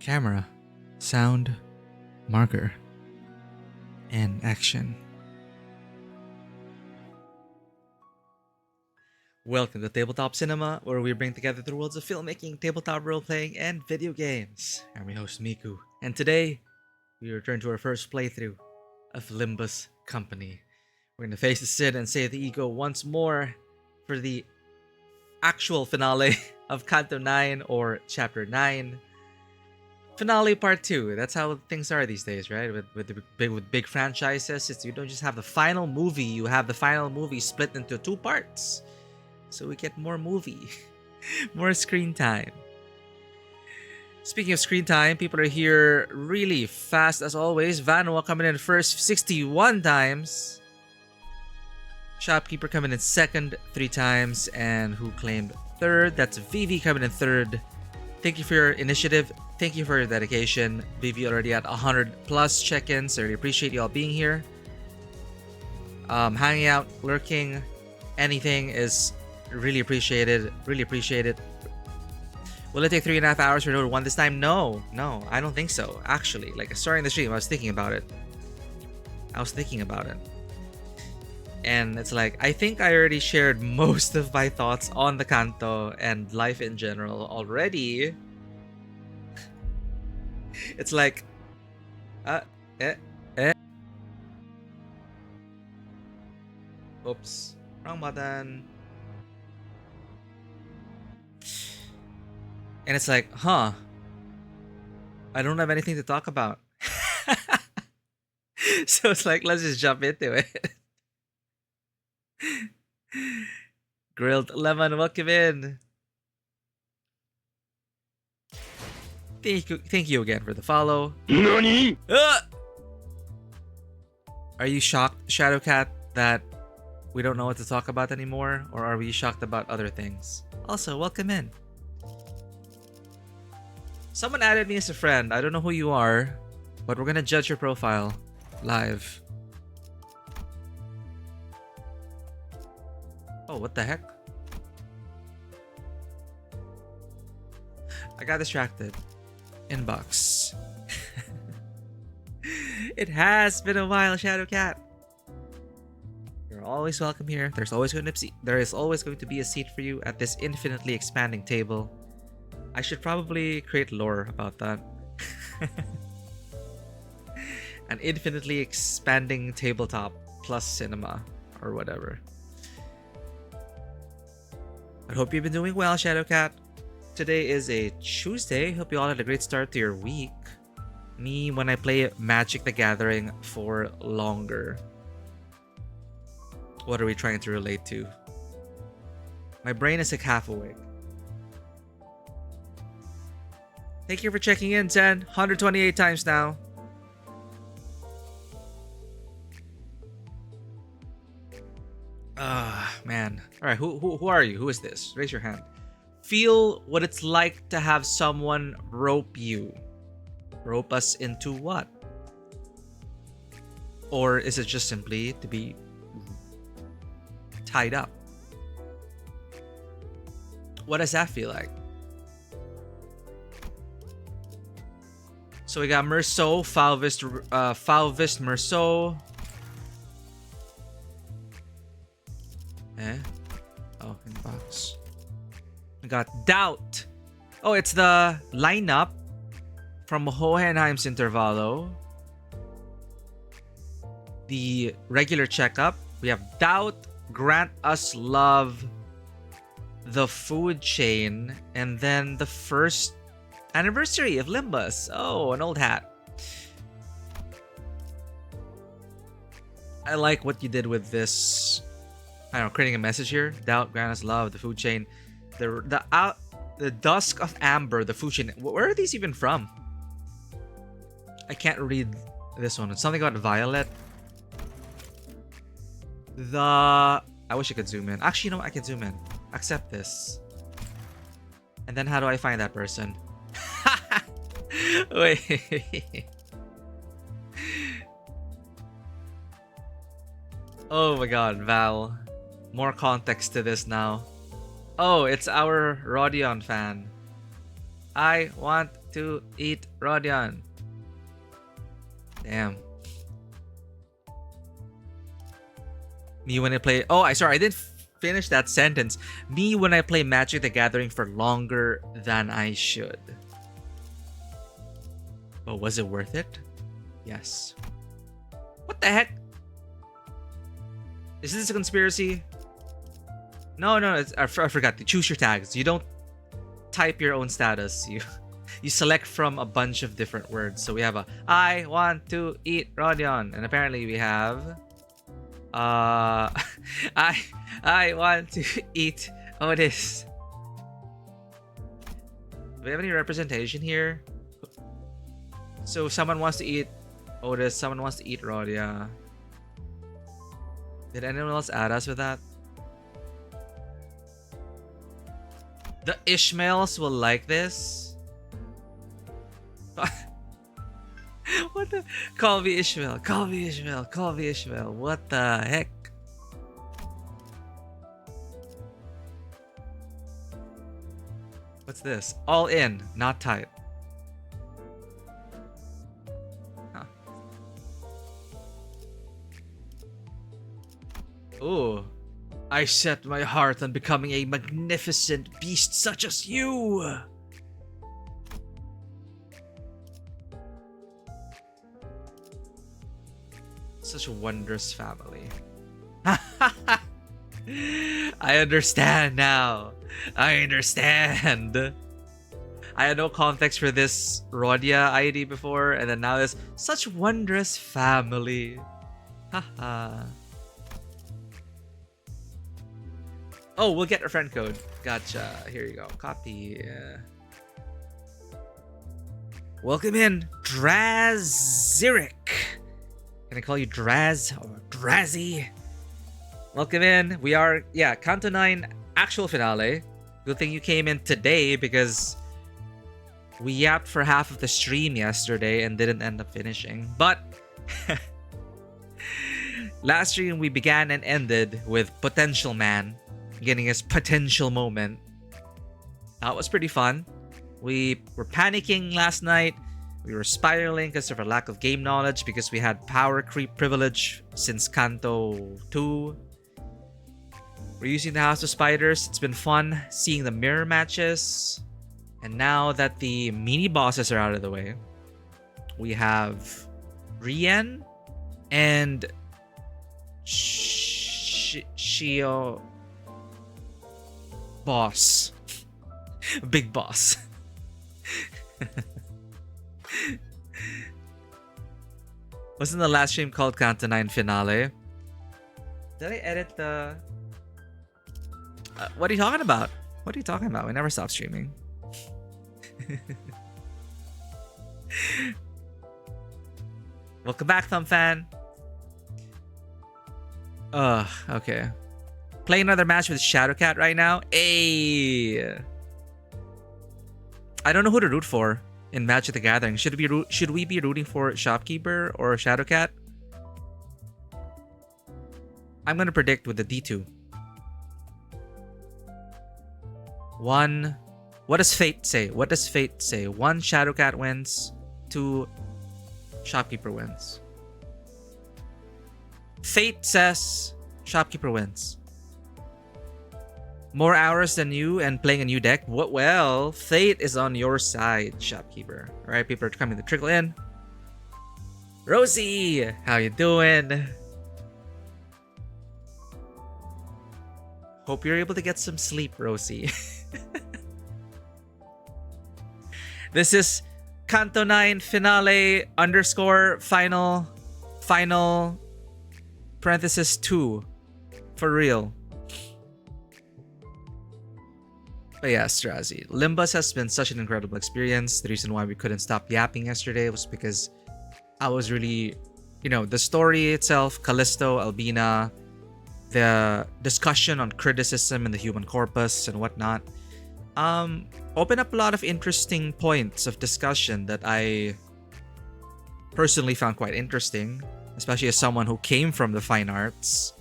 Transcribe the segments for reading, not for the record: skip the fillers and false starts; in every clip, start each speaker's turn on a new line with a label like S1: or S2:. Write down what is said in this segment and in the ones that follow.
S1: Camera, sound, marker, and action. Welcome to Tabletop Cinema, where we bring together the worlds of filmmaking, tabletop role-playing, and video games. I'm your host, Miku, and today, we return to our first playthrough of Limbus Company. We're gonna face the sin and save the ego once more for the actual finale of Canto 9, or Chapter 9. Finale Part 2. That's how things are these days, right? With big franchises, you don't just have the final movie, you have the final movie split into 2 parts. So we get more movie, more screen time. Speaking of screen time, people are here really fast as always. Vanwa coming in first 61 times. Shopkeeper coming in second 3 times. And who claimed third? That's Vivi coming in third. Thank you for your initiative. Thank you for your dedication. Vivi already at 100 plus check-ins. I really appreciate you all being here. Hanging out, lurking, anything is really appreciated. Really appreciate it. Will it take 3.5 hours for Node 1 this time? No, I don't think so. Actually, like starting the stream, I was thinking about it. And it's like, I think I already shared most of my thoughts on the Canto and life in general already. It's like, Oops, wrong button. And it's like, I don't have anything to talk about. So it's like, let's just jump into it. Grilled Lemon, welcome in. Thank you again for the follow.
S2: NANI?
S1: Are you shocked, Shadowcat, that we don't know what to talk about anymore? Or are we shocked about other things? Also, welcome in. Someone added me as a friend. I don't know who you are, but we're gonna judge your profile live. Oh, what the heck? I got distracted. Inbox. It has been a while, Shadowcat. You're always welcome here. There is always going to be a seat for you at this infinitely expanding table. I should probably create lore about that. An infinitely expanding tabletop plus cinema or whatever. I hope you've been doing well, Shadowcat. Today is a Tuesday. Hope you all had a great start to your week. Me, when I play Magic the Gathering for longer. What are we trying to relate to? My brain is like half awake. Thank you for checking in, Zen. 128 times now. Man. Alright, who are you? Who is this? Raise your hand. Feel what it's like to have someone rope you. Rope us into what? Or is it just simply to be tied up? What does that feel like? So we got Merceau, Falvist Merceau. Oh, inbox. We got Doubt. Oh, it's the lineup from Hohenheim's Intervalo. The regular checkup. We have Doubt, Grant Us Love, The Food Chain, and then the first anniversary of Limbus. Oh, an old hat. I like what you did with this. I don't know, creating a message here. Doubt, Grant Us Love, The Food Chain. The Dusk of Amber, The Food Chain. Where are these even from? I can't read this one. It's something about Violet. I wish I could zoom in. Actually, you know what? I can zoom in. Accept this. And then how do I find that person? Wait. Oh my god, Val. More context to this now. Oh, it's our Rodion fan. I want to eat Rodion. Damn. Me when I play... Oh, I didn't finish that sentence. Me when I play Magic the Gathering for longer than I should. But was it worth it? Yes. What the heck? Is this a conspiracy? No, I forgot to choose your tags. You don't type your own status. You select from a bunch of different words. So we have a I want to eat Rodion, and apparently we have I want to eat Otis. Do we have any representation here? So someone wants to eat Otis, someone wants to eat Rodia. Did anyone else add us with that? The Ishmaels will like this. What the? Call me Ishmael. Call me Ishmael. Call me Ishmael. What the heck? What's this? All in, not tight. Huh. Ooh. I set my heart on becoming a magnificent beast such as you. Such a wondrous family. I understand now. I understand. I had no context for this Rodia ID before, and then now it's such wondrous family. Haha. Oh, we'll get a friend code. Gotcha. Here you go. Copy. Welcome in, Drazirik. Can I call you Draz or Drazzy? Welcome in. We are, Canto 9 actual finale. Good thing you came in today because we yapped for half of the stream yesterday and didn't end up finishing. But last stream we began and ended with Potential Man getting his potential moment. That was pretty fun. We were panicking last night. We were spiraling because of our lack of game knowledge because we had power creep privilege since Canto 2. We're using the House of Spiders. It's been fun seeing the mirror matches. And now that the mini bosses are out of the way, we have Rien and Shio Boss. Big Boss. Wasn't the last stream called Canto 9 Finale? Did I edit the... what are you talking about? What are you talking about? We never stopped streaming. Welcome back, Thumb Fan. Okay. Playing another match with Shadowcat right now. Hey, I don't know who to root for in Magic the Gathering. Should we be rooting for Shopkeeper or Shadowcat? I'm gonna predict with the D2. One. What does Fate say? What does Fate say? 1 Shadowcat wins. 2 Shopkeeper wins. Fate says Shopkeeper wins. More hours than you and playing a new deck? What? Well, Fate is on your side, Shopkeeper. Alright, people are coming to trickle in. Rosie! How you doing? Hope you're able to get some sleep, Rosie. This is Canto 9 Finale _ final parenthesis 2. For real. But yeah, Strazi. Limbus has been such an incredible experience. The reason why we couldn't stop yapping yesterday was because I was really, the story itself, Callisto, Albina, the discussion on criticism in the human corpus and whatnot, open up a lot of interesting points of discussion that I personally found quite interesting, especially as someone who came from the fine arts.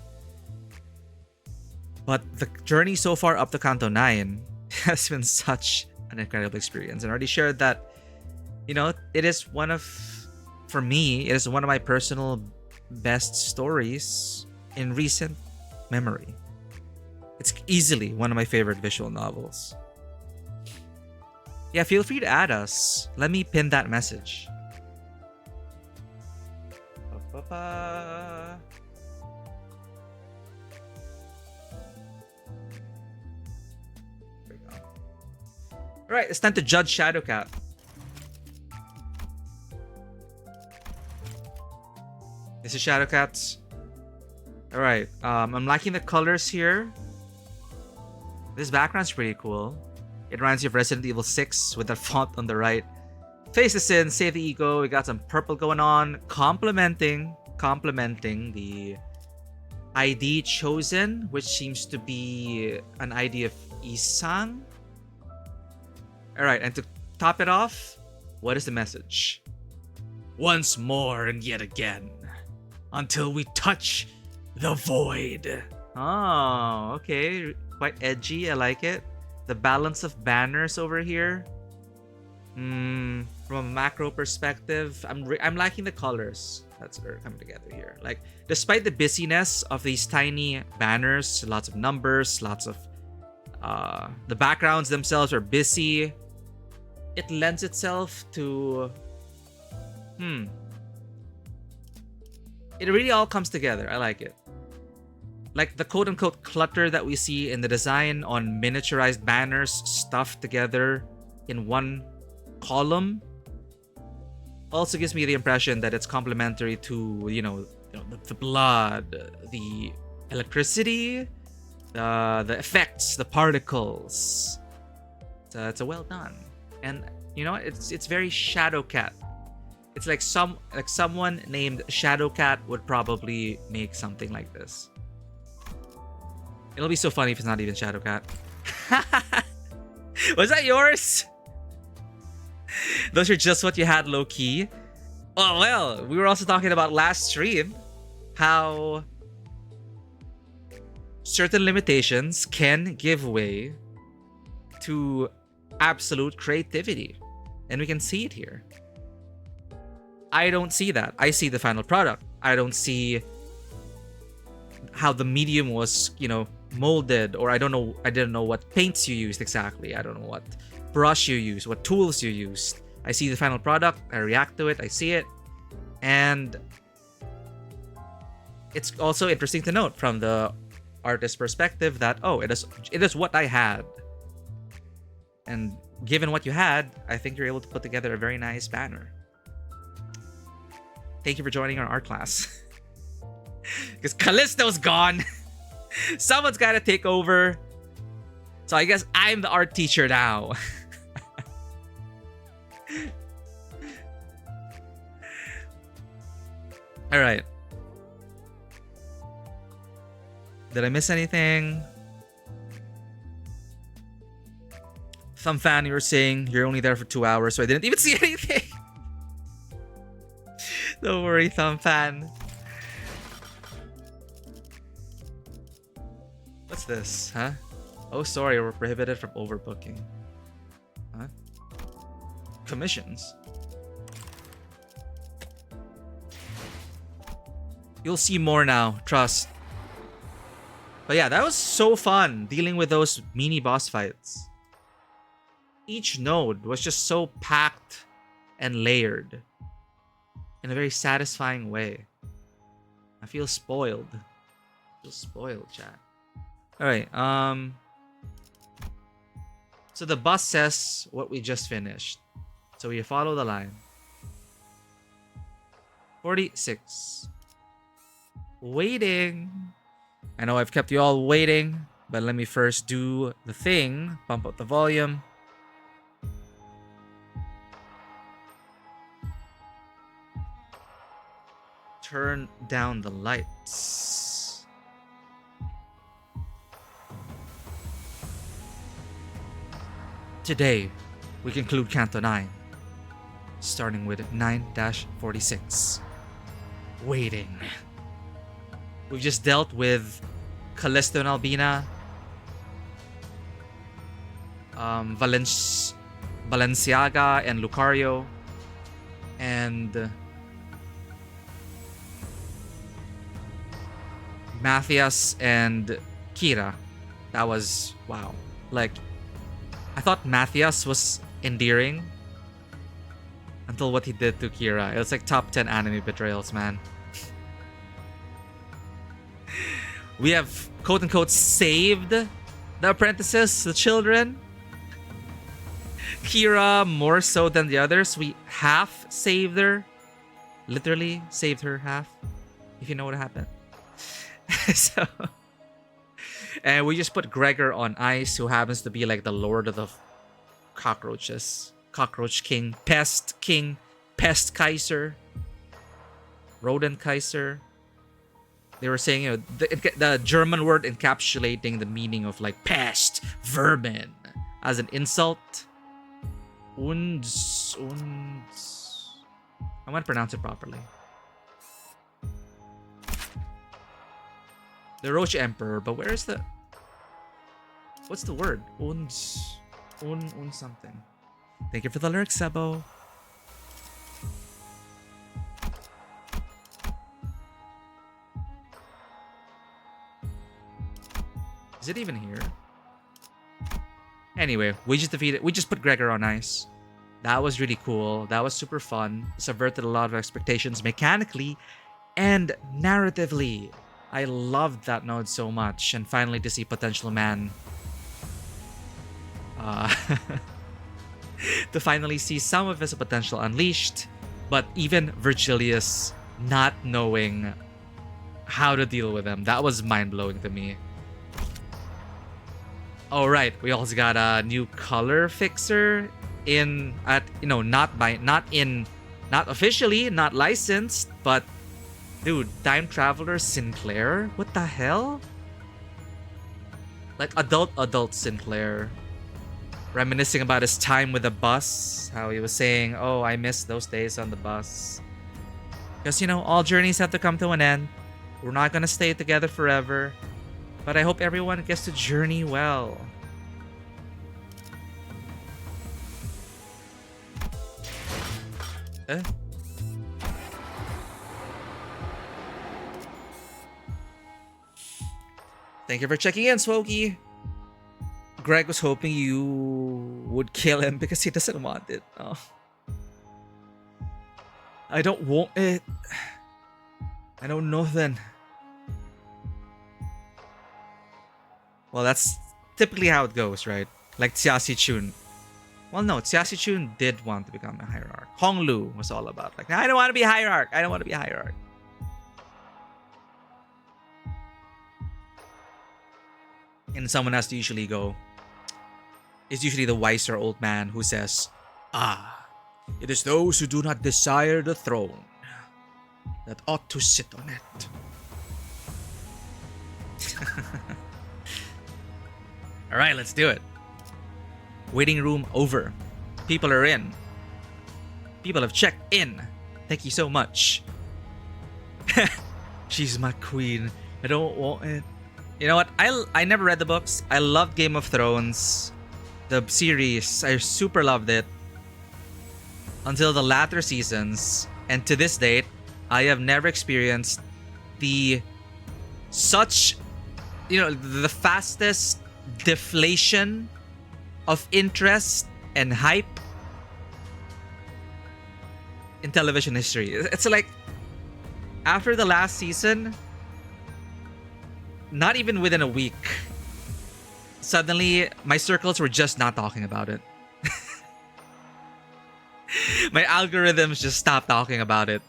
S1: But the journey so far up to Canto 9 has been such an incredible experience. And I already shared that, you know, it is for me, it is one of my personal best stories in recent memory. It's easily one of my favorite visual novels. Yeah, feel free to add us. Let me pin that message. Ba-ba-ba. There we go. Alright, it's time to judge Shadowcat. This is Shadowcat's. Alright, I'm liking the colors here. This background's pretty cool. It reminds you of Resident Evil 6 with that font on the right. Face the sin, save the ego. We got some purple going on, complementing the ID chosen, which seems to be an ID of Isang. Alright, and to top it off, what is the message? Once more and yet again, until we touch the void. Oh, okay. Quite edgy. I like it. The balance of banners over here. From a macro perspective, I'm liking the colors that's coming together here. Like, despite the busyness of these tiny banners, lots of numbers, lots of the backgrounds themselves are busy. It lends itself to it really all comes together. I like it. Like the quote-unquote clutter that we see in the design on miniaturized banners stuffed together in one column also gives me the impression that it's complementary to, the blood, the electricity, the effects, the particles. It's a well done. And you know, it's very Shadowcat. It's like someone named Shadowcat would probably make something like this. It'll be so funny if it's not even Shadowcat. Was that yours? Those are just what you had, low-key. Oh, well, we were also talking about last stream how certain limitations can give way to absolute creativity. And we can see it here. I don't see that. I see the final product. I don't see how the medium was, molded, or I didn't know what paints you used exactly. I don't know what brush you used, what tools you used. I see the final product, I react to it, I see it, and it's also interesting to note from the artist's perspective that, oh, it is what I had. And given what you had, I think you're able to put together a very nice banner. Thank you for joining our art class. Because Callisto's gone. Someone's got to take over. So I guess I'm the art teacher now. Alright. Did I miss anything? Some fan, you were saying you're only there for 2 hours, so I didn't even see anything. Don't worry, Thumb fan. What's this, huh? Oh, sorry, we're prohibited from overbooking. Huh? Commissions. You'll see more now, trust. But yeah, that was so fun dealing with those mini boss fights. Each node was just so packed and layered in a very satisfying way. I feel spoiled. Chat. Alright, so the bus says what we just finished. So we follow the line. 46. Waiting. I know I've kept you all waiting, but let me first do the thing. Pump up the volume. Turn down the lights. Today, we conclude Canto 9, starting with 9-46. Waiting. We've just dealt with Callisto and Albina, Balenciaga and Lucario, and Matthias and Kira. That was wow. Like, I thought Matthias was endearing until what he did to Kira. It was like top 10 anime betrayals, man. We have quote unquote saved the apprentices, the children. Kira more so than the others. We half saved her. Literally saved her half. If you know what happened. So, and we just put Gregor on ice, who happens to be like the lord of the cockroaches. Cockroach King. Pest Kaiser. Rodent Kaiser. They were saying, you know, the German word encapsulating the meaning of like pest, vermin, as an insult. Uns. I want to pronounce it properly. The Roach Emperor, but where is the... What's the word? Un something. Thank you for the lyrics, Sebo. Is it even here? Anyway, we just put Gregor on ice. That was really cool. That was super fun. Subverted a lot of expectations mechanically and narratively. I loved that node so much. And finally to see Potential Man. To finally see some of his potential unleashed. But even Virgilius not knowing how to deal with him. That was mind-blowing to me. Oh right, we also got a new color fixer not officially, not licensed, but dude, Time Traveler Sinclair? What the hell? Like adult Sinclair. Reminiscing about his time with the bus. How he was saying, oh, I miss those days on the bus. Because, you know, all journeys have to come to an end. We're not gonna stay together forever. But I hope everyone gets to journey well. Thank you for checking in, Swogie. Greg was hoping you would kill him because he doesn't want it. Oh. I don't want it. I don't know then. Well, that's typically how it goes, right? Like Xiaxi Chun. Well, no, Xiaxi Chun did want to become a hierarch. Hong Lu was all about, like, I don't want to be a hierarch. I don't want to be a hierarch. And someone has to usually go. It's usually the wiser old man who says, ah, it is those who do not desire the throne that ought to sit on it. Alright, let's do it. Waiting room over. People are in. People have checked in. Thank you so much. She's my queen. I don't want it. You know what? I never read the books. I loved Game of Thrones. The series. I super loved it. Until the latter seasons. And to this date, I have never experienced the fastest deflation of interest and hype in television history. It's like after the last season, not even within a week, suddenly my circles were just not talking about it. My algorithms just stopped talking about it.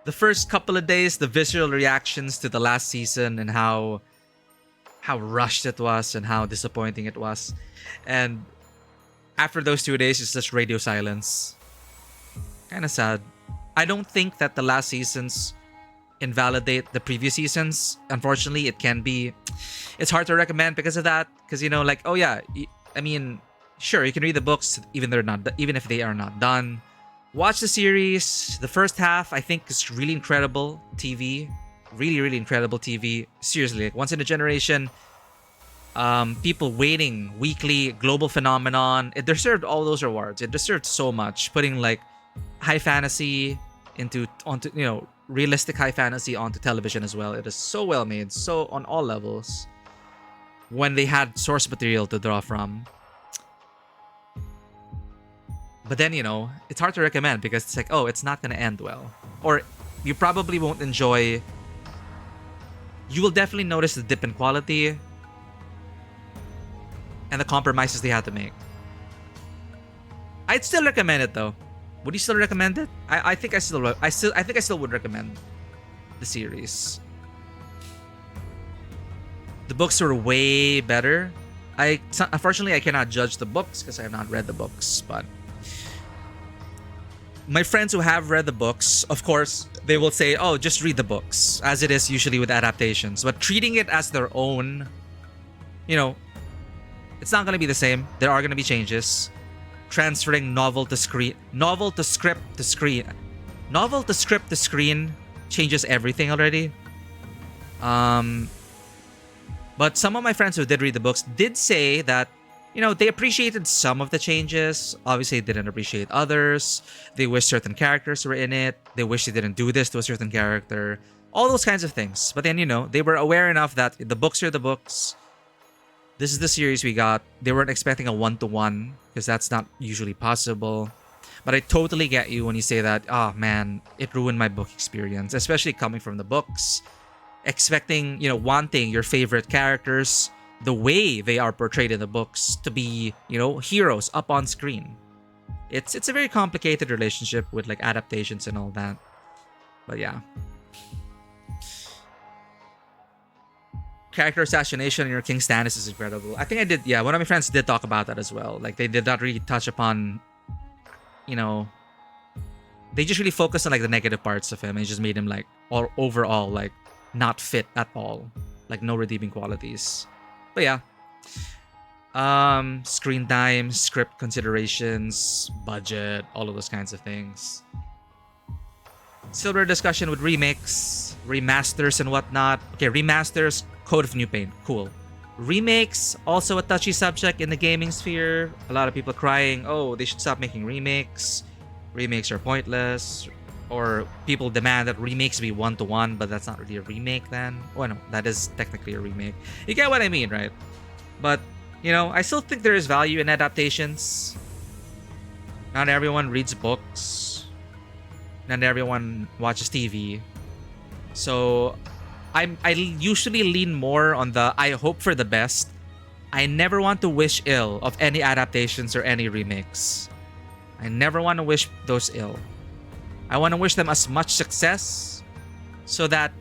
S1: The first couple of days, the visual reactions to the last season and how rushed it was and how disappointing it was. And after those 2 days, it's just radio silence. Kind of sad. I don't think that the last seasons invalidate the previous seasons. Unfortunately, it's hard to recommend because of that. Because, you know, like, oh yeah, I mean, sure, you can read the books even if they are not done. Watch the series. The first half, I think, is really incredible TV. Really, really incredible TV. Seriously, like once in a generation. people waiting weekly, global phenomenon. It deserved all those rewards. It deserved so much, putting like high fantasy onto realistic high fantasy onto television as well. It is so well made, so on all levels. When they had source material to draw from. But then, it's hard to recommend because it's like, oh, it's not going to end well. Or you probably won't enjoy. You will definitely notice the dip in quality and the compromises they had to make. I'd still recommend it though. Would you still recommend it? I think I still would recommend the series. The books were way better. Unfortunately I cannot judge the books because I have not read the books, but my friends who have read the books, of course, they will say, oh, just read the books, as it is usually with adaptations. But treating it as their own, it's not going to be the same. There are going to be changes. Transferring novel to script to screen changes everything already. But some of my friends who did read the books did say that, they appreciated some of the changes. Obviously, they didn't appreciate others. They wish certain characters were in it. They wish they didn't do this to a certain character. All those kinds of things. But then, they were aware enough that the books are the books. This is the series we got. They weren't expecting a one-to-one because that's not usually possible. But I totally get you when you say that, oh man, it ruined my book experience, especially coming from the books. Expecting, wanting your favorite characters, the way they are portrayed in the books, to be, heroes up on screen. It's a very complicated relationship with like adaptations and all that. But yeah. Character assassination in your King Stannis is incredible. I think I did, one of my friends did talk about that as well. Like they did not really touch upon, they just really focused on like the negative parts of him and just made him like all overall like not fit at all. Like no redeeming qualities. But yeah. Screen time, script considerations, budget, all of those kinds of things. Silver discussion with remakes, remasters and whatnot. Okay, remasters, Code of New Pain, cool. Remakes, also a touchy subject in the gaming sphere. A lot of people crying, oh, they should stop making remakes. Remakes are pointless. Or people demand that remakes be one-to-one, but that's not really a remake then. Oh no, that is technically a remake. You get what I mean, right? But, I still think there is value in adaptations. Not everyone reads books. Not everyone watches TV. So, I usually lean more on the I hope for the best. I never want to wish ill of any adaptations or any remakes. I never want to wish those ill. I want to wish them as much success so that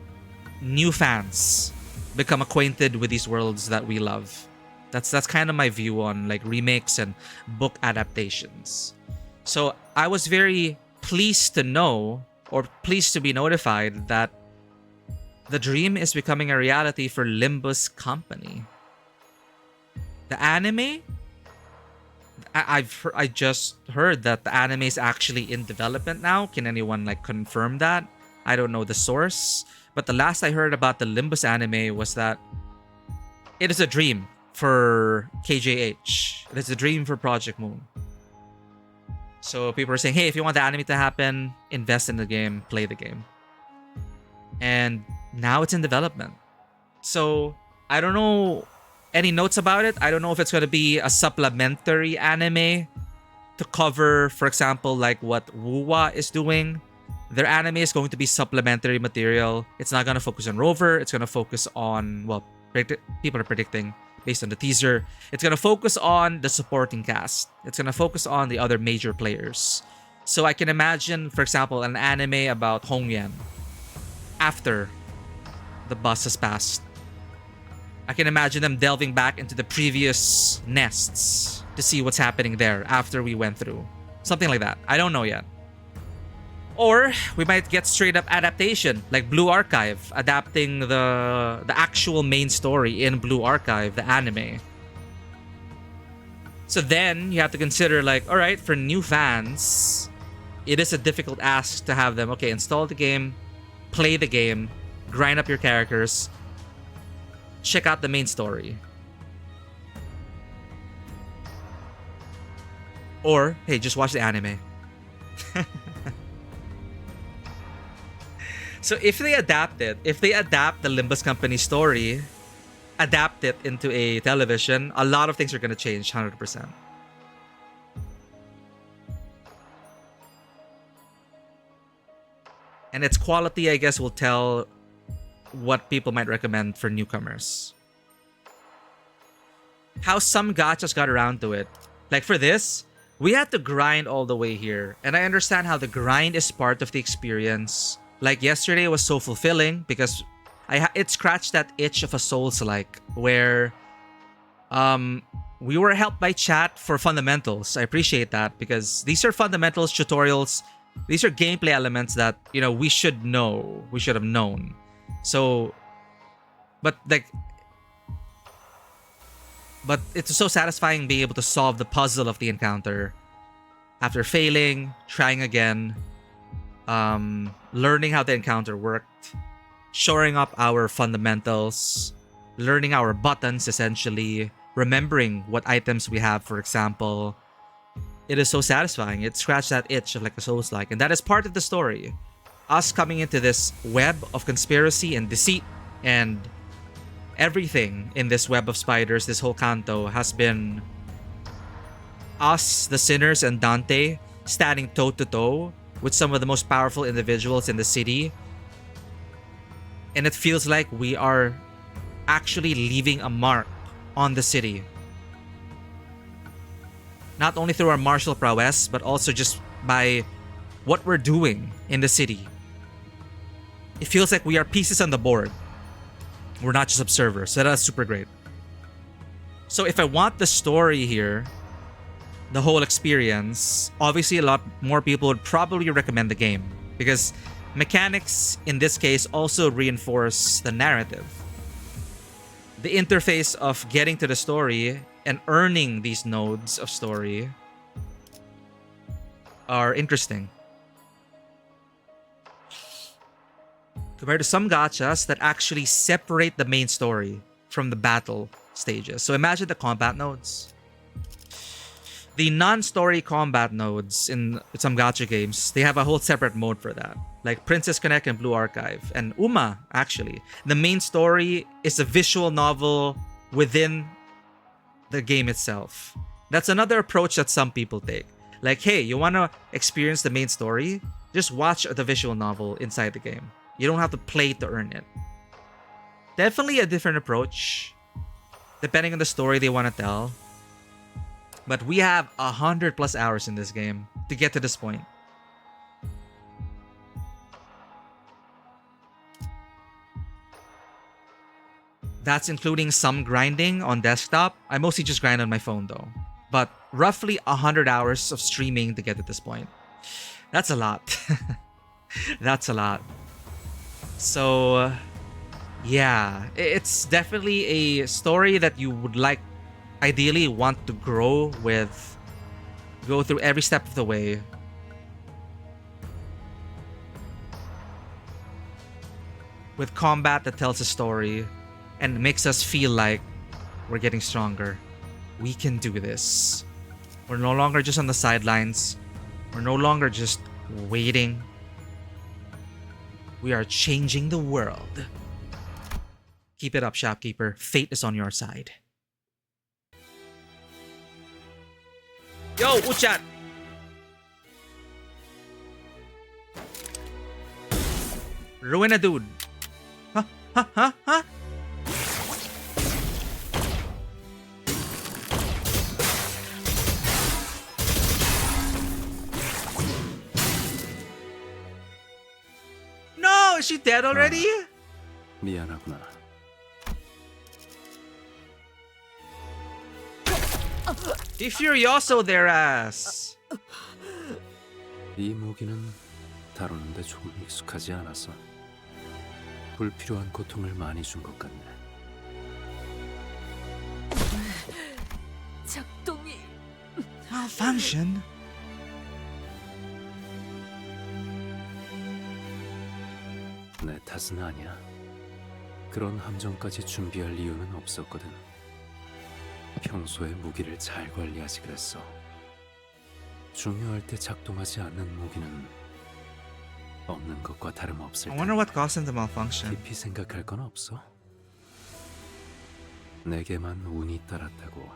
S1: new fans become acquainted with these worlds that we love. That's kind of my view on like remakes and book adaptations. So I was very pleased to know, or pleased to be notified, that the dream is becoming a reality for Limbus Company. The anime? I just heard that the anime is actually in development now. Can anyone like confirm that? I don't know the source, but the last I heard about the Limbus anime was that it is a dream for KJH. It is a dream for Project Moon. So people are saying, hey, if you want the anime to happen, invest in the game, play the game. And now it's in development. So I don't know any notes about it. I don't know if it's going to be a supplementary anime to cover, for example, like what Wuwa is doing. Their anime is going to be supplementary material. It's not going to focus on Rover. It's going to focus on, well, people are predicting based on the teaser, it's going to focus on the supporting cast. It's going to focus on the other major players. So I can imagine, for example, an anime about Hongyan after the bus has passed. I can imagine them delving back into the previous nests to see what's happening there after we went through. Something like that. I don't know yet. Or we might get straight up adaptation, like Blue Archive, adapting the actual main story in Blue Archive, the anime. So then you have to consider, like, alright, for new fans, it is a difficult ask to have them, okay, install the game, play the game, grind up your characters, check out the main story. Or, hey, just watch the anime. So if they adapt the Limbus company story, adapt it into a television, a lot of things are going to change 100%. And its quality, I guess, will tell what people might recommend for newcomers. How some gachas got around to it. Like for this, we had to grind all the way here. And I understand how the grind is part of the experience. Like yesterday was so fulfilling because it scratched that itch of a Souls-like where we were helped by chat for fundamentals. I appreciate that because these are fundamentals, tutorials. These are gameplay elements that, you know, we should know. We should have known. So, but it's so satisfying being able to solve the puzzle of the encounter after failing, trying again, learning how the encounter worked, shoring up our fundamentals, learning our buttons essentially, remembering what items we have, for example. It is so satisfying. It scratched that itch of like a Souls-like, and that is part of the story. Us coming into this web of conspiracy and deceit and everything in this web of spiders, this whole Canto, has been us, the sinners, and Dante standing toe-to-toe with some of the most powerful individuals in the city. And it feels like we are actually leaving a mark on the city. Not only through our martial prowess, but also just by what we're doing in the city. It feels like we are pieces on the board. We're not just observers. So that's super great. So if I want the story here, the whole experience, obviously a lot more people would probably recommend the game because mechanics in this case also reinforce the narrative. The interface of getting to the story and earning these nodes of story are interesting. Compared to some gachas that actually separate the main story from the battle stages. So imagine the combat nodes. The non-story combat nodes in some gacha games, they have a whole separate mode for that. Like Princess Connect and Blue Archive. And Uma, actually. The main story is a visual novel within the game itself. That's another approach that some people take. Like, hey, you want to experience the main story? Just watch the visual novel inside the game. You don't have to play to earn it. Definitely a different approach, depending on the story they want to tell. But we have 100+ hours in this game to get to this point. That's including some grinding on desktop. I mostly just grind on my phone though. But roughly 100 hours of streaming to get to this point. That's a lot. That's a lot. So, yeah. It's definitely a story that you would like, ideally want to grow with. Go through every step of the way. With combat that tells a story and makes us feel like we're getting stronger. We can do this. We're no longer just on the sidelines. We're no longer just waiting. We are changing the world. Keep it up, shopkeeper. Fate is on your side. Yo, Uchat! Ruin a dude. Huh? Huh? Huh? Huh? No! Is she dead already?
S2: 미안하구나.
S1: Be furioso their ass.
S2: 이 무기는 다루는데 조금 익숙하지 않아서 불필요한 고통을 많이 준 것 같네.
S3: 작동이
S1: Malfunction?
S2: 내 탓은 아니야. 그런 함정까지 준비할 이유는 없었거든. 평소에 무기를 잘 관리하지 그랬어. 중요할 때 작동하지 않는 무기는 없는 것과 다름없을
S1: I wonder what
S2: 텐데
S1: caused him to malfunction.
S2: 깊이 생각할 건 없어? 내게만 운이 따랐다고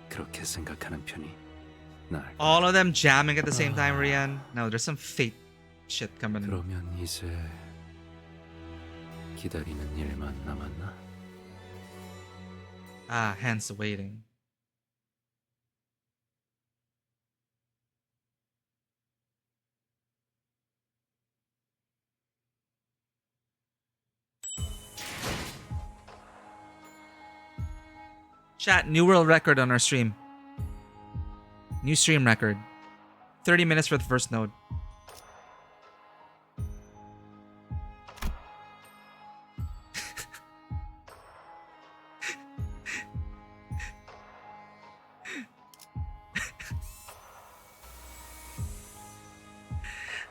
S2: 그렇게 생각하는 편이 나을 거야.
S1: All of them jamming at the same time, Rian. No, there's some fate shit coming in.
S2: 그러면 이제 기다리는 일만 남았나?
S1: Ah, hence waiting. Chat, new world record on our stream. New stream record. 30 minutes for the first node.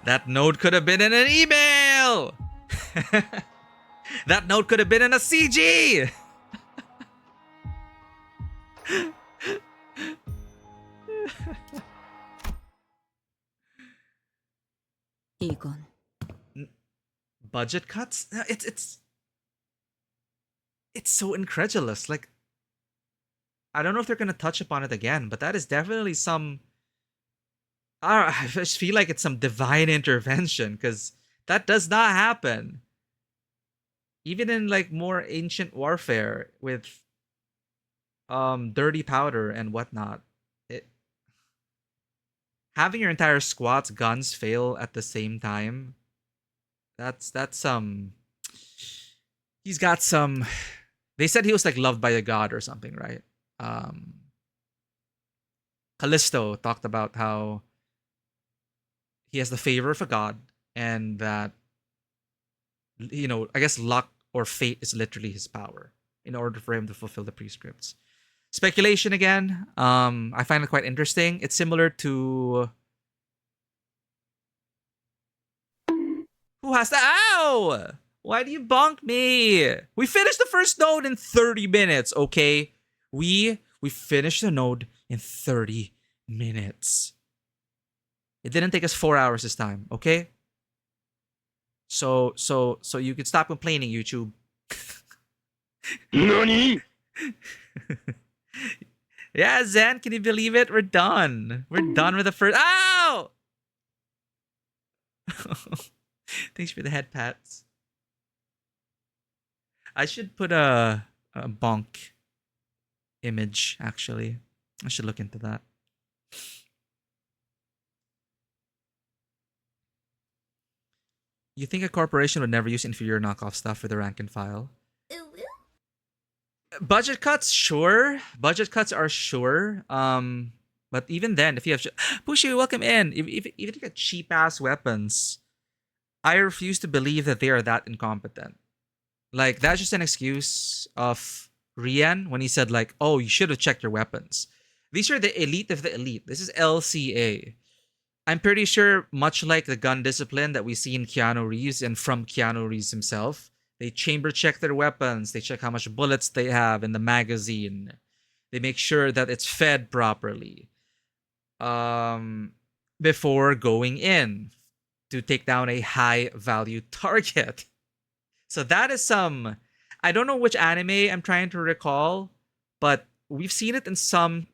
S1: That node could have been in an email! That node could have been in a CG!
S3: 이건
S1: Budget cuts? It's so incredulous. Like, I don't know if they're gonna touch upon it again, but that is definitely some. I just feel like it's some divine intervention because that does not happen. Even in like more ancient warfare with dirty powder and whatnot, it having your entire squad's guns fail at the same time. That's he's got some. They said he was like loved by a god or something, right? Callisto talked about how he has the favor of a god and that, you know, I guess luck or fate is literally his power in order for him to fulfill the prescripts. Speculation again. I find it quite interesting. It's similar to who has the ow? Why do you bonk me? We finished the first node in 30 minutes, okay? We finished the node in 30 minutes. It didn't take us 4 hours this time, okay? So you could stop complaining, YouTube.
S2: NANI?
S1: Yeah, Zen, can you believe it? We're done. We're done with the first. Ow! Thanks for the head pats. I should put a bonk image, actually. I should look into that. You think a corporation would never use inferior knockoff stuff for the rank and file? Budget cuts, sure. Budget cuts are sure. But even then, if you have Pushy, welcome in. If you get cheap ass weapons, I refuse to believe that they are that incompetent. Like, that's just an excuse of Rian when he said, like, oh, you should have checked your weapons. These are the elite of the elite. This is LCA. I'm pretty sure, much like the gun discipline that we see in Keanu Reeves and from Keanu Reeves himself, they chamber check their weapons. They check how much bullets they have in the magazine. They make sure that it's fed properly before going in to take down a high value target. So that is some, I don't know which anime I'm trying to recall, but we've seen it in some,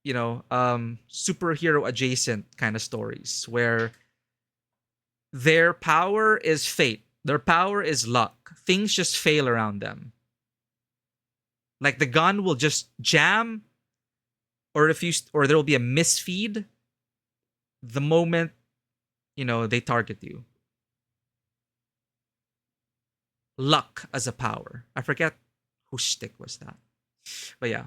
S1: you know, superhero adjacent kind of stories where their power is fate. Their power is luck. Things just fail around them. Like the gun will just jam or there will be a misfeed the moment, you know, they target you. Luck as a power. I forget whose stick was that. But yeah.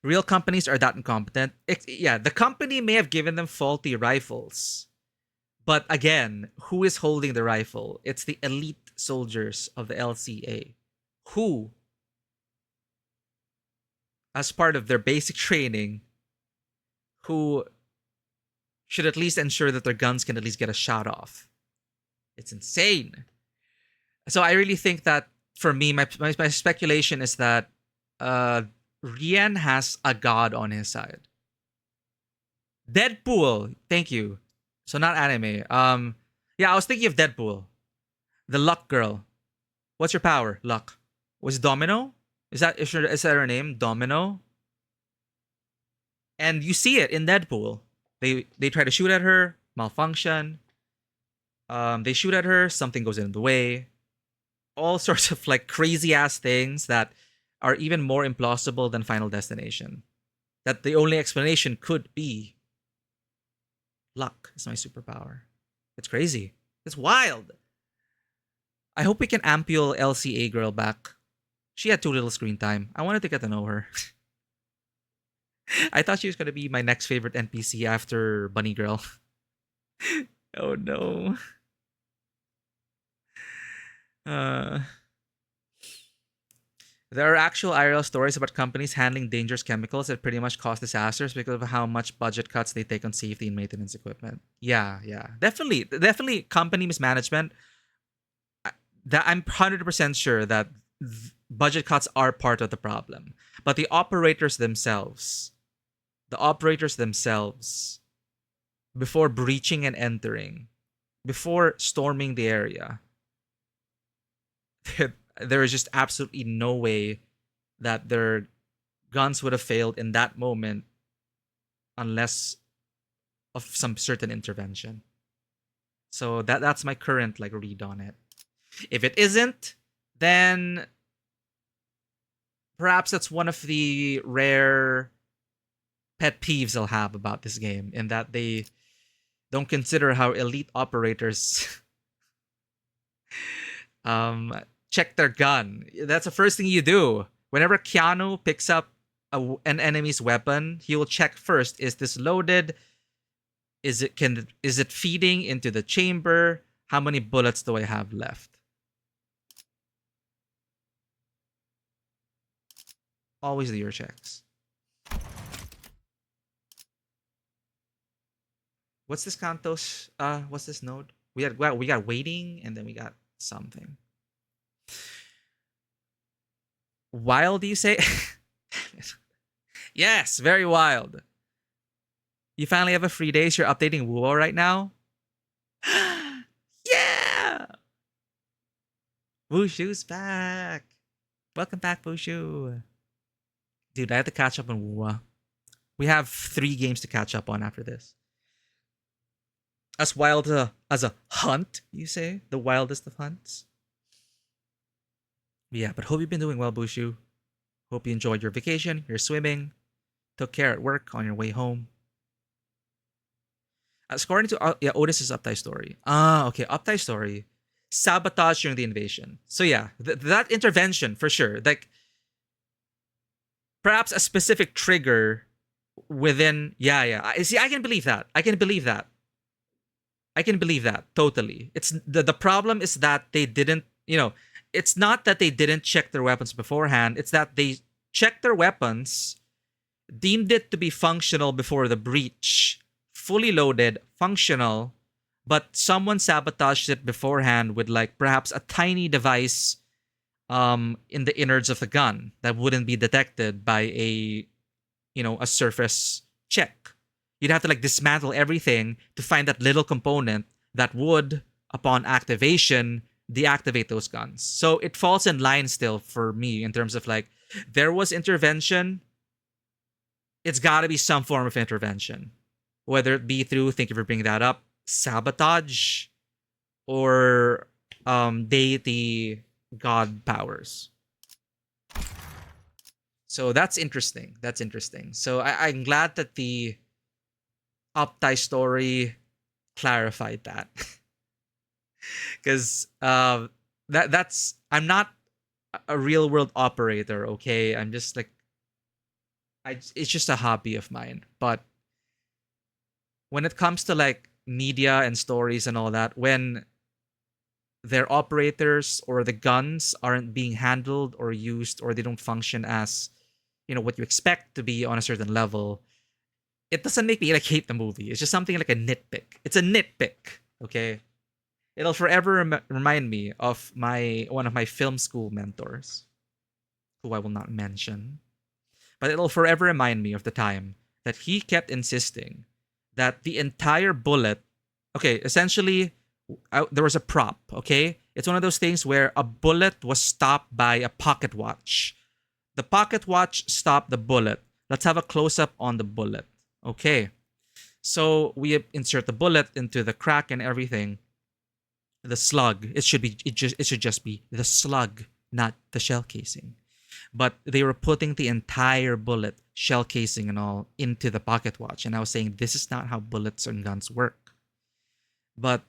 S1: Real companies are that incompetent. Yeah, the company may have given them faulty rifles. But again, who is holding the rifle? It's the elite soldiers of the LCA. Who, as part of their basic training, who should at least ensure that their guns can at least get a shot off. It's insane. So I really think that, for me, my speculation is that Rian has a god on his side. Deadpool, thank you. So not anime. Yeah, I was thinking of Deadpool, the Luck girl. What's your power, Luck? Was it Domino? Is that her name, Domino? And you see it in Deadpool. They try to shoot at her, malfunction. They shoot at her, something goes in the way. All sorts of like crazy ass things that are even more implausible than Final Destination. That the only explanation could be luck is my superpower. It's crazy. It's wild. I hope we can ampule LCA girl back. She had too little screen time. I wanted to get to know her. I thought she was gonna be my next favorite NPC after Bunny Girl. Oh no. Uh, there are actual IRL stories about companies handling dangerous chemicals that pretty much cause disasters because of how much budget cuts they take on safety and maintenance equipment. Yeah, yeah. Definitely company mismanagement. That I'm 100% sure that budget cuts are part of the problem. But the operators themselves, before breaching and entering, before storming the area, there is just absolutely no way that their guns would have failed in that moment unless of some certain intervention. So that's my current like read on it. If it isn't, then perhaps that's one of the rare pet peeves I'll have about this game, in that they don't consider how elite operators check their gun. That's the first thing you do. Whenever Keanu picks up an enemy's weapon, he will check first: is this loaded? Is it feeding into the chamber? How many bullets do I have left? Always do your checks. What's this Canto's? What's this node? We got waiting, and then we got something. Wild, you say? Yes, very wild. You finally have a free day, so you're updating Wuo right now? Yeah! Wushu's back. Welcome back, Wushu. Dude, I have to catch up on Wuo. We have 3 games to catch up on after this. As wild as a hunt, you say? The wildest of hunts? Yeah, but hope you've been doing well, Bushu. Hope you enjoyed your vacation, your swimming, took care at work on your way home. According to Otis's Uptie story. Okay, Uptie story. Sabotage during the invasion. So yeah, that intervention for sure. Like perhaps a specific trigger within. Yeah. I can believe that. I can believe that totally. It's the problem is that they didn't. It's not that they didn't check their weapons beforehand. It's that they checked their weapons, deemed it to be functional before the breach, fully loaded, functional, but someone sabotaged it beforehand with like perhaps a tiny device in the innards of the gun that wouldn't be detected by a surface check. You'd have to like dismantle everything to find that little component that would, upon activation, deactivate those guns. So it falls in line still for me in terms of like, there was intervention. It's got to be some form of intervention, whether it be through, thank you for bringing that up, sabotage or deity god powers. So that's interesting. So I'm glad that the Optai story clarified that. Because that's I'm not a real world operator, okay? I'm just like it's just a hobby of mine. But when it comes to like media and stories and all that, when their operators or the guns aren't being handled or used, or they don't function as what you expect to be on a certain level, it doesn't make me like hate the movie. It's just something like a nitpick. It's a nitpick, okay? It'll forever remind me of one of my film school mentors, who I will not mention. but it'll forever remind me of the time that he kept insisting that the entire bullet, okay, essentially, there was a prop, okay? It's one of those things where a bullet was stopped by a pocket watch. The pocket watch stopped the bullet. Let's have a close up on the bullet. Okay. So we insert the bullet into the crack and everything. The slug, it should just be the slug, not the shell casing. But they were putting the entire bullet, shell casing and all, into the pocket watch. And I was saying, this is not how bullets and guns work. But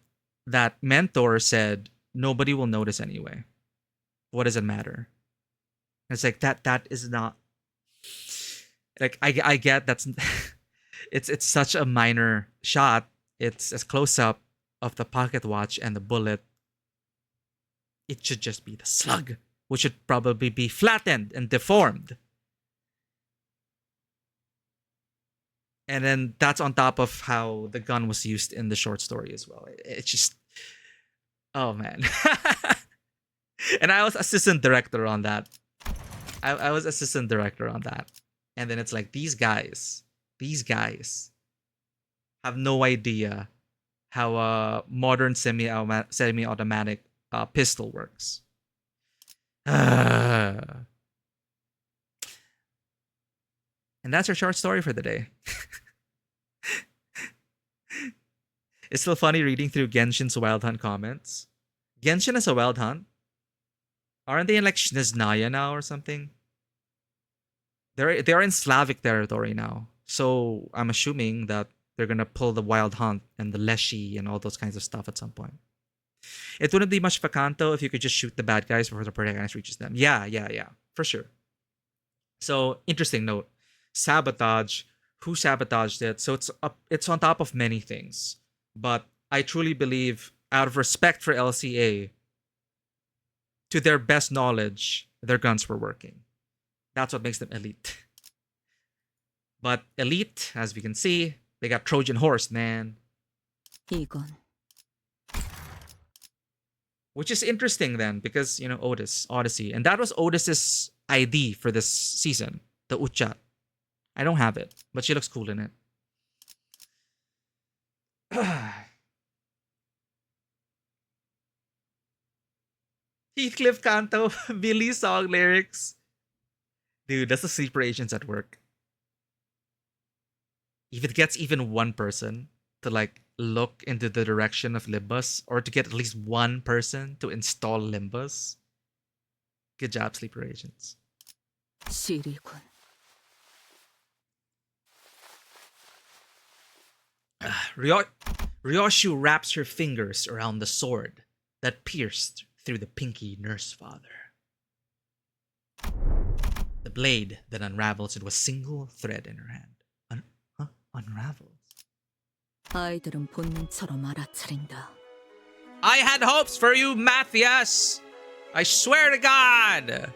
S1: that mentor said, nobody will notice anyway. What does it matter? It's like that is not, like, I get that's it's such a minor shot. It's a close up of the pocket watch and the bullet. It should just be the slug, which should probably be flattened and deformed. And then that's on top of how the gun was used in the short story as well. It's just, oh man. And I was assistant director on that. I was assistant director on that. And then it's like, these guys have no idea how a modern semi-automatic pistol works. And that's our short story for the day. It's still funny reading through Genshin's Wild Hunt comments. Genshin is a Wild Hunt? Aren't they in like Snezhnaya now or something? They're in Slavic territory now. So I'm assuming that they're gonna pull the Wild Hunt and the Leshy and all those kinds of stuff at some point. It wouldn't be much of a Canto if you could just shoot the bad guys before the protagonist reaches them. Yeah, for sure. So interesting note. Sabotage. Who sabotaged it? So it's on top of many things. But I truly believe, out of respect for LCA, to their best knowledge, their guns were working. That's what makes them elite. But elite, as we can see, they got Trojan horse, man.
S3: 이건
S1: Which is interesting then, because, you know, Odyssey. And that was Otis's ID for this season, the Uchat. I don't have it, but she looks cool in it. Heathcliff Canto, Billy song lyrics. Dude, that's the sleeper agents at work. If it gets even one person to like look into the direction of Limbus, or to get at least one person to install Limbus, good job, sleeper agents.
S3: 시리군.
S1: Ryoshu wraps her fingers around the sword that pierced through the pinky nurse father. The blade that unravels into a single thread in her hand. Unravels.
S3: 아이들은 본능처럼 알아차린다.
S1: I had hopes for you, Matthias! I swear to God!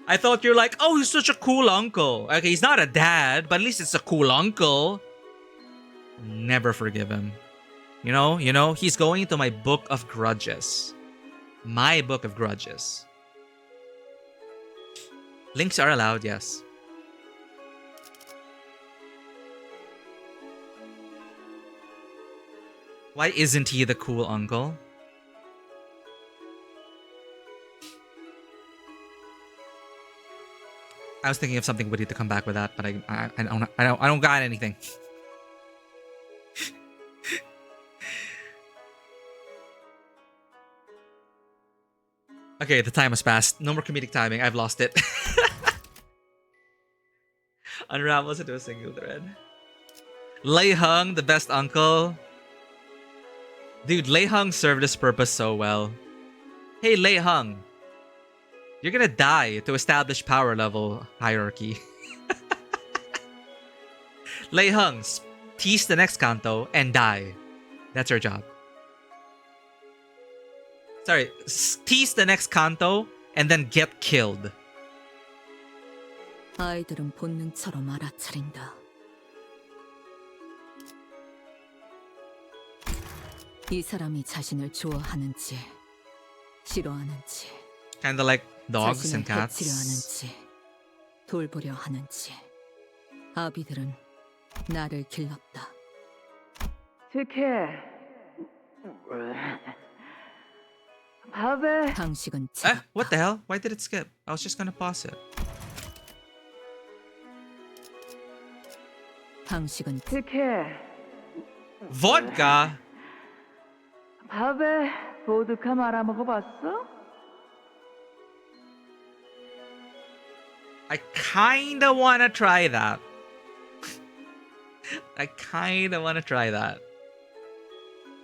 S1: I thought you're like, oh, he's such a cool uncle. Okay, he's not a dad, but at least it's a cool uncle. Never forgive him. You know, he's going into my book of grudges. My book of grudges. Links are allowed, yes. Why isn't he the cool uncle? I was thinking of something witty to come back with that, but I don't got anything. Okay, the time has passed. No more comedic timing. I've lost it. Unravels into a single thread. Lei Hung, the best uncle. Dude, Lei Hung served his purpose so well. Hey, Lei Hung. You're gonna die to establish power level hierarchy. Lei Hung, tease the next Canto and die. That's her job. Sorry, tease the next Canto and then get killed.
S3: 아이들은 본능처럼 알아차린다. 이 사람이 자신을 좋아하는지 싫어하는지
S1: Kinda like dogs
S3: 자신을
S1: and
S3: 해치려
S1: cats.
S3: 하는지 돌보려 하는지. 아비들은 나를 길렀다.
S4: 특혜. 밥에
S3: 방식은
S1: What the
S3: 차갑다.
S1: hell? Why did it skip? I was just gonna pause it.
S3: 방식은
S4: 특혜.
S1: Vodka?
S4: 밥에 보드카 말아 먹어봤어?
S1: I kinda wanna try that. I kinda wanna try that.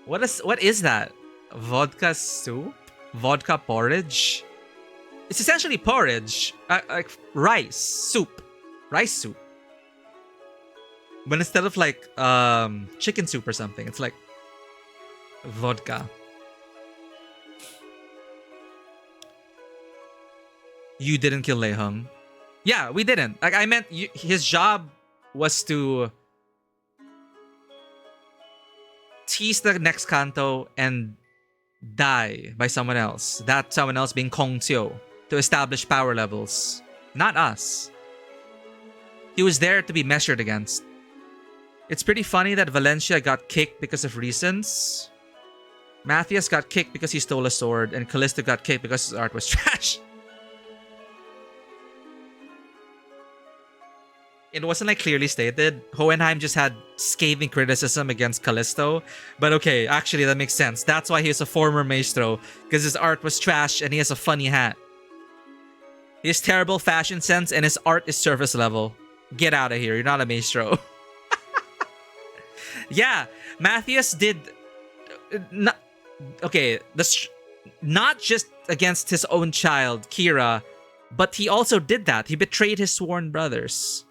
S1: What is that? Vodka soup? Vodka porridge? It's essentially porridge. Like rice soup. Rice soup. But instead of like chicken soup or something, it's like vodka. You didn't kill Lei Hung. Yeah, we didn't. Like I meant his job was to tease the next Canto and die by someone else. That someone else being Kong Xiu to establish power levels. Not us. He was there to be measured against. It's pretty funny that Valencia got kicked because of reasons. Matthias got kicked because he stole a sword, and Callisto got kicked because his art was trash. It wasn't like clearly stated. Hohenheim just had scathing criticism against Callisto. But okay, actually that makes sense. That's why he's a former maestro, because his art was trash and he has a funny hat. He has terrible fashion sense and his art is surface level. Get out of here, you're not a maestro. Yeah, Matthias did... Not, okay, not just against his own child, Kira, but he also did that. He betrayed his sworn brothers.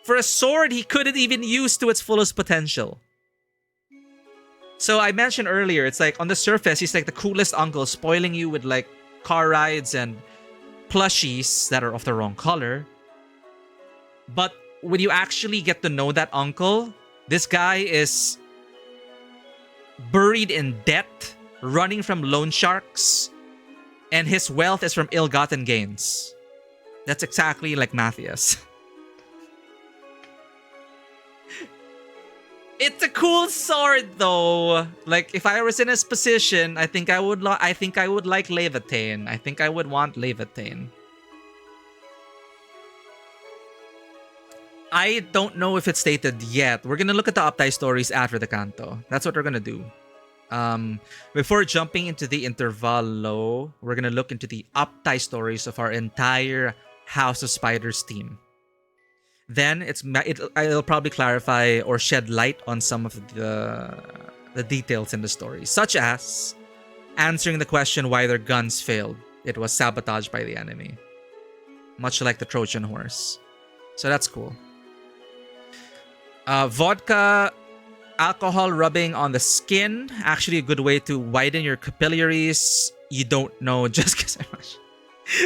S1: For a sword he couldn't even use to its fullest potential. So I mentioned earlier, it's like on the surface, he's like the coolest uncle, spoiling you with like car rides and plushies that are of the wrong color. But when you actually get to know that uncle, this guy is buried in debt, running from loan sharks, and his wealth is from ill-gotten gains. That's exactly like Matthias. It's a cool sword though. Like if I was in his position, I think I would like Levitain. I think I would want Levitain. I don't know if it's stated yet. We're gonna look at the Optai stories after the Canto. That's what we're gonna do. Before jumping into the Intervallo, we're gonna look into the Optai stories of our entire House of Spiders team. Then it'll probably clarify or shed light on some of the details in the story, such as answering the question why their guns failed. It was sabotaged by the enemy, much like the Trojan horse. So that's cool. Vodka, alcohol rubbing on the skin, actually a good way to widen your capillaries. You don't know just because I'm much.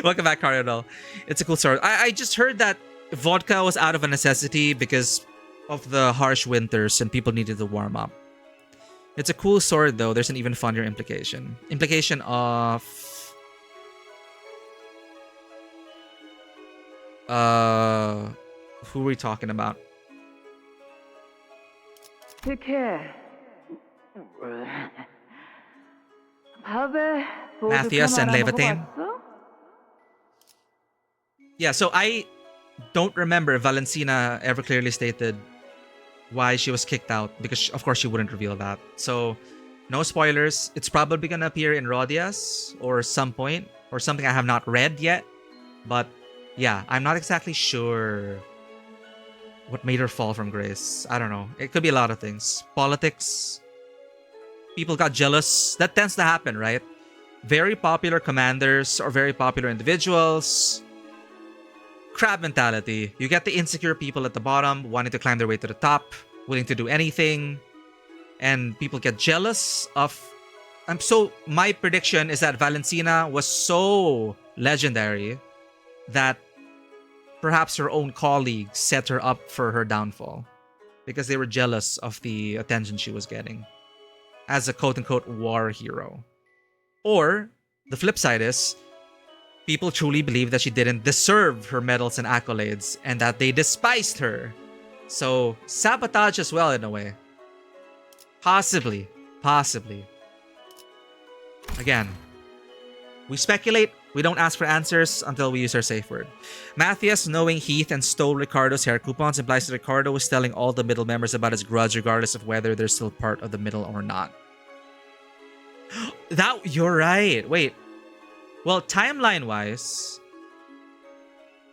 S1: Welcome back, Cardinal. It's a cool story. I just heard that vodka was out of a necessity because of the harsh winters and people needed to warm up. It's a cool sword though. There's an even funnier implication. Implication of... who are we talking about?
S4: 특혜. 밥에
S1: Matthias
S4: 보드카
S1: and
S4: 말아
S1: Levitain?
S4: 먹어봤어?
S1: Yeah, so I don't remember if Valencina ever clearly stated why she was kicked out, because of course she wouldn't reveal that. So no spoilers. It's probably gonna appear in Rodias or some point, or something I have not read yet. But yeah, I'm not exactly sure what made her fall from grace. I don't know. It could be a lot of things. Politics. People got jealous. That tends to happen, right? Very popular commanders or very popular individuals. Crab mentality. You get the insecure people at the bottom wanting to climb their way to the top, willing to do anything, and people get jealous of... So my prediction is that Valencina was so legendary that perhaps her own colleagues set her up for her downfall because they were jealous of the attention she was getting as a quote-unquote war hero. Or the flip side is People truly believe that she didn't deserve her medals and accolades and that they despised her. So, sabotage as well in a way. Possibly. Possibly. Again, we speculate. We don't ask for answers until we use our safe word. Matthias, knowing Heath and stole Ricardo's hair coupons, implies that Ricardo was telling all the middle members about his grudge regardless of whether they're still part of the middle or not. You're right. Wait. Well, timeline-wise...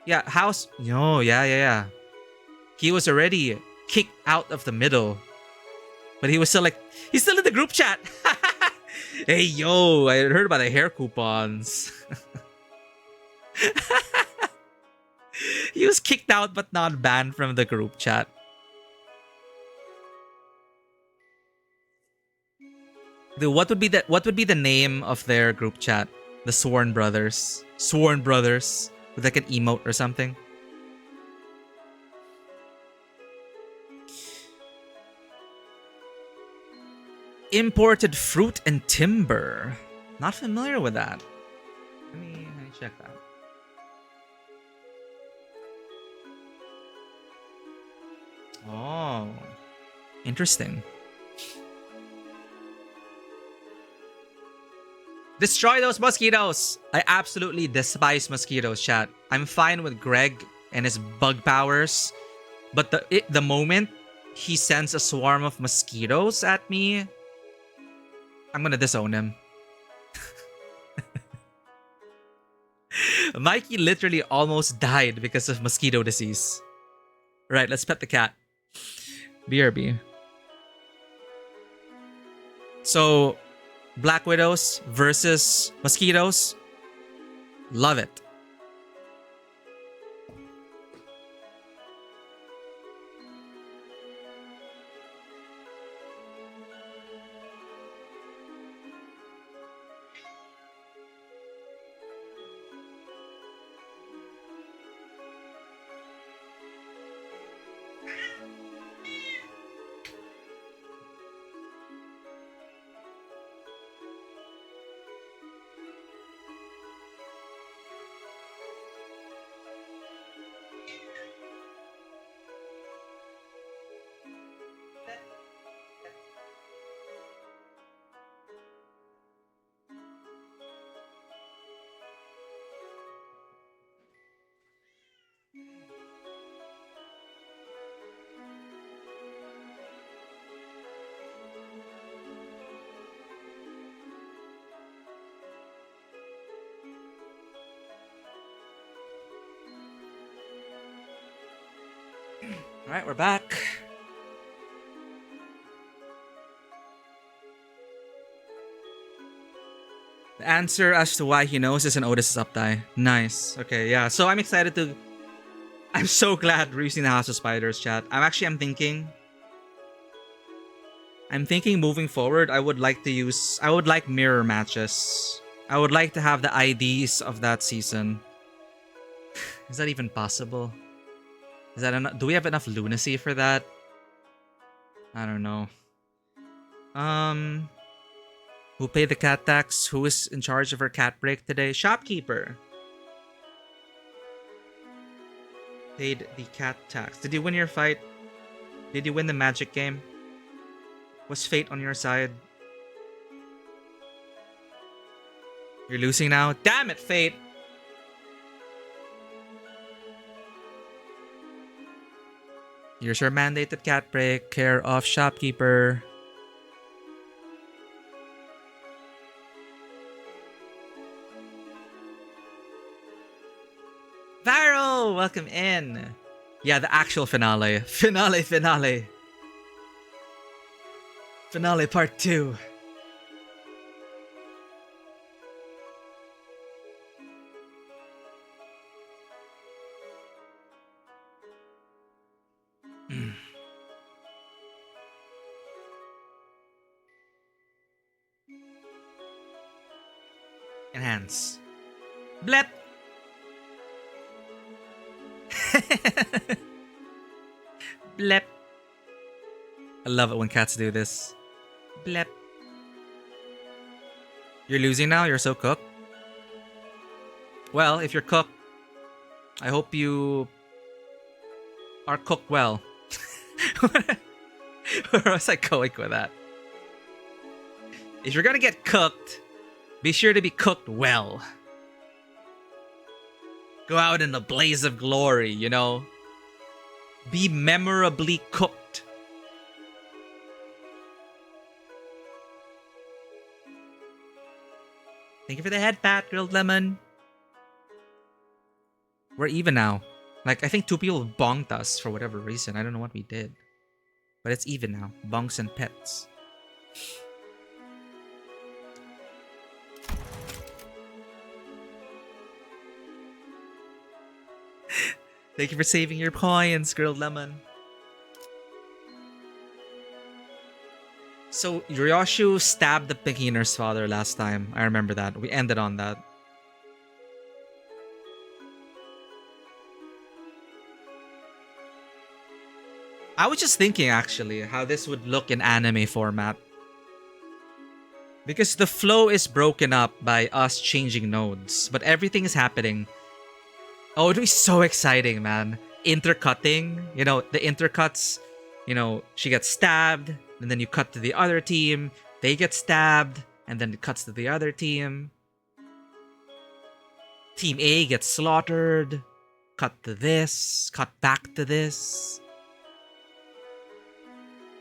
S1: Yeah, House... No, yeah. He was already kicked out of the middle. But he was still like... He's still in the group chat! Hey, yo, I heard about the hair coupons. He was kicked out but not banned from the group chat. Dude, what would be the name of their group chat? The Sworn Brothers. Sworn Brothers. With like an emote or something. Imported fruit and timber. Not familiar with that. Let me check that. Oh. Interesting. Destroy those mosquitoes! I absolutely despise mosquitoes, chat. I'm fine with Greg and his bug powers. But the moment he sends a swarm of mosquitoes at me, I'm gonna disown him. Mikey literally almost died because of mosquito disease. Right, let's pet the cat. BRB. So, Black Widows versus mosquitoes. Love it. Alright, we're back. The answer as to why he knows is an Otis' up die. Nice. Okay, yeah. So I'm excited to... I'm so glad we're using the House of Spiders, chat. I'm thinking moving forward, I would like mirror matches. I would like to have the IDs of that season. Is that even possible? Is that enough? Do we have enough lunacy for that? I don't know. Who paid the cat tax? Who is in charge of our cat break today? Shopkeeper. Paid the cat tax. Did you win your fight? Did you win the magic game? Was fate on your side? You're losing now? Damn it, fate! Here's your mandated cat break. Care of shopkeeper. Varo! Welcome in. Yeah, the actual finale. Finale. Finale part 2. Enhance. Blep! Blep. I love it when cats do this. Blep. You're losing now? You're so cooked? Well, if you're cooked, I hope you are cooked well. Where was I going with that? If you're gonna get cooked, be sure to be cooked well. Go out in a blaze of glory, you know? Be memorably cooked. Thank you for the head pat, grilled lemon. We're even now. Like, I think 2 people bonked us for whatever reason. I don't know what we did. But it's even now. Bonks and pets. Thank you for saving your coins, grilled lemon. So, Ryoshu stabbed the beginner's father last time. I remember that. We ended on that. I was just thinking, actually, how this would look in anime format. Because the flow is broken up by us changing nodes. But everything is happening. Oh, it'd be so exciting, man. Intercutting. You know, the intercuts. You know, she gets stabbed. And then you cut to the other team. They get stabbed. And then it cuts to the other team. Team A gets slaughtered. Cut to this. Cut back to this.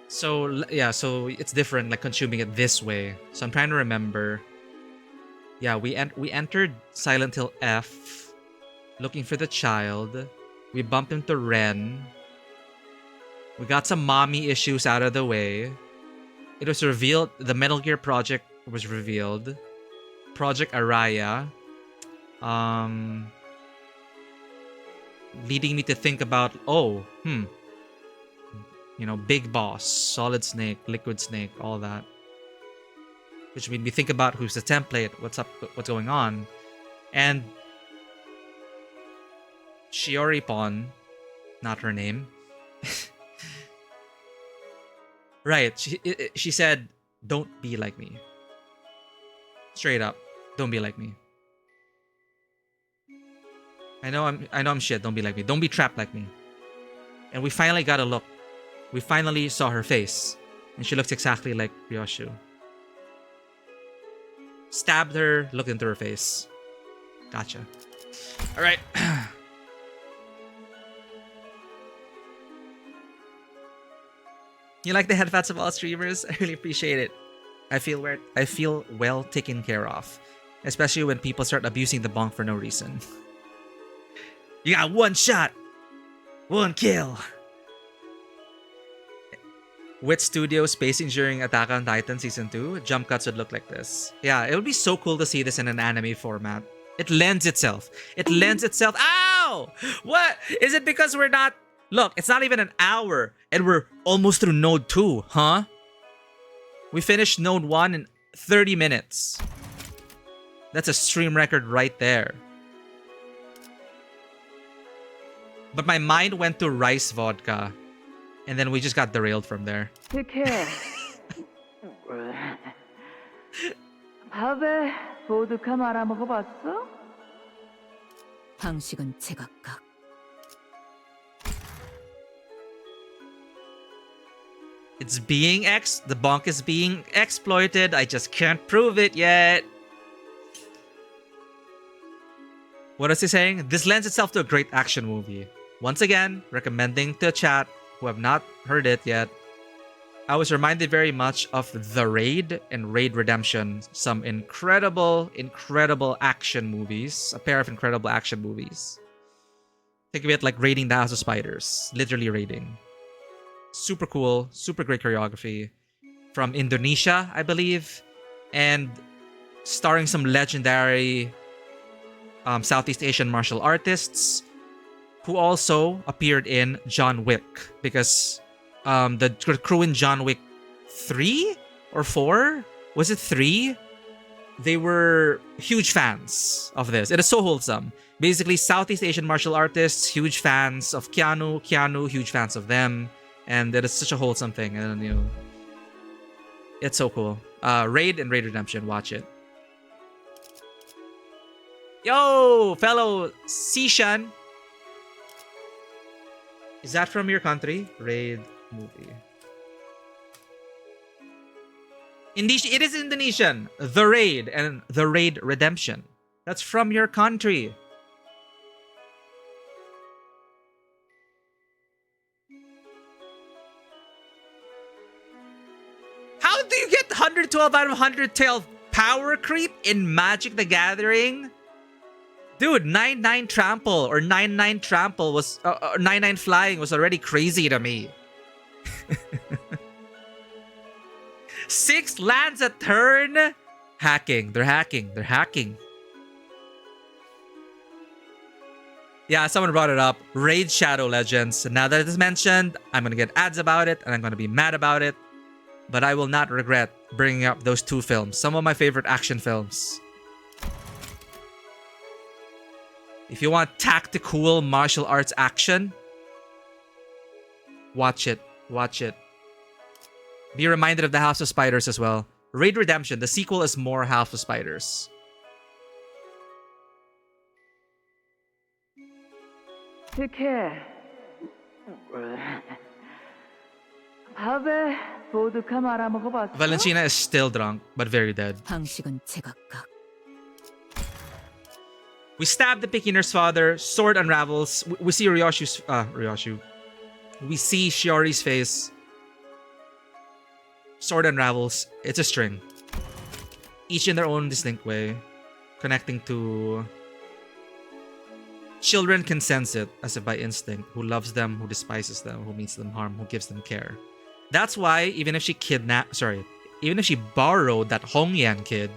S1: So, yeah, so it's different, like, consuming it this way. So I'm trying to remember. Yeah, we entered Silent Hill F. Looking for the child. We bumped into Ren. We got some mommy issues out of the way. It was revealed, the Metal Gear project was revealed. Project Araya. Leading me to think about, you know, Big Boss, Solid Snake, Liquid Snake, all that. Which made me think about who's the template, what's up, what's going on. And Shiori-pon, not her name. Right, she said, don't be like me. Straight up, don't be like me. I know I'm shit, don't be like me. Don't be trapped like me. And we finally got a look. We finally saw her face. And she looks exactly like Ryoshu. Stabbed her, looked into her face. Gotcha. Alright. You like the headpats of all streamers? I really appreciate it. I feel well taken care of. Especially when people start abusing the bonk for no reason. You got one shot! One kill! With studio spacing during Attack on Titan Season 2, jump cuts would look like this. Yeah, it would be so cool to see this in an anime format. It lends itself. It lends itself. Ow! What? Is it because we're not... Look, it's not even an hour and we're almost through Node 2, huh? We finished Node 1 in 30 minutes. That's a stream record right there. But my mind went to rice vodka. And then we just got derailed from there.
S4: 특혜. 밥에 보드카 말아 먹어봤어?
S3: 방식은 제각각.
S1: It's being the bonk is being exploited. I just can't prove it yet. What is he saying? This lends itself to a great action movie. Once again, recommending to chat who have not heard it yet. I was reminded very much of The Raid and Raid Redemption. Some incredible action movies. A pair of incredible action movies. Think of it like raiding the House of Spiders. Literally raiding. Super cool. Super great choreography. From Indonesia, I believe. And starring some legendary Southeast Asian martial artists who also appeared in John Wick, because the crew in John Wick 3 or 4, was it 3? They were huge fans of this. It is so wholesome. Basically, Southeast Asian martial artists, huge fans of Keanu, huge fans of them, and it is such a wholesome thing. And you know, it's so cool. Raid and Raid Redemption, watch it. Yo, fellow Sishan. Is that from your country? Raid movie. It is Indonesian. The Raid and The Raid Redemption. That's from your country. How do you get 112 out of 112 power creep in Magic the Gathering? Dude, 9-9 trample or 9-9 trample was 9-9 flying was already crazy to me. 6 lands a turn? Hacking. They're hacking. They're hacking. Yeah, someone brought it up. Raid Shadow Legends. Now that it is mentioned, I'm going to get ads about it and I'm going to be mad about it. But I will not regret bringing up those 2 films. Some of my favorite action films. If you want tactical martial arts action, watch it. Watch it. Be reminded of the House of Spiders as well. Raid Redemption, the sequel is more House of Spiders.
S4: 특혜. 밥에 보드카 말아 먹어봤어?
S1: Valentina is still drunk, but very dead.
S3: 방식은 제각각.
S1: We stab the Pekiner's father. Sword unravels. We see Ryoshu's... Ryoshu. We see Shiori's face. Sword unravels. It's a string. Each in their own distinct way. Connecting to... Children can sense it, as if by instinct. Who loves them, who despises them, who means them harm, who gives them care. That's why, even if she even if she borrowed that Hongyan kid,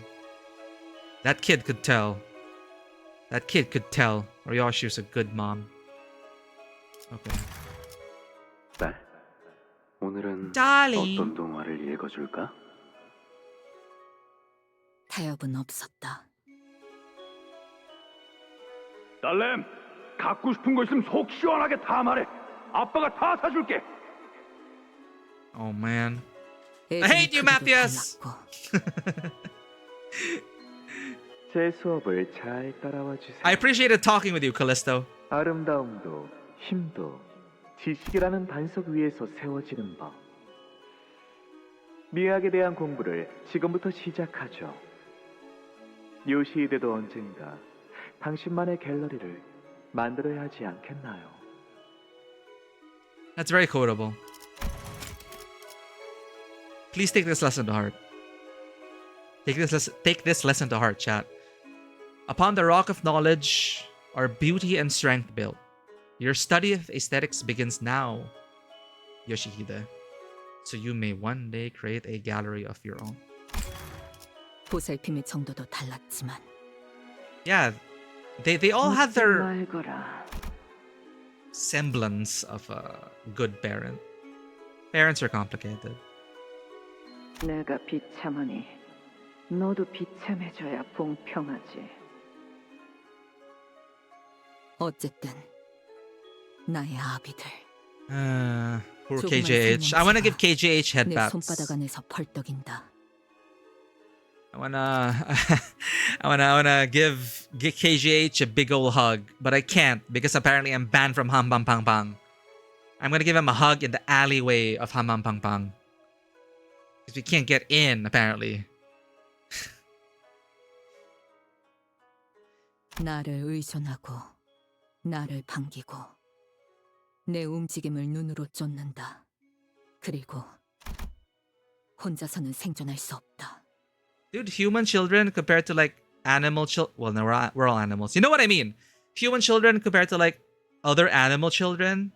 S1: that kid could tell. That kid could tell Ryoshu's a good mom. Okay.
S2: 딸, 오늘은
S1: Darling.
S2: 어떤 동화를 읽어줄까?
S3: 타협은 없었다.
S5: 딸램, 갖고 싶은 거 있으면 속 시원하게 다 말해. 아빠가 다 사줄게.
S1: Oh man. I hate you, Matthias!
S6: 제 수업을 잘 따라와 주세요.
S1: I appreciated talking with you, Callisto.
S6: 아름다움도 힘도 지식이라는 반석 위에서 세워지는 법. 미학에 대한 공부를 지금부터 시작하죠. 요시히데도 언젠가 당신만의 갤러리를 만들어야 하지 않겠나요?
S1: That's very quotable. Please take this lesson to heart. Take this lesson to heart, chat. Upon the rock of knowledge are beauty and strength built. Your study of aesthetics begins now, Yoshihide. So you may one day create a gallery of your own.
S3: 보살핌의 정도도 달랐지만
S1: Yeah, they all had their
S4: 말거라.
S1: semblance of a good parent. Parents are complicated.
S4: 내가 비참하니 너도 비참해져야 공평하지.
S3: 어쨌든 나의 아비들
S1: Poor
S3: 조그만
S1: KJH. I want to give KJH
S3: 내
S1: headbats.
S3: 손바닥 안에서 펄떡인다.
S1: I wanna give KGH a big ol' hug, but I can't because apparently I'm banned from Hambam Pang Pang. I'm gonna give him a hug in the alleyway of Hambam Pang Pang. Because we can't get in, apparently.
S3: 나를 의존하고 나를 반기고 내 움직임을 눈으로 쫓는다. 그리고 혼자서는 생존할 수 없다.
S1: Dude, human children compared to like animal children. Well, no, we're all animals. You know what I mean? Human children compared to like other animal children.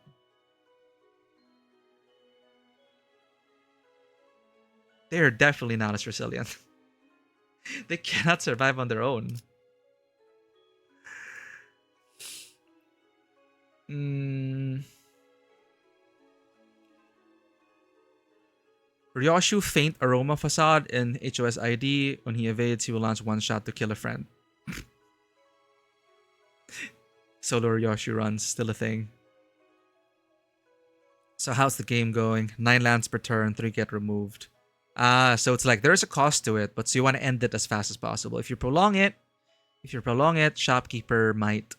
S1: They're definitely not as resilient. They cannot survive on their own. Ryoshu faint aroma facade in HOS ID. When he evades, he will launch one shot to kill a friend. Solo Ryoshu runs, still a thing. So how's the game going? 9 lands per turn, 3 get removed. So it's like there's a cost to it, but so you want to end it as fast as possible. If you prolong it, If you prolong it, shopkeeper might.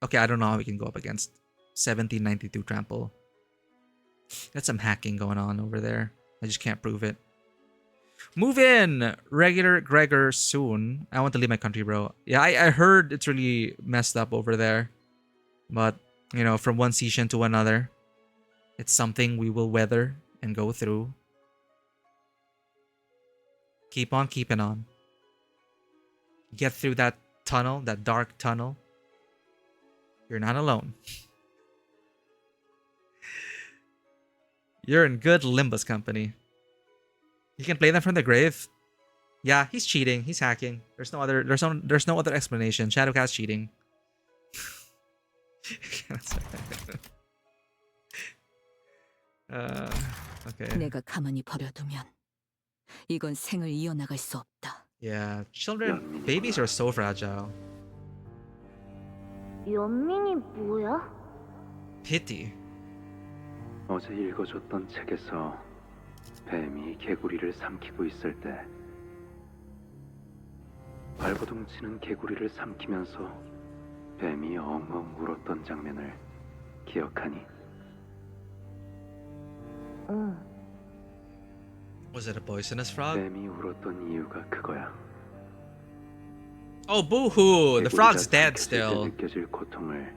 S1: Okay, I don't know how we can go up against 1792 trample. That's some hacking going on over there. I just can't prove it. Move in, regular Gregor, soon. I want to leave my country, bro. Yeah, I heard it's really messed up over there. But, you know, from one season to another, it's something we will weather and go through. Keep on keeping on. Get through that tunnel, that dark tunnel. You're not alone. You're in good Limbus company. You can play them from the grave. Yeah, he's cheating. He's hacking. There's no other explanation. Shadowcast cheating. Okay.
S3: 내가 가만히 버려두면 이건 생을 이어나갈 수 없다.
S1: Yeah, children, babies are so fragile.
S7: 연민이 뭐야?
S1: Pity.
S2: 어제 읽어줬던 책에서 뱀이 개구리를 삼키고 있을 때 발버둥 치는 개구리를 삼키면서 뱀이 엉엉 울었던 장면을 기억하니?
S7: 응.
S1: Was it a poisonous frog?
S2: 뱀이 울었던 이유가 그거야.
S1: Oh, boo-hoo! The frog's
S2: 개구리가
S1: dead
S2: 삼켰을 때
S1: still.
S2: 느껴질 고통을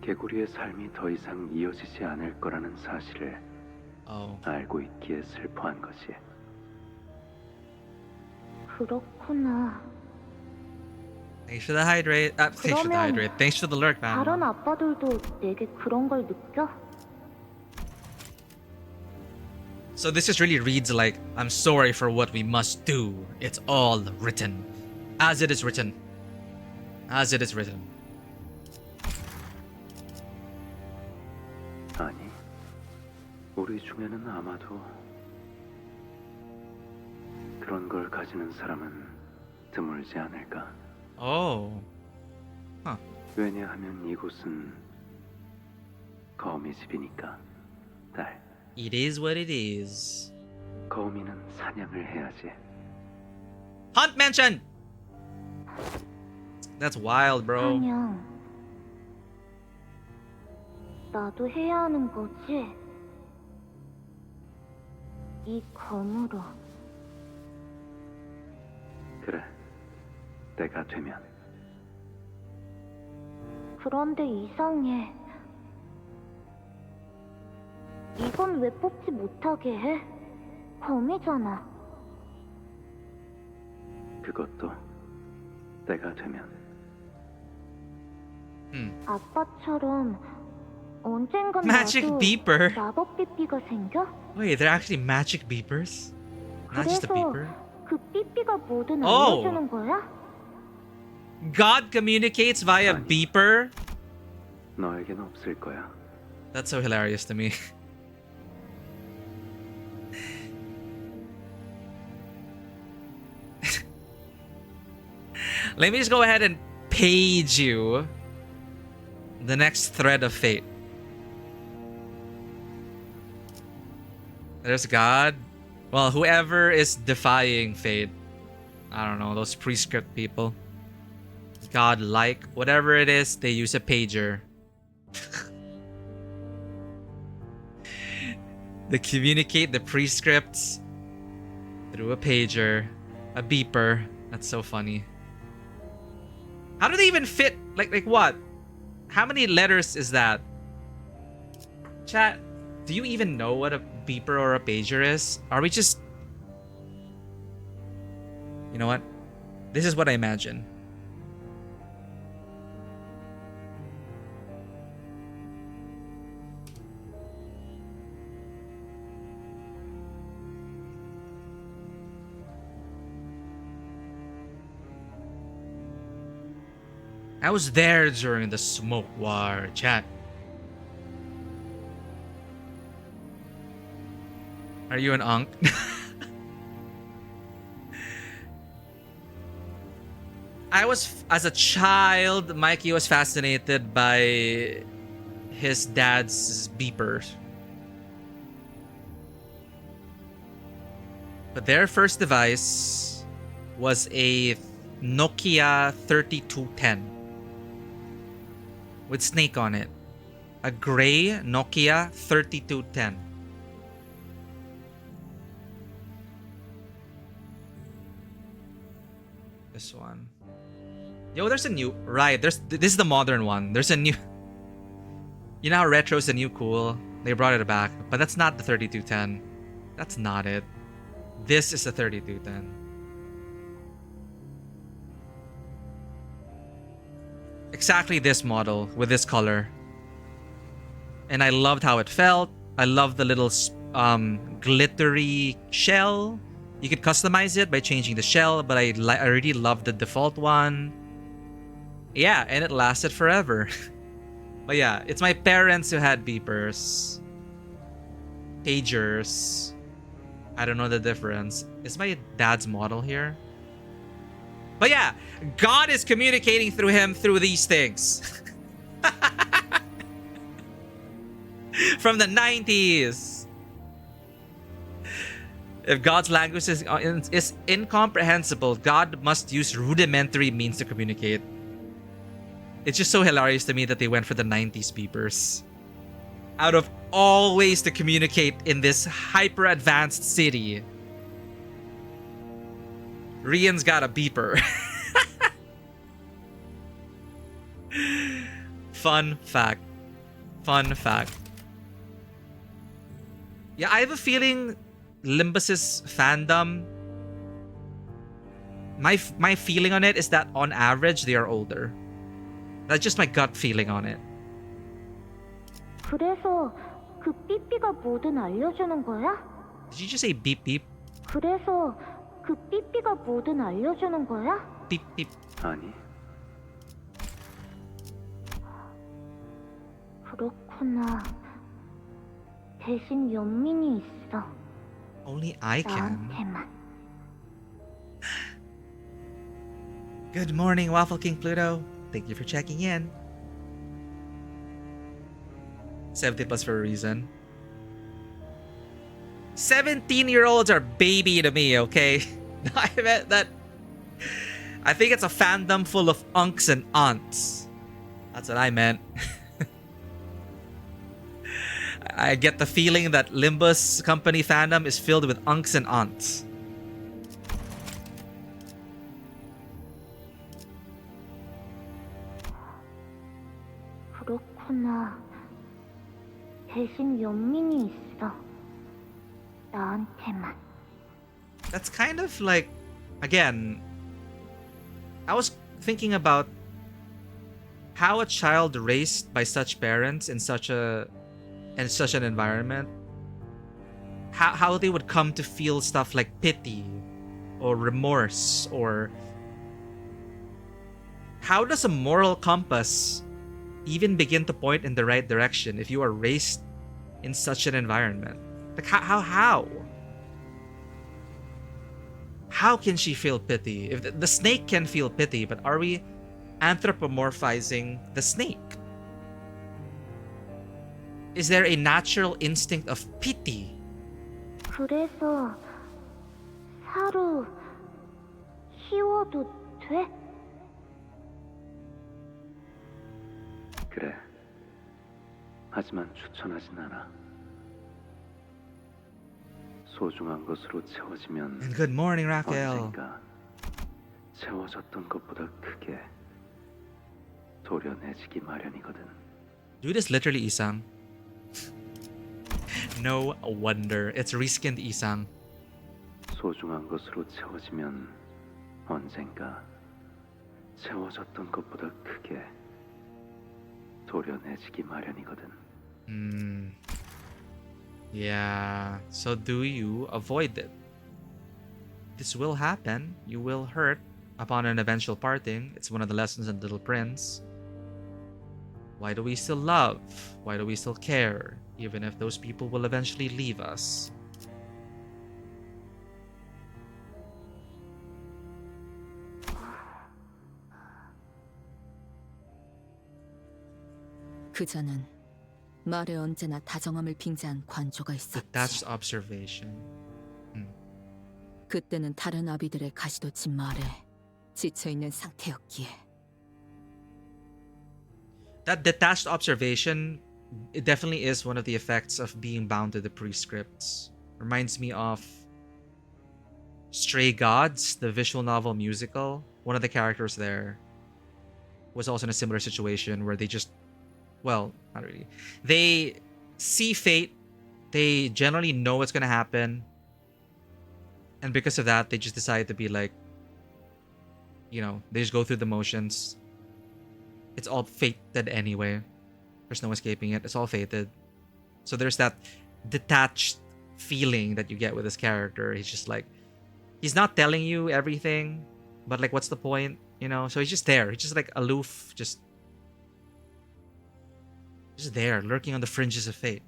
S2: 개구리의 삶이 더 이상 이어지지 않을 거라는 사실을
S1: Oh.
S2: 알고 있기에 슬퍼한 것이.
S7: 그렇구나.
S1: Thanks for the hydrate. Thanks for the
S7: 그러면
S1: hydrate. Thanks for the lurk, man.
S7: 다른 아빠들도 내게 그런 걸 느껴?
S1: So this just really reads like, I'm sorry for what we must do. It's all written. As it is written. As it is written.
S2: 아니, 우리 중에는 아마도 그런 걸 가지는 사람은 드물지 않을까.
S1: Oh.
S2: 왜냐하면 이곳은 거미 집이니까. 딸,
S1: It is what it is.
S2: 거미는 사냥을 해야지.
S1: Hunt mention! That's wild, bro.
S7: 사냥. 나도 해야 하는 거지? 이 검으로.
S2: 그래, 때가 되면.
S7: 그런데 이상해. 이건 왜 뽑지 못하게 해? 검이잖아.
S2: 그것도 때가 되면.
S7: 아빠처럼 언젠간
S1: Magic
S7: 나도
S1: beeper.
S7: 마법 삐삐가 생겨?
S1: Wait, they're actually magic beepers? Not just a
S7: 그래서
S1: beeper?
S7: 그 삐삐가 뭐든
S1: Oh.
S7: 알려주는 거야?
S1: God communicates via
S2: 아니.
S1: beeper?
S2: 너에겐 없을 거야.
S1: That's so hilarious to me. Let me just go ahead and page you the next thread of fate. There's God. Well, whoever is defying fate. I don't know, those prescript people. God-like. Whatever it is, they use a pager. They communicate the prescripts through a pager. A beeper. That's so funny. How do they even fit? Like what? How many letters is that? Chat, do you even know what a beeper or a pager is? Are we just... You know what? This is what I imagine. I was there during the smoke war, chat. Are you an unk? As a child, Mikey was fascinated by his dad's beepers. But their first device was a Nokia 3210 with snake on it. A gray Nokia 3210. This one. Yo, there's a new... Right, this is the modern one. There's a new... You know how retro's the new cool? They brought it back. But that's not the 3210. That's not it. This is the 3210. Exactly this model with this color. And I loved how it felt. I loved the little glittery shell. You could customize it by changing the shell, but I really loved the default one. Yeah, and it lasted forever. But yeah, it's my parents who had beepers. Pagers. I don't know the difference. Is my dad's model here? But yeah, God is communicating through him through these things. From the 90s. If God's language is incomprehensible, God must use rudimentary means to communicate. It's just so hilarious to me that they went for the 90s beepers. Out of all ways to communicate in this hyper-advanced city, Rian's got a beeper. Fun fact. Fun fact. Yeah, I have a feeling Limbus's fandom, my feeling on it is that on average they are older. That's just my gut feeling on it.
S7: 그래서 그 삐삐가 뭐든 알려주는 거야?
S1: Did you just say beep beep?
S7: 그래서 그 삐삐가 뭐든 알려주는 거야?
S1: Beep beep.
S2: 아니,
S7: 그렇구나. 대신 연민이 있어.
S1: Only I can.
S7: 나한테만.
S1: Good morning, Waffle King Pluto. Thank you for checking in. 70 plus for a reason. 17-year-olds are baby to me, okay? I meant that. I think it's a fandom full of unks and aunts. That's what I meant. I get the feeling that Limbus company fandom is filled with unks and aunts.
S7: 그렇구나. 대신 연민이 있어. 나한테만.
S1: That's kind of like, again, I was thinking about how a child raised by such parents in such an environment, how they would come to feel stuff like pity or remorse, or how does a moral compass even begin to point in the right direction if you are raised in such an environment? Like how can she feel pity? If the snake can feel pity, but are we anthropomorphizing the snake? Is there a natural instinct of pity?
S7: 그래서 사루 키워도 돼?
S2: 그래. 하지만 추천하진 않아. 소중한 것으로 채워지면
S1: And good morning, Raphael.
S2: 언젠가 채워졌던 것보다 크게 도려내지기 마련이거든.
S1: Dude is literally Isang. No wonder. It's reskinned Isang.
S2: 소중한 것으로 채워지면 언젠가 채워졌던 것보다 크게 도려내지기 마련이거든.
S1: Yeah. So do you avoid it? This will happen. You will hurt upon an eventual parting. It's one of the lessons in Little Prince. Why do we still love? Why do we still care? Even if those people will eventually leave us.
S3: 그자는 말에 언제나 다정함을 빙자한 관조가 있었지.
S1: Detached observation.
S3: 그때는 다른 아비들의 가시돋친 말에 지쳐 있는 상태였기에.
S1: That detached observation, it definitely is one of the effects of being bound to the prescripts. Reminds me of Stray Gods, the visual novel musical. One of the characters there was also in a similar situation where they just, well, not really. They see fate. They generally know what's going to happen. And because of that, they just decide to be like, you know, they just go through the motions. It's all fated anyway. There's no escaping it. It's all fated. So there's that detached feeling that you get with this character. He's just like, he's not telling you everything, but like, what's the point? You know? So he's just there. He's just like aloof, just there, lurking on the fringes of fate.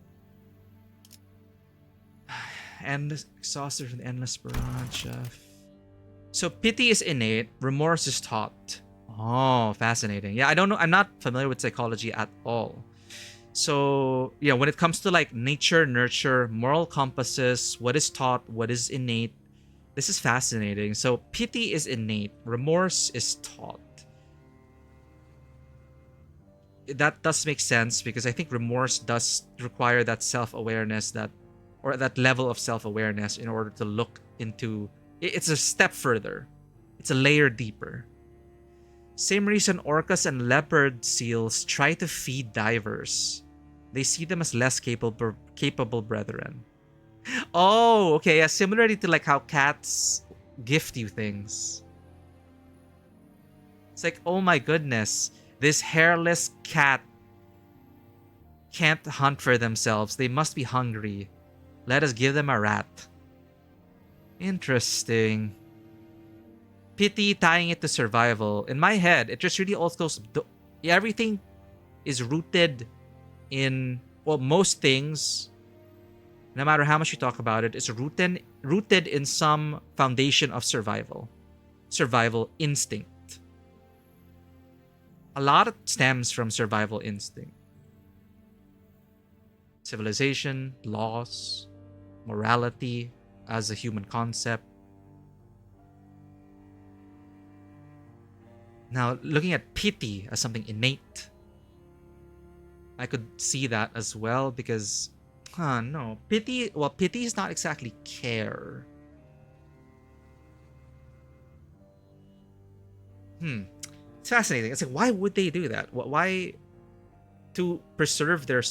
S1: And exhausted from the endless barrage of... So pity is innate, remorse is taught. Oh, fascinating. Yeah, I don't know. I'm not familiar with psychology at all. So, yeah, when it comes to like nature, nurture, moral compasses, what is taught, what is innate, this is fascinating. So pity is innate, remorse is taught. That does make sense because I think remorse does require that self-awareness, that, or that level of self-awareness in order to look into... It's a step further. It's a layer deeper. Same reason orcas and leopard seals try to feed divers. They see them as less capable brethren. Oh, okay. Yeah, similarly to like how cats gift you things. It's like, oh my goodness, this hairless cat can't hunt for themselves. They must be hungry. Let us give them a rat. Interesting. Pity tying it to survival. In my head, it just really all goes... Everything is rooted in... Well, most things, no matter how much you talk about it, is rooted in some foundation of survival. Survival instinct. A lot stems from survival instinct. Civilization, laws, morality as a human concept. Now, looking at pity as something innate, I could see that as well because, no. Pity is not exactly care. It's fascinating. It's like, why would they do that? Why? To preserve their...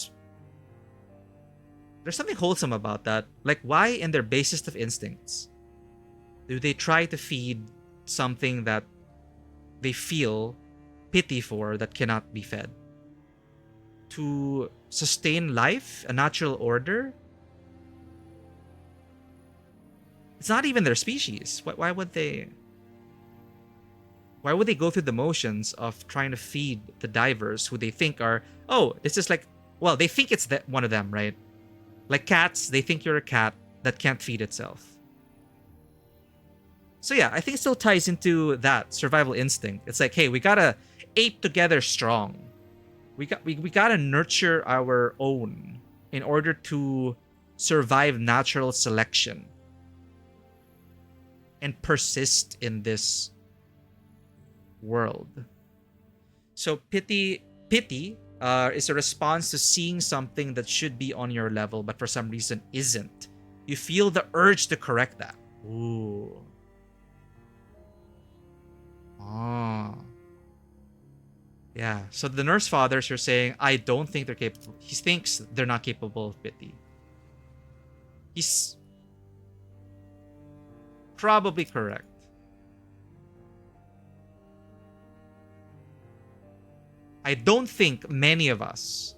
S1: There's something wholesome about that. Like, why in their basest of instincts do they try to feed something that they feel pity for that cannot be fed? To sustain life, a natural order? It's not even their species. Why would they... Why would they go through the motions of trying to feed the divers who they think are... Oh, it's just like... Well, they think it's one of them, right? Like cats, they think you're a cat that can't feed itself. So yeah, I think it still ties into that survival instinct. It's like, hey, we gotta ape together strong. We gotta nurture our own in order to survive natural selection and persist in this world. So pity is a response to seeing something that should be on your level, but for some reason isn't. You feel the urge to correct that. Ooh. Oh. Yeah. So the nurse fathers are saying, I don't think they're capable. He thinks they're not capable of pity. He's probably correct. I don't think many of us,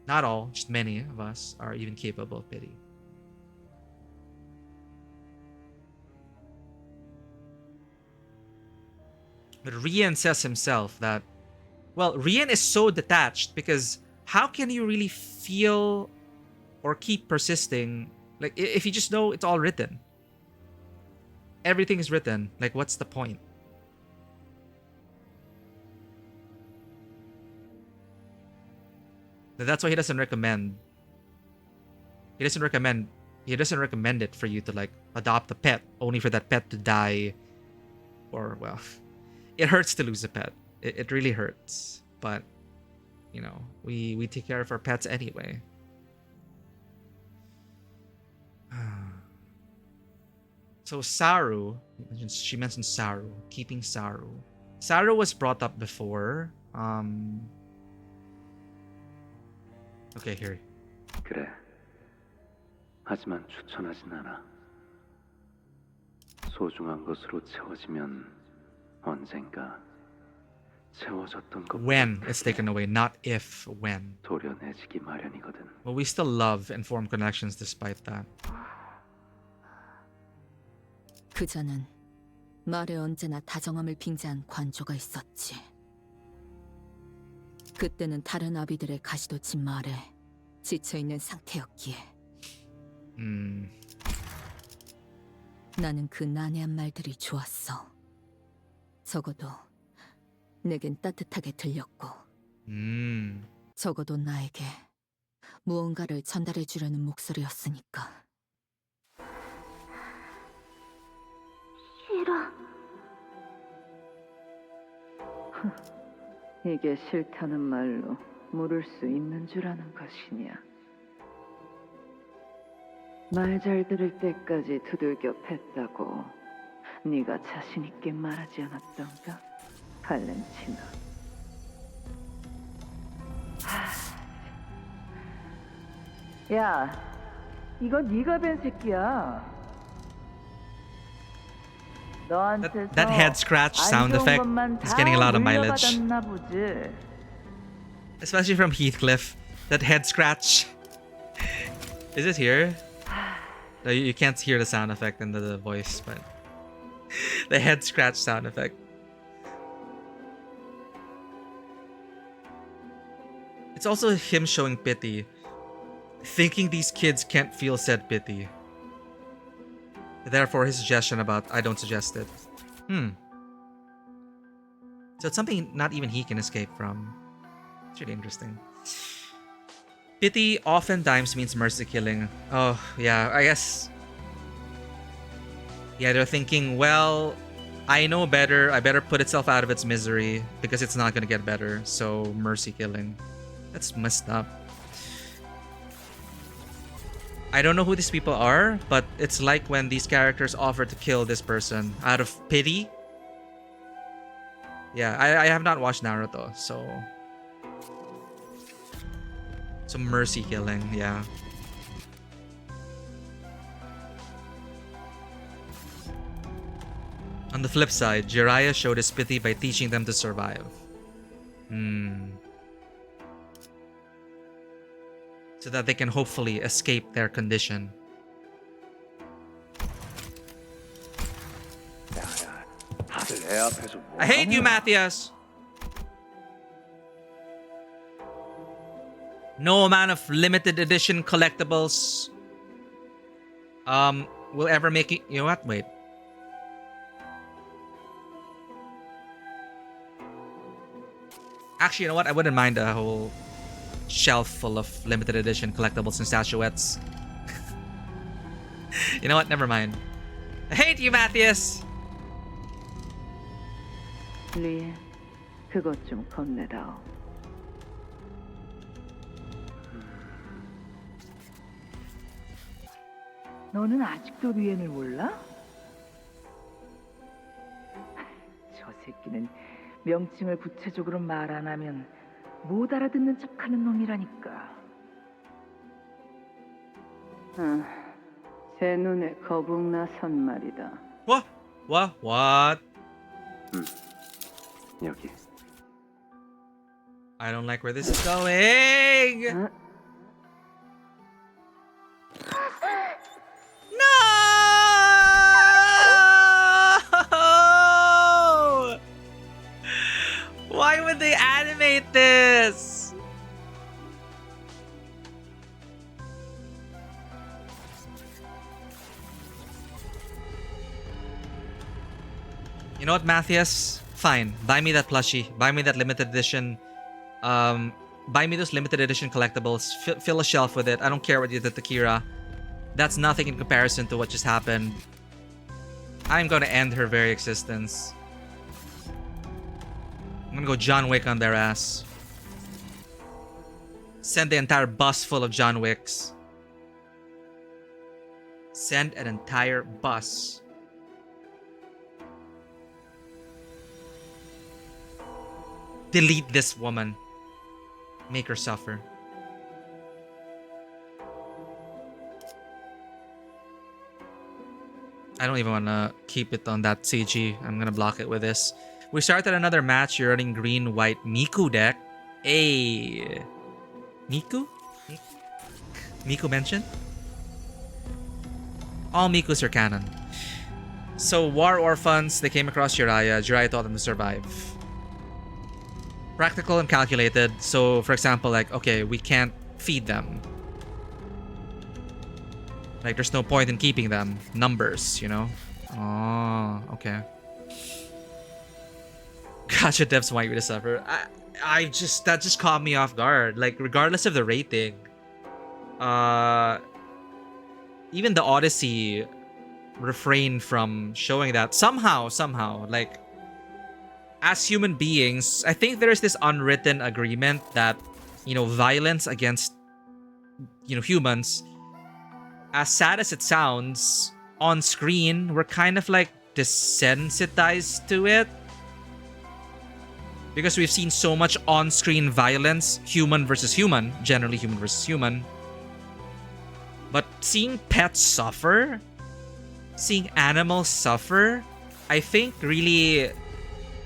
S1: not all, just many of us, are even capable of pity. But Rian says himself that, well, Rian is so detached because how can you really feel or keep persisting? Like, if you just know it's all written. Everything is written. Like, what's the point? That's why he doesn't recommend. He doesn't recommend it for you to like adopt a pet, only for that pet to die or well, it hurts to lose a pet. It really hurts. But, you know, we take care of our pets anyway. So Saru, she mentioned Saru, keeping Saru. Saru was brought up before. Okay, here.
S2: 그래. 하지만 추천하진 않아. 소중한 것으로 채워지면 언젠가 채워졌던 것
S1: When it's taken away, not if, when.
S2: 도려내지기 마련이거든.
S1: But we still love and form connections despite that.
S3: 그자는 말에 언제나 다정함을 빙자한 관조가 있었지. 그때는 다른 아비들의 가시돋친 말에 지쳐있는 상태였기에 나는 그 난해한 말들이 좋았어. 적어도 내겐 따뜻하게 들렸고 적어도 나에게 무언가를 전달해 주려는 목소리였으니까.
S7: 싫어.
S4: 이게 싫다는 말로 물을 수 있는 줄 아는 것이냐. 말 잘 들을 때까지 두들겨 팼다고 네가 자신 있게 말하지 않았던가? 발렌티나. 야, 이거 네가 뵌 새끼야.
S1: That head scratch sound effect is getting a lot of mileage. Especially from Heathcliff. That head scratch. Is it here? No, you can't hear the sound effect in the voice, but the head scratch sound effect. It's also him showing pity, thinking these kids can't feel said pity. Therefore, his suggestion about I don't suggest it. So it's something not even he can escape from. It's really interesting. Pity oftentimes means mercy killing. Oh, yeah, I guess. Yeah, they're thinking, well, I know better. I better put itself out of its misery because it's not going to get better. So, mercy killing. That's messed up. I don't know who these people are, but it's like when these characters offer to kill this person out of pity. Yeah, I have not watched Naruto, so... Some mercy killing, yeah. On the flip side, Jiraiya showed his pity by teaching them to survive. So that they can hopefully escape their condition. I hate you, Matthias! No amount of limited edition collectibles will ever make it. You know what? Wait. Actually, you know what? I wouldn't mind a whole shelf full of limited edition collectibles and statuettes. You know what? Never mind. I hate you, Matthias!
S4: 리, 그것 좀 건네다오. 너는 아직도 리엔을 몰라? 저 새끼는 명칭을 구체적으로 말 안 하면 못 알아듣는 척하는 놈이라니까. 제 눈에 거북나선 말이다.
S1: What? What?
S2: 여기.
S1: I don't like where this is going. No! Why would they animate this? You know what, Matthias? Fine. Buy me that plushie. Buy me that limited edition. Buy me those limited edition collectibles. Fill a shelf with it. I don't care what you did to Kira. That's nothing in comparison to what just happened. I'm going to end her very existence. gonna go John Wick on their ass. Send the entire bus full of John Wicks. Send an entire bus. Delete this woman. Make her suffer. I don't even want to keep it on that CG. I'm gonna block it with this. We started another match. You're running green, white Miku deck. Hey, Miku? Miku mentioned? All Mikus are canon. So War Orphans, they came across Jiraiya. Jiraiya taught them to survive. Practical and calculated. So for example, like, okay, we can't feed them. Like, there's no point in keeping them. Numbers, you know? Oh, okay. Gotcha devs want you to suffer. That just caught me off guard. Like, regardless of the rating, even the Odyssey refrained from showing that. Somehow, like, as human beings, I think there's this unwritten agreement that, you know, violence against, you know, humans, as sad as it sounds, on screen, we're kind of like desensitized to it. Because we've seen so much on-screen violence, human versus human, generally human versus human. But seeing pets suffer, seeing animals suffer, I think really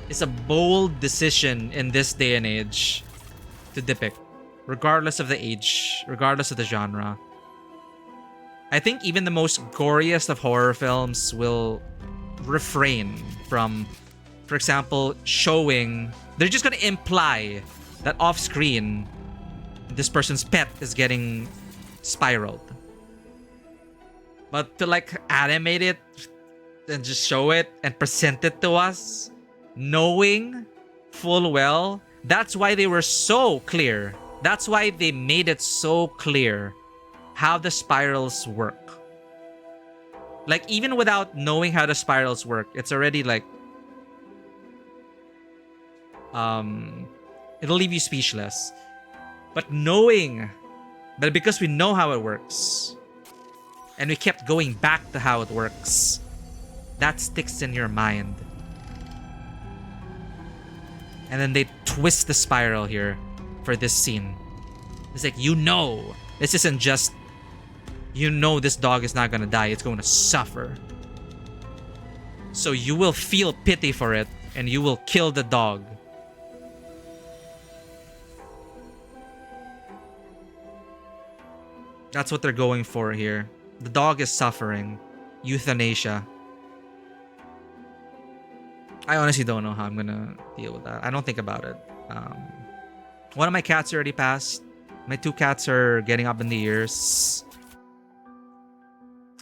S1: is a bold decision in this day and age to depict, regardless of the age, regardless of the genre. I think even the most goriest of horror films will refrain from, for example, showing... They're just gonna imply that off-screen, this person's pet is getting spiraled. But to like animate it and just show it and present it to us, knowing full well, that's why they were so clear. That's why they made it so clear how the spirals work. Like, even without knowing how the spirals work, it's already like... it'll leave you speechless. But knowing that because we know how it works, and we kept going back to how it works, that sticks in your mind. And then they twist the spiral here for this scene. It's like, you know, this isn't just... You know this dog is not gonna die, it's going to suffer. So you will feel pity for it, and you will kill the dog. That's what they're going for here. The dog is suffering. Euthanasia. I honestly don't know how I'm gonna deal with that. I don't think about it. One of my cats already passed. My 2 cats are getting up in the years.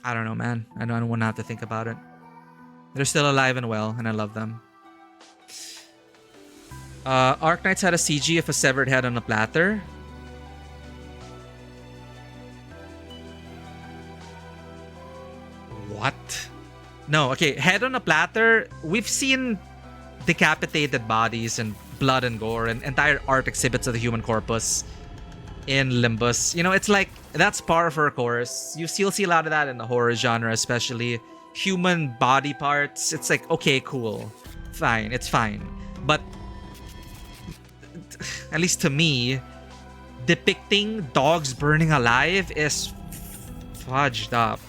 S1: I don't know, man. I don't want to have to think about it. They're still alive and well, and I love them. Arknights had a CG of a severed head on a platter. What? No, okay. Head on a platter. We've seen decapitated bodies and blood and gore and entire art exhibits of the human corpus in Limbus. You know, it's like, that's par for a course. You still see a lot of that in the horror genre, especially. Human body parts. It's like, okay, cool. Fine. It's fine. But, at least to me, depicting dogs burning alive is fudged up.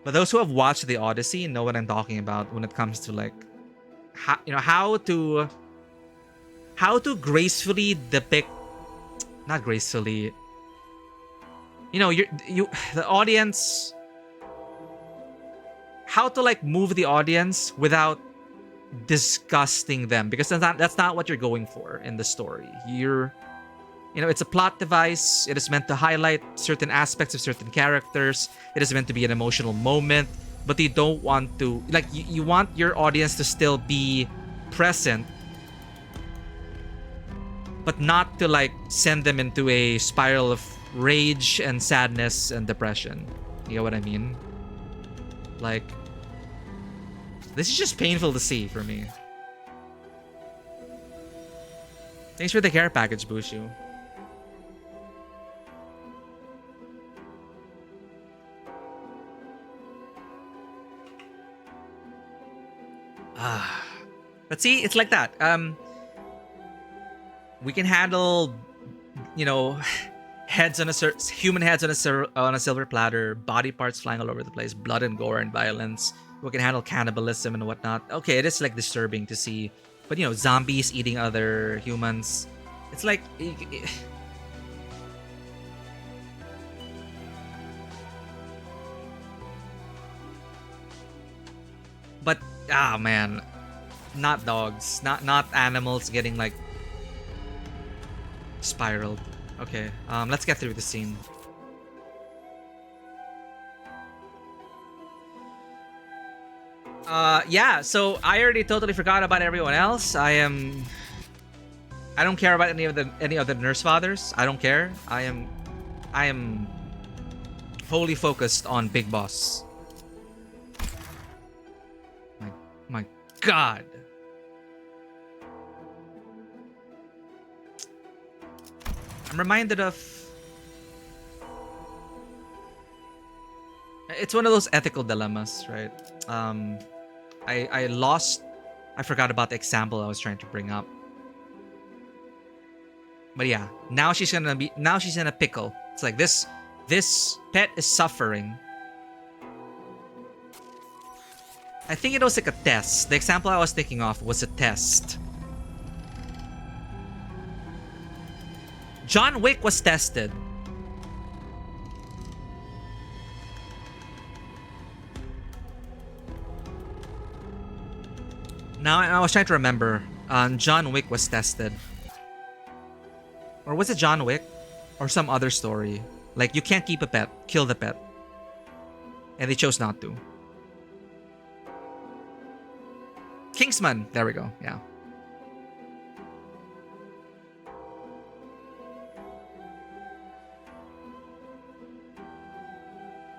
S1: But those who have watched the Odyssey know what I'm talking about when it comes to like, how to gracefully depict, not gracefully. You know, the audience. How to like move the audience without disgusting them, because that's not what you're going for in the story. You know, it's a plot device. It is meant to highlight certain aspects of certain characters. It is meant to be an emotional moment. But you don't want to... Like, you want your audience to still be present. But not to, like, send them into a spiral of rage and sadness and depression. You know what I mean? Like... This is just painful to see for me. Thanks for the care package, Bushu. But see, it's like that. We can handle, you know, heads on human heads on a silver platter, body parts flying all over the place, blood and gore and violence. We can handle cannibalism and whatnot. Okay, it is like disturbing to see, but you know, zombies eating other humans. It's like. But man, not dogs, not animals getting like spiraled. Okay, let's get through the scene. Yeah, so I already totally forgot about everyone else. I don't care about any of the nurse fathers. I don't care. I am wholly focused on Big Boss. My God. I'm reminded of... It's one of those ethical dilemmas, right? I forgot about the example I was trying to bring up. But yeah, now she's in a pickle. It's like this pet is suffering. I think it was like a test. The example I was thinking of was a test. John Wick was tested. Now I was trying to remember. John Wick was tested. Or was it John Wick? Or some other story. Like, you can't keep a pet. Kill the pet. And they chose not to. Kingsman. There we go. Yeah.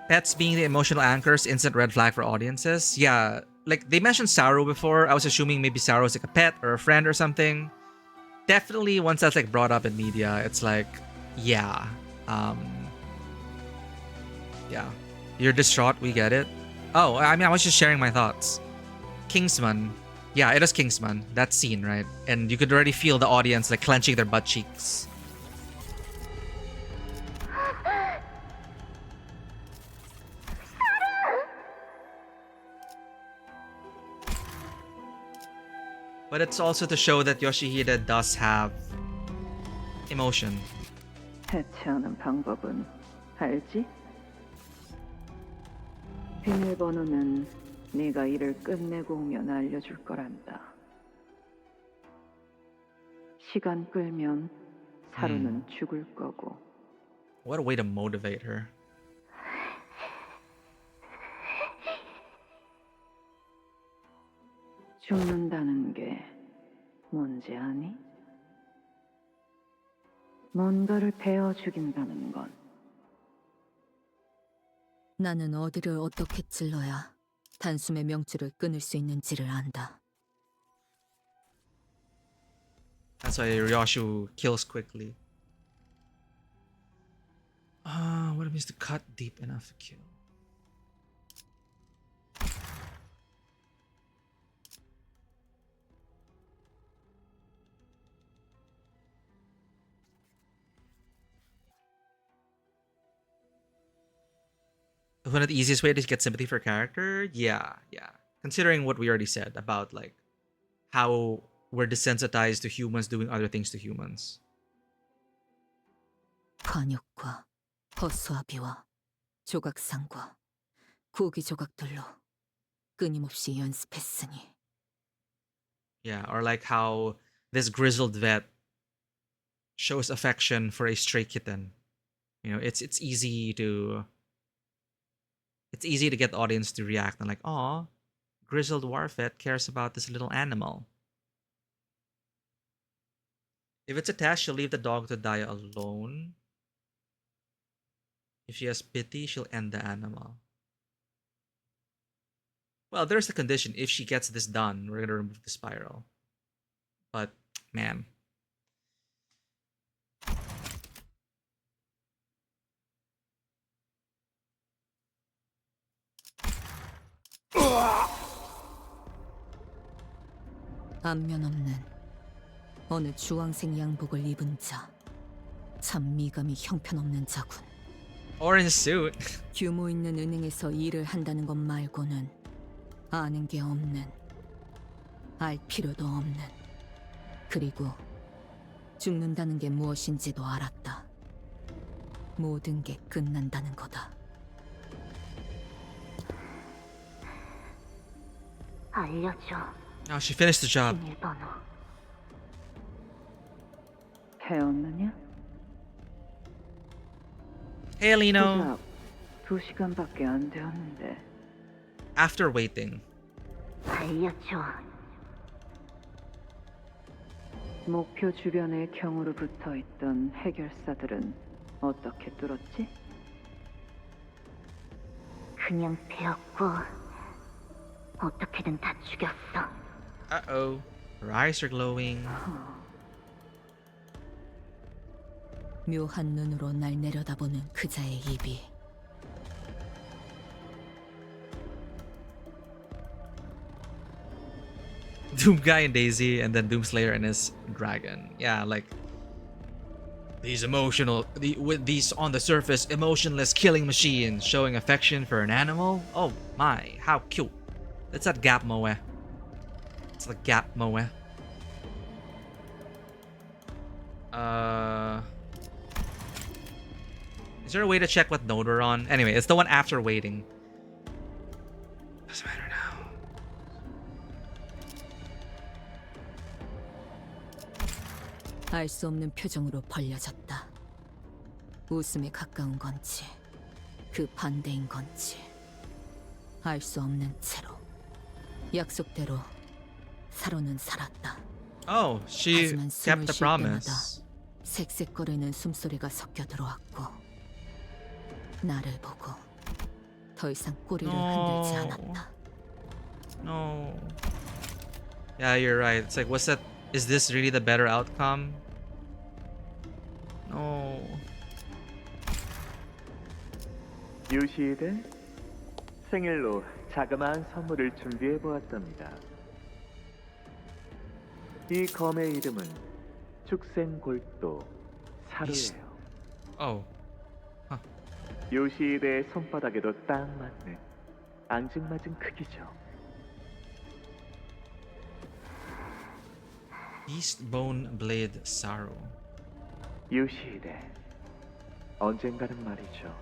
S1: Pets being the emotional anchors, instant red flag for audiences. Yeah, like they mentioned Saru before. I was assuming maybe Saru is like a pet or a friend or something. Definitely once that's like brought up in media, it's like, yeah. Yeah. You're distraught, we get it. Oh, I mean, I was just sharing my thoughts. Kingsman. Yeah, it is Kingsman. That scene, right? And you could already feel the audience like clenching their butt cheeks. But it's also to show that Yoshihide does have emotion.
S4: 해체하는 방법은 알지? 비밀번호는 네가 일을 끝내고 오면 알려줄 거란다. 시간 끌면 사루는 죽을 거고.
S1: What a way to motivate her.
S4: 죽는다는 게 뭔지 아니? 뭔가를 베어 죽인다는 건
S3: 나는 어디를 어떻게 찔러야 단숨에 명줄을 끊을 수 있는지를 안다.
S1: That's why Ryoshu kills quickly. What it means to cut deep enough to kill. One of the easiest way to get sympathy for a character? Yeah. Considering what we already said about like how we're desensitized to humans doing other things to humans.
S3: 관역과 허수아비와 조각상과 구기 조각들로 끊임없이 연습했으니.
S1: Yeah, or like how this grizzled vet shows affection for a stray kitten. You know, it's easy to get the audience to react and like, "Aw, grizzled war vet cares about this little animal." If it's a test, she'll leave the dog to die alone. If she has pity, she'll end the animal. Well, there's the condition. If she gets this done, we're gonna remove the spiral. But, man.
S3: 안면 없는 어느 주황색 양복을 입은 자. 참 미감이 형편없는 자군.
S1: Orange suit.
S3: 규모 있는 은행에서 일을 한다는 것 말고는 아는 게 없는, 알 필요도 없는, 그리고 죽는다는 게 무엇인지도 알았다. 모든 게 끝난다는 거다.
S7: 알려줘.
S1: Oh, she finished the job.
S7: 비밀번호.
S4: 배웠느냐?
S1: Hey, Lino.
S4: 고작 2시간밖에 안 되었는데.
S1: After waiting.
S7: 알려줘.
S4: 목표 주변에 경으로 붙어있던 해결사들은 어떻게 뚫었지?
S7: 그냥 배웠고 어떻게든 다 죽였어.
S1: Uh-oh. Her eyes are glowing.
S3: 묘한 눈으로 날 내려다보는 그자의 입이
S1: Doom Guy and Daisy, and then Doomslayer and his dragon. Yeah, like with these on the surface emotionless killing machines showing affection for an animal. Oh my, how cute! That's that gap moe. It's the gap moe. Is there a way to check what node we're on? Anyway, it's the one after waiting. Doesn't matter now.
S3: 알 수 없는 표정으로 벌려졌다. 웃음에 가까운 건지, 그 반대인 건지, 알 수 없는 채로 약속대로 사로는 살았다.
S1: Oh, she
S3: 하지만
S1: kept
S3: 숨을
S1: the
S3: 쉴 때마다
S1: promise.
S3: 색색거리는 숨소리가 섞여 들어왔고 나를 보고 더 이상 꼬리를 흔들지 않았다.
S1: No. Yeah, you're right. It's like, what's that? Is this really the better outcome? No.
S6: 유시이드 생일로 자그마한 선물을 준비해 보았답니다. 이 검의 이름은 축생골도 사루예요.
S1: Oh.
S6: 요시이드의 손바닥에도 딱 맞는 앙증맞은 크기죠.
S1: Beastbone Blade Sorrow.
S6: 요시이드 언젠가는 말이죠.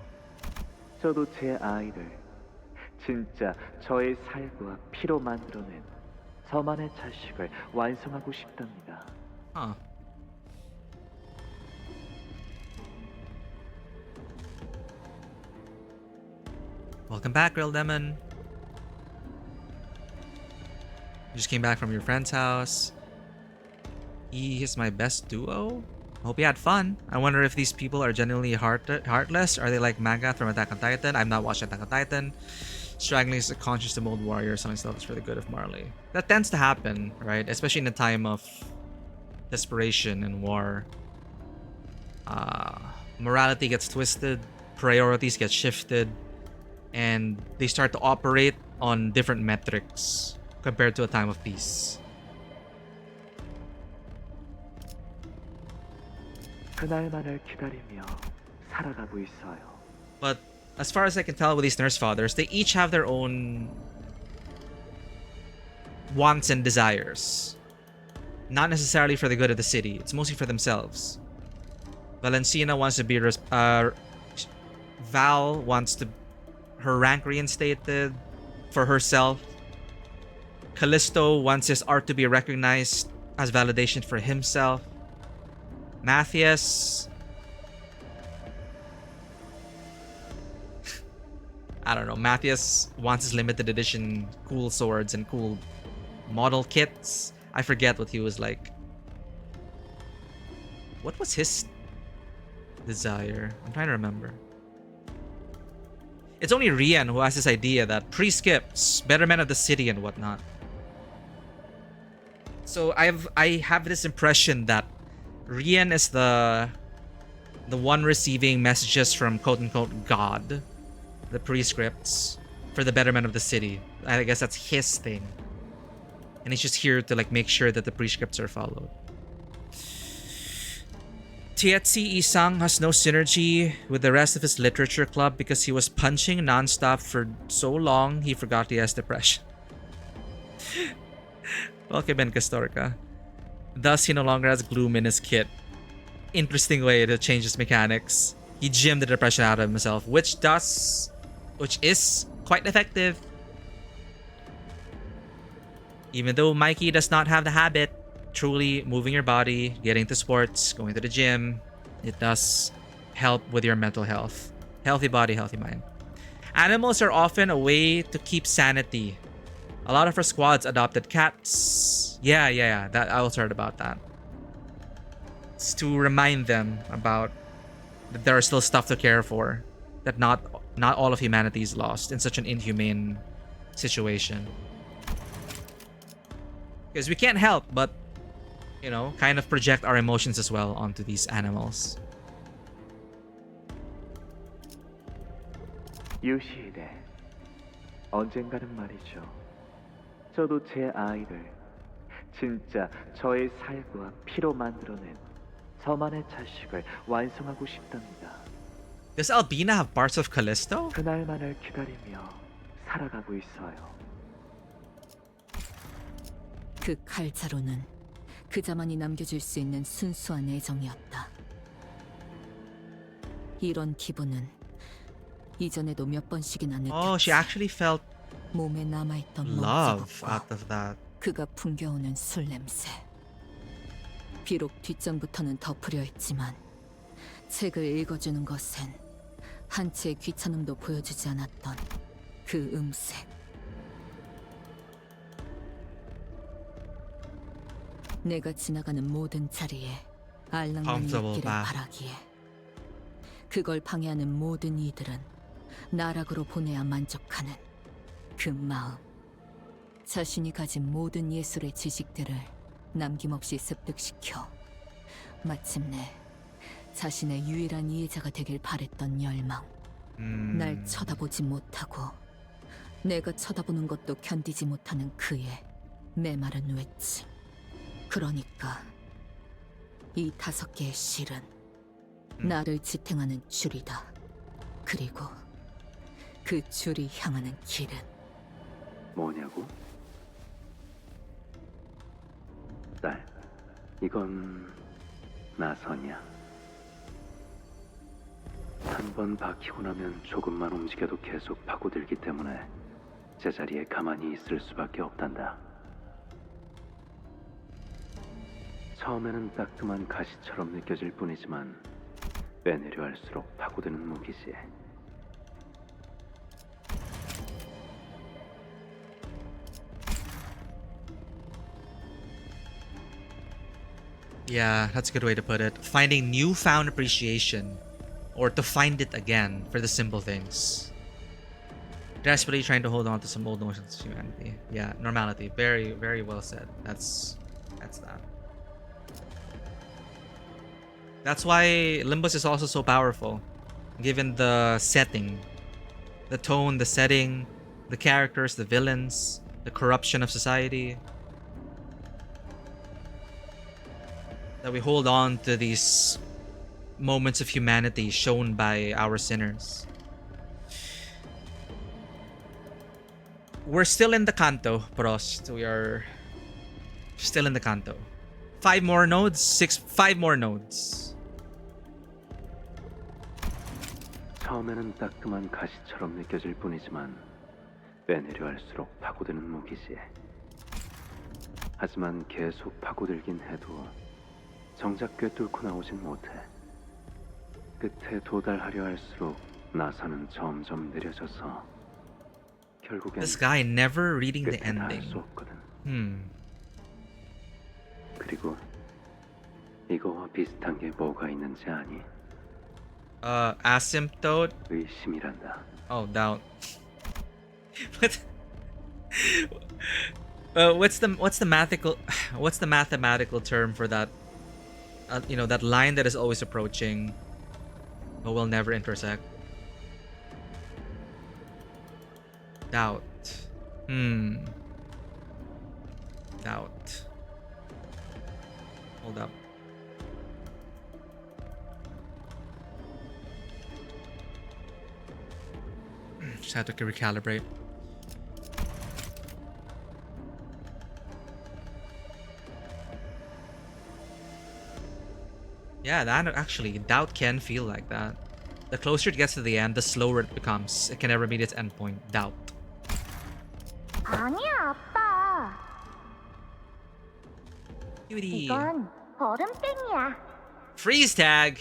S6: 저도 제 아이를 진짜 저의 살과 피로 만들어낸 저만의 자식을 완성하고 싶답니다.
S1: Huh. Welcome back, Real Demon. You just came back from your friend's house. He is my best duo. Hope you had fun. I wonder if these people are genuinely heartless. Are they like Maga from Attack on Titan? I've not watched Attack on Titan. Struggling as a conscious to mold warrior, selling stuff is for the good of Marley. That tends to happen, right? Especially in a time of desperation and war. Morality gets twisted, priorities get shifted, and they start to operate on different metrics compared to a time of peace.
S6: 그날만을 기다리며 살아가고 있어요.
S1: But as far as I can tell with these nurse fathers, they each have their own wants and desires. Not necessarily for the good of the city. It's mostly for themselves. Valencina wants to be... Val wants to... her rank reinstated for herself. Callisto wants his art to be recognized as validation for himself. Matthias... I don't know. Matthias wants his limited edition cool swords and cool model kits. I forget what he was like. What was his desire? I'm trying to remember. It's only Rian who has this idea that pre-skips, betterment of the city and whatnot. So I have this impression that Rian is the one receiving messages from quote unquote God, the prescripts for the betterment of the city. I guess that's his thing. And he's just here to like make sure that the prescripts are followed. Tietzi Isang has no synergy with the rest of his literature club because he was punching nonstop for so long he forgot he has depression. Okay, Ben Castorca. Thus, he no longer has gloom in his kit. Interesting way to change his mechanics. He gymmed the depression out of himself, which is quite effective. Even though Mikey does not have the habit, truly moving your body, getting to sports, going to the gym, it does help with your mental health. Healthy body, healthy mind. Animals are often a way to keep sanity. A lot of our squads adopted cats. Yeah. That I also heard about that. It's to remind them about that there are still stuff to care for. That not all of humanity is lost in such an inhumane situation. Because we can't help but, you know, kind of project our emotions as well onto these animals.
S6: 유시대. 언젠가는 말이죠. 저도 제 아이를 진짜 저의 살과 피로 만들어낸 저만의 자식을 완성하고 싶답니다.
S1: Does Albina have parts of Callisto?
S6: 그날만을 기다리며 살아가고 있어요.
S3: 그 칼자루는 그자만이 남겨줄 수 있는 순수한 애정이었다. 이런 기분은 이전에도 몇 번씩이나 느꼈지.
S1: Oh, she actually felt
S3: 몸에 남아있던
S1: love
S3: 먼지것과
S1: out of that.
S3: 그가 풍겨오는 술 냄새. 비록 뒷전부터는 덮으려 했지만 책을 읽어주는 것엔 한치의 귀찮음도 보여주지 않았던 그 음색. 내가 지나가는 모든 자리에 알랑랑이
S1: Comfortable
S3: 있기를
S1: bath.
S3: 바라기에 그걸 방해하는 모든 이들은 나락으로 보내야 만족하는 그 마음. 자신이 가진 모든 예술의 지식들을 남김없이 습득시켜 마침내 자신의 유일한 이해자가 되길 바랬던 열망. 날 쳐다보지 못하고 내가 쳐다보는 것도 견디지 못하는 그의 메마른 외침. 그러니까 이 5개의 실은 나를 지탱하는 줄이다. 그리고 그 줄이 향하는 길은
S2: 뭐냐고? 딸, 이건 나선이야. 한 번 박히고 나면 조금만 움직여도 계속 파고들기 때문에 제자리에 가만히 있을 수밖에 없단다. 처음에는 따끔한 가시처럼 느껴질 뿐이지만 빼내려 할수록 파고드는 무기지.
S1: Yeah, that's a good way to put it. Finding newfound appreciation, or to find it again for the simple things. Desperately trying to hold on to some old notions of humanity. Yeah, normality. Very, very well said. That's that. That's why Limbus is also so powerful, given the setting, the tone, the setting, the characters, the villains, the corruption of society. That we hold on to these moments of humanity shown by our sinners. We're still in the Canto, Prost. We are still in the Canto. 5 more nodes? 5 more nodes.
S2: 처음에는 따끔한 가시처럼 느껴질 뿐이지만 빼내려 할수록 파고드는 무기지. 하지만 계속 파고들긴 해도 정작 꿰뚫고 나오진 못해. 끝에 도달하려 할수록 나사는 점점 느려져서 결국엔
S1: This guy never reading the
S2: 끝에 닿을
S1: ending.
S2: 수 없거든. 그리고 이거와 비슷한 게 뭐가 있는지 아니?
S1: Asymptote.
S2: 의심이란다.
S1: Oh, doubt. What? What's the mathematical term for that? That line that is always approaching, but will never intersect. Doubt. Doubt. Hold up. Just have to recalibrate. Yeah, that actually, doubt can feel like that. The closer it gets to the end, the slower it becomes. It can never meet its endpoint. Doubt.
S7: 아니야, 아빠.
S1: Cutie.
S7: 이건 얼음땡이야.
S1: Freeze tag.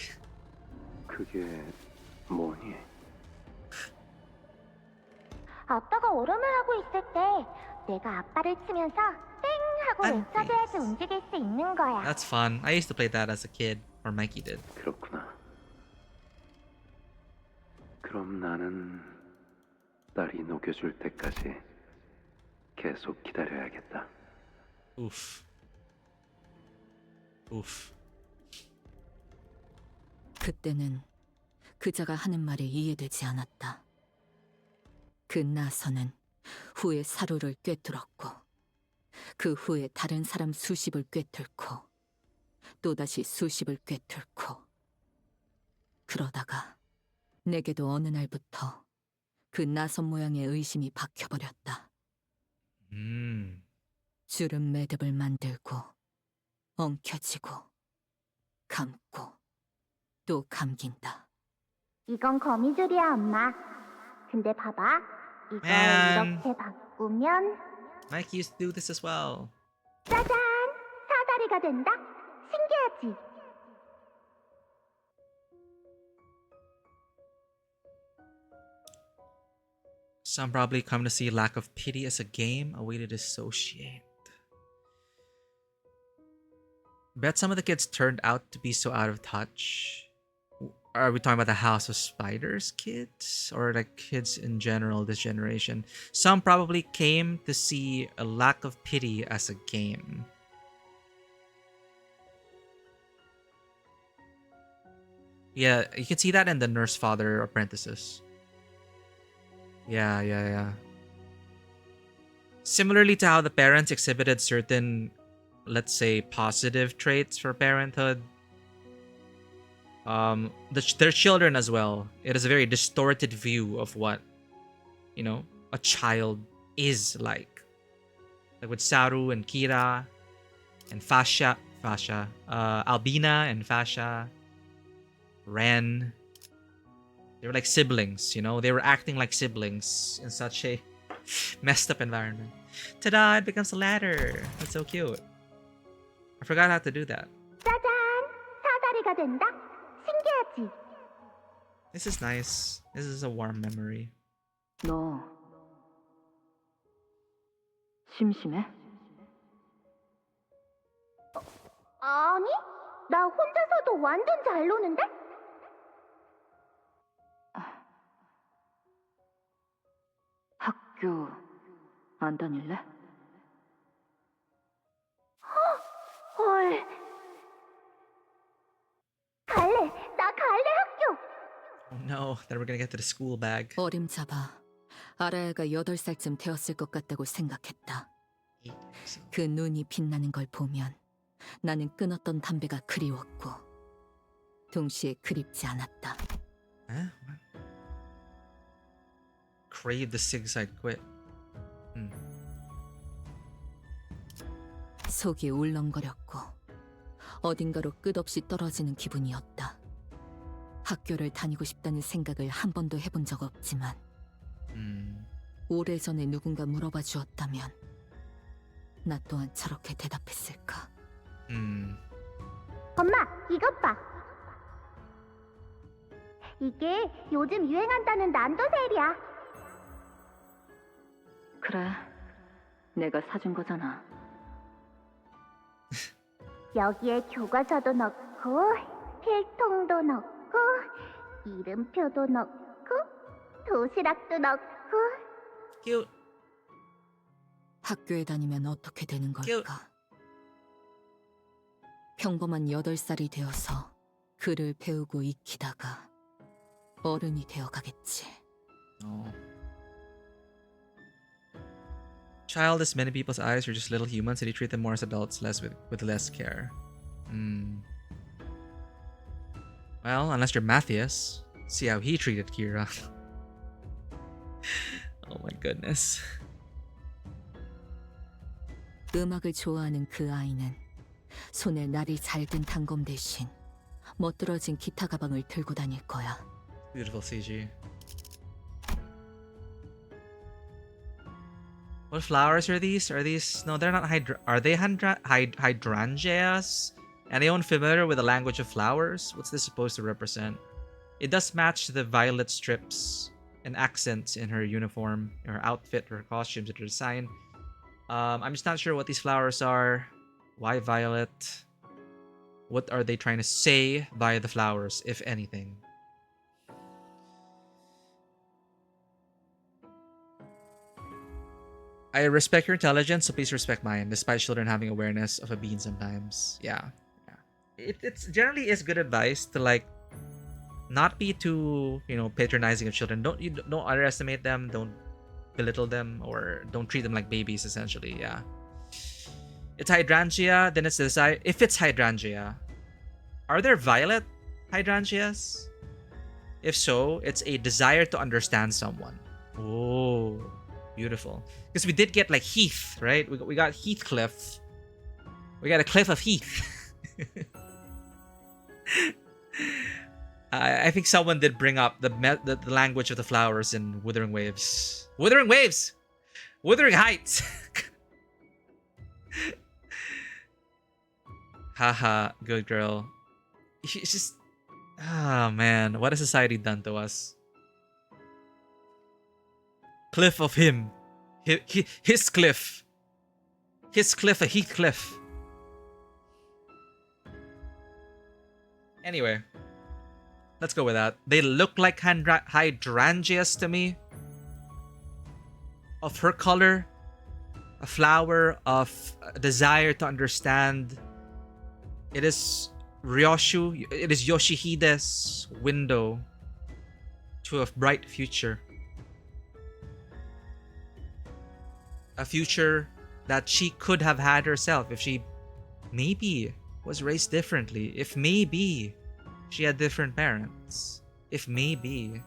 S2: 그게 뭐니?
S7: 아빠가 얼음을 하고 있을 때 내가 아빠를 치면서 땡 하고 외쳐줘야지 움직일 수 있는 거야.
S1: That's fun. I used to play that as a kid, or Mikey did.
S2: 그렇구나. 그럼 나는 딸이 녹여줄 때까지 계속 기다려야겠다.
S1: Oof. Oof.
S3: 그때는 그자가 하는 말이 이해되지 않았다. 그 나선은 후에 사루를 꿰뚫었고 그 후에 다른 사람 수십을 꿰뚫고 또다시 수십을 꿰뚫고 그러다가 내게도 어느 날부터 그 나선 모양의 의심이 박혀버렸다. 주름 매듭을 만들고 엉켜지고 감고 또 감긴다.
S7: 이건 거미줄이야, 엄마. 근데 봐봐. 이걸
S1: Man.
S7: 이렇게 바꾸면
S1: Mikey used to do this as well.
S7: 짜잔! 사다리가 된다? 신기하지?
S1: Some probably come to see lack of pity as a game, a way to dissociate. Bet some of the kids turned out to be so out of touch. Are we talking about the House of Spiders kids? Or like kids in general this generation? Some probably came to see a lack of pity as a game. Yeah, you can see that in the Nurse Father apprentices. Yeah. Similarly to how the parents exhibited certain, let's say, positive traits for parenthood, their children as well. It is a very distorted view of what, a child is like. Like with Saru and Kira and Albina and Fasha, Ren. They were like siblings, They were acting like siblings in such a messed up environment. Ta-da! It becomes a ladder. That's so cute. I forgot how to do that.
S7: 짜잔! 사다리가 된다? 신기하지?
S1: This is nice. This is a warm memory.
S4: 너 심심해?
S7: 아니, 나 혼자서도 완전 잘 노는데?
S4: 학교 안 다닐래?
S7: 헐. 갈래, 나 갈래 학교.
S1: Oh no, then we're gonna get to the school bag.
S3: 어림잡아 아라야가 8살쯤 되었을 것 같다고 생각했다. 그 눈이 빛나는 걸 보면 나는 끊었던 담배가 그리웠고 동시에 그립지 않았다.
S1: Huh? What? Crave the sig side quit.
S3: 속이 울렁거렸고 어딘가로 끝없이 떨어지는 기분이었다. 학교를 다니고 싶다는 생각을 한 번도 해본 적 없지만 오래전에 누군가 물어봐 주었다면 나 또한 저렇게 대답했을까?
S7: 엄마, 이것 봐. 이게 요즘 유행한다는 난도셀이야.
S4: 그래, 내가 사준 거잖아.
S7: 여기에 교과서도 넣고 필통도 넣고 이름표도 넣고 도시락도 넣고.
S1: Cute.
S3: 학교에 다니면 어떻게 되는
S1: Cute.
S3: 걸까? 평범한 8살이 되어서 글을 배우고 익히다가 어른이 되어가겠지.
S1: Oh. Child is many people's eyes are just little humans, and you treat them more as adults, less with less care. Well, unless you're Matthias, see how he treated Kira. Oh my goodness.
S3: 음악을 좋아하는 그 아이는 손에 날이 잘 든 단검 대신 멋들어진 기타 가방을 들고 다닐 거야.
S1: Beautiful CG. What flowers are these? Are these? No, they're not are they hydrangeas? Anyone familiar with the language of flowers? What's this supposed to represent? It does match the violet strips and accents in her uniform, her outfit, her costumes, and her design. I'm just not sure what these flowers are. Why violet? What are they trying to say by the flowers, if anything? I respect your intelligence, so please respect mine, despite children having awareness of a bean sometimes. Yeah. It's generally is good advice to like not be too, patronizing of children. Don't underestimate them, don't belittle them, or don't treat them like babies, essentially. Yeah. It's hydrangea, then it's the desire. If it's hydrangea, are there violet hydrangeas? If so, it's a desire to understand someone. Oh, beautiful. Because we did get like Heath, right? We got Heathcliff. We got a cliff of Heath. I think someone did bring up the language of the flowers in Wuthering Waves. Wuthering Waves! Wuthering Heights! Haha, good girl. It's just... Oh man, what has society done to us? Cliff of him. His cliff. His cliff, a Heathcliff. Anyway, let's go with that. They look like hydrangeas to me. Of her color, a flower of a desire to understand. It is Ryoshu, it is Yoshihide's window to a bright future. A future that she could have had herself if she maybe was raised differently. If maybe she had different parents. If maybe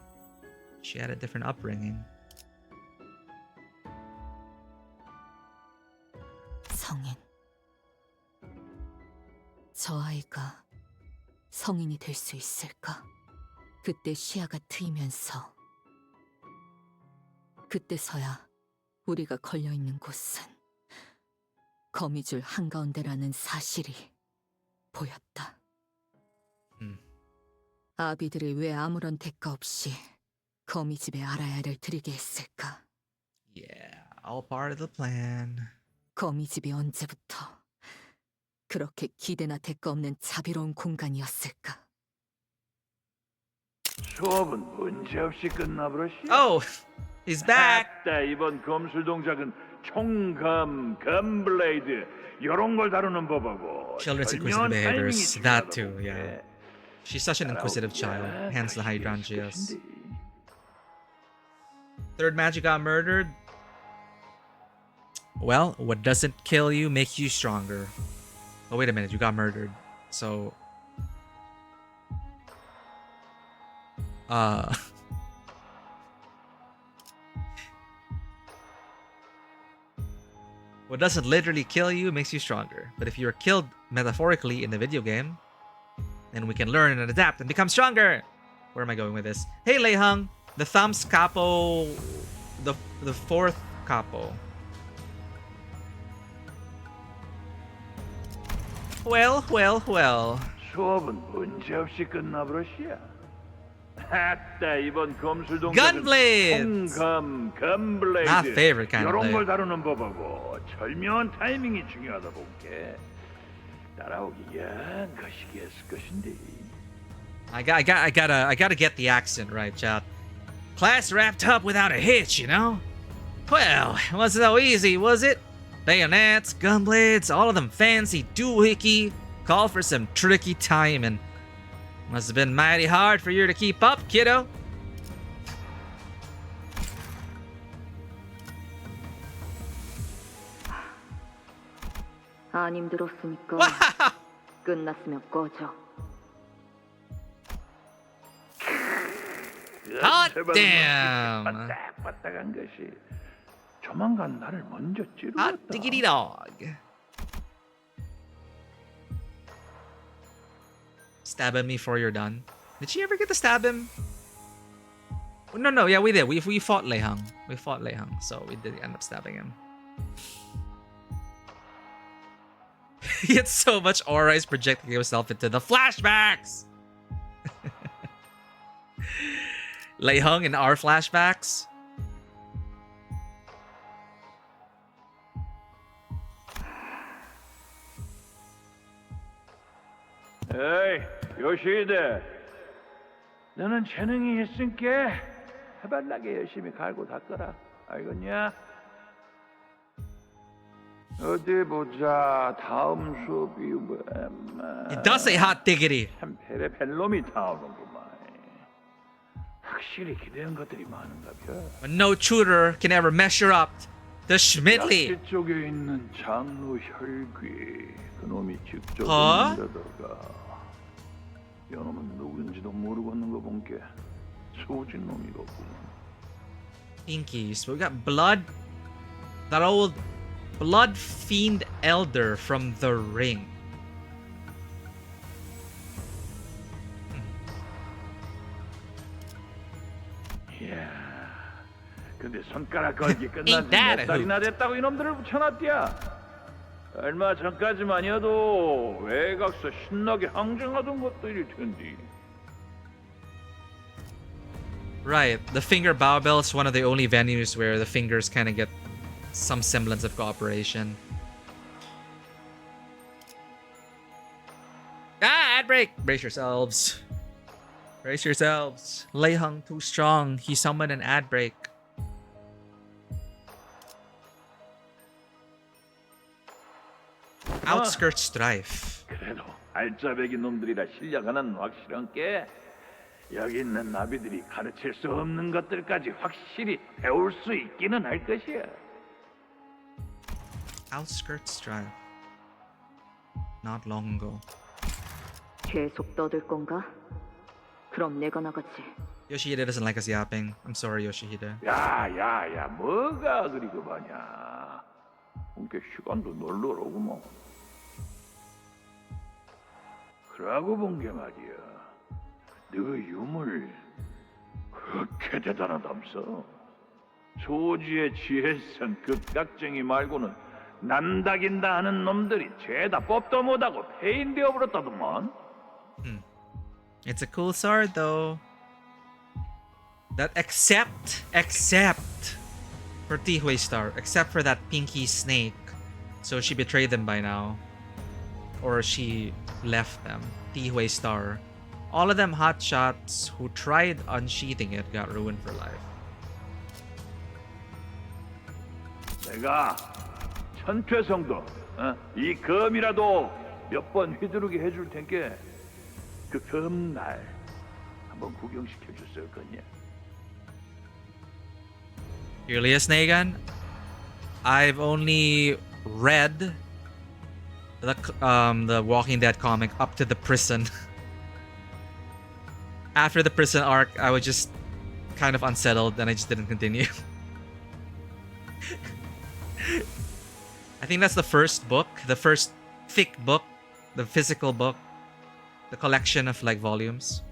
S1: she had a different upbringing.
S3: 성인. 저 아이가 성인이 될 수 있을까? 그때 시야가 트이면서 그때서야 우리가 걸려있는 곳은 거미줄 한가운데라는 사실이 보였다. 아비들이 왜 아무런 대가 없이 거미집에 알아야를 들이게 했을까?
S1: Yeah, all part of the plan.
S3: 거미집이 언제부터 그렇게 기대나 대가 없는 자비로운 공간이었을까?
S5: 수업은 문제없이 끝나버렸어.
S1: Oh, he's back.
S5: 이번 검술 동작은 총검, 검블레이드 이런 걸 다루는 법하고
S1: Children's inquisitive behaviors. That too, yeah. She's such an inquisitive child. Hence the hydrangeas. Third magic got murdered. Well, what doesn't kill you makes you stronger. Oh, wait a minute. You got murdered. So... What doesn't literally kill you makes you stronger. But if you're killed metaphorically in the video game, then we can learn and adapt and become stronger. Where am I going with this? Hey, Leihung. The thumbs capo... The fourth capo. Well.
S5: 수업은 문제없이 끝나버렸어. 이번 검술 동작은
S1: Gunblades!
S5: 총검, 검블레이드
S1: My favorite kind of
S5: 이런 걸
S1: blade.
S5: 다루는 법하고 절묘한 타이밍이 중요하다 볼게. 따라오기 영 거시기했을 것인데.
S1: I gotta get the accent right, chat. Class wrapped up without a hitch, you know? Well, it wasn't so easy, was it? Bayonets, gunblades, all of them fancy doohickey. Call for some tricky timing. Must have been mighty hard for you to keep up, kiddo.
S3: 안 힘들었으니까
S1: Wow!
S3: 끝났으면 꺼져.
S1: Hot damn!
S5: 빠딱빠딱한 것이 조만간 나를 먼저
S1: Hot
S5: 찌르겠다.
S1: diggity dog. Stab at me before you're done. Did she ever get to stab him? No, yeah, we did. We fought Lei Hung. We fought Lei Hung, so we did end up stabbing him. He had so much aura, he's projecting himself into the flashbacks! Lei Hung in our flashbacks?
S5: 에이, 요시히데. 너는 재능이 있으니까 해발나게 열심히 갈고 닦아라. 알겠냐? 어디 보자. 다음 수업이
S1: He does say hot diggity.
S5: 참 벨놈이 나오는구만. 확실히 기대한 것들이 많은가 봐.
S1: But no tutor can ever measure up to Schmidtly.
S5: 약지 쪽에 있는 장로 혈귀 그놈이 직접
S1: 어?
S5: 데다가 여놈은 누군지도 모르겠는 거 본게 소진 놈이겠구만.
S1: Pinkies. We got blood. That old blood fiend elder from the ring.
S5: 이야, 근데 손가락 걸기 끝난
S1: Ain't
S5: 지
S1: that
S5: 몇
S1: a
S5: 달이나 됐다고 이놈들을 붙여놨디야. 얼마 전까지만이어도 외곽서 신나게 항쟁하던 것들일 텐데.
S1: Right. The finger bow bell is one of the only venues where the fingers kind of get some semblance of cooperation. Ah, ad break! Brace yourselves. Brace yourselves. Lei Hung too strong. He summoned an ad break. Outskirt strife.
S5: 그래도 알짜배기 놈들이라 실력 하나는 확실한 게 여기 있는 나비들이 가르칠 수 없는 것들까지 확실히 배울 수 있기는 할 것이야.
S1: Outskirt strife. Not long ago.
S3: 계속 떠들 건가? 그럼 내가 나가지.
S1: Yoshihide doesn't like us yapping. I'm sorry, Yoshihide.
S5: 야야야 뭐가 그리 급하냐. 본게 시간도 널널하구먼. 그러고 본 게 말이야. 너 유물 그렇게 대단하담서. 소지의 지혜성 극각쟁이 말고는 남다긴다 하는 놈들이 죄다 법도 못하고 폐인되어 버렸다더만.
S1: It's a cool sword though. That except for Tihui Star, except for that pinky snake. So she betrayed them by now. Or she left them. Tihui Star. All of them hotshots who tried unsheathing it got ruined for life.
S5: 내가 천퇴성도 이 검이라도 몇 번 휘두르게 해줄 텐게 그 검날 한번 구경시켜 줬을 거냐?
S1: Julius Nagan, I've only read the Walking Dead comic up to the prison. After the prison arc, I was just kind of unsettled and I just didn't continue. I think that's the first book, the first thick book, the physical book, the collection of like volumes.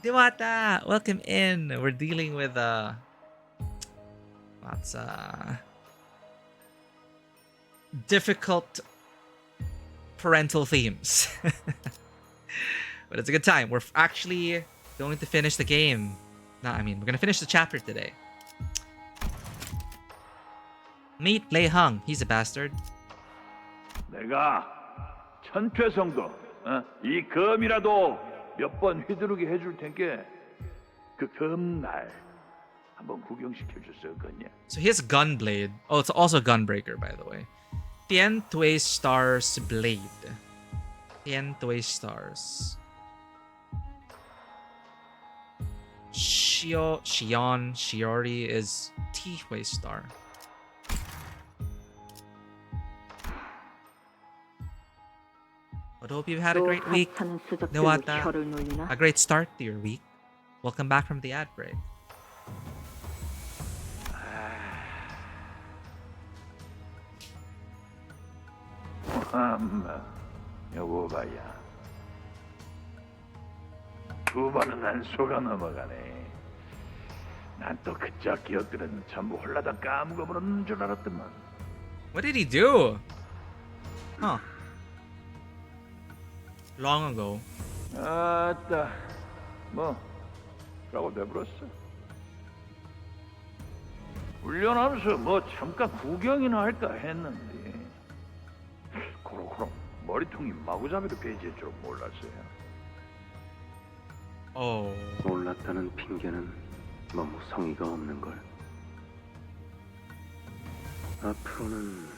S1: Diwata, welcome in. We're dealing with lots difficult parental themes. But it's a good time. We're actually going to finish the game. No, I mean, we're gonna finish the chapter today. Meet Lei Hung. He's a bastard.
S5: 내가 천퇴성도 이 검이라도 몇 번 휘두르게 해줄 텐께 그 금날 한번 구경시켜 줄 수 없겠냐?
S1: So he has Gunblade. Oh, it's also Gunbreaker, by the way. Tientui Stars Blade. Tientui Stars. Shiori is T-Way Star. But hope you've had a great week. Newata. A great start to your week. Welcome back from the ad break.
S5: 여보봐야. 두 번은 안 속아 넘어가네. 난 또 그저 기억들은 전부 홀라당 까먹어버렸는 줄 알았더만.
S1: What did he do? Huh. Long ago.
S5: 아따, 뭐, 라고 내버렸어. 훈련하면서 뭐 잠깐 구경이나 할까 했는데 그럼 머리통이 마구잡이로 베이질 줄 몰랐어요.
S1: Oh.
S2: 몰랐다는 핑계는 너무 성의가 없는 걸. 앞으로는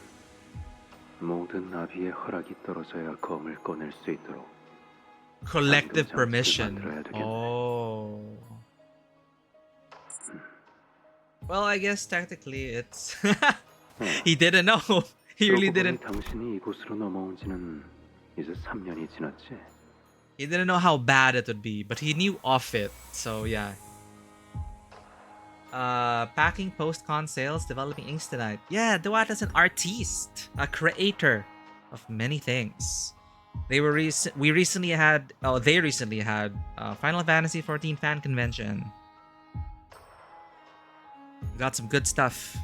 S2: 모든 나비의 허락이 떨어져야 검을 꺼낼 수 있도록
S1: Collective
S2: 잠금 장치를
S1: permission.
S2: 만들어야 되겠네.
S1: Oh. Well, I guess technically it's he didn't know. He really
S2: 그러고 보니
S1: didn't.
S2: 당신이 이곳으로 넘어온 지는 이제 3년이 지났지?
S1: He didn't know how bad it would be, but he knew of it. So yeah. Packing post-con sales, developing inks tonight. Yeah, Duata's an artiste, a creator of many things. They recently had Final Fantasy 14 fan convention. Got some good stuff.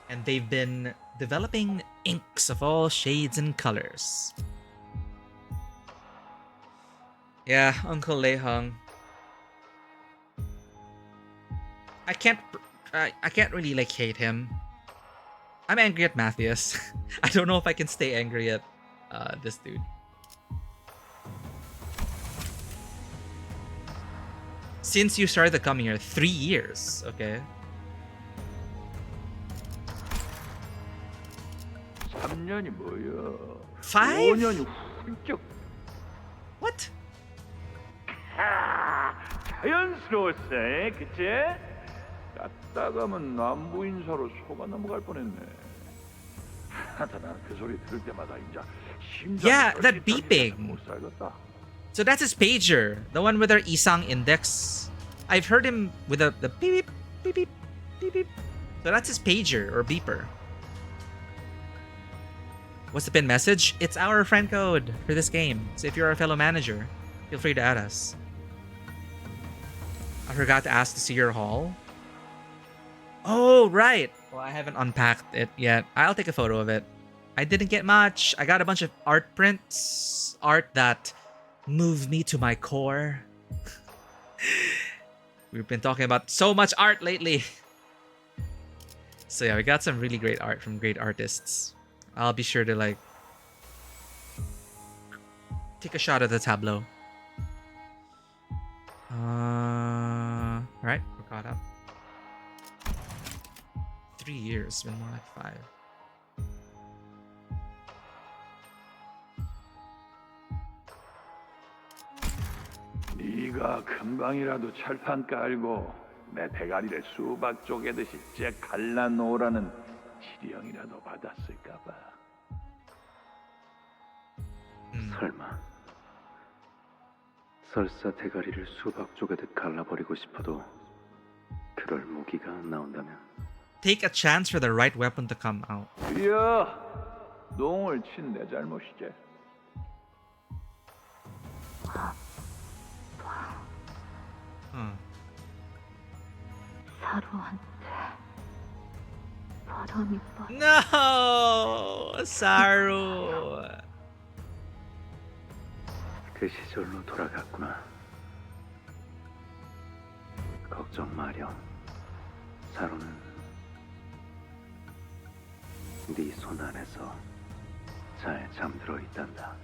S1: And they've been developing inks of all shades and colors. Yeah, Uncle Lehung. I can't really like hate him. I'm angry at Matthias. I don't know if I can stay angry at this dude. Since you started coming here, 3 years, okay?
S5: 3년이 뭐야?
S1: 5?
S5: 5년이 훌쩍.
S1: What?
S5: 자연스러웠어, 그치? 갔다가면 남부 인사로 속아 넘어갈 뻔했네. 난그 소리 들을 때마다 이제 심장이
S1: Yeah, that beeping.
S5: 못 살겠다.
S1: So that's his pager, the one with our Isang index. I've heard him with the beep beep beep beep beep. So that's his pager or beeper. What's the pin message? It's our friend code for this game. So if you're a fellow manager, feel free to add us. I forgot to ask to see your haul. Oh, right. Well, I haven't unpacked it yet. I'll take a photo of it. I didn't get much. I got a bunch of art prints. Art that moved me to my core. We've been talking about so much art lately. So yeah, we got some really great art from great artists. I'll be sure to like take a shot at the tableau. Right, we're caught up. 3 years, been more like 5.
S5: 네가 금방이라도 철판 깔고 내 대가리를 수박 쪼개듯이 째 갈라놓으라는 지령이라도 받았을까봐.
S2: 설마 설사 대가리를 수박 쪼개듯 갈라버리고 싶어도 그럴 무기가 안 나온다면
S1: Take a chance for the right weapon to come out.
S5: 이야, 농을 친 내 잘못이지.
S3: 사루한테 바람이 빠.
S1: No, Saru.
S2: 그 시절로 돌아갔구나. 걱정 마렴. 사로는 네 손 안에서 잘 잠들어 있단다.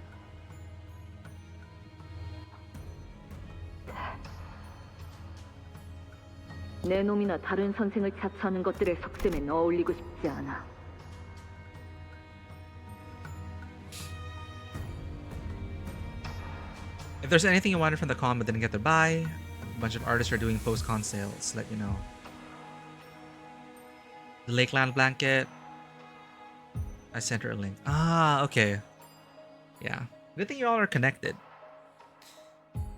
S3: 내 놈이나 다른 선생을 자처하는 것들의 속셈엔 어울리고 싶지 않아.
S1: If there's anything you wanted from the con but didn't get to buy, a bunch of artists are doing post-con sales, let you know. The Lakeland blanket. I sent her a link. Ah, okay. Yeah. Good thing you all are connected.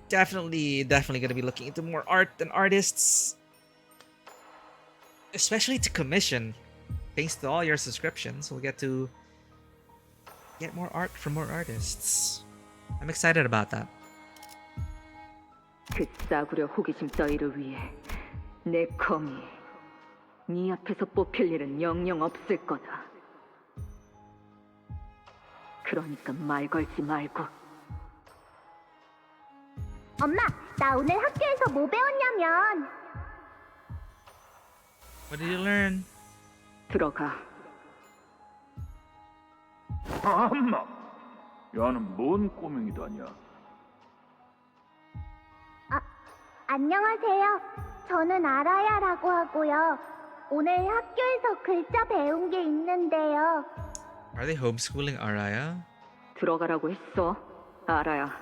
S1: Definitely gonna be looking into more art and artists. Especially to commission. Thanks to all your subscriptions, we'll get to get more art from more artists. I'm excited about that.
S3: 그 싸구려 호기심 따위를 위해 내 검이 네 앞에서 뽑힐 일은 영영 없을 거다. 그러니까 말 걸지 말고.
S7: 엄마, 나 오늘 학교에서 뭐 배웠냐면
S1: What did you learn?
S3: 들어가.
S5: 엄마, 야는 뭔 꼬맹이다냐?
S7: 안녕하세요. 저는 아라야라고 하고요. 오늘 학교에서 글자 배운 게 있는데요.
S1: Are they homeschooling Araya?
S3: 들어가라고 했어. 알아야.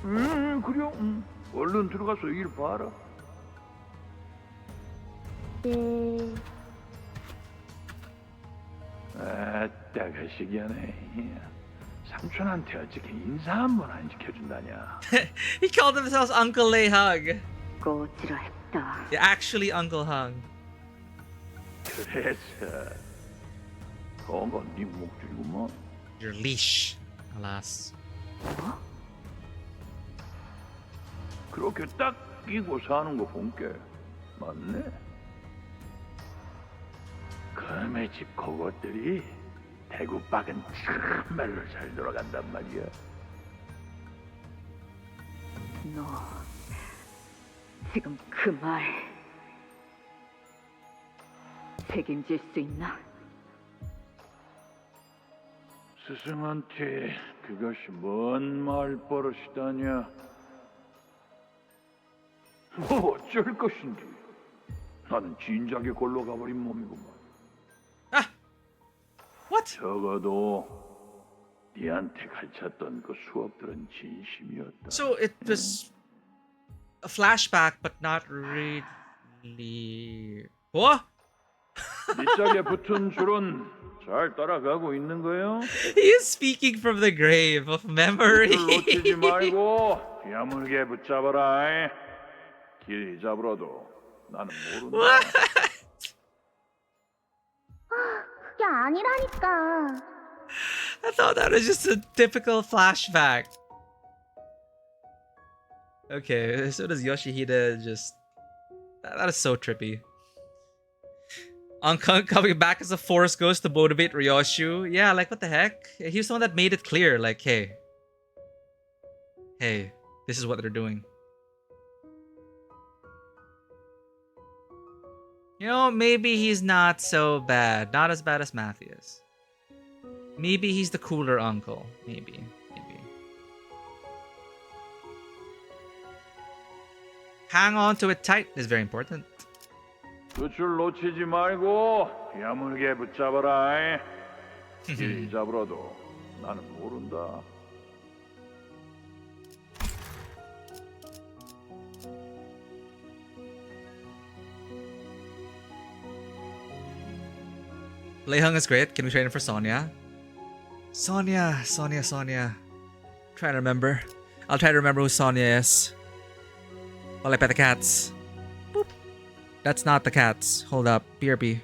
S5: 그래. 얼른 들어가서 일 봐라.
S7: 네.
S5: 아따 가시기하네. 삼촌한테 어떻게 인사 한 번 안 시켜준다냐?
S1: He called themselves Uncle Lay Hug.
S3: 꺼지라 했다.
S1: Yeah, actually Uncle Hug.
S5: 그래서 그건 네 목줄이구먼.
S1: Your leash, alas.
S5: 그렇게 딱 끼고 사는 거 본게 맞네. 그놈의 집 그것들이 대구박은 참말로 잘 돌아간단 말이야.
S3: 너 지금 그 말 책임질 수 있나?
S5: 스승한테 그것이 뭔 말버릇이다냐? 뭐 어쩔 것인지. 나는 진작에 골로 가버린 몸이구만.
S1: Ah! What?
S5: 적어도 네한테 가르쳤던 그 수업들은 진심이었다.
S1: So it was a flashback, but not really. What?
S5: 네 짝에 붙은 줄은 잘 따라가고 있는 거요?
S1: He is speaking from the grave of memory.
S5: 줄 놓치지 말고 야물게 붙잡아라. 길 잡으러도 나는 모른다.
S1: What?
S7: 그게 아니라니까.
S1: I thought that was just a typical flashback. Okay, so does Yoshihide just... That is so trippy. Ankang coming back as a force ghost to motivate Ryoshu. Yeah, like what the heck? He's the one that made it clear, like, hey, this is what they're doing. You know, maybe he's not so bad. Not as bad as Matthias. Maybe he's the cooler uncle. Maybe. Hang on to it tight is very important.
S5: 그 줄 놓치지 말고 야물게 붙잡아라. 길 잡으러도 나는 모른다.
S1: Leihung is great. Can we trade him for Sonya? Sonya. Trying to remember. I'll try to remember who Sonya is. While I pet the cats. Boop. That's not the cats. Hold up. BRB.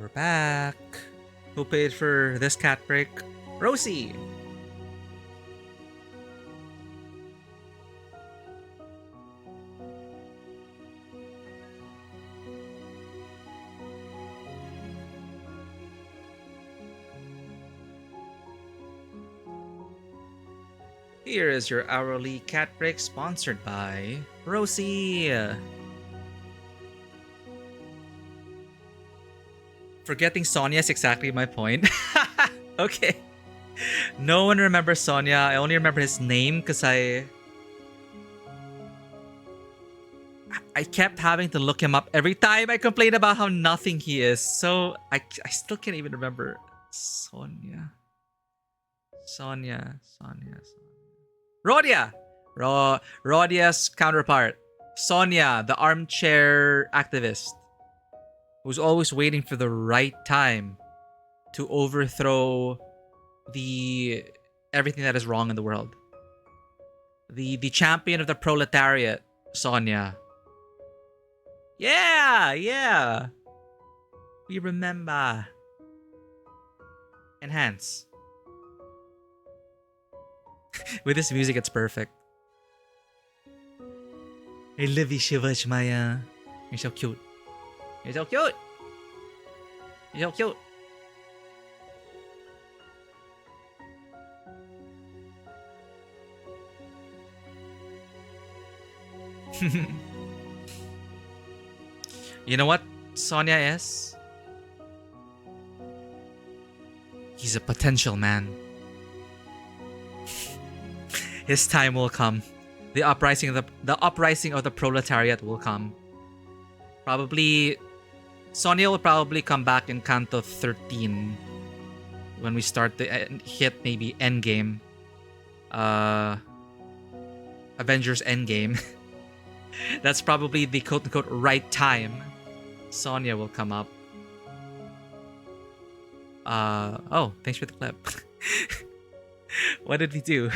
S1: We're back. Who paid for this cat break? Rosie! Here is your hourly cat break sponsored by Rosie. Forgetting Sonia is exactly my point. Okay. No one remembers Sonia. I only remember his name because I kept having to look him up every time I complained about how nothing he is. So I still can't even remember Sonia. Sonia. Rodia! Rodia's counterpart. Sonia, the armchair activist, who's always waiting for the right time to overthrow everything that is wrong in the world. The champion of the proletariat, Sonia. Yeah. We remember. Enhance. With this music, it's perfect. I love you so much, Maya. You're so cute. You're so cute. You're so cute. You know what Sonia is? He's a potential man. His time will come. The uprising of the proletariat will come. Probably Sonia will probably come back in Canto 13 when we start to hit maybe Endgame. Avengers Endgame. That's probably the quote-unquote right time Sonia will come up. Oh, thanks for the clip. What did we do?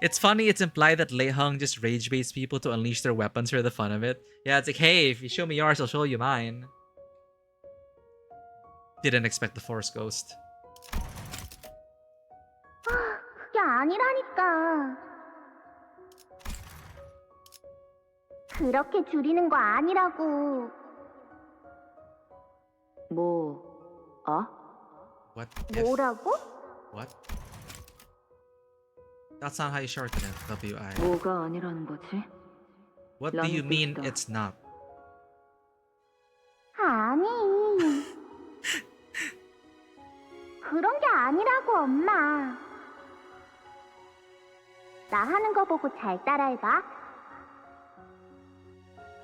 S1: It's funny, it's implied that Lei Hung just rage-baits people to unleash their weapons for the fun of it. Yeah, it's like, hey, if you show me yours, I'll show you mine. Didn't expect the Force Ghost.
S7: 그게 아니라니까. 그렇게 줄이는 거 아니라고.
S1: What if?
S7: 뭐라고?
S1: What? That's not how you shorten it, W-I.
S3: 뭐가 아니라는 거지?
S1: What do you mean it's not?
S7: 아니. 그런 게 아니라고, 엄마. 나 하는 거 보고 잘 따라해봐.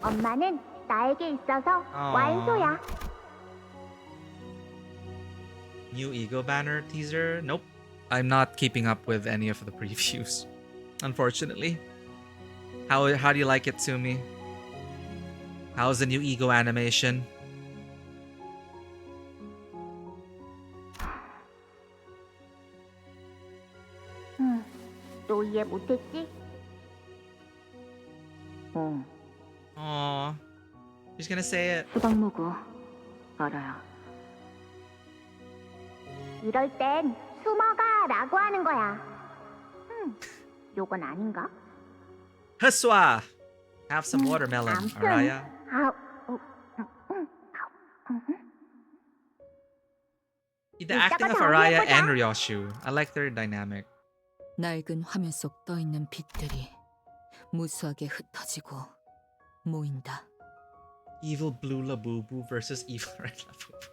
S7: 엄마는 나에게 있어서 완소야.
S1: New ego banner teaser? Nope. I'm not keeping up with any of the previews, unfortunately. How do you like it, Sumi? How's the new ego animation?
S7: 또 이해 못했지?
S1: Aww. She's gonna say it.
S3: 수박 먹어. 알아요.
S7: 이럴 땐 숨어가 라고 하는 거야. 요건 아닌가?
S1: Haswa! Have some watermelon, Araya. The acting of Araya and Ryoshu. I like their dynamic.
S3: 낡은 화면 속 떠있는 빛들이 무수하게 흩어지고 모인다.
S1: Evil Blue Labubu versus Evil Red Labubu.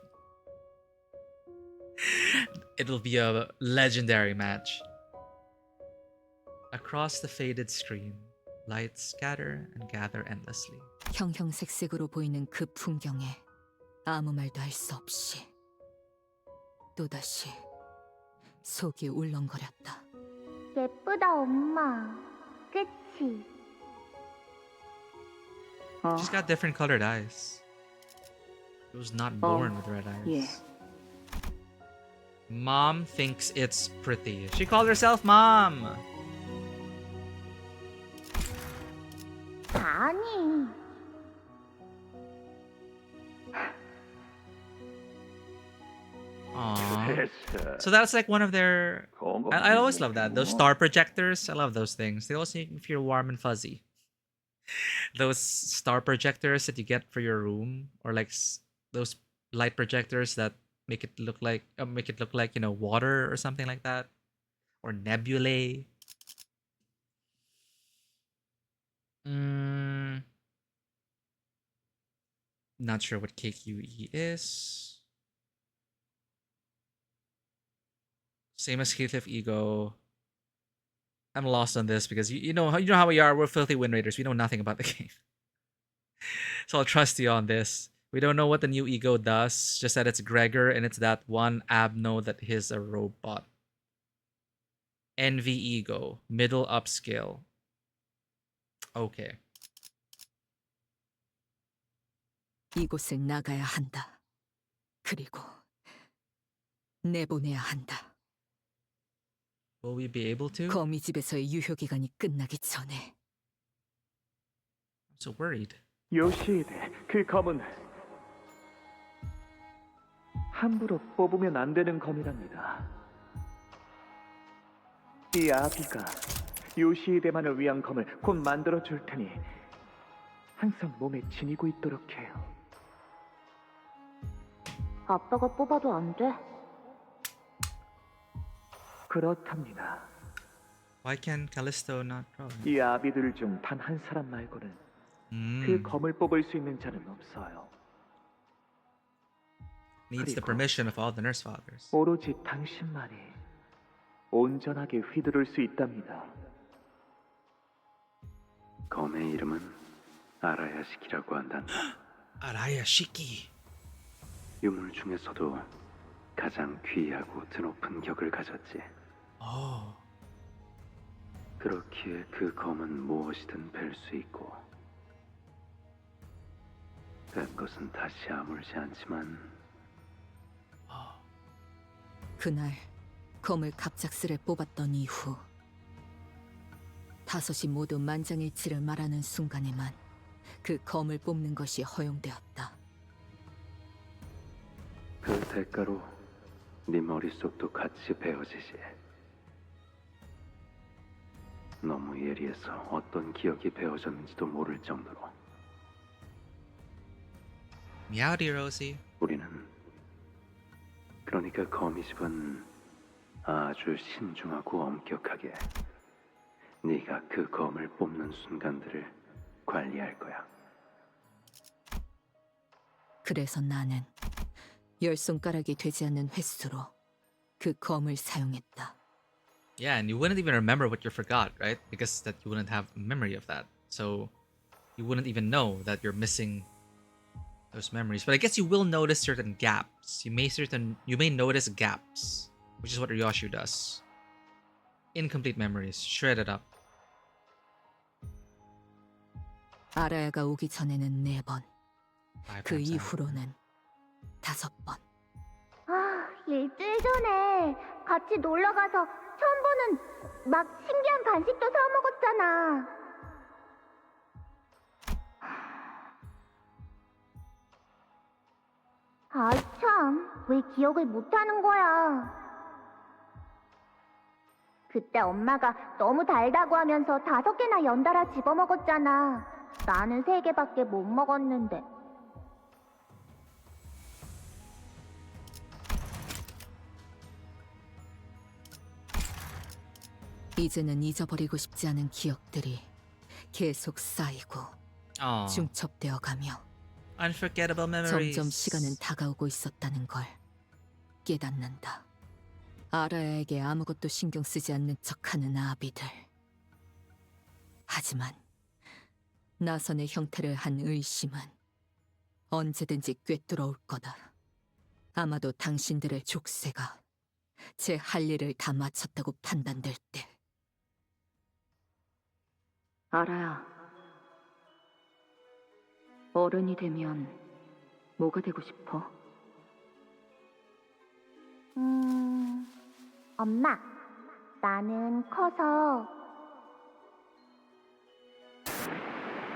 S1: It'll be a legendary match. Across the faded screen, Lights scatter and gather endlessly.
S3: 형형색색으로 보이는 그 풍경에 아무 말도 할 수 없이 또다시 속이 울렁거렸다.
S7: 예쁘다, 엄마. 그치?
S1: She's got different colored eyes. She was not born with red eyes.
S4: 예.
S1: Mom thinks it's pretty. She called herself Mom.
S7: 아니.
S1: Aww.
S5: 됐어.
S1: So that's like one of their.
S5: 좋은 거
S1: I always love that. Those
S5: 뭐.
S1: star projectors. I love those things. They also make me feel warm and fuzzy. Those star projectors that you get for your room, or like those light projectors that make it look like water or something like that, or nebulae. Not sure what KQE is. Same as Heathcliff Ego. I'm lost on this because you know how we are. We're filthy wind raiders. We know nothing about the game, so I'll trust you on this. We don't know what the new ego does. Just that it's Gregor and it's that one Abno that is a robot. Envy ego, middle upscale. Okay.
S3: 이곳을 나가야 한다. 그리고 내보내야 한다.
S1: Will we be able to?
S3: 거미 집에서의 유효 기간이 끝나기 전에.
S1: I'm so worried.
S6: 요시히데, 그 검은 함부로 뽑으면 안 되는 검이랍니다. 이 아비가 요시히데만을 위한 검을 곧 만들어 줄 테니 항상 몸에 지니고 있도록 해요.
S7: 아빠가 뽑아도 안 돼?
S6: 그렇답니다.
S1: Why can Callisto not draw?
S6: 이 아비들 중 단 한 사람 말고는 그 검을 뽑을 수 있는 자는 없어요.
S1: Needs the permission of all the nurse fathers.
S6: 오로지 당신만이 온전하게 휘두를 수 있답니다.
S2: 검의 이름은 아라야시키라고 한단다.
S1: Araya Shiki.
S2: 유물 중에서도 가장 귀하고 드높은 격을 가졌지.
S1: Oh.
S2: 그렇기에 그 검은 무엇이든 뵐 수 있고 뺀 것은 다시 아물지 않지만
S3: 그날 검을 갑작스레 뽑았던 이후 다섯이 모두 만장일치를 말하는 순간에만 그 검을 뽑는 것이 허용되었다.
S2: 그 대가로 네 머릿속도 같이 베어지지. 너무 예리해서 어떤 기억이 베어졌는지도 모를 정도로.
S1: Meowdy, Rosie.
S2: 우리는 그러니까 거미집은 아주 신중하고 엄격하게 네가 그 검을 뽑는 순간들을 관리할 거야.
S3: 그래서 나는 열 손가락이 되지 않는 횟수로 그 검을 사용했다.
S1: Yeah, and you wouldn't even remember what you forgot, right? Because that you wouldn't have a memory of that. So you wouldn't even know that you're missing those memories. But I guess you will notice certain gaps. You may notice gaps, which is what Ryoshu does. Incomplete memories, shredded up.
S3: 아라야가 오기 전에는 4번,
S1: 5
S3: 그
S1: times out.
S3: 이후로는 5번.
S7: 아, 일주일 전에 같이 놀러 가서 처음 보는 막 신기한 간식도 사 먹었잖아. 아이 참, 왜 기억을 못하는 거야? 그때 엄마가 너무 달다고 하면서 5개나 연달아 집어먹었잖아. 나는 3개밖에 못 먹었는데.
S3: 이제는 잊어버리고 싶지 않은 기억들이 계속 쌓이고
S1: Aw.
S3: 중첩되어 가며
S1: Unforgettable memories.
S3: 점점 시간은 다가오고 있었다는 걸 깨닫는다. 아라야에게 아무것도 신경 쓰지 않는 척하는 아비들. 하지만 나선의 형태를 한 의심은 언제든지 꿰뚫어올 거다. 아마도 당신들의 족쇄가 제 할 일을 다 마쳤다고 판단될 때. 알아야. 어른이 되면 뭐가 되고 싶어?
S7: 엄마, 나는 커서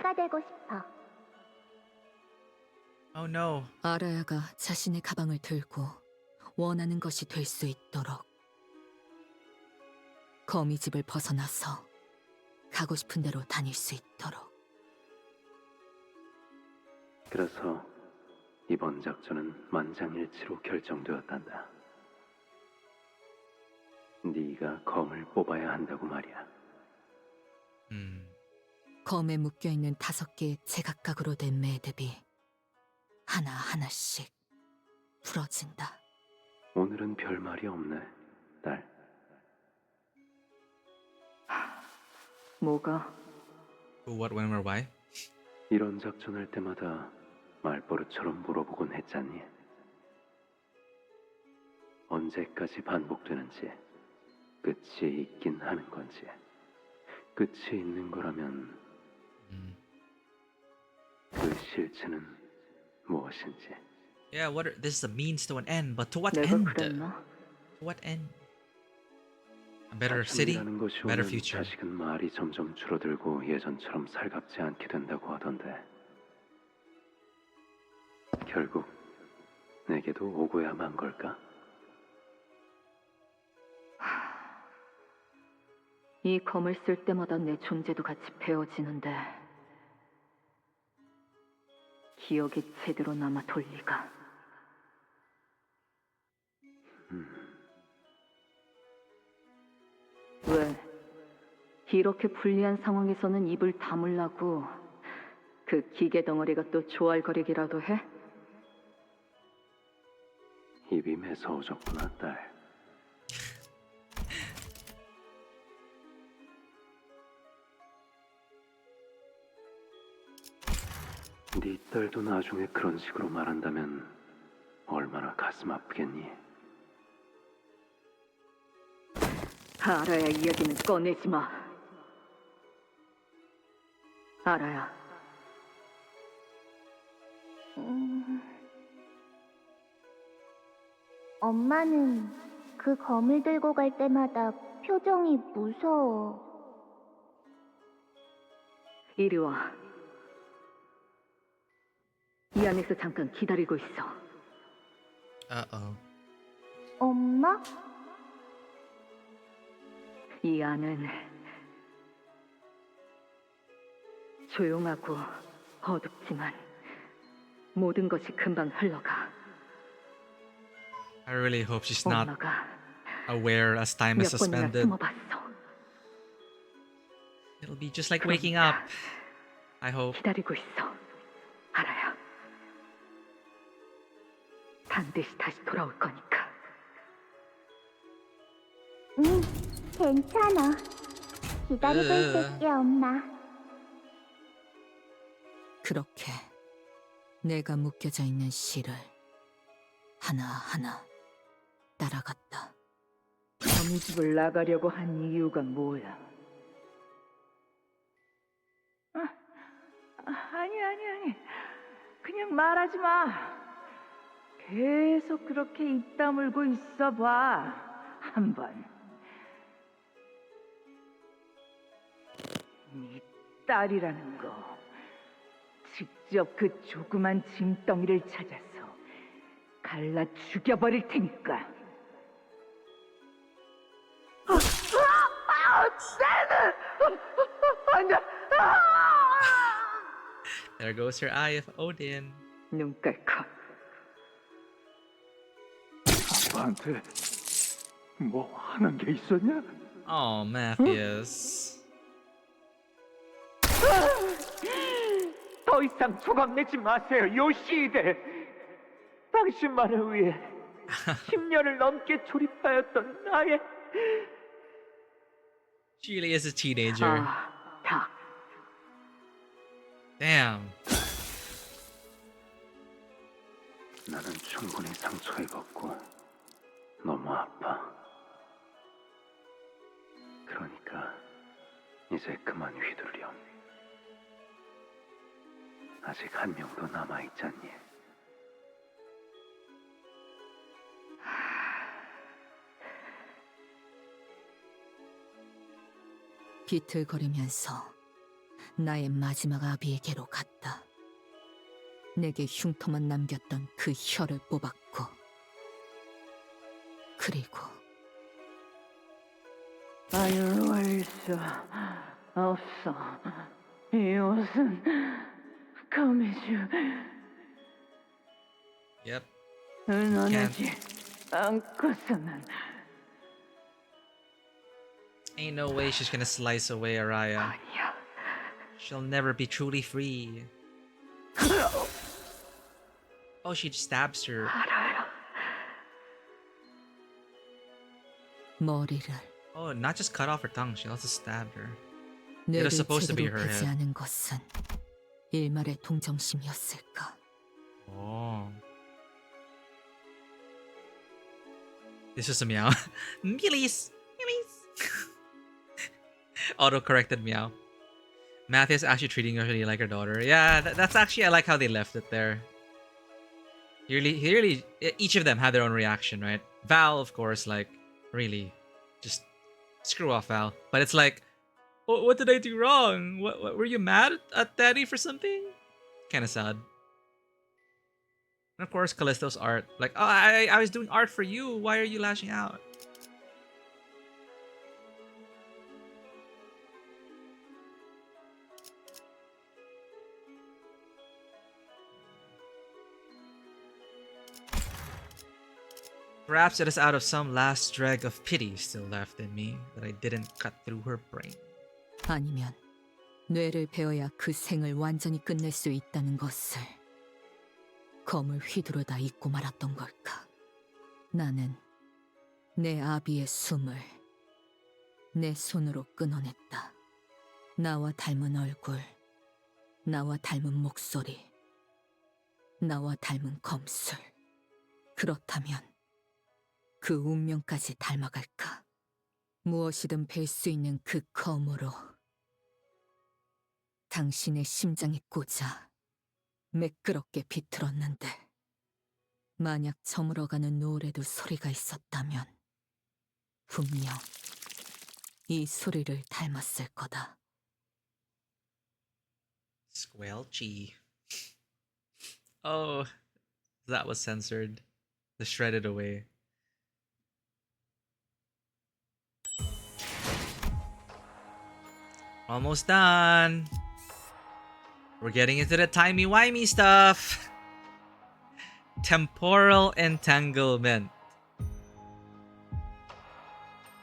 S7: 가 되고 싶어.
S1: Oh no.
S3: 아라야가 자신의 가방을 들고 원하는 것이 될 수 있도록 거미집을 벗어나서 가고 싶은 대로 다닐 수 있도록.
S2: 그래서 이번 작전은 만장일치로 결정되었단다. 네가 검을 뽑아야 한다고 말이야.
S3: 검에 묶여있는 5개의 제각각으로 된 매듭이 하나하나씩 풀어진다.
S2: 오늘은 별말이 없네, 딸.
S3: 뭐가?
S1: Who, what, when, where, why?
S2: 이런 작전할 때마다 말버릇처럼 물어보곤 했잖니. 언제까지 반복되는지, 끝이 있긴 하는 건지, 끝이 있는 거라면 그 실체는 무엇인지.
S1: Yeah, this is a means to an end, but to what
S3: 내가
S1: end?
S3: 그랬나?
S1: To what end? A better city?
S2: 사춘기라는 것이
S1: Better
S2: 오면
S1: future.
S2: 자식은 말이 점점 줄어들고 예전처럼 살갑지 않게 된다고 하던데. 결국 내게도 오고야 만 걸까?
S3: 이 검을 쓸 때마다 내 존재도 같이 베어지는데 기억이 제대로 남아 돌 리가. 왜? 이렇게 불리한 상황에서는 입을 다물라고 그 기계 덩어리가 또 조알거리기라도 해?
S2: 입이 매서워졌구나, 딸. 네 딸도 나중에 그런 식으로 말한다면 얼마나 가슴 아프겠니?
S3: 알아야 이야기는 꺼내지 마. 알아야.
S7: 엄마는 그 검을 들고 갈 때마다 표정이 무서워.
S3: 이리 와. 이 안에서 잠깐 기다리고 있어.
S1: Uh-oh.
S7: 엄마?
S3: 이 안은 조용하고 어둡지만 모든 것이 금방 흘러가.
S1: I really hope she's not
S3: 엄마가
S1: aware as time is
S3: 몇 번이나
S1: suspended.
S3: 숨어봤어.
S1: It'll be just like waking up. I hope.
S3: 기다리고 있어. 알아요. 반드시 다시 돌아올 거니까.
S7: 응, 괜찮아. 기다리고 있을게, 엄마.
S3: 그렇게 내가 묶여져 있는 실을 하나하나 따라갔다.
S4: 거미집을 나가려고 한 이유가 뭐야? 아니. 그냥 말하지 마. 계속 그렇게 입 다물고 있어봐. 한번. 네 딸이라는 거. 직접 그 조그만 짐덩이를 찾아서 갈라 죽여버릴 테니까.
S1: There goes your eye of Odin.
S3: 눈깔컷.
S5: 아빠한테 뭐 하는 게 있었냐?
S1: Oh, Matthews.
S6: 더 이상 조각내지 마세요, 요시히데. 당신만을 위해 10년을 넘게 조립하였던 나의
S1: She really is a teenager.
S3: 닭.
S1: Damn.
S2: 나는 충분히 상처 입었고 너무 아파. 그러니까 이제 그만 휘둘렴. 아직 한 명도 남아있잖니.
S3: 비틀거리면서 나의 마지막 아비에게로 갔다. 내게 흉터만 남겼던 그 혀를 뽑았고, 그리고
S4: 자유로울 수 없어. 이곳은 거미줄
S1: Yep.
S4: 은원하지 않고서는.
S1: Ain't no way she's gonna slice away Araya.
S4: 아니야.
S1: She'll never be truly free. Oh, she stabs her.
S4: 알아요.
S3: 머리를,
S1: Oh, not just cut off her tongue, she also stabbed her.
S3: 뇌를
S1: was supposed to be
S3: 제대로
S1: her
S3: 베지
S1: head.
S3: 않은 것은 일말의 동정심이었을까?
S1: Oh. This is a meow. Mealies! Mealies! Auto-corrected meow. Matthew's actually treating her really like her daughter. Yeah, that's actually, I like how they left it there. Really, each of them had their own reaction, right? Val, of course, like, really, just screw off Val. But it's like, what did I do wrong? What were you mad at Daddy for something? Kind of sad. And of course, Callisto's art. Like, oh, I was doing art for you. Why are you lashing out? Perhaps it is out of some last dreg of pity still left in me that I didn't cut through her brain.
S3: 아니면 뇌를 베어야 그 생을 완전히 끝낼 수 있다는 것을 검을 휘두르다 잊고 말았던 걸까? 나는 내 아비의 숨을 내 손으로 끊어냈다. 나와 닮은 얼굴, 나와 닮은 목소리, 나와 닮은 검술. 그렇다면 그 운명까지 닮아갈까? 무엇이든 뵐 수 있는 그 검으로 당신의 심장에 꽂아 매끄럽게 비틀었는데, 만약 저물어가는 노래도 소리가 있었다면 분명 이 소리를 닮았을 거다.
S1: Squelchy. Oh, that was censored. The shredded away. Almost done. We're getting into the timey-wimey stuff. Temporal entanglement.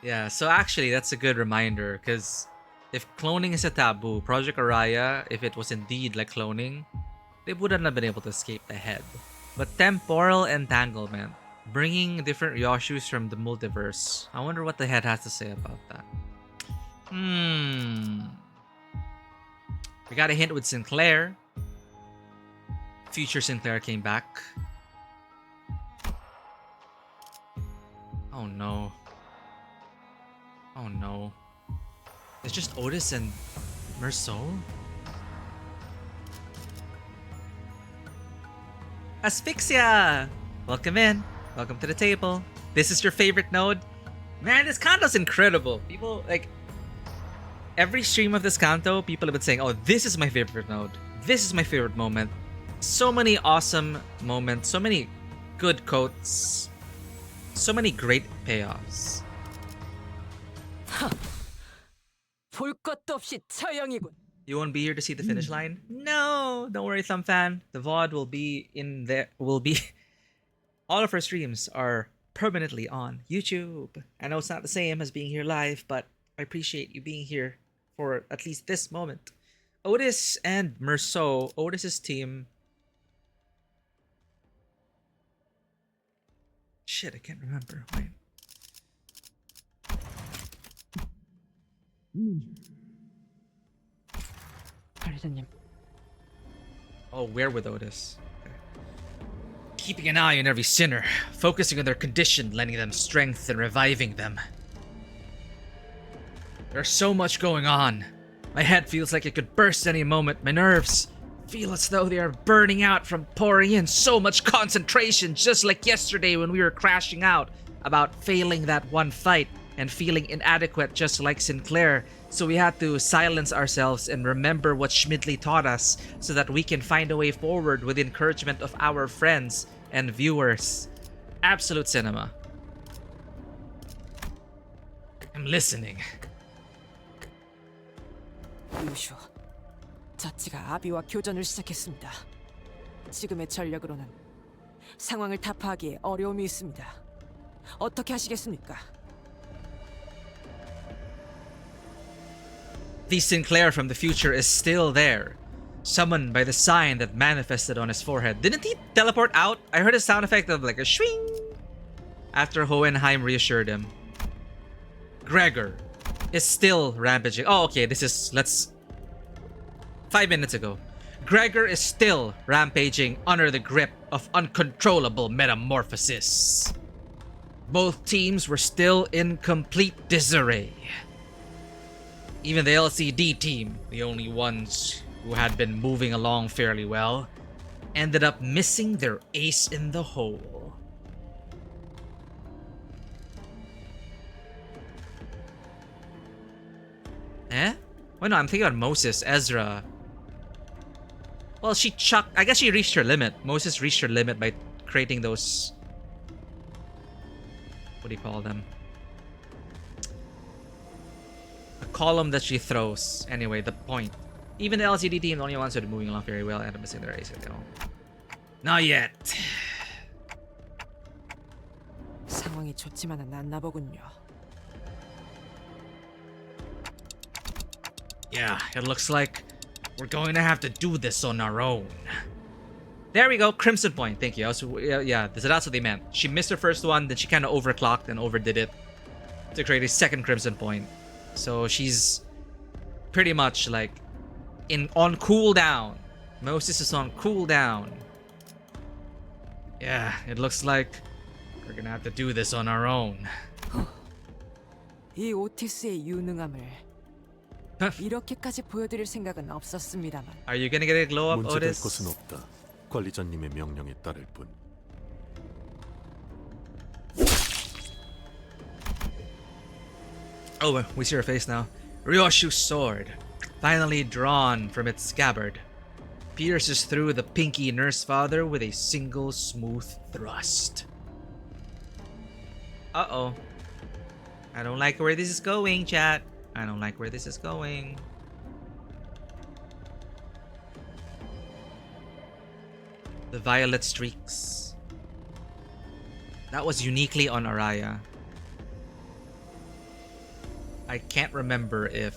S1: Yeah, so actually that's a good reminder, because if cloning is a taboo, Project Araya, if it was indeed like cloning, they wouldn't have been able to escape the head. But temporal entanglement, bringing different Yoshus from the multiverse. I wonder what the head has to say about that. We got a hint with Sinclair. Future Sinclair came back. Oh no. Oh no. It's just Otis and Merceau? Asphyxia! Welcome in. Welcome to the table. This is your favorite node? Man, this Canto's incredible. People, like, every stream of this Canto, people have been saying, oh, this is my favorite node. This is my favorite moment. So many awesome moments. So many good quotes. So many great payoffs.
S3: 볼 것도 없이 처형이군.
S1: You won't be here to see the finish line? No, don't worry, Thumb Fan. The VOD will be in there. All of our streams are permanently on YouTube. I know it's not the same as being here live, but I appreciate you being here for at least this moment. Otis and Merceau, Otis's team. Shit, I can't remember. Wait.
S8: 관리자님,
S1: Oh, where with Otis? Okay. Keeping an eye on every sinner, focusing on their condition, lending them strength and reviving them. There's so much going on. My head feels like it could burst any moment. My nerves feel as though they are burning out from pouring in so much concentration, just like yesterday when we were crashing out about failing that one fight and feeling inadequate just like Sinclair. So we had to silence ourselves and remember what Schmidley taught us so that we can find a way forward with the encouragement of our friends and viewers. Absolute cinema. I'm listening.
S8: 유쇼, 자치가 아비와 교전을 시작했습니다. 지금의 전력으로는 상황을 타파하기에 어려움이 있습니다. 어떻게 하시겠습니까?
S1: The Sinclair from the future is still there, summoned by the sign that manifested on his forehead. Didn't he teleport out? I heard a sound effect of like a swing after Hohenheim reassured him. Gregor is still rampaging. Oh, okay, this is, 5 minutes ago. Gregor is still rampaging under the grip of uncontrollable metamorphosis. Both teams were still in complete disarray. Even the LCD team, the only ones who had been moving along fairly well, ended up missing their ace in the hole. Eh? Well, no, I'm thinking about Moses, Ezra. Well, I guess she reached her limit. Moses reached her limit by creating those... What do you call them? A column that she throws. Anyway, the point. Even the LCD team, the only ones who are moving along very well, and missing their ace, you know. Not yet.
S8: 상황이 좋지만은 않나 보군요.
S1: Yeah, it looks like we're going to have to do this on our own. There we go, Crimson Point. Thank you. Yeah, that's what they meant. She missed her first one, then she kind of overclocked and overdid it to create a second Crimson Point. So she's pretty much like on cooldown. Moses is on cooldown. Yeah, it looks like we're gonna have to do this on our own.
S8: 이 오티스의 유능함을 이렇게까지 보여드릴 생각은 없었습니다만.
S1: Are you gonna get a glow up,
S9: 문제될
S1: Otis?
S9: 것은 없다. 관리자님의 명령에 따를 뿐.
S1: Oh, we see her face now. Ryoshu's sword, finally drawn from its scabbard, pierces through the pinky nurse father with a single smooth thrust. Uh-oh. I don't like where this is going, chat. I don't like where this is going. The violet streaks. That was uniquely on Araya. I can't remember if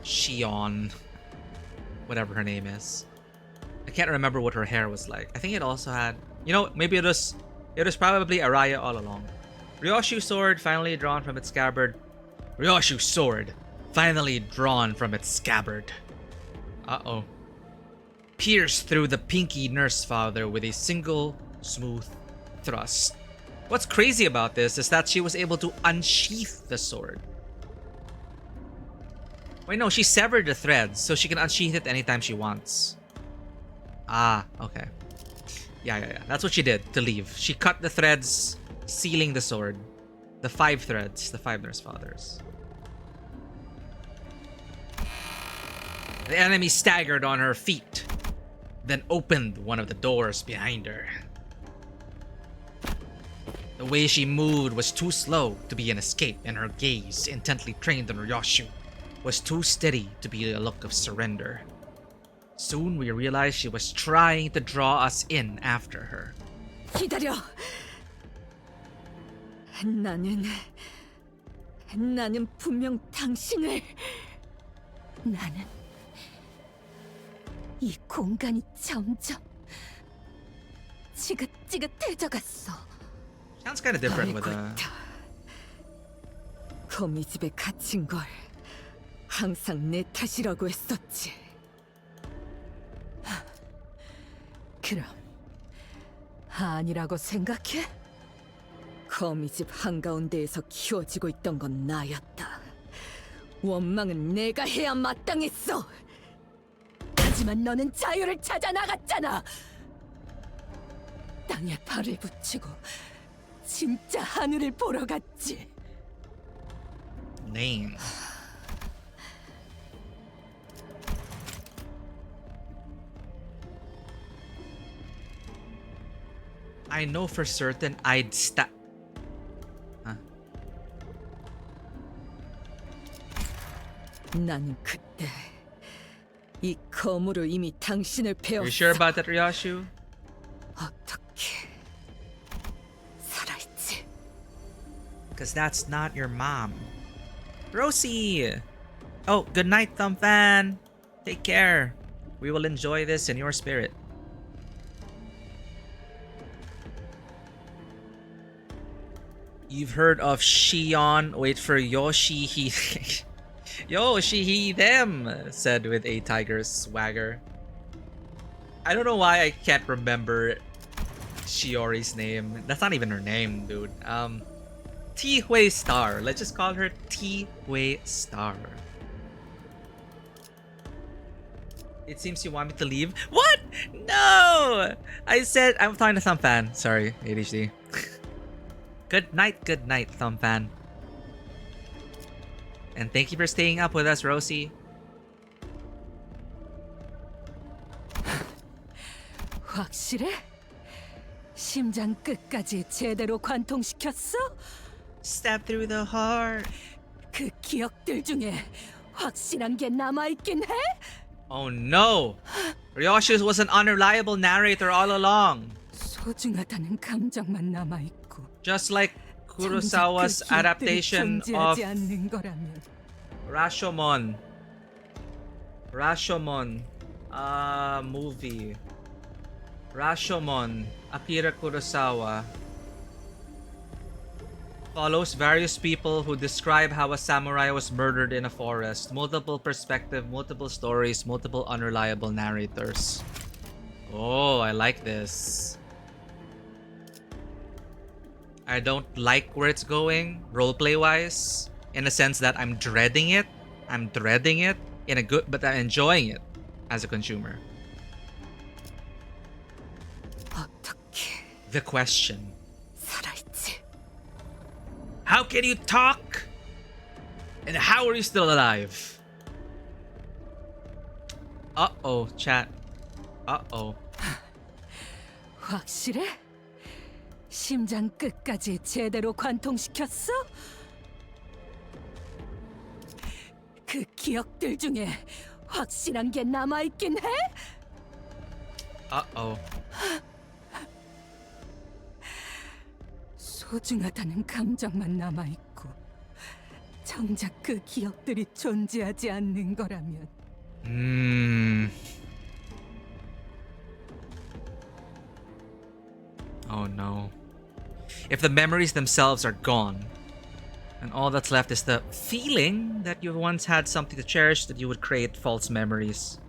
S1: Shion, whatever her name is, I can't remember what her hair was like. I think it also had, you know, maybe it was probably Araya all along. Ryoshu's sword finally drawn from its scabbard. Ryoshu's sword finally drawn from its scabbard. Uh-oh. Pierced through the pinky nurse father with a single smooth thrust. What's crazy about this is that she was able to unsheath the sword. Wait, no, she severed the threads, so she can unsheath it anytime she wants. Ah, okay. Yeah. That's what she did to leave. She cut the threads, sealing the sword. The 5 threads, the 5 nurse fathers. The enemy staggered on her feet, then opened one of the doors behind her. The way she moved was too slow to be an escape, and her gaze, intently trained on Ryoshu, was too steady to be a look of surrender. Soon we realized she was trying to draw us in after her.
S3: 기다려. 나는 분명 당신을. 나는 이 공간이 점점 지긋지긋해져갔어.
S1: Sounds kind of different with
S3: 거미집에 갇힌 걸 항상 내 탓이라고 했었지. 그럼 아니라고 생각해? 거미집 한가운데에서 키워지고 있던 건 나였다. 원망은 내가 해야 마땅했어. 하지만 너는 자유를 찾아 나갔잖아. 땅에 발을 붙이고 진짜 하늘을 보러 갔지.
S1: Name. I know for certain I'd stab. Huh?
S3: 나는 그때 이 검으로 이미 당신을 배웠어.
S1: You sure about that, Ryoshu?
S3: 어떻게 살아있지?
S1: Because that's not your mom. Rosie! Oh, good night, Thumb Fan. Take care. We will enjoy this in your spirit. You've heard of Shion. Wait for Yoshi. Yoshi, them, said with a tiger's swagger. I don't know why I can't remember Shiori's name. That's not even her name, dude. T-Hui Star. Let's just call her T-Hui Star. It seems you want me to leave. What? No! I said I'm talking to Thumb Fan. Sorry, ADHD. Good night, Thumb Fan. And thank you for staying up with us, Rosie.
S3: 확실해? 심장 끝까지 제대로 관통시켰어?
S1: Step through the heart.
S3: 그 기억들 중에 확실한 게 남아있긴 해?
S1: Oh no! Ryoshi was an unreliable narrator all along.
S3: 소중하다는 감정만 남아있고
S1: Just like Kurosawa's adaptation of
S3: 않는 거라면
S1: Rashomon. Movie. Rashomon, Akira Kurosawa, follows various people who describe how a samurai was murdered in a forest. Multiple perspective, multiple stories, multiple unreliable narrators. Oh, I like this. I don't like where it's going, roleplay wise, in a sense that I'm dreading it. I'm dreading it in a good, but I'm enjoying it as a consumer.
S3: 어떻게
S1: The question.
S3: 살아있지?
S1: How can you talk? And how are you still alive? Uh-oh, chat. Uh-oh.
S3: 확실해? 심장 끝까지 제대로 관통시켰어? 그 기억들 중에 확실한 게 남아있긴 해?
S1: Uh-oh.
S3: 소중하다는 감정만 남아있고 정작 그 기억들이 존재하지 않는 거라면
S1: Oh no. If the memories themselves are gone, and all that's left is the feeling that you once had something to cherish, that you would create false memories.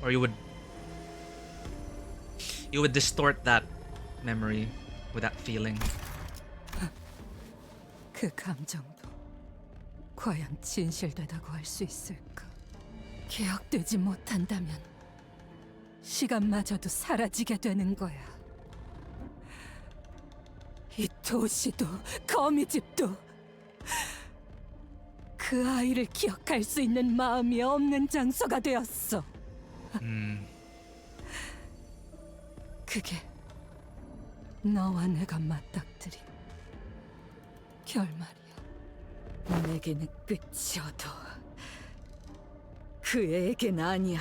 S1: Or you would distort that memory with that feeling.
S3: 그 감정도 과연 진실되다고 할 수 있을까? 기억되지 못한다면 시간마저도 사라지게 되는 거야. 이 도시도 거미집도 그 아이를 기억할 수 있는 마음이 없는 장소가 되었어. 그게 너와 내가 맞닥뜨린 결말이야. 내게는 끝이어도 그에겐 아니야.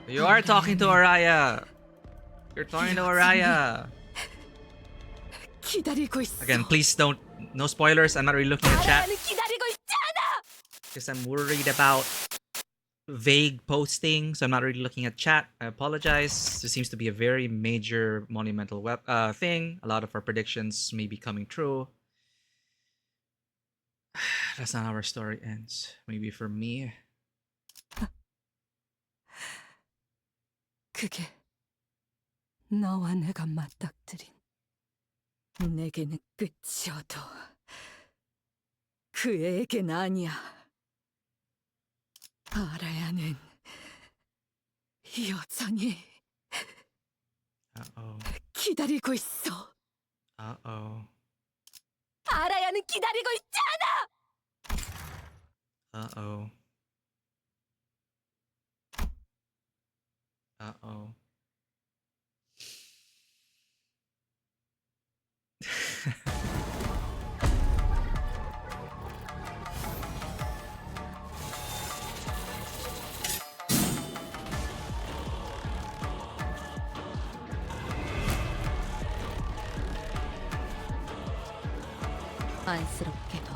S1: You are talking to Araya. You're talking to Araya.
S3: 기다리고 있어.
S1: Again, please don't. No spoilers. I'm not really looking at chat
S3: 아라야는 기다리고 있잖아.
S1: because I'm worried about vague posting. So I'm not really looking at chat. I apologize. This seems to be a very major monumental thing. A lot of our predictions may be coming true. That's not how our story ends. Maybe for me.
S3: 그게 너와 내가 맞닥뜨린 내게는 끝이어도 그에겐 아니야. 아라야는 여전히
S1: Uh-oh.
S3: 기다리고 있어.
S1: Uh-oh.
S3: 아라야는 기다리고 있지 않아.
S1: Uh-oh. Uh-oh.
S3: 안쓰럽게도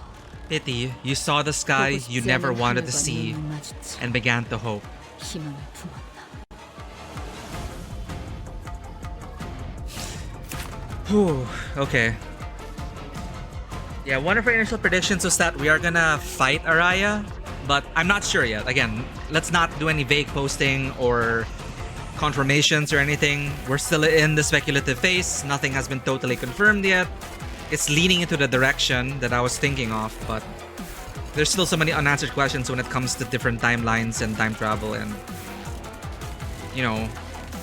S1: Pity, you saw the sky you never wanted to see and began to hope.
S3: 희망을 품었다.
S1: Whew, okay. Yeah, one of our initial predictions was that we are gonna fight Araya, but I'm not sure yet. Again, let's not do any vague posting or confirmations or anything. We're still in the speculative phase. Nothing has been totally confirmed yet. It's leaning into the direction that I was thinking of, but there's still so many unanswered questions when it comes to different timelines and time travel, and you know,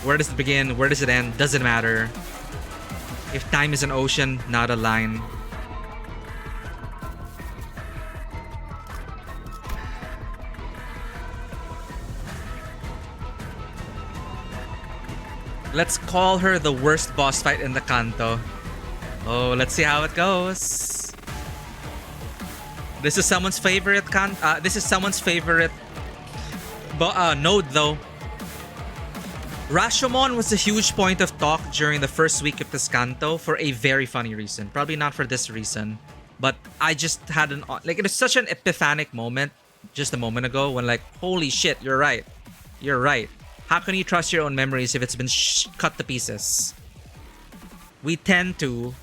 S1: where does it begin? Where does it end? Doesn't matter. If time is an ocean, not a line. Let's call her the worst boss fight in the Canto. Oh, let's see how it goes. This is someone's favorite this is someone's favorite node though. Rashomon was a huge point of talk during the first week of this Canto for a very funny reason. Probably not for this reason, but I just had it was such an epiphanic moment just a moment ago when like, holy shit, you're right. You're right. How can you trust your own memories if it's been cut to pieces? We tend to,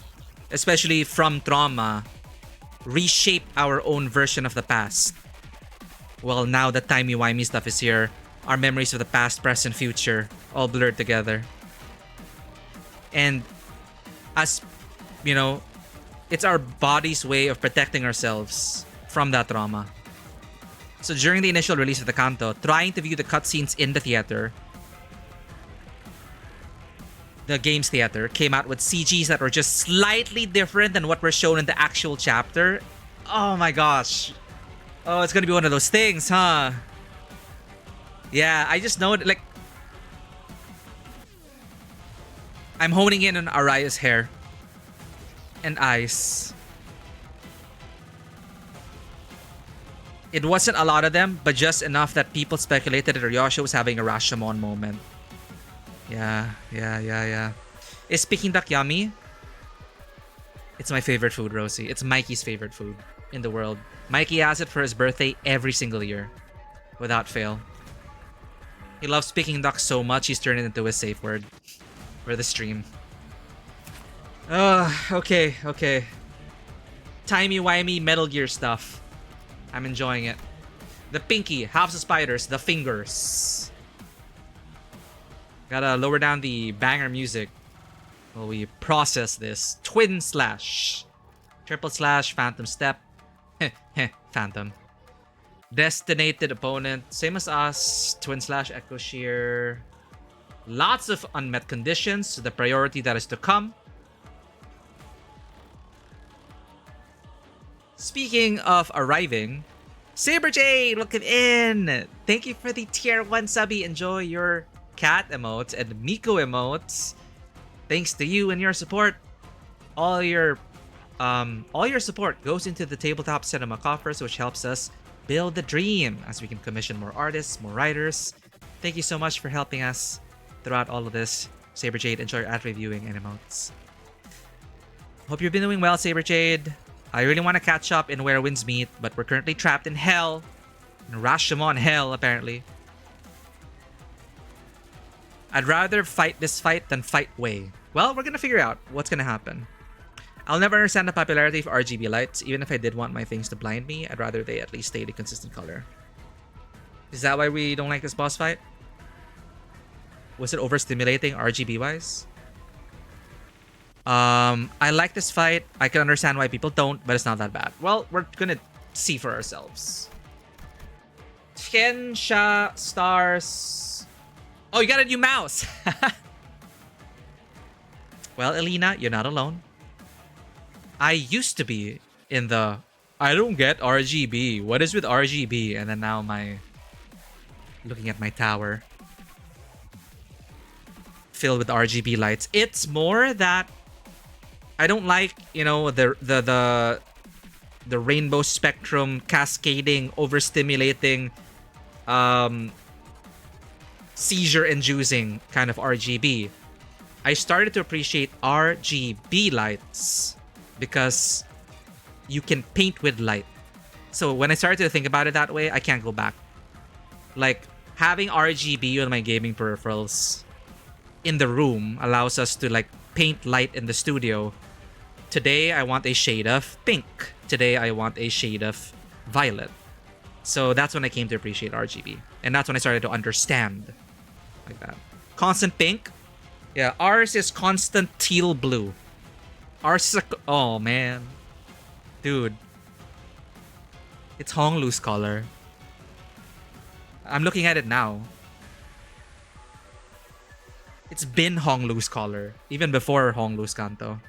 S1: especially from trauma, reshape our own version of the past. Well, now that timey-wimey stuff is here, our memories of the past, present, future, all blurred together. And as, you know, it's our body's way of protecting ourselves from that trauma. So during the initial release of the Canto, trying to view the cutscenes in the theater, the games theater came out with CGs that were just slightly different than what were shown in the actual chapter. Oh my gosh. Oh, it's gonna be one of those things, huh? Yeah, I just know, like, I'm honing in on Araya's hair and eyes. It wasn't a lot of them, but just enough that people speculated that Ryosho was having a Rashomon moment. Yeah. Is Peking duck yummy? It's my favorite food, Rosie. It's Mikey's favorite food in the world. Mikey has it for his birthday every single year, without fail. He loves Peking duck so much, he's turned it into a safe word for the stream. Okay. Timey-wimey Metal Gear stuff. I'm enjoying it. The pinky, half the spiders, the fingers. Gotta lower down the banger music while we process this. Twin slash. Triple slash, phantom step. Phantom. Destinated opponent, same as us. Twin slash, echo shear. Lots of unmet conditions, the priority that is to come. Speaking of arriving, Saber Jade, welcome in. Thank you for the tier 1 subby. Enjoy your cat emotes and Miko emotes. Thanks to you and your support, all your support goes into the Tabletop Cinema coffers, which helps us build the dream as we can commission more artists, more writers. Thank you so much for helping us throughout all of this. Saber Jade, enjoy your ad reviewing and emotes. Hope you've been doing well, Saber Jade. I really want to catch up in Where Winds Meet, but we're currently trapped in hell. In Rashomon hell, apparently. I'd rather fight this fight than fight Wei. Well, we're gonna figure out what's gonna happen. I'll never understand the popularity of RGB lights. Even if I did want my things to blind me, I'd rather they at least stay the consistent color. Is that why we don't like this boss fight? Was it overstimulating RGB wise? I like this fight. I can understand why people don't, but it's not that bad. Well, we're gonna see for ourselves. Tiensha stars. Oh, you got a new mouse. Well, Elena, you're not alone. I used to be in the I don't get RGB. What is with RGB? And then now looking at my tower filled with RGB lights. It's more that I don't like, you know, the rainbow spectrum cascading, overstimulating, seizure-inducing kind of RGB. I started to appreciate RGB lights because you can paint with light. So when I started to think about it that way, I can't go back. Like, having RGB on my gaming peripherals in the room allows us to like paint light in the studio. Today, I want a shade of pink. Today, I want a shade of violet. So that's when I came to appreciate RGB. And that's when I started to understand. Like that. Constant pink. Yeah, ours is constant teal blue. Ours is oh man. Dude. It's Honglu's color. I'm looking at it now. It's been Honglu's color. Even before Honglu's Canto.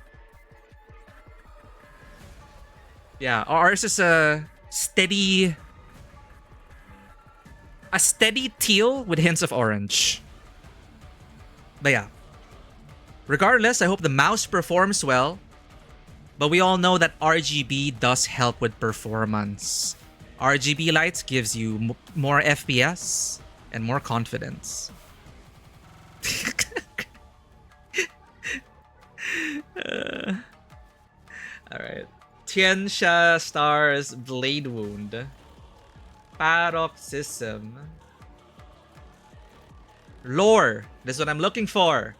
S1: Yeah, ours is a steady teal with hints of orange. But yeah. Regardless, I hope the mouse performs well. But we all know that RGB does help with performance. RGB lights gives you more FPS and more confidence. Alright. Tiensha stars Blade Wound. Paroxysm. Lore. This is what I'm looking for.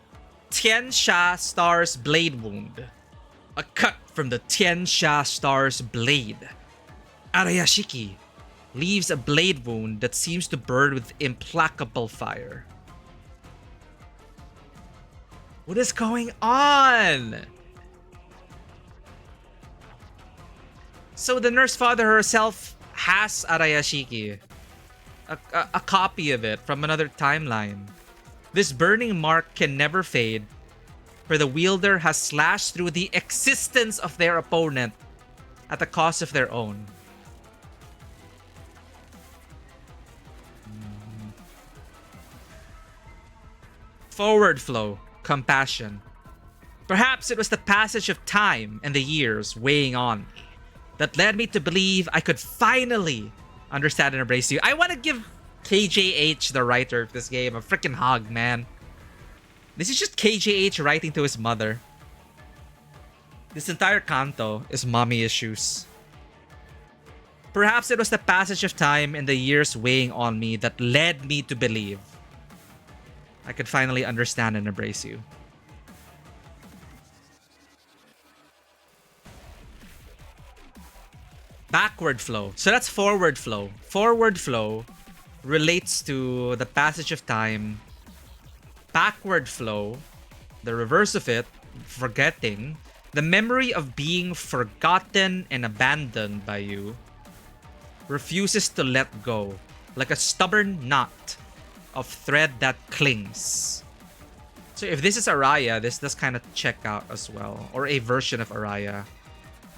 S1: Tiensha stars Blade Wound. A cut from the Tiensha star's blade. Arayashiki leaves a blade wound that seems to burn with implacable fire. What is going on? So the nurse father herself has Arayashiki. A copy of it from another timeline. This burning mark can never fade, for the wielder has slashed through the existence of their opponent at the cost of their own. Forward flow, compassion. Perhaps it was the passage of time and the years weighing on me that led me to believe I could finally understand and embrace you. I want to give KJH, the writer of this game, a freaking hug, man. This is just KJH writing to his mother. This entire Canto is mommy issues. Perhaps it was the passage of time and the years weighing on me that led me to believe I could finally understand and embrace you. Backward flow. So that's forward flow. Forward flow relates to the passage of time. Backward flow, the reverse of it, forgetting, the memory of being forgotten and abandoned by you, refuses to let go, like a stubborn knot of thread that clings. So if this is Araya, this does kind of check out as well. Or a version of Araya.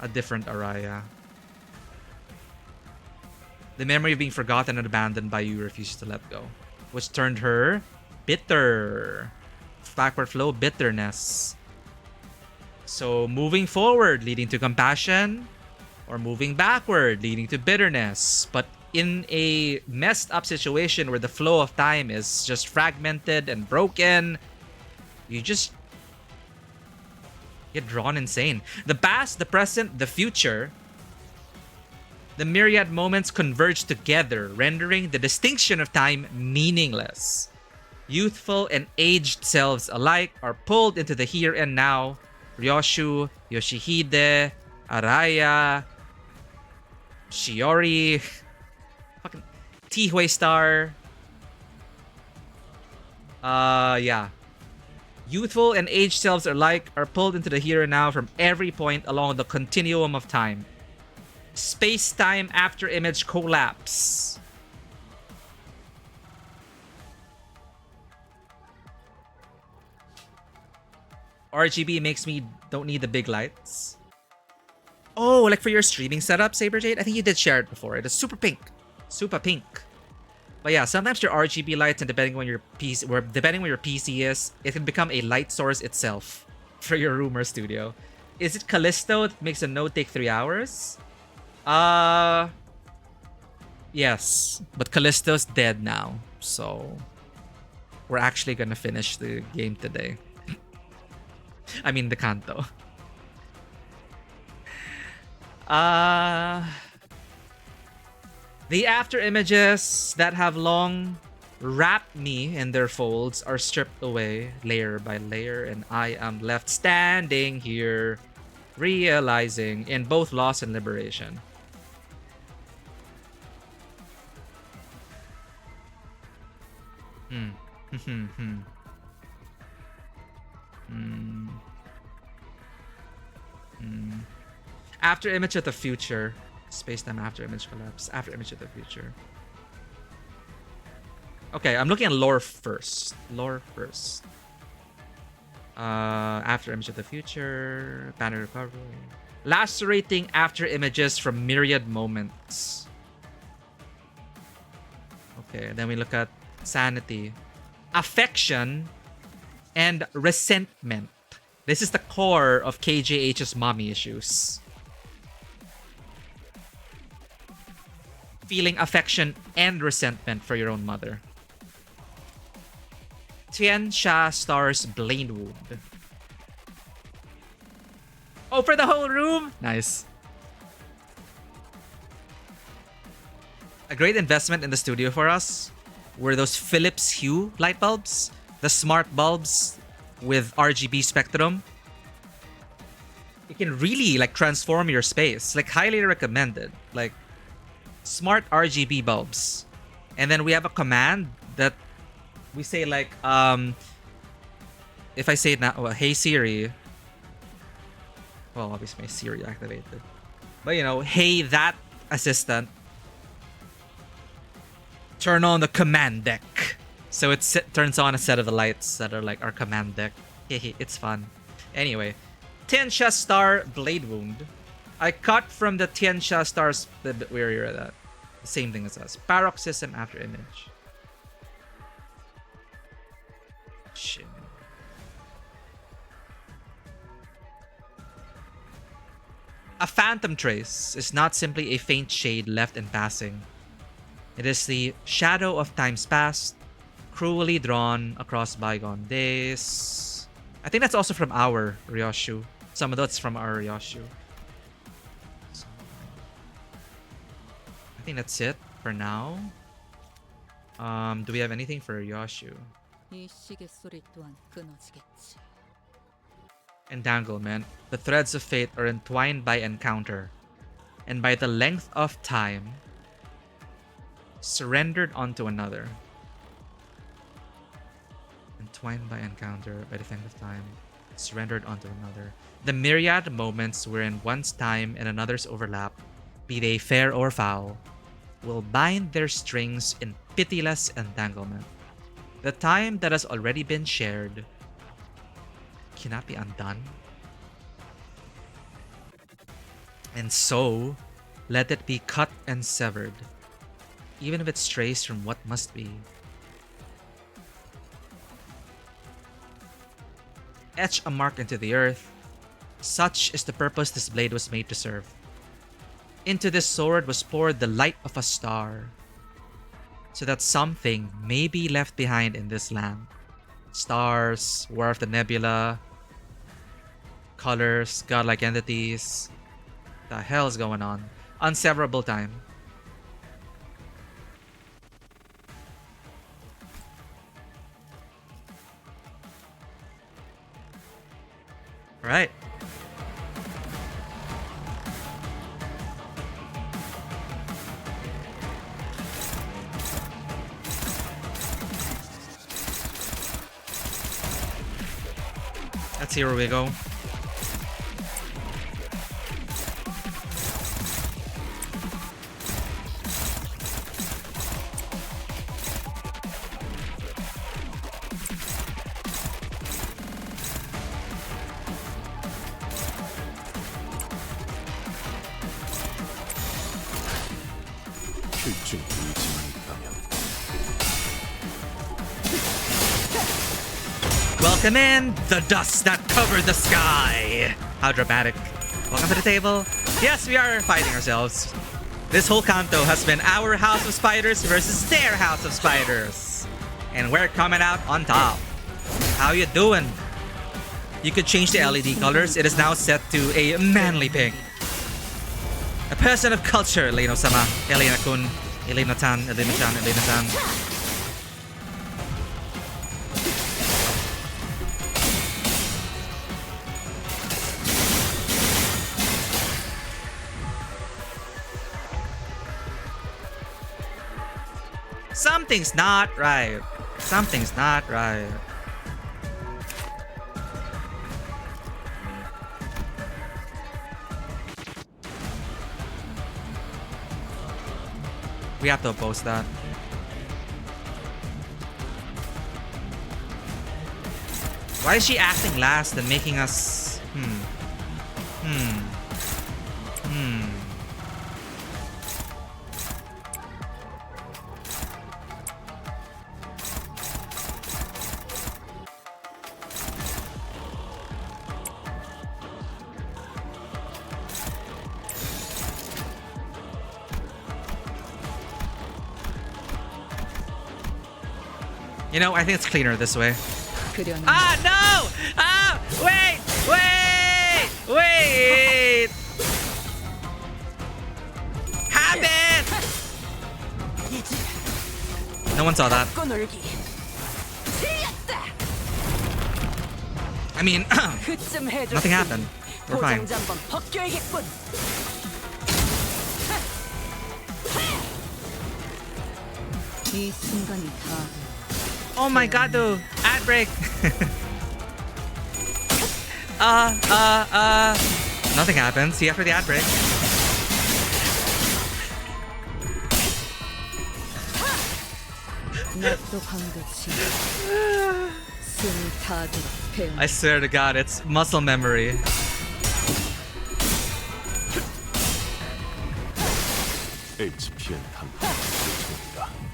S1: A different Araya. The memory of being forgotten and abandoned by you refuses to let go, which turned her bitter. Backward flow, bitterness. So moving forward, leading to compassion, or moving backward, leading to bitterness. But in a messed up situation where the flow of time is just fragmented and broken, you just get drawn insane. The past, the present, the future, the myriad moments converge together, rendering the distinction of time meaningless. Youthful and aged selves alike are pulled into the here and now. Ryoshu, Yoshihide, Araya, Shiori, fucking Tihue Star. Yeah. Youthful and aged selves alike are pulled into the here and now from every point along the continuum of time. Space-time after-image collapse. RGB makes me don't need the big lights. Oh, like for your streaming setup, Saberjade? I think you did share it before. It is super pink. Super pink. But yeah, sometimes your RGB lights, and depending on your PC, or depending on your PC is, it can become a light source itself for your room or studio. Is it Callisto that makes a node take 3 hours? Yes, but Callisto's dead now, so we're actually gonna finish the game today. I mean the Canto. The after images that have long wrapped me in their folds are stripped away layer by layer, and I am left standing here, realizing in both loss and liberation. After image of the future. Space-time after image collapse. After image of the future. Okay, I'm looking at lore first. Lore first. After image of the future. Banner recovery. Lacerating after images from myriad moments. Okay, then we look at sanity. Affection and resentment. This is the core of KJH's mommy issues. Feeling affection and resentment for your own mother. Tian Sha stars Blade Wound. Oh, for the whole room? Nice. A great investment in the studio for us were those Philips Hue light bulbs. The smart bulbs with RGB spectrum. It can really like transform your space. Like highly recommended. Like smart RGB bulbs. And then we have a command that we say like if I say it now, well, hey Siri. Well, obviously my Siri activated. But you know, hey that assistant. Turn on the command deck. So it turns on a set of the lights that are like our command deck. It's fun. Anyway, Tianxia Star Blade Wound. I cut from the Tianxia Stars. Where you're at. The same thing as us. Paroxysm after image. Shit. A phantom trace is not simply a faint shade left in passing. It is the shadow of times past, cruelly drawn across bygone days. I think that's also from our Ryoshu. Some of that's from our Ryoshu. So, I think that's it for now. Do we have anything for Ryoshu? Entanglement. The threads of fate are entwined by encounter, and by the length of time, surrendered onto another. Entwined by encounter, by the length of time, surrendered onto another. The myriad moments wherein one's time and another's overlap, be they fair or foul, will bind their strings in pitiless entanglement. The time that has already been shared cannot be undone. And so, let it be cut and severed, even if it strays from what must be. Etch a mark into the earth. Such is the purpose this blade was made to serve. Into this sword was poured the light of a star, so that something may be left behind in this land. Stars, War of the Nebula, colors, godlike entities. The hell's going on? Unseverable time. Alright. Let's see where we go.
S9: 필중 의지만 있다면
S1: Welcome in, the dust that covered the sky. How dramatic. Welcome to the table. Yes, we are fighting ourselves. This whole Canto has been our house of spiders versus their house of spiders. And we're coming out on top. How you doing? You could change the LED colors. It is now set to a manly pink. A person of culture, Elena-sama, Elena-kun, Elena-tan, Elena-chan, Elena-san. Something's not right. Something's not right. We have to oppose that. Why is she acting last and making us... You know, I think it's cleaner this way. Ah, no! Ah, wait! Wait! Wait! Happen! No one saw that. I mean, nothing happened. We're fine. Oh my god, dude. Ad break. Nothing happens. See you after the ad break. I swear to god, it's muscle memory.
S9: HPN 탐구 요청입니다.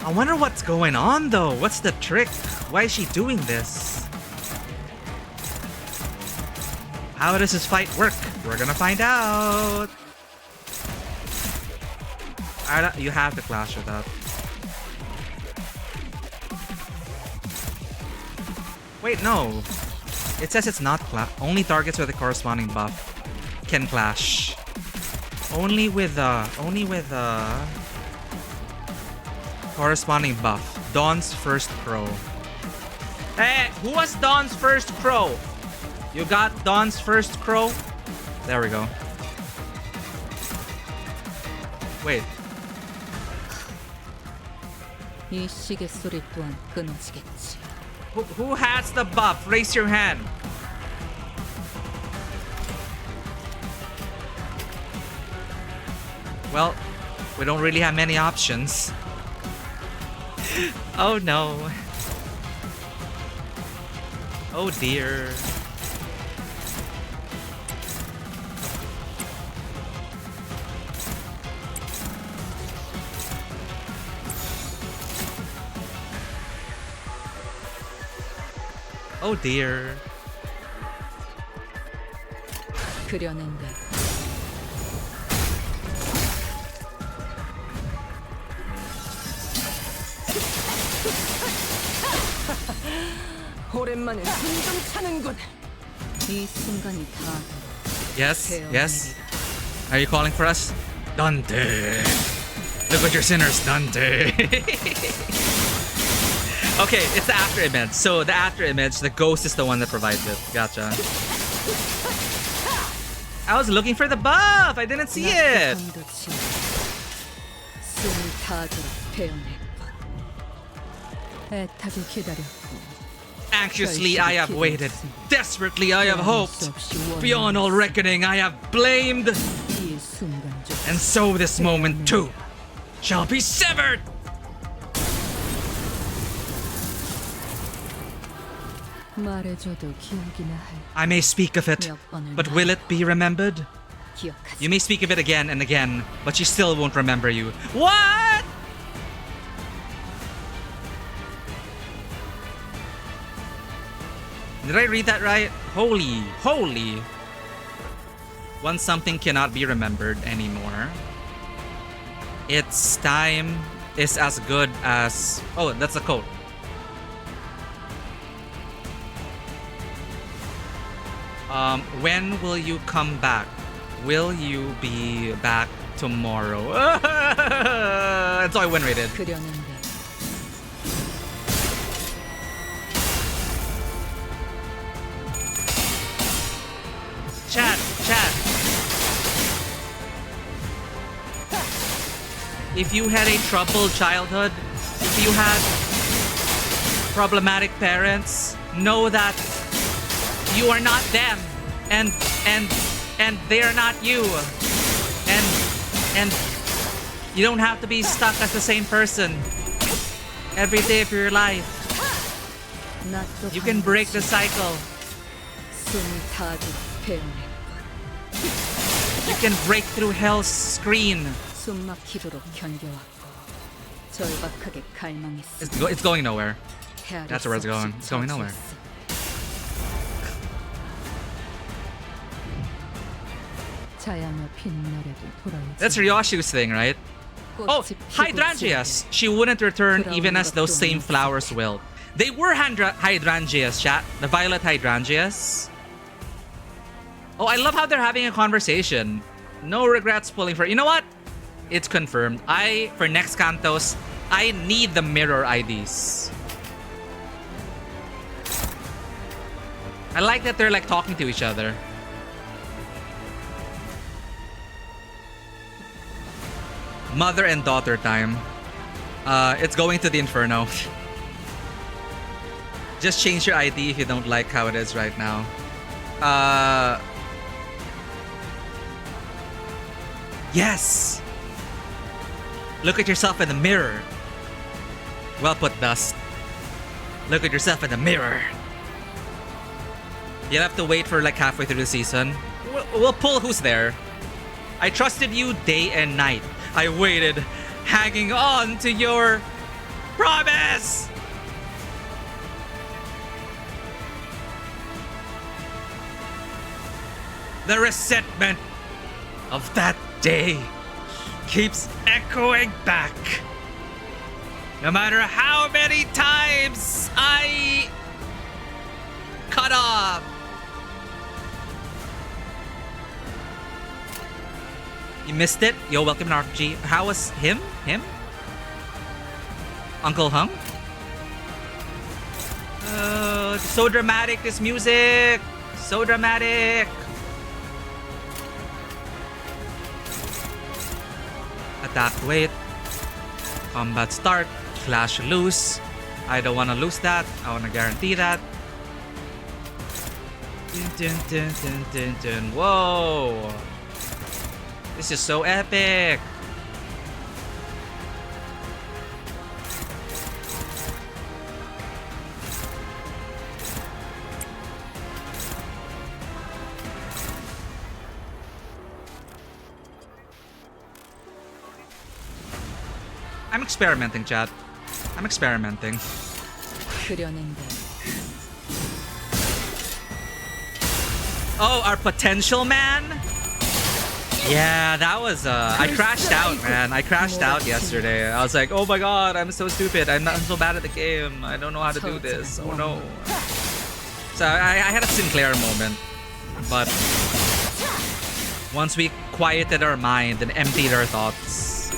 S1: I wonder what's going on though. What's the trick? Why is she doing this? How does this fight work? We're gonna find out. You have to clash with that. Wait, no. It says it's not clash. Only targets with a corresponding buff can clash. Only with corresponding buff. Dawn's first crow. Hey, who was Dawn's first crow? You got Dawn's first crow? There we go. Wait. Who has the buff? Raise your hand. Well, we don't really have many options. Oh no. Oh dear. Oh dear. Yes, yes. Are you calling for us? Dante. Look what your sinners, Dante. Okay, it's the after image. So the after image, the ghost is the one that provides it. Gotcha. I was looking for the buff. I didn't see it.
S3: 애타게 기다렸고
S1: Anxiously I have waited. Desperately I have hoped. Beyond all reckoning I have blamed.
S3: 이 순간 중
S1: And so this moment too shall be severed.
S3: 말해줘도 기억이나
S1: I may speak of it,
S3: 몇 번을
S1: but will it be remembered?
S3: 기억하지.
S1: You may speak of it again and again, but she still won't remember you. What? Did I read that right? Holy. Once something cannot be remembered anymore, its time is as good as... Oh, that's a quote. When will you come back? Will you be back tomorrow? That's all I win rated.
S3: 그려낸다.
S1: Chat. If you had a troubled childhood, if you had problematic parents, know that you are not them, and they are not you, and you don't have to be stuck as the same person every day of your life. You can break the cycle. You can break through hell's screen.
S3: 숨막히도록 견뎌왔고 절박하게 갈망했어.
S1: It's going nowhere. That's where it's going. It's going nowhere. That's Ryoshu's thing, right? Oh, hydrangeas. She wouldn't return even as those same flowers will. They were hydrangeas, chat. The violet hydrangeas. Oh, I love how they're having a conversation. No regrets pulling for... You know what? It's confirmed. For next Cantos, I need the mirror IDs. I like that they're like talking to each other. Mother and daughter time. It's going to the Inferno. Just change your ID if you don't like how it is right now. Yes! Look at yourself in the mirror. Well put, Dust. Look at yourself in the mirror. You'll have to wait for like halfway through the season. We'll pull who's there. I trusted you day and night. I waited, hanging on to your promise! The resentment of that day keeps echoing back. No matter how many times I cut off. You missed it? Yo, welcome to RPG. How was him? Uncle Hung? So dramatic, this music. So dramatic. Attack wait. Combat start. Clash lose. I don't want to lose that. I want to guarantee that. Dun, dun, dun, dun, dun. Whoa. This is so epic. I'm experimenting, chat. I'm experimenting. Oh, our potential man? Yeah, that was I crashed out, man. I crashed out yesterday. I was like, oh my god, I'm so stupid. I'm so bad at the game. I don't know how to do this. Oh no. So I had a Sinclair moment. But once we quieted our mind and emptied our thoughts,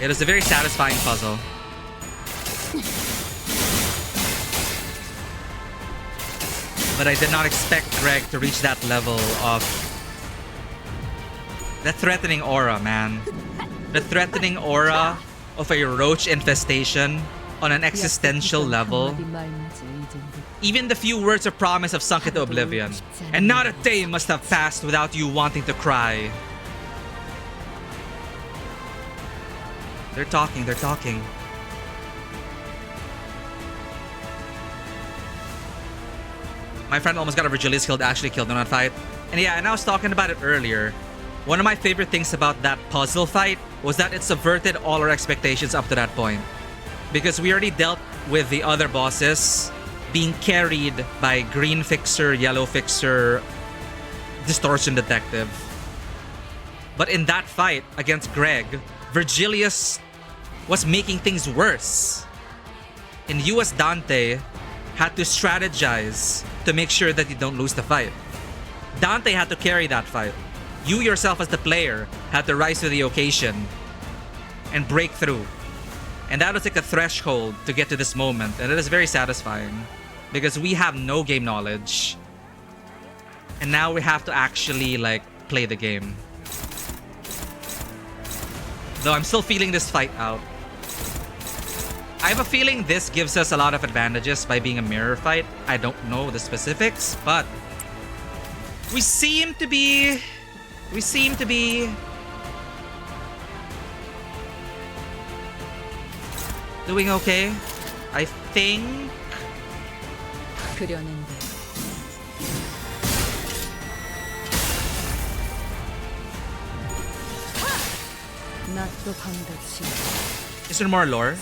S1: it was a very satisfying puzzle. But I did not expect Greg to reach that level of the threatening aura, man. The threatening aura of a roach infestation on an existential level. Even the few words of promise have sunk into oblivion, and not a day must have passed without you wanting to cry. They're talking, they're talking. My friend almost got a Virgilius killed, actually killed in that fight. And yeah, and I was talking about it earlier. One of my favorite things about that puzzle fight was that it subverted all our expectations up to that point. Because we already dealt with the other bosses being carried by Green Fixer, Yellow Fixer, Distortion Detective. But in that fight against Greg, Virgilius was making things worse. And you as Dante had to strategize to make sure that you don't lose the fight. Dante had to carry that fight. You yourself as the player had to rise to the occasion and break through. And that was like a threshold to get to this moment. And it is very satisfying because we have no game knowledge. And now we have to actually like play the game. Though I'm still feeling this fight out. I have a feeling this gives us a lot of advantages by being a mirror fight. I don't know the specifics, but we seem to be doing okay. I think. Is there more lore?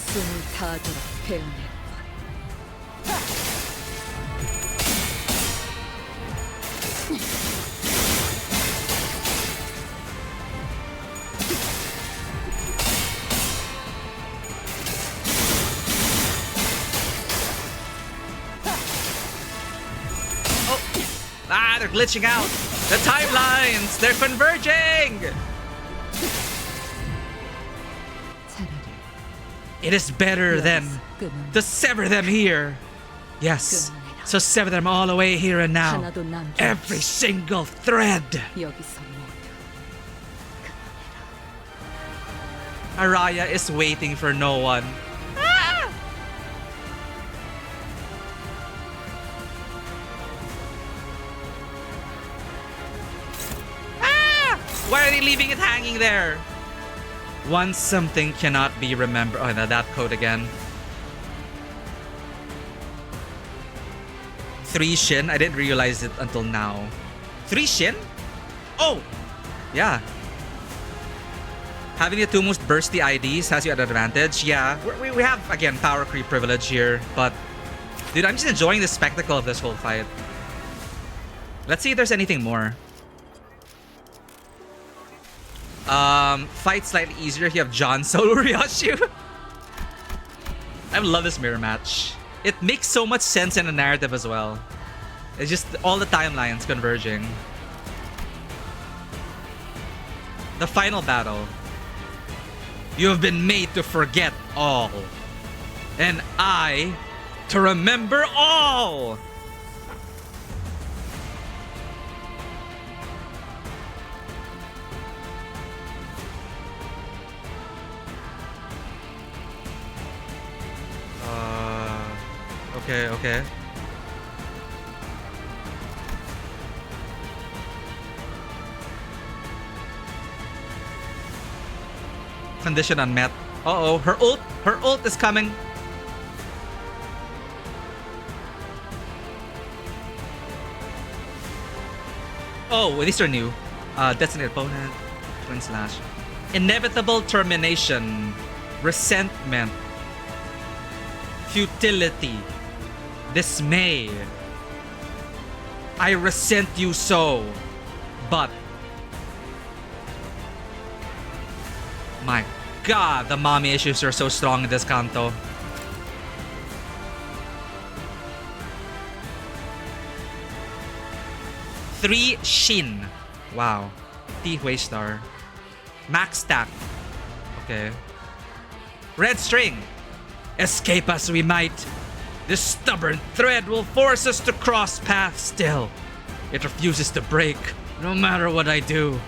S1: They're glitching out. The timelines, they're converging. It is better than to sever them here. Yes, so sever them all away here and now. Every single thread. Araya is waiting for no one. Why are they leaving it hanging there? Once something cannot be remembered. Oh, that code again. 3 Shin? I didn't realize it until now. 3 Shin? Oh! Yeah. Having the two most bursty IDs has you at an advantage. Yeah. We have, again, power creep privilege here. But, dude, I'm just enjoying the spectacle of this whole fight. Let's see if there's anything more. Fight slightly easier if you have John Solo Ryoshu. I love this mirror match. It makes so much sense in the narrative as well. It's just all the timelines converging. The final battle. You have been made to forget all. And I to remember all. Okay. Condition unmet. Uh-oh, her ult is coming. Oh, these are new. Designated opponent, twin slash. Inevitable termination, resentment, futility, dismay. I resent you so, but my god, the mommy issues are so strong in this Canto. Three Shin. Wow. T Waystar. Max stack. Okay. Red string. Escape as we might, this stubborn thread will force us to cross paths still. It refuses to break, no matter what I do.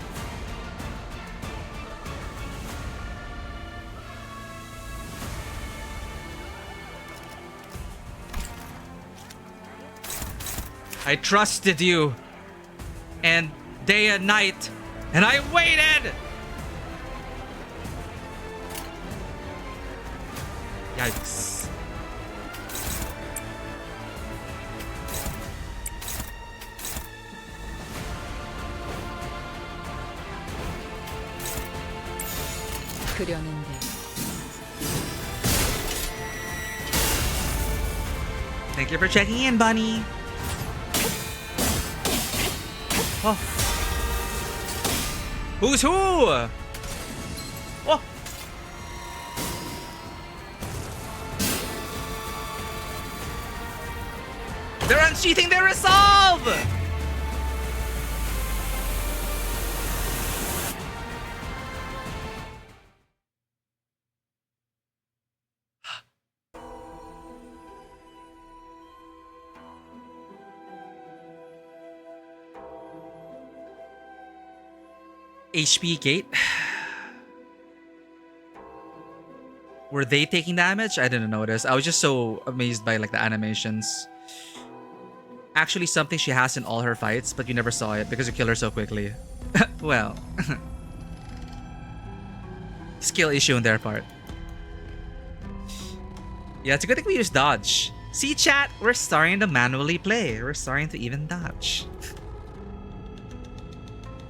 S1: I trusted you. And day and night. And I waited! Yikes.
S3: 그려는데
S1: Thank you for checking in, Bunny. Oh. Who's who? Oh. They're unsheathing their resolve! HP gate. Were they taking damage? I didn't notice. I was just so amazed by like the animations. Actually, something she has in all her fights, but you never saw it because you kill her so quickly. Well, skill issue on their part. Yeah, it's a good thing we use dodge. See, chat, we're starting to manually play. We're starting to even dodge.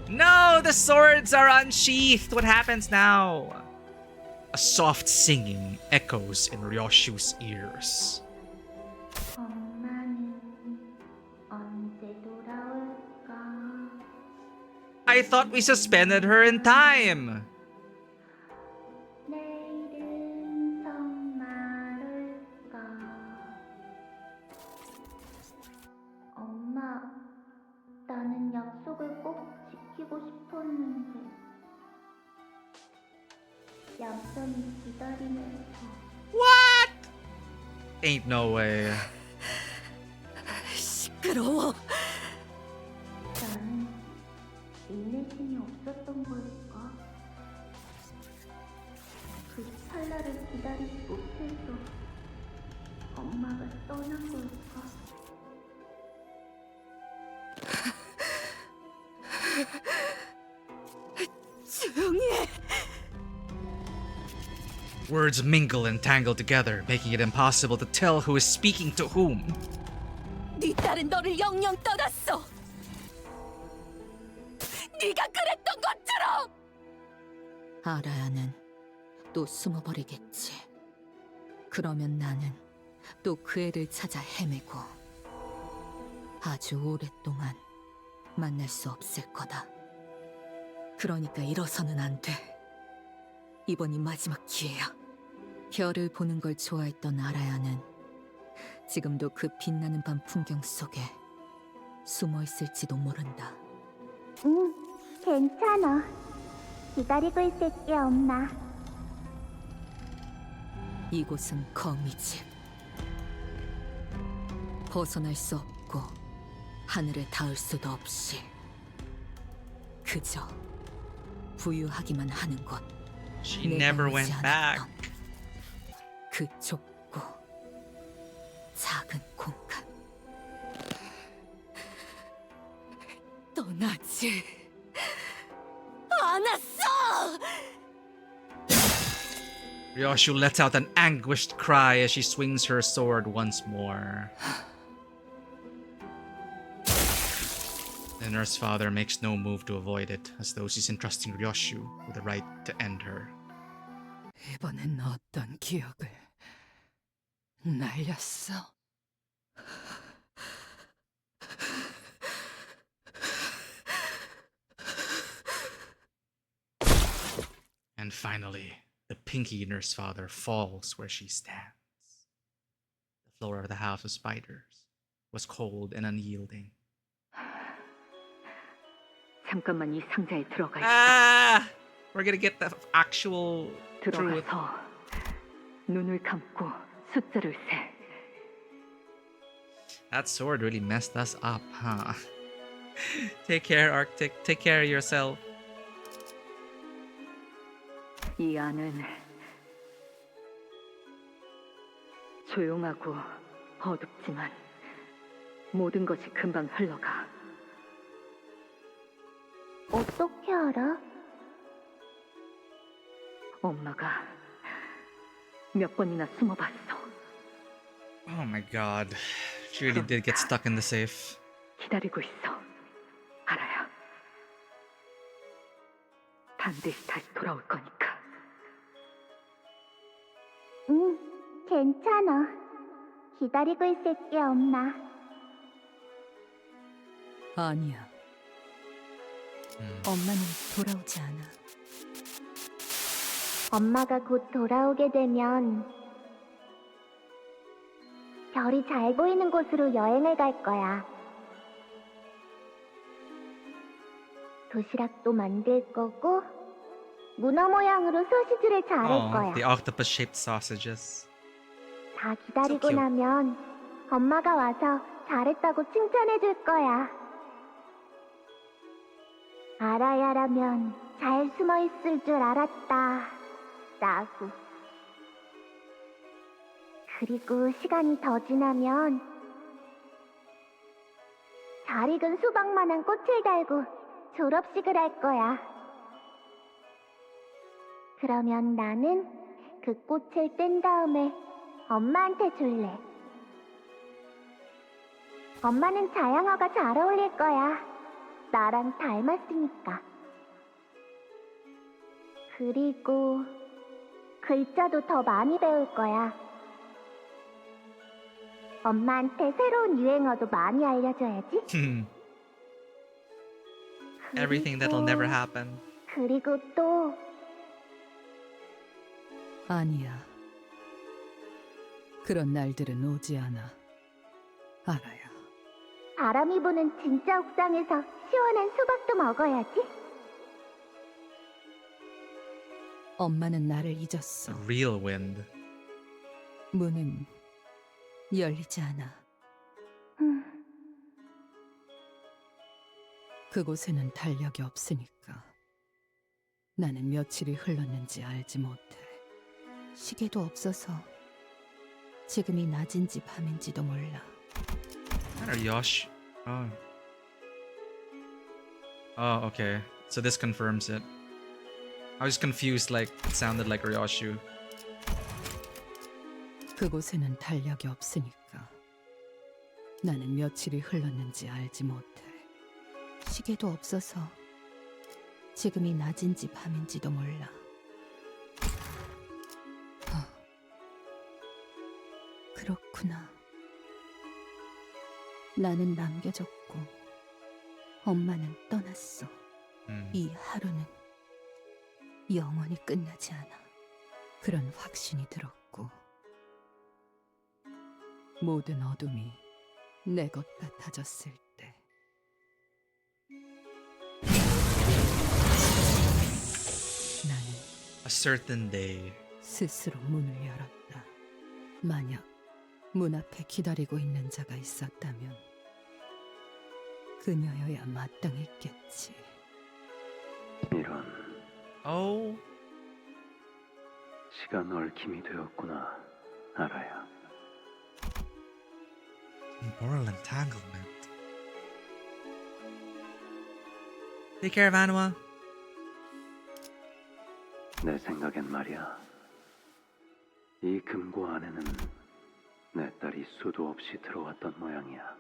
S1: No, the swords are unsheathed. What happens now? A soft singing echoes in Ryoshu's ears. I thought we suspended her in time.
S7: 나는 약속을 꼭 지키고 싶었는데 얌전히 기다리면서
S1: What? Ain't no way.
S3: 시끄러워.
S7: 나는 인내심이 없었던 걸까? 그 찰나를 기다리지 못해서 엄마가 떠난 걸까?
S3: 조용히 해.
S1: Words mingle and tangle together, making it impossible to tell who is speaking to whom.
S3: 네 딸은 너를 영영 떠났어. 네가 그랬던 것처럼. 아라야는 또 숨어버리겠지. 그러면 나는 또 그 애를 찾아 헤매고 아주 오랫동안 만날 수 없을 거다. 그러니까 일어서는 안 돼. 이번이 마지막 기회야. 별을 보는 걸 좋아했던 아라야는 지금도 그 빛나는 밤 풍경 속에 숨어 있을지도 모른다.
S7: 응, 괜찮아. 기다리고 있을게, 엄마.
S3: 이곳은 거미집. 벗어날 수 없고 하늘에 닿을 수도 없이 그저 부유하기만 하는 곳.
S1: She never went back.
S3: 그 좁고 작은 공간. 떠나지 않았어!
S1: Ryoshu lets out an anguished cry as she swings her sword once more. The nurse father makes no move to avoid it, as though she's entrusting Ryoshu with the right to end her.
S8: 이번엔 어떤 기억을 날렸어?
S1: And finally, the pinky nurse father falls where she stands. The floor of the house of spiders was cold and unyielding.
S3: 잠깐만 이 상자에 들어가 있어.
S1: Ah! We're gonna get the actual truth.
S3: 들어가서 눈을 감고 숫자를 세.
S1: That sword really messed us up, huh? Take care, Arctic. Take care of yourself.
S3: 이 안은 조용하고 어둡지만
S4: 모든 것이 금방 흘러가.
S7: 어떻게 알아?
S4: 엄마가 몇 번이나 숨어봤어.
S1: Oh my god. She really did get stuck in the safe.
S4: 기다리고 있어. 알아야. 반드시 다시 돌아올 거니까.
S7: 응, 괜찮아. 기다리고 있을게, 엄마.
S3: 아니야. 엄마는 돌아오지 않아.
S7: 엄마가 곧 돌아오게 되면 별이 잘 보이는 곳으로 여행을 갈 거야. 도시락도 만들 거고 문어 모양으로 소시지를 자를 거야.
S1: The octopus-shaped sausages.
S7: 다 기다리고
S1: cute.
S7: 나면 엄마가 와서 잘했다고 칭찬해 줄 거야. 알아야라면 잘 숨어 있을 줄 알았다. 라고. 그리고 시간이 더 지나면 잘 익은 수박만한 꽃을 달고 졸업식을 할 거야. 그러면 나는 그 꽃을 뗀 다음에 엄마한테 줄래. 엄마는 자양어가 잘 어울릴 거야. 나랑 닮았으니까. 그리고 글자도 더 많이 배울 거야. 엄마한테 새로운 유행어도 많이 알려줘야지.
S1: Everything that'll never happen.
S7: 그리고 또
S8: 아니야. 그런 날들은 오지 않아. 알아야.
S7: 바람이 부는 진짜 옥상에서 시원한 수박도 먹어야지.
S8: 엄마는 나를 잊었어.
S1: Real wind.
S8: 문은 열리지 않아. 그곳에는 달력이 없으니까. 나는 며칠이 흘렀는지 알지 못해. 시계도 없어서 지금이 낮인지 밤인지도 몰라.
S1: Or Yosh. Oh. Oh, okay. So this confirms it. I was confused, like, it sounded like Ryoshu.
S8: 그곳에는 달력이 없으니까. 나는 며칠이 흘렀는지 알지 못해. 시계도 없어서 지금이 낮인지 밤인지도 몰라. 그렇구나. 나는 남겨졌고 엄마는 떠났어. 이 하루는 영원히 끝나지 않아. 그런 확신이 들었고 모든 어둠이 내 것 같아졌을 때 나는
S1: A certain day.
S8: 스스로 문을 열었다. 만약 문 앞에 기다리고 있는 자가 있었다면 그녀여야 마땅했겠지.
S2: 이런
S1: Oh.
S2: 시간 얽힘이 되었구나. 알아야.
S1: Moral entanglement. Take care of Anua.
S2: 내 생각엔 말이야. 이 금고 안에는 내 딸이 수도 없이 들어왔던 모양이야.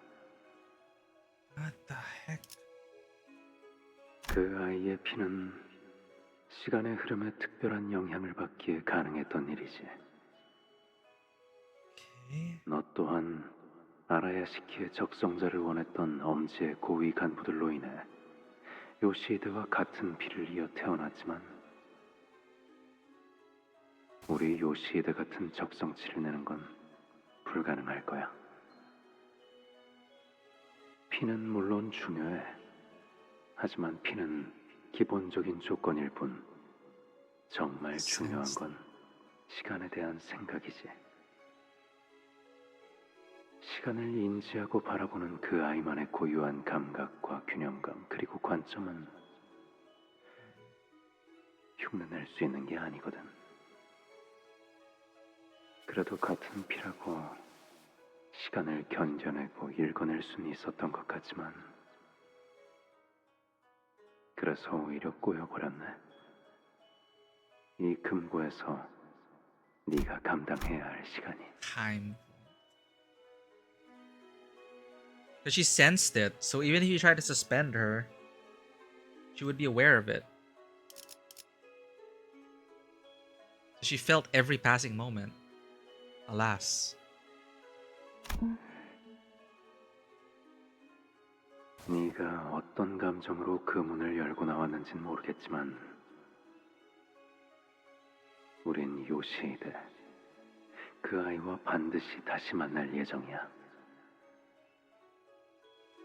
S1: What the heck?
S2: 그 아이의 피는 시간의 흐름에 특별한 영향을 받기에 가능했던 일이지.
S1: Okay.
S2: 너 또한 아라야시키의 적성자를 원했던 엄지의 고위 간부들로 인해 요시히데와 같은 피를 이어 태어났지만 우리 요시히데 같은 적성치를 내는 건 불가능할 거야. 피는 물론 중요해. 하지만 피는 기본적인 조건일 뿐 정말 중요한 건 시간에 대한 생각이지. 시간을 인지하고 바라보는 그 아이만의 고유한 감각과 균형감 그리고 관점은 흉내낼 수 있는 게 아니거든. 그래도 같은 피라고 시간을 견뎌내고 읽어낼 수는 있었던 것 같지만 그래서 오히려 꼬여버렸네. 이 금고에서 네가 감당해야 할 시간이.
S1: Time. Because she sensed it, so even if you try to suspend her, she would be aware of it. So she felt every passing moment. Alas.
S2: 네가 어떤 감정으로 그 문을 열고 나왔는진 모르겠지만 우린 요시히데 그 아이와 반드시 다시 만날 예정이야.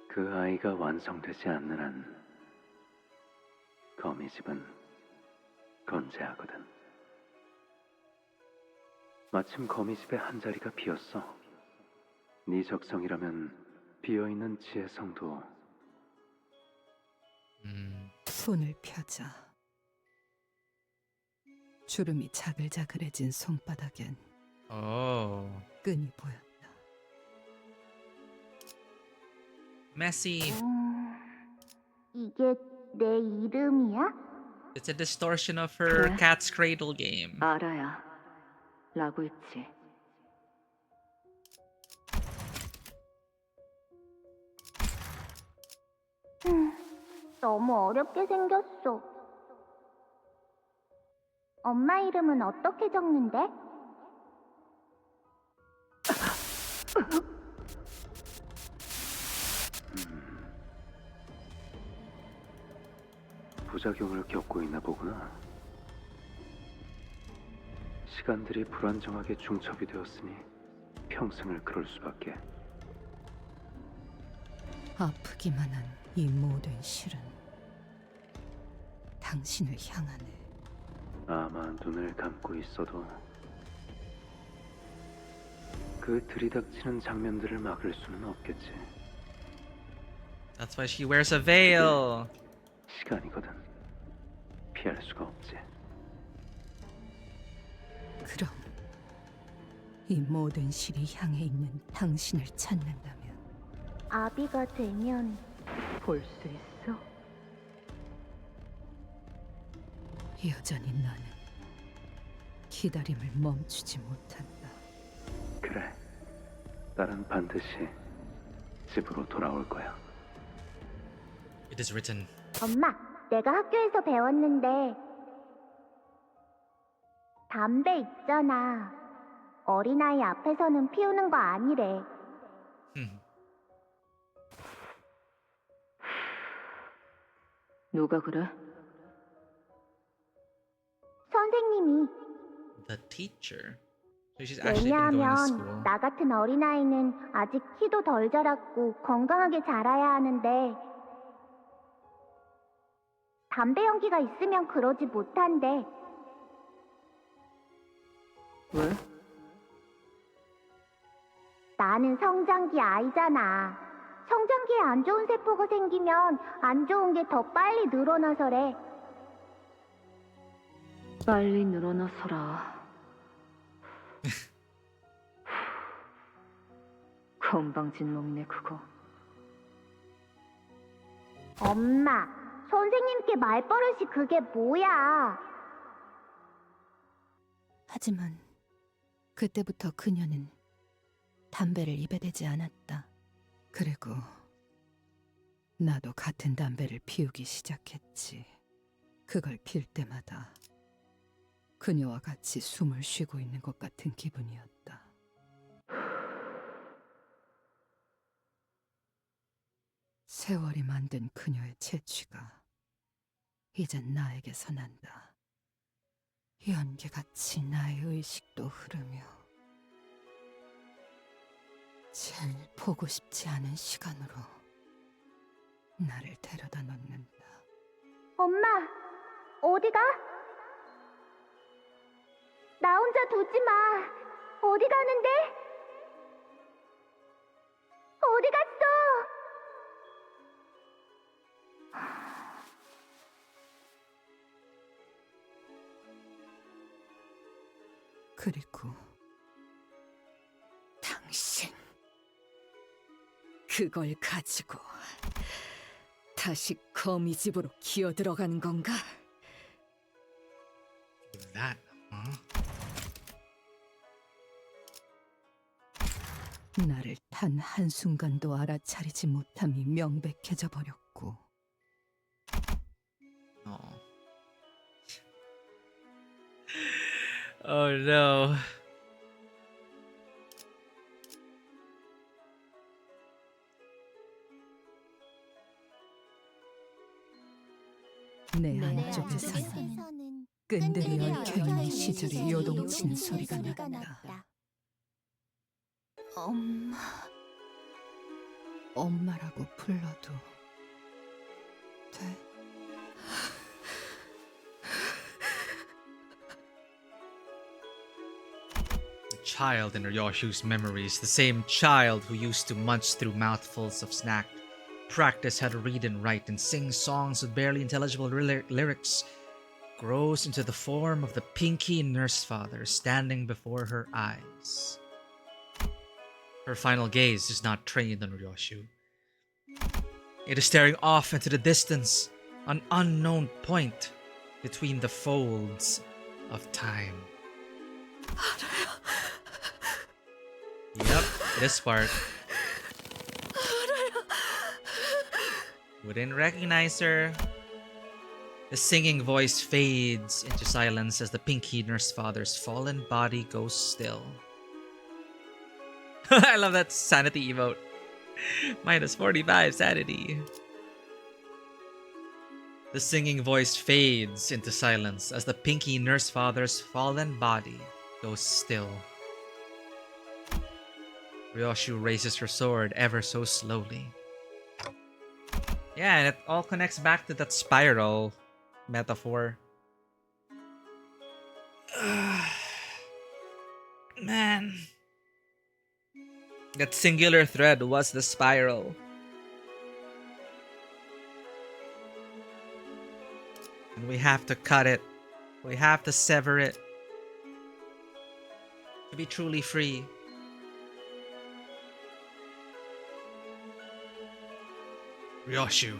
S2: 그 아이가 완성되지 않는 한 거미집은 건재하거든. 마침 거미집에 한 자리가 비었어. 네 적성이라면 비어있는 지혜성도
S8: 손을 펴자. 주름이 자글자글해진 손바닥엔
S1: Oh.
S8: 끈이 보였다.
S1: Messy.
S7: 이게 내 이름이야?
S1: It's a distortion of her
S3: 그래.
S1: cat's cradle game.
S3: 알아야 라고 했지.
S7: 너무 어렵게 생겼어. 엄마 이름은 어떻게 적는데?
S2: 부작용을 겪고 있나 보구나. 시간들이 불안정하게 중첩이 되었으니 평생을 그럴 수밖에.
S8: 아프기만 한 이 모든 실은 당신을 향하네.
S2: 아마 눈을 감고 있어도 그 들이닥치는 장면들을 막을 수는 없겠지.
S1: That's why she wears a veil.
S2: 시간이거든. 피할 수가 없지.
S8: 그럼 이 모든 실이 향해 있는 당신을 찾는다면
S7: 아비가 되면
S4: 볼 수 있어?
S8: 여전히 나는 기다림을 멈추지 못한다.
S2: 그래. 딸은 반드시 집으로 돌아올 거야.
S1: It is written.
S7: 엄마, 내가 학교에서 배웠는데 담배 있잖아. 어린아이 앞에서는 피우는 거 아니래.
S3: 누가 그래?
S7: 선생님이.
S1: The teacher. So she's actually been going to
S7: 왜냐하면
S1: school.
S7: 나 같은 어린아이는 아직 키도 덜 자랐고 건강하게 자라야 하는데 담배 연기가 있으면 그러지 못한대.
S3: 왜?
S7: 나는 성장기 아이잖아. 성장기에 안 좋은 세포가 생기면 안 좋은 게 더 빨리 늘어나서래.
S3: 빨리 늘어나서라. 건방진 놈이네 그거.
S7: 엄마, 선생님께 말버릇이 그게 뭐야?
S8: 하지만 그때부터 그녀는 담배를 입에 대지 않았다. 그리고 나도 같은 담배를 피우기 시작했지. 그걸 필 때마다 그녀와 같이 숨을 쉬고 있는 것 같은 기분이었다. 세월이 만든 그녀의 채취가 이젠 나에게서 난다. 연기같이 나의 의식도 흐르며 제일 보고 싶지 않은 시간으로 나를 데려다 놓는다.
S7: 엄마, 어디가? 나 혼자 두지 마. 어디 가는데? 어디 갔어?
S8: 그리고 당신.
S3: 그걸 가지고 다시 거미 집으로 기어 들어가는 건가?
S1: That, huh?
S8: 나를 단 한순간도 알아차리지 못함이 명백해져 버렸고
S1: Oh. Oh no.
S8: 내 안쪽에서는 끈들이 얽혀있는 시절의 요동치는 소리가 났다. 엄마... 엄마라고 불러도 돼?
S1: The child in Ryoshu's memories, the same child who used to munch through mouthfuls of snack, practice how to read and write, and sing songs with barely intelligible lyrics, grows into the form of the pinky nurse father standing before her eyes. Her final gaze is not trained on Ryoshu. It is staring off into the distance, an unknown point between the folds of time. Yep, this part. Wouldn't recognize her. The singing voice fades into silence as the pinky nurse father's fallen body goes still. I love that sanity emote. Minus 45 sanity. The singing voice fades into silence as the pinky nurse father's fallen body goes still. Ryoshu raises her sword ever so slowly. Yeah, and it all connects back to that spiral metaphor. Man. That singular thread was the spiral. And we have to cut it. We have to sever it. To be truly free. Ryoshu.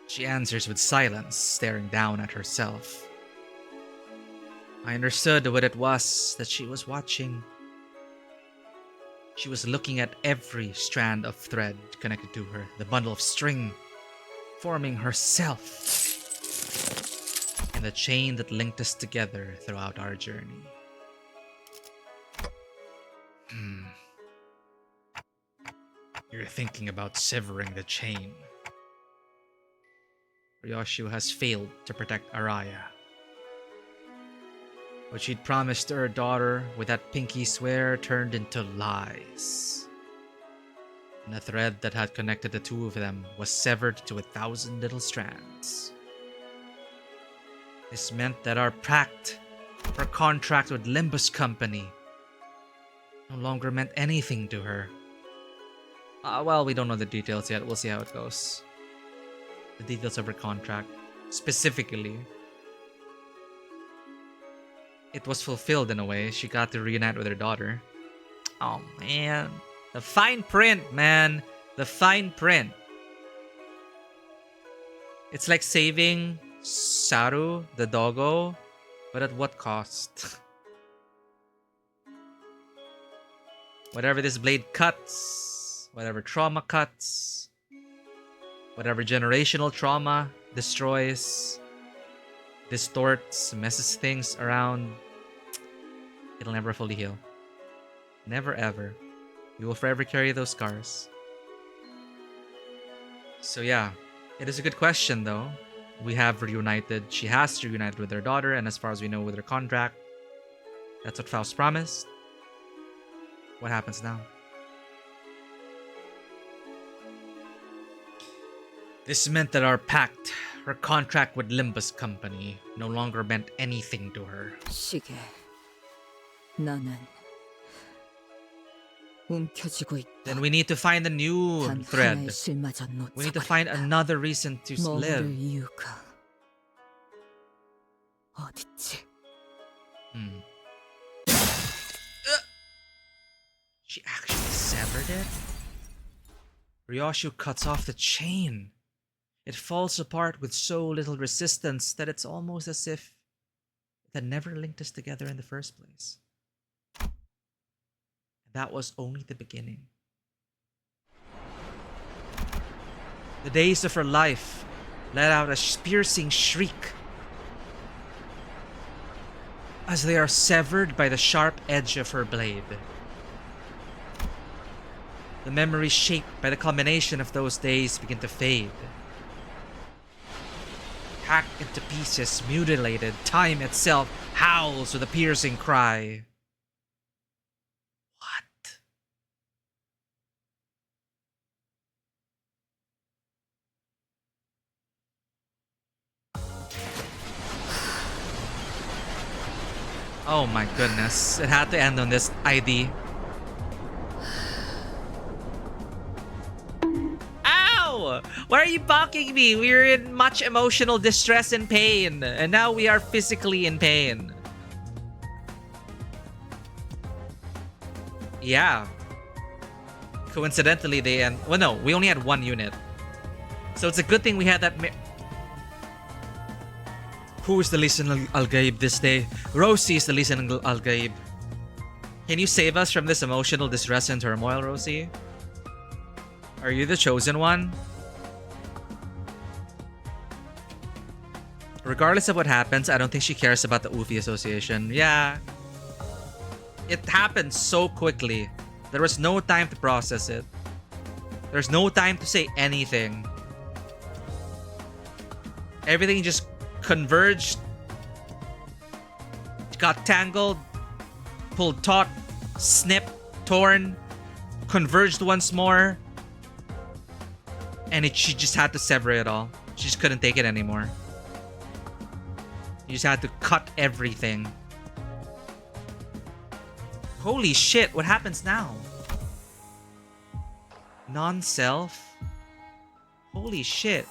S1: She answers with silence, staring down at herself. I understood what it was that she was watching. She was looking at every strand of thread connected to her, the bundle of string, forming herself and the chain that linked us together throughout our journey. You're thinking about severing the chain. Ryoshu has failed to protect Araya. What she'd promised to her daughter with that pinky swear turned into lies. And the thread that had connected the two of them was severed to 1,000 little strands. This meant that our pact, our contract with Limbus Company, no longer meant anything to her. Well, we don't know the details yet. We'll see how it goes. The details of her contract, specifically. It was fulfilled in a way. She got to reunite with her daughter. Oh, man. The fine print, man. The fine print. It's like saving Saru, the doggo, but at what cost? Whatever this blade cuts, whatever trauma cuts, whatever generational trauma destroys, distorts, messes things around, it'll never fully heal. Never ever. We will forever carry those scars. So yeah, it is a good question though. We have reunited. She has reunited with her daughter, and as far as we know with her contract, that's what Faust promised. What happens now? This meant that our pact, her contract with Limbus Company, no longer meant anything to her.
S3: 시계, 나는 움켜쥐고 있다.
S1: Then we need to find a new
S3: 단
S1: thread.
S3: 하나의 실마저
S1: We need to find
S3: 놓쳐버렸다.
S1: another reason to
S3: 머무를
S1: live.
S3: 이유가 어딨지?
S1: She actually severed it? Ryoshu cuts off the chain. It falls apart with so little resistance that it's almost as if it had never linked us together in the first place. That was only the beginning. The days of her life let out a piercing shriek as they are severed by the sharp edge of her blade. The memories shaped by the culmination of those days begin to fade. Hacked into pieces, mutilated, time itself howls with a piercing cry. What? Oh my goodness. It had to end on this ID. Ow! Why are you balking me? We're in much emotional distress and pain. And now we are physically in pain. Yeah. Coincidentally, they end... Well, no. We only had one unit. So it's a good thing we had that... Who is the Lisan Al-Gaib this day? Rosie is the Lisan Al-Gaib. Can you save us from this emotional distress and turmoil, Rosie? Are you the chosen one? Regardless of what happens, I don't think she cares about the Ufi Association. Yeah. It happened so quickly. There was no time to process it. There's no time to say anything. Everything just converged, got tangled, pulled taut, snipped, torn, converged once more, and she just had to sever it all. She just couldn't take it anymore. You just had to cut everything. Holy shit, what happens now? Non-self? Holy shit.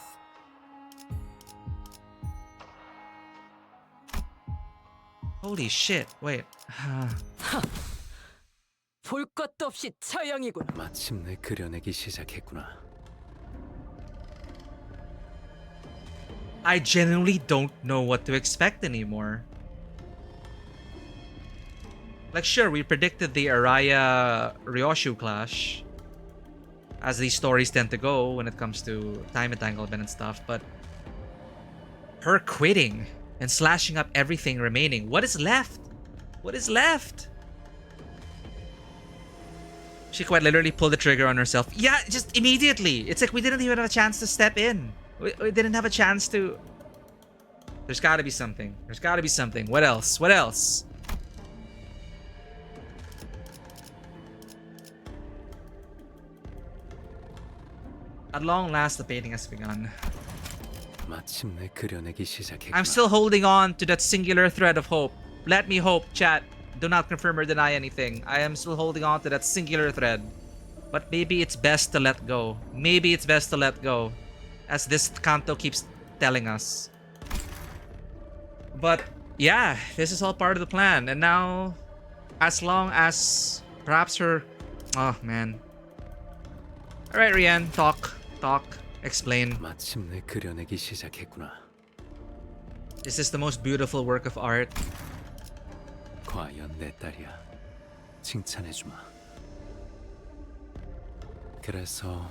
S1: Holy shit, wait.
S8: 볼 것도 없이 처형이군.
S2: 마침내 그려내기 시작했구나.
S1: I genuinely don't know what to expect anymore. Like, sure, we predicted the Araya-Ryoshu clash, as these stories tend to go when it comes to time entanglement and stuff, but her quitting and slashing up everything remaining. What is left? What is left? She quite literally pulled the trigger on herself. Yeah, just immediately. It's like we didn't even have a chance to step in. We didn't have a chance to... There's gotta be something. There's gotta be something. What else? What else? At long last, the painting has begun.
S2: 마침내 그려내기 시작했구나.
S1: I'm still holding on to that singular thread of hope. Let me hope, chat. Do not confirm or deny anything. I am still holding on to that singular thread. But maybe it's best to let go. Maybe it's best to let go. As this Canto keeps telling us. But yeah, this is all part of the plan. And now, as long as perhaps her... Oh, man. Alright, Rian. Talk. Explain.
S2: 마침내 그려내기 시작했구나.
S1: This is the most beautiful work of art.
S2: 과연 내 딸이야. 칭찬해주마. 그래서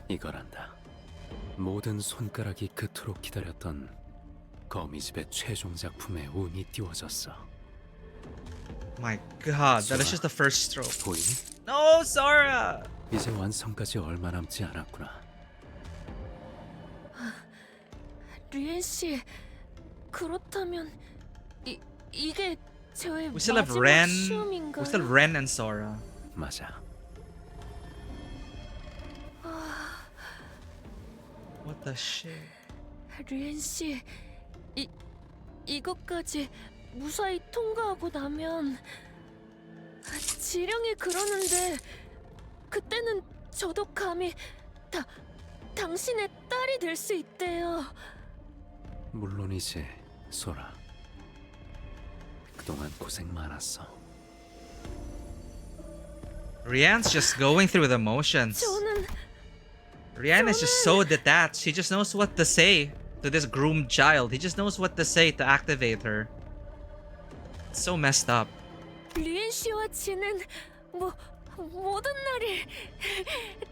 S2: 이거란다. 모든 손가락이 그토록 기다렸던 거미집의 최종 작품에 운이 띄워졌어.
S1: My god, that is just the first stroke.
S2: 보이니?
S1: No, Sora!
S2: 이제 완성까지 얼마 남지 않았구나.
S10: 류엔 씨, 그렇다면 이게 저의
S1: We still have
S10: 마지막
S1: Ren.
S10: 시험인가요?
S1: We still have Ren and Sora.
S2: 맞아.
S1: What the shit?
S10: 류엔 씨, 이것까지 무사히 통과하고 나면 지령이 그러는데 그때는 저도 감히 당신의 딸이 될 수 있대요.
S2: 물론이지, 소라. 그동안 고생 많았어.
S1: Rian's just going through the motions. Rian is just so detached. He just knows what to say to this groomed child. He just knows what to say to activate her. It's so messed up.
S10: 리엔 씨와 지낸 모든 날이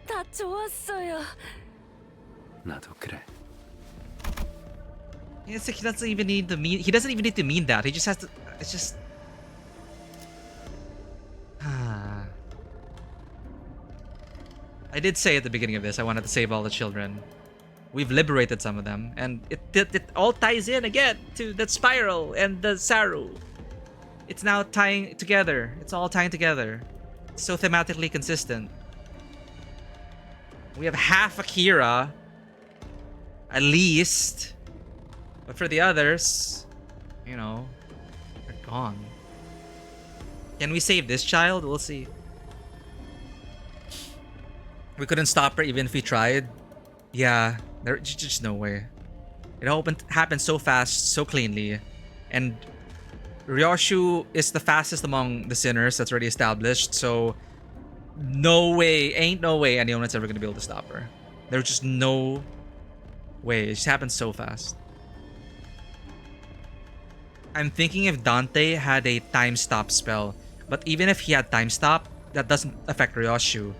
S10: 다 좋았어요.
S2: 나도 그래.
S1: It's like he doesn't even need to mean. He doesn't even need to mean that. He just has to. It's just. I did say at the beginning of this I wanted to save all the children. We've liberated some of them, and it all ties in again to the spiral and the Saru. It's now tying together. It's all tying together. It's so thematically consistent. We have half Akira, at least. But for the others, you know, they're gone. Can we save this child? We'll see. We couldn't stop her even if we tried. Yeah, there's just no way. It happened so fast, so cleanly. And Ryoshu is the fastest among the sinners, that's already established. So no way, ain't no way anyone's ever gonna be able to stop her. There's just no way. It just happened so fast. I'm thinking if Dante had a time stop spell, but even if he had time stop, that doesn't affect Ryoshu.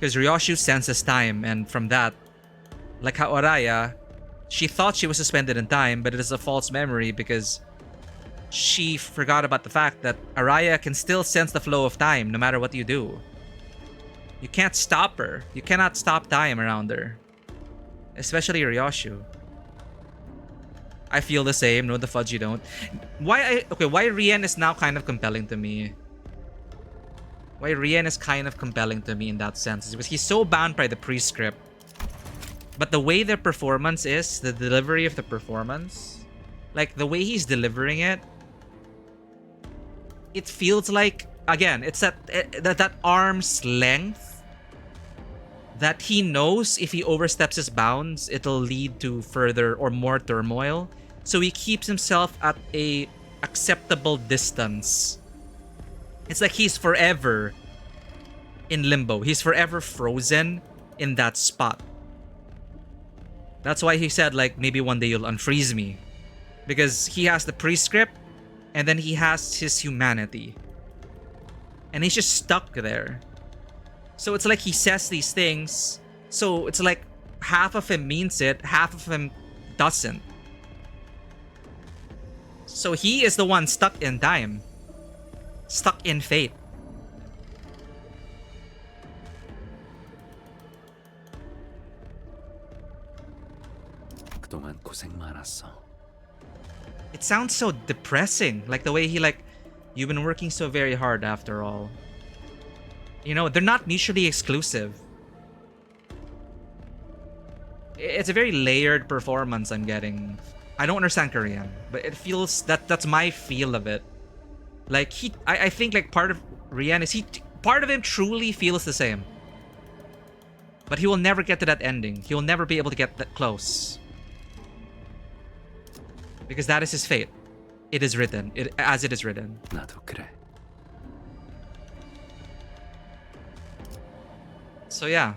S1: Because Ryoshu senses time, and from that, like how Araya, she thought she was suspended in time, but it is a false memory because she forgot about the fact that Araya can still sense the flow of time no matter what you do. You can't stop her. You cannot stop time around her. Especially Ryoshu. I feel the same. No, the fudge you don't. Why Rien is now kind of compelling to me. Why Rien is kind of compelling to me in that sense is because he's so bound by the pre-script. But the way their performance is, the delivery of the performance, like the way he's delivering it, it feels like, again, it's that arm's length that he knows if he oversteps his bounds, it'll lead to further or more turmoil. So he keeps himself at a acceptable distance. It's like he's forever in limbo. He's forever frozen in that spot. That's why he said, like, maybe one day you'll unfreeze me. Because he has the pre-script, and then he has his humanity. And he's just stuck there. So it's like he says these things, so it's like half of him means it, half of him doesn't. So he is the one stuck in time. Stuck in fate.
S2: 그동안 고생 많았어.
S1: It sounds so depressing, like the way he you've been working so very hard after all. You know, they're not mutually exclusive. It's a very layered performance I'm getting. I don't understand Korean, but it feels that's my feel of it. Like I think like part of Rian is part of him truly feels the same. But he will never get to that ending. He will never be able to get that close. Because that is his fate. It is written. As it is written.
S2: 나도 그래.
S1: So yeah.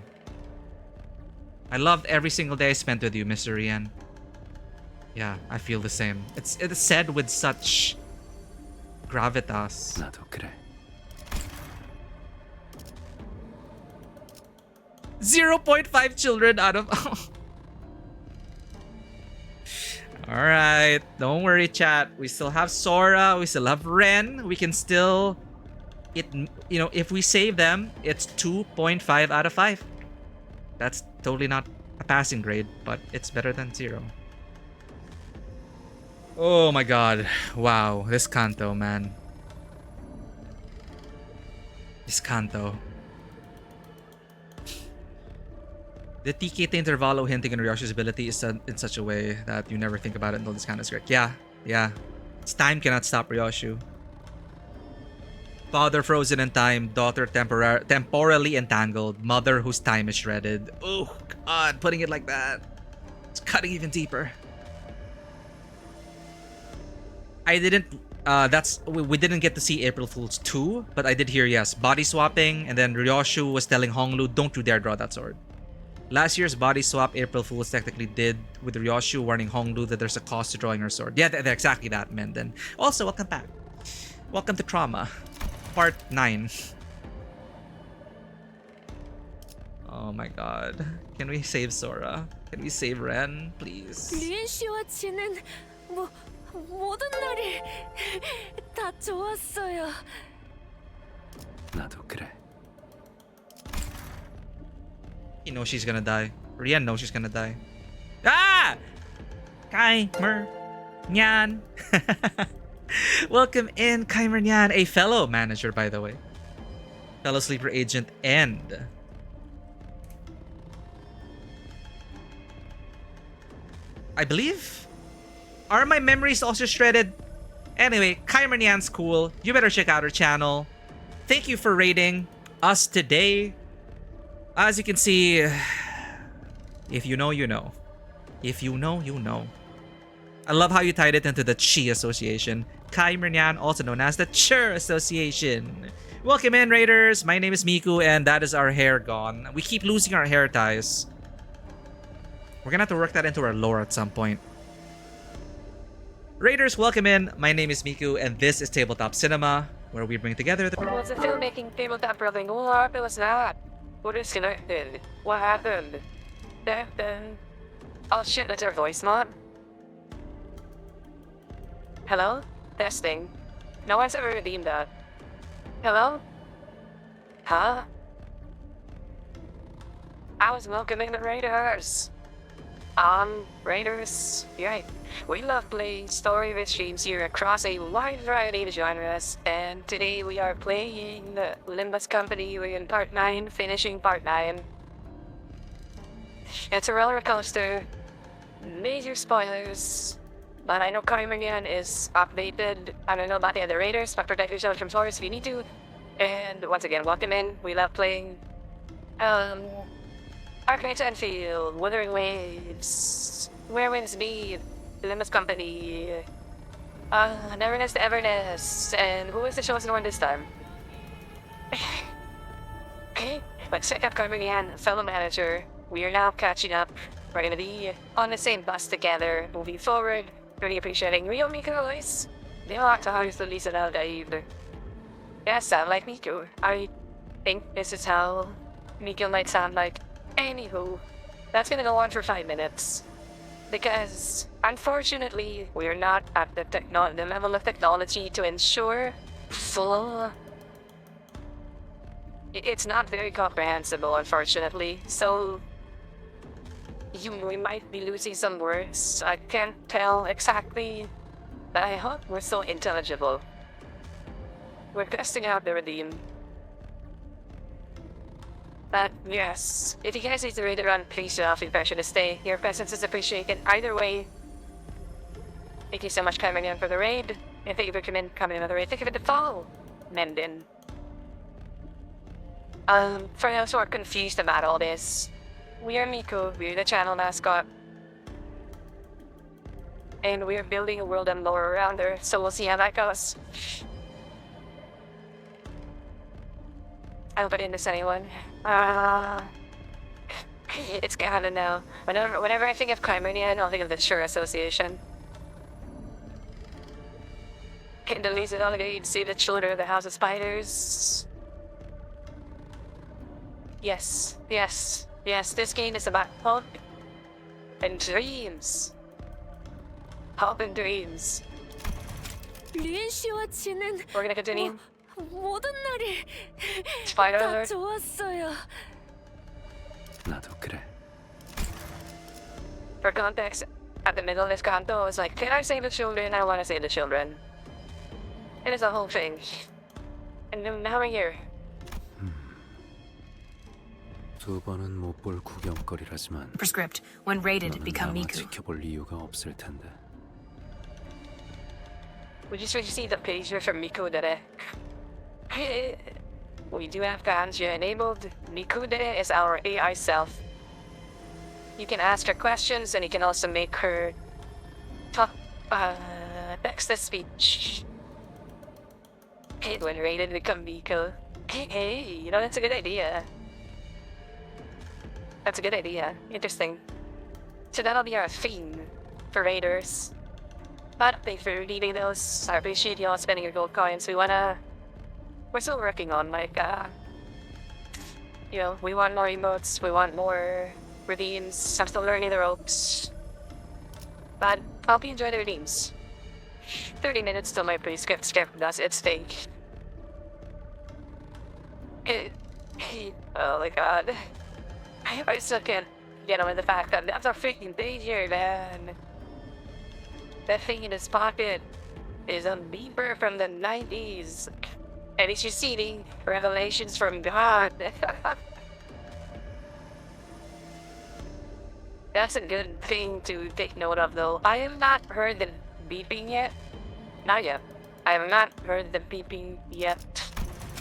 S1: I loved every single day I spent with you, Mr. Rian. Yeah, I feel the same. It's said with such gravitas.
S2: 나도 그래.
S1: 0.5 children out of... Alright, don't worry, chat. We still have Sora, we still have Ren. We can still... if we save them, it's 2.5 out of 5. That's totally not a passing grade, but it's better than 0. Oh my god. Wow, this Canto, man. This Canto. The TK Intervalo hinting on Ryoshi's ability is in such a way that you never think about it until this kind of script. Yeah. It's time cannot stop Ryoshu. Father frozen in time, daughter temporally entangled, mother whose time is shredded. Oh god, putting it like that. It's cutting even deeper. I didn't that's we didn't get to see April Fool's 2, but I did hear, yes, body swapping, and then Ryoshu was telling Honglu, don't you dare draw that sword. Last year's body swap, April Fool's technically did with Ryoshu warning Honglu that there's a cost to drawing her sword. Yeah, exactly that, Menden. Also, welcome back. Welcome to Trauma, part 9. Oh my god. Can we save Sora? Can we save Ren, please?
S10: 리엔 씨와 지는 모든 날이 다 좋았어요.
S2: 나도 그래.
S1: You know she's gonna die. Rian knows she's gonna die. Ah! Kaimer Nyan. Welcome in, Kaimer Nyan, a fellow manager, by the way. Fellow sleeper agent and... I believe? Are my memories also shredded? Anyway, Kaimer Nyan's cool. You better check out her channel. Thank you for rating us today. As you can see, if you know, you know. If you know, you know. I love how you tied it into the Chi Association. Kaimer Nyan, also known as the Chur Association. Welcome in, Raiders. My name is Miku, and that is our hair gone. We keep losing our hair ties. We're gonna have to work that into our lore at some point. Raiders, welcome in. My name is Miku, and this is Tabletop Cinema, where we bring together the...
S11: Was a filmmaking tabletop building? What was that? What is connected? What happened? Oh shit, that's our voice mod. Hello? Testing. No one's ever redeemed that. Hello? Huh? I was welcoming the Raiders. Raiders, right. We love playing story-based games here across a wide variety of genres, and today we are playing the Limbus Company. We're in part 9, finishing part 9. It's a roller coaster. Major spoilers. But I know Carminian is updated. I don't know about the other Raiders, but protect yourselves from spoilers if you need to. And once again, welcome in. We love playing Arcade Enfield, Wuthering Waves, Where Winds Meet, Limbus Company, Neverness to Everness, and who is the chosen one this time? Okay, let's check out Carminian, fellow manager. We are now catching up. We're gonna be on the same bus together, moving forward. Really appreciating real Miku voice. They don't like to use the Lisa Alda either. Yeah, sound like Miku. I think this is how Miku might sound like. Anywho, that's gonna go on for 5 minutes. Because, unfortunately, we're not at the level of technology to ensure full... It's not very comprehensible, unfortunately, so... we might be losing some words. I can't tell exactly, but I hope we're still intelligible. We're testing out the redeem. But yes, if you guys need to read around, please feel free to stay. Your presence is appreciated either way. Thank you so much, Carminian, for the raid. And thank you for coming another raid. Thank you for the follow, Menden. For those who are confused about all this, we are Miku, we're the channel mascot. And we're building a world and lore around her, so we'll see how that goes. I hope I didn't miss anyone. It's Canto now. Whenever I think of Carminian, I'll think of the Sure Association. Can't delete it all again. Save the children of the House of Spiders. Yes, this game is about hope and dreams. Hope and dreams.
S10: 리엔 씨와 지는
S11: We're gonna continue.
S10: 모든 날이
S11: Spider
S10: 다
S11: alert.
S10: 좋았어요.
S2: 나도 그래.
S11: For context, at the middle of this Canto, I was like, can I save the children? I want to save the children. It is a whole thing. And now we're here.
S2: 두 번은 못 볼 구경거리라지만
S12: Prescript. When raided,
S2: 너는
S12: become
S2: 나만
S12: Miku.
S2: 지켜볼 이유가 없을 텐데.
S11: We just really see the picture from Miku Dere. We do have Kanji enabled. Miku Dere is our AI self. You can ask her questions and you can also make her talk text to speech. It when raided become Miko. Hey, you know, that's a good idea. That's a good idea. Interesting. So that'll be our theme for raiders. But thanks for reading those. I appreciate y'all spending your gold coins. We're still working on you know, we want more emotes, we want more redeems. I'm still learning the ropes. But I hope you enjoy the redeems. 30 minutes till my pre-script does its thing. Oh my god. I still can't get over the fact that that's a freaking danger, man. That thing in his pocket is a beeper from the 90s. And he's receiving revelations from God. That's a good thing to take note of, though. I have not heard the beeping yet. Not yet. I have not heard the beeping yet.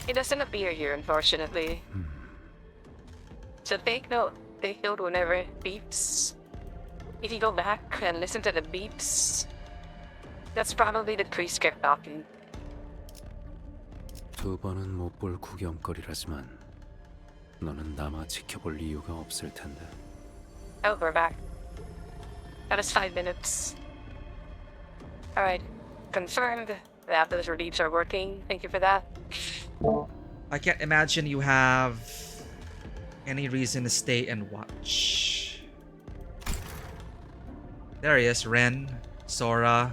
S11: It doesn't appear here, unfortunately. So take note. Take note whenever it beeps. If you go back and listen to the beeps, that's probably the pre-script talking.
S2: 두 번은 못 볼 구경거리라지만 너는 남아 지켜볼 이유가 없을 텐데.
S11: Oh, we're back. That is 5 minutes. Alright. Confirmed that those redeems are working. Thank you for that.
S1: I can't imagine you have any reason to stay and watch. There he is, Ren, Sora.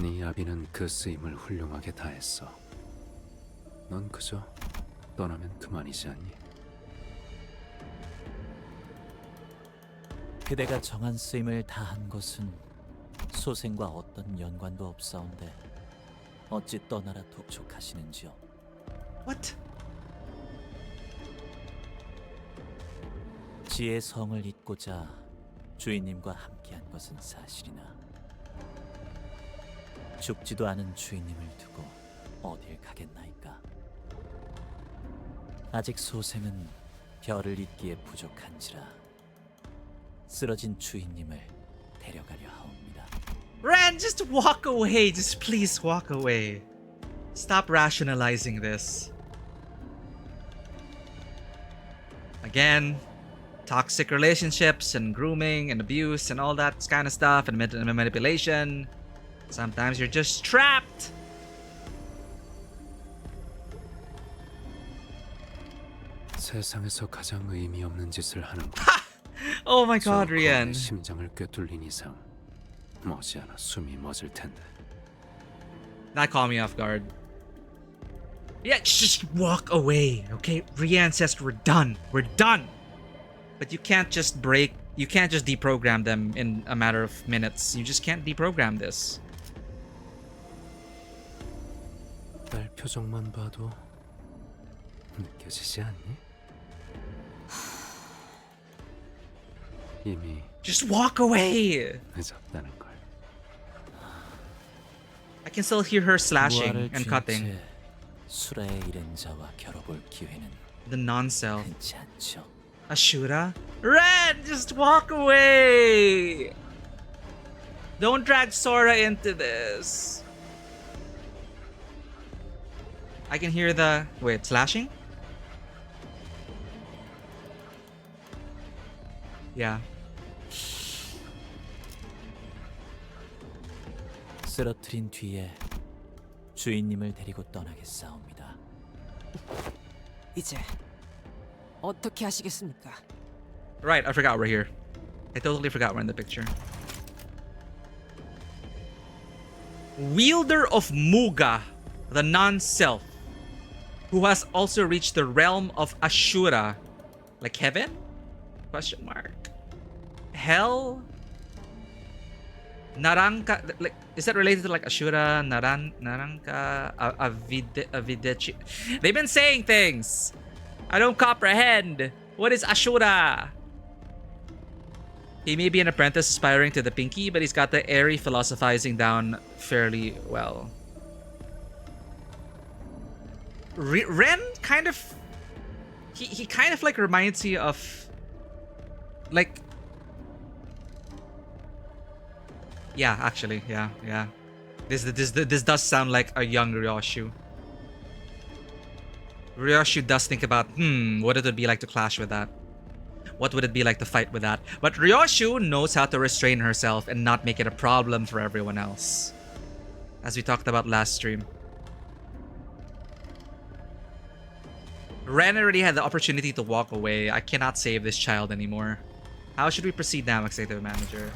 S2: 네 아비는 그 쓰임을 훌륭하게 다했어. 넌 그저 떠나면 그만이지 않니?
S12: 그대가 정한 쓰임을 다한 것은 소생과 어떤 연관도 없사온데 어찌 떠나라 독촉하시는지요?
S1: What?
S12: 지의 성을 잇고자 주인님과 함께한 것은 사실이나 죽지도 않은 주인님을 두고 어딜 가겠나이까? 아직 소생은 별을 잇기에 부족한지라 쓰러진 주인님을 데려가려 하옵니다.
S1: Ren, just walk away. Just please walk away. Stop rationalizing this. Again, toxic relationships and grooming and abuse and all that kind of stuff and manipulation. Sometimes you're just trapped.
S2: 세상에서 가장 의미 없는 짓을 하는 것.
S1: Oh my god, Rian.
S2: 심장을 꿰뚫린 이상 머지않아 숨이 멎을 텐데.
S1: That caught me off guard. Yeah, just walk away, okay? Rian says we're done. We're done. But you can't just deprogram them in a matter of minutes. You just can't deprogram this.
S2: 딸 표정만 봐도 느껴지지 않니? 이미
S1: Just walk away.
S2: 늦었다는 걸.
S1: I can still hear her slashing and cutting.
S12: 수라의 이른 자와 겨뤄볼 기회는
S1: The non-self.
S12: 흔치 않죠.
S1: Ashura? Ren, just walk away. Don't drag Sora into this. I can hear the... Wait, slashing? Yeah.
S12: 쓰러뜨린 뒤에 주인님을 데리고 떠나겠사옵니다.
S8: 이제 어떻게 하시겠습니까?
S1: Right, I forgot we're here. I totally forgot we're in the picture. Wielder of Muga, the non-self, who has also reached the realm of Ashura. Like heaven? Question mark. Hell? Naranka, like, is that related to like Ashura, Naranka, Avidechi? They've been saying things. I don't comprehend. What is Ashura? He may be an apprentice aspiring to the Pinky, but he's got the airy philosophizing down fairly well. Ren kind of... He kind of like reminds me of... Like... Yeah, actually, yeah, yeah. This does sound like a young Ryoshu. Ryoshu does think about, what it would be like to clash with that. What would it be like to fight with that? But Ryoshu knows how to restrain herself and not make it a problem for everyone else. As we talked about last stream. Ren already had the opportunity to walk away. I cannot save this child anymore. How should we proceed now, Executive Manager?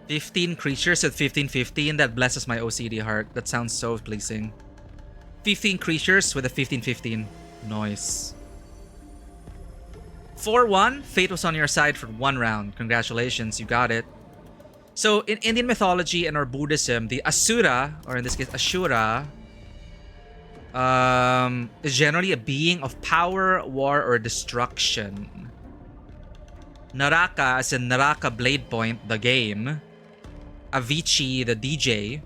S1: 15 creatures at 15-15. That blesses my OCD heart. That sounds so pleasing. 15 creatures with a 15-15. Nice. 4-1. Fate was on your side for 1 round. Congratulations, you got it. So, in Indian mythology and or Buddhism, the Asura, or in this case, Ashura, is generally a being of power, war, or destruction. Naraka, as in Naraka Blade Point, the game. Avicii, the DJ,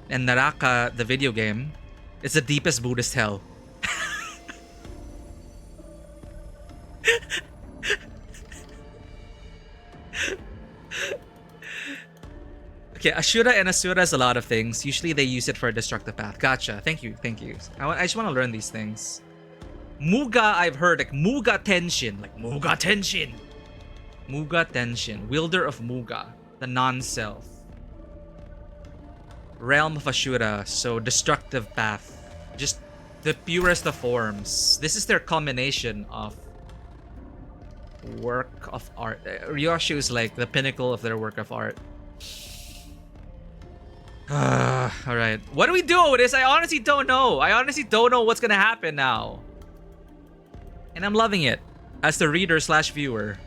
S1: and Naraka, the video game, is the deepest Buddhist hell. Okay, Ashura and Asura is a lot of things. Usually they use it for a destructive path. Gotcha. Thank you. Thank you. I just want to learn these things. Muga, I've heard. Like Muga Tenshin. Like Muga Tenshin. Muga Tenshin. Wielder of Muga. The non-self. Realm of Ashura. So destructive path. Just the purest of forms. This is their culmination of work of art. Ryoshu is like the pinnacle of their work of art. Alright. What do we do with this? I honestly don't know. I honestly don't know what's gonna happen now. And I'm loving it. As the reader / viewer.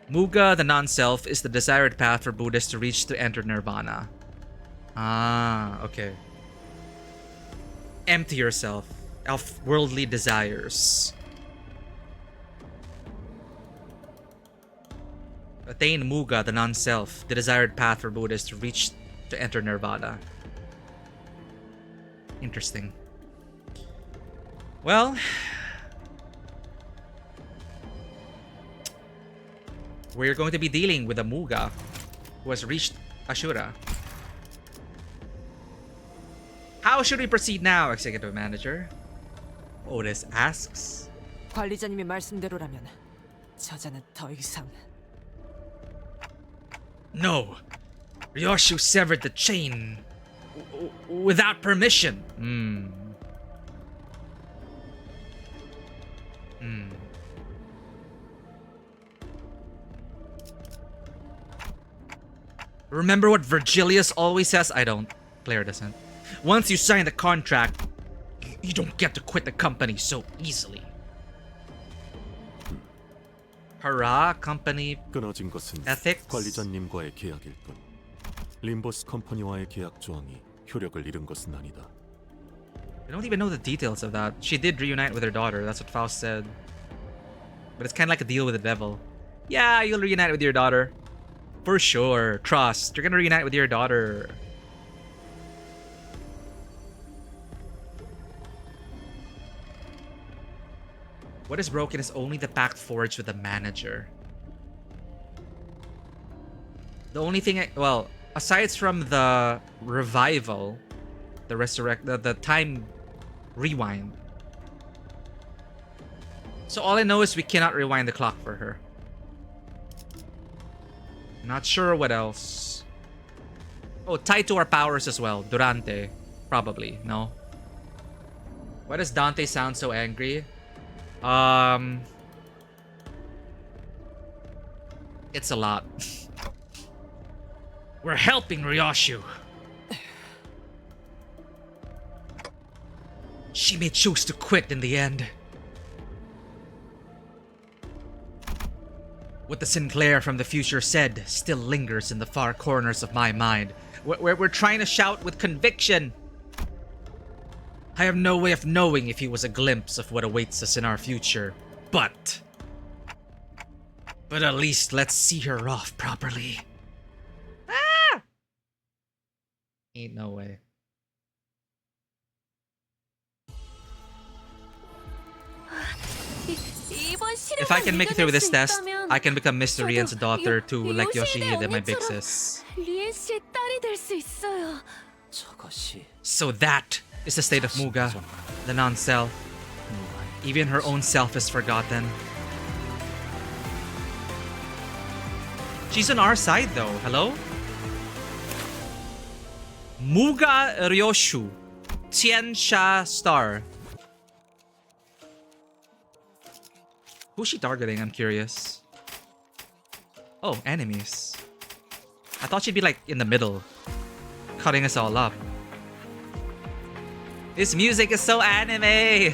S1: Muga, the non-self, is the desired path for Buddhists to reach to enter nirvana. Ah, okay. Empty yourself of worldly desires. Attain Muga, the non-self, the desired path for Buddhists to reach to enter nirvana. Interesting. Well, we're going to be dealing with a Muga who has reached Ashura. How should we proceed now, Executive Manager? Otis asks.
S8: 관리자님의 말씀대로라면 저자는 더 이상.
S1: No! Ryoshu severed the chain without permission. Remember what Virgilius always says? I don't. Player doesn't. Once you sign the contract, you don't get to quit the company so easily. Hurrah, company
S9: 끊어진 것은
S1: ethics.
S9: 관리자님과의 계약일 뿐. 림버스 컴퍼니와의 계약 조항이 효력을 잃은 것은 아니다.
S1: I don't even know the details of that. She did reunite with her daughter. That's what Faust said. But it's kind of like a deal with the devil. Yeah, you'll reunite with your daughter. For sure. Trust. You're gonna reunite with your daughter. What is broken is only the pact forged with the manager. The only thing well, aside from the revival, the time rewind. So all I know is we cannot rewind the clock for her. Not sure what else. Oh, tied to our powers as well. Durante. Probably. No? Why does Dante sound so angry? It's a lot. We're helping Ryoshu. She may choose to quit in the end. What the Sinclair from the future said still lingers in the far corners of my mind. We're trying to shout with conviction. I have no way of knowing if he was a glimpse of what awaits us in our future. But at least let's see her off properly. Ah! Ain't no way.
S10: 이번
S1: If I
S10: 시련을
S1: can make it through
S10: 이겨낼
S1: this
S10: 수
S1: test,
S10: 있다면
S1: I can become Mr. Rien's daughter too, like
S10: 요시히데
S1: Yoshihide, my big
S10: 언니처럼
S1: sis.
S10: 리엔 씨의 딸이 될 수 있어요.
S12: 저것이
S1: So that is the state of Muga, the non-self. Even her own self is forgotten. She's on our side though, hello? Muga Ryoshu, Tiansha Star. Who's she targeting? I'm curious. Oh, enemies. I thought she'd be like in the middle, cutting us all up. This music is so anime!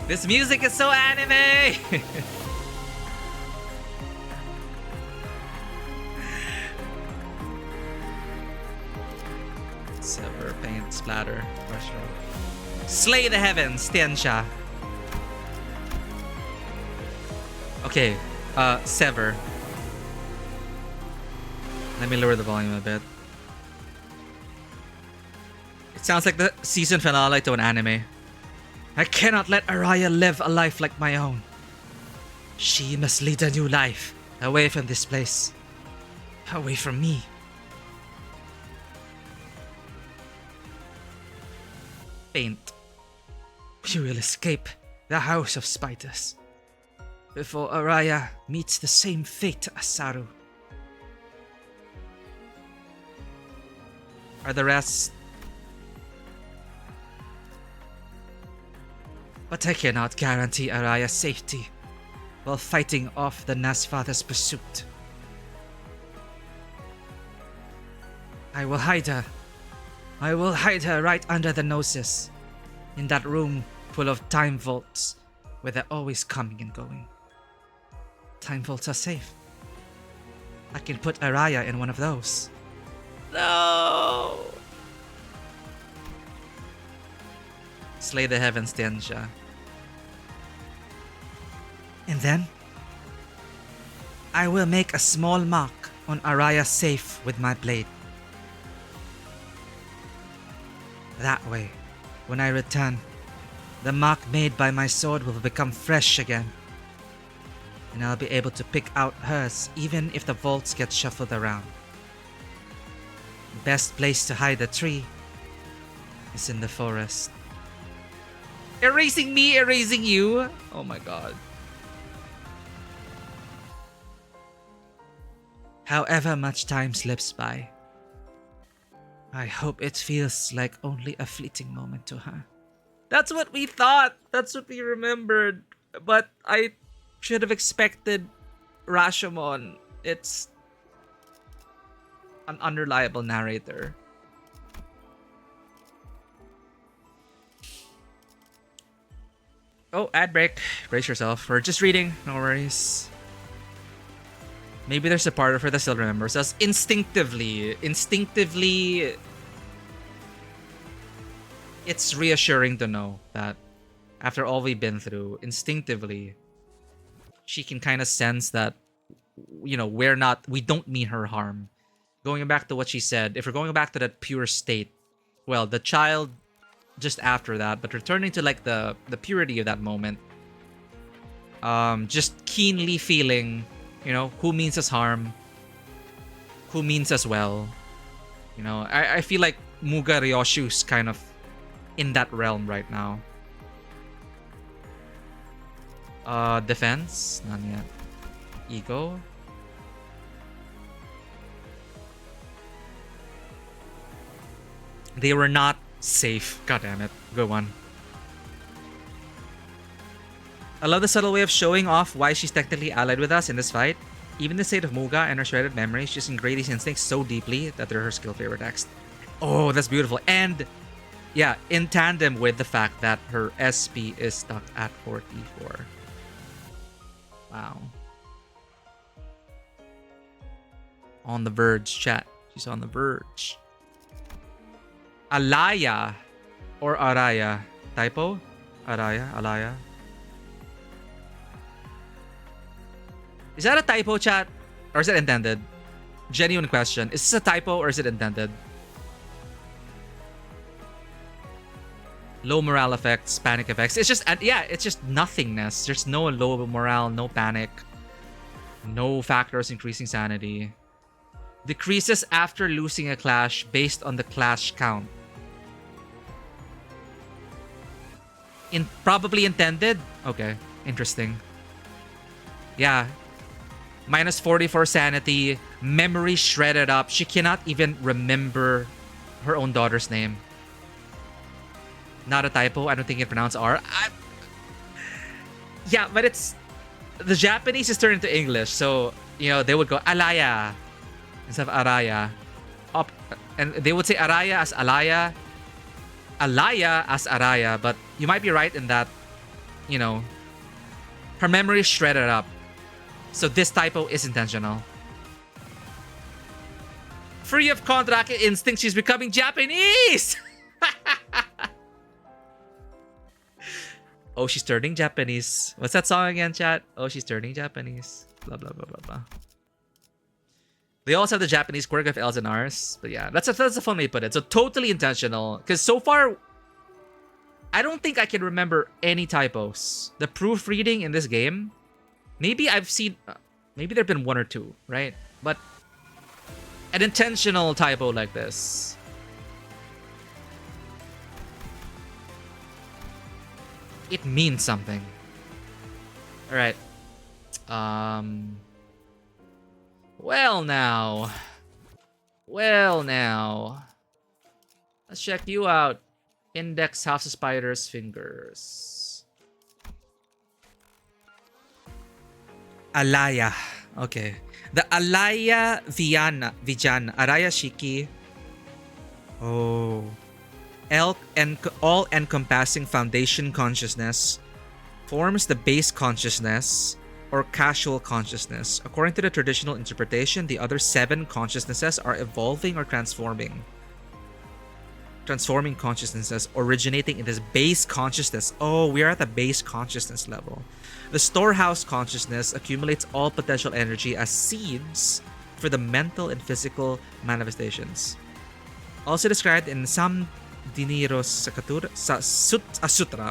S1: This music is so anime! Silver, paint, splatter, brushstroke. Slay the heavens, Tiansha. Okay, sever. Let me lower the volume a bit. It sounds like the season finale to an anime. I cannot let Araya live a life like my own. She must lead a new life, away from this place. Away from me. Paint. We will escape the House of Spiders before Araya meets the same fate as Saru. Are the rest? But I cannot guarantee Araya's safety while fighting off the Nasfather's pursuit. I will hide her. I will hide her right under the noses, in that room full of time vaults where they're always coming and going. Time vaults are safe. I can put Araya in one of those. No! Slay the heavens, Tiansha. And then, I will make a small mark on Araya's safe with my blade. That way, when I return, the mark made by my sword will become fresh again. And I'll be able to pick out hers even if the vaults get shuffled around. Best place to hide a tree is in the forest. Erasing me, erasing you. Oh my god. However much time slips by, I hope it feels like only a fleeting moment to her. That's what we thought. That's what we remembered. But I should have expected Rashomon. It's an unreliable narrator. Oh, ad break. Brace yourself. We're just reading. No worries. Maybe there's a part of her that still remembers us instinctively. Instinctively, it's reassuring to know that after all we've been through, instinctively, she can kind of sense that, you know, we don't mean her harm. Going back to what she said, if we're going back to that pure state, well, the child just after that, but returning to like the purity of that moment, just keenly feeling, you know, who means us harm, who means us well. You know, I feel like Muga Ryoshu's kind of in that realm right now. Defense? None yet. Ego? They were not safe. God damn it. Good one. I love the subtle way of showing off why she's technically allied with us in this fight. Even the state of Muga and her shredded memories, she's ingrained these instincts so deeply that they're her skill flavor text. Oh, that's beautiful. And yeah, in tandem with the fact that her SP is stuck at 44. Wow. On the verge, chat. She's on the verge. Alaya or Araya? Typo? Araya? Alaya? Is that a typo, chat? Or is it intended? Genuine question. Is this a typo or is it intended? Low morale effects, panic effects. It's just, yeah, it's just nothingness. There's no low morale, no panic, no factors increasing sanity. Decreases after losing a clash based on the clash count. Probably intended? Okay, interesting. Yeah. Minus 44 sanity, memory shredded up. She cannot even remember her own daughter's name. Not a typo. I don't think it pronounced R. Yeah, but it's... The Japanese is turned into English, so, you know, they would go Alaya instead of Araya. And they would say Araya as Alaya, Alaya as Araya, but you might be right in that, you know, her memory is shredded up. So this typo is intentional. Free of contract instinct, she's becoming Japanese! Oh, she's turning Japanese. What's that song again, chat? Oh, she's turning Japanese. Blah, blah, blah, blah, blah. They also have the Japanese quirk of L's and R's. But yeah, that's a fun way to put it. So totally intentional. Because so far, I don't think I can remember any typos. The proofreading in this game, maybe I've seen... maybe there have been one or two, right? But an intentional typo like this... it means something. Alright. Well now. Well now. Let's check you out. Index House of Spider's Fingers. Alaya. Okay. The Alaya Vijana. Araya Shiki. Oh. All-encompassing foundation consciousness forms the base consciousness or casual consciousness. According to the traditional interpretation, the other 7 consciousnesses are evolving or transforming consciousnesses originating in this base consciousness. Oh, we are at the base consciousness level. The storehouse consciousness accumulates all potential energy as seeds for the mental and physical manifestations. Also described in some Dinero Sutra,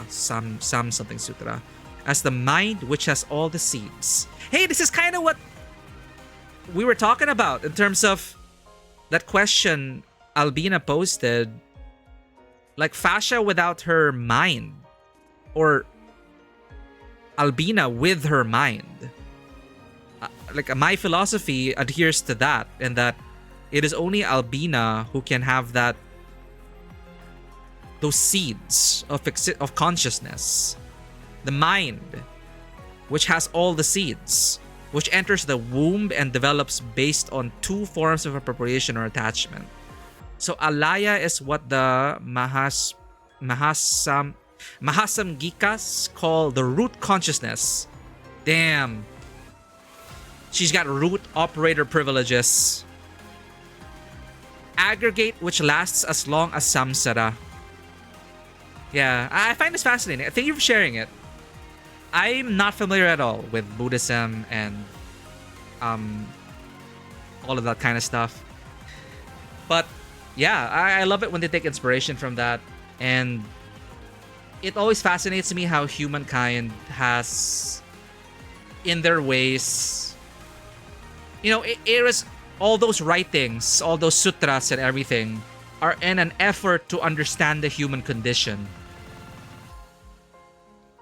S1: some something sutra, as the mind which has all the seeds. Hey, this is kind of what we were talking about in terms of that question Albina posted. Like Fascia without her mind, or Albina with her mind. Like my philosophy adheres to that, and that it is only Albina who can have that, those seeds of consciousness. The mind, which has all the seeds, which enters the womb and develops based on 2 forms of appropriation or attachment. So Alaya is what the Mahasamgikas call the root consciousness. Damn. She's got root operator privileges. Aggregate, which lasts as long as samsara. Yeah, I find this fascinating. Thank you for sharing it. I'm not familiar at all with Buddhism and all of that kind of stuff. But yeah, I love it when they take inspiration from that. And it always fascinates me how humankind has, in their ways, you know, it was all those writings, all those sutras and everything are in an effort to understand the human condition.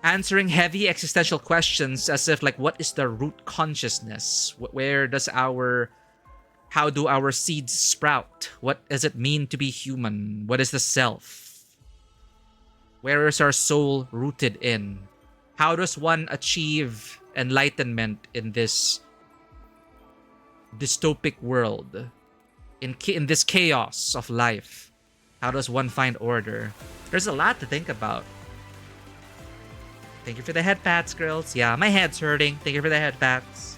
S1: Answering heavy existential questions as if like, what is the root consciousness? How do our seeds sprout? What does it mean to be human? What is the self? Where is our soul rooted in? How does one achieve enlightenment in this dystopic world? In this chaos of life? How does one find order? There's a lot to think about. Thank you for the head pats, girls. Yeah, my head's hurting. Thank you for the head pats.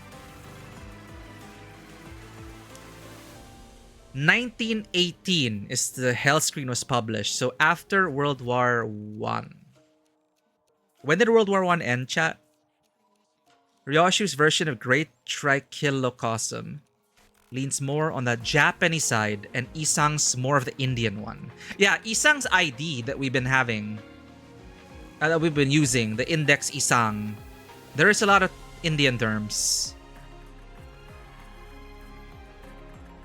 S1: 1918 is the Hell Screen was published. So after World War One. When did World War One end, chat? Ryoshu's version of Great Trichilocosm leans more on the Japanese side and Isang's more of the Indian one. Yeah, Isang's ID that we've been having that we've been using, the index isang, there is a lot of Indian terms.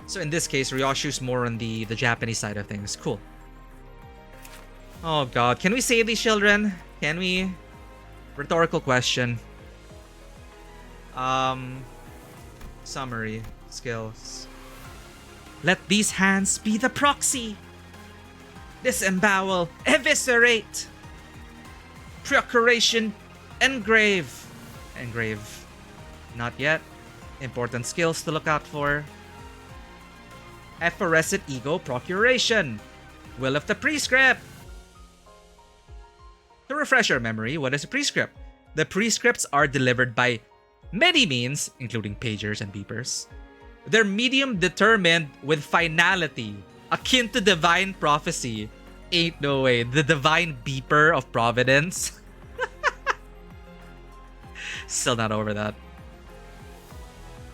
S1: So in this case, Ryoshu's more on the Japanese side of things. Cool. Oh god, can we save these children? Can we? Rhetorical question. Summary. Skills. Let these hands be the proxy. Disembowel. Eviscerate. Procuration. Engrave. Engrave. Not yet. Important skills to look out for. Effervescent ego procuration. Will of the prescript. To refresh your memory, what is a prescript? The prescripts are delivered by many means, including pagers and beepers. They're medium determined with finality, akin to divine prophecy. Ain't no way. The divine beeper of providence. Still not over that.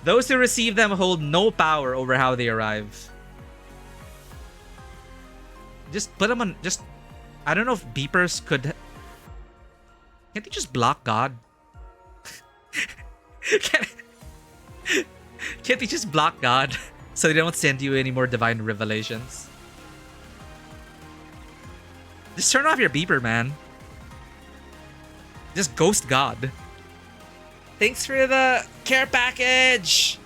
S1: Those who receive them hold no power over how they arrive. Just put them on... I don't know if beepers could... Can't they just block God? Can't they just block God so they don't send you any more divine revelations? Just turn off your beeper, man. Just ghost God. Thanks for the care package.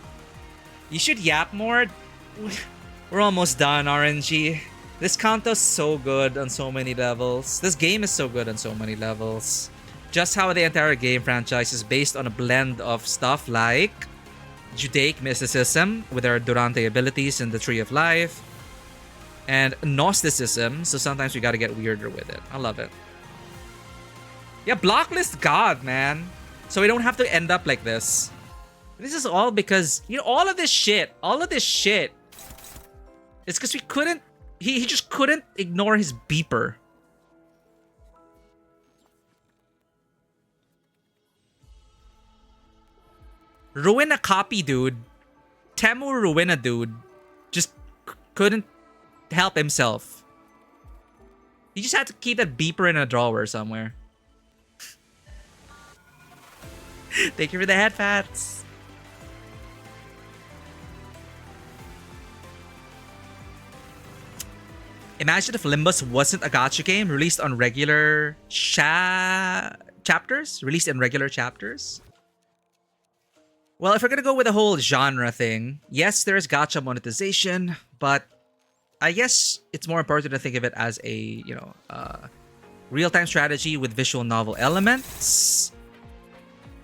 S1: You should yap more. We're almost done, RNG. This Canto's so good on so many levels. This game is so good on so many levels. Just how the entire game franchise is based on a blend of stuff like Judaic mysticism with our Durante abilities in the Tree of Life, and Gnosticism, so sometimes we gotta get weirder with it. I love it. Yeah, blocklist God, man. So we don't have to end up like this. This is all because, you know, all of this shit, it's because we couldn't, he just couldn't ignore his beeper. Ruin a copy, dude. Temu ruin a dude. Just couldn't help himself. He just had to keep that beeper in a drawer somewhere. Thank you for the head fats. Imagine if Limbus wasn't a gacha game released on regular chapters? Released in regular chapters? Well, if we're gonna go with the whole genre thing, yes, there is gacha monetization, but I guess it's more important to think of it as a, you know, real-time strategy with visual novel elements.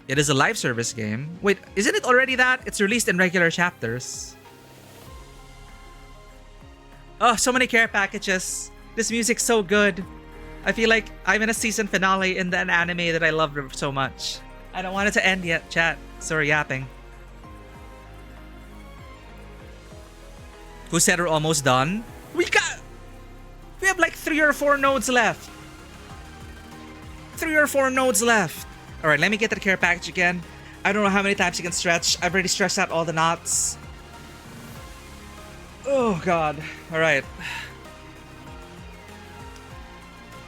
S1: It is a live service game. Wait, isn't it already that? It's released in regular chapters. Oh, so many care packages. This music's so good. I feel like I'm in a season finale in an anime that I love so much. I don't want it to end yet, chat. Sorry, yapping. Who said we're almost done? We have like 3 or 4 nodes left. 3 or 4 nodes left. Alright, let me get that care package again. I don't know how many times you can stretch. I've already stretched out all the knots. Oh god. Alright.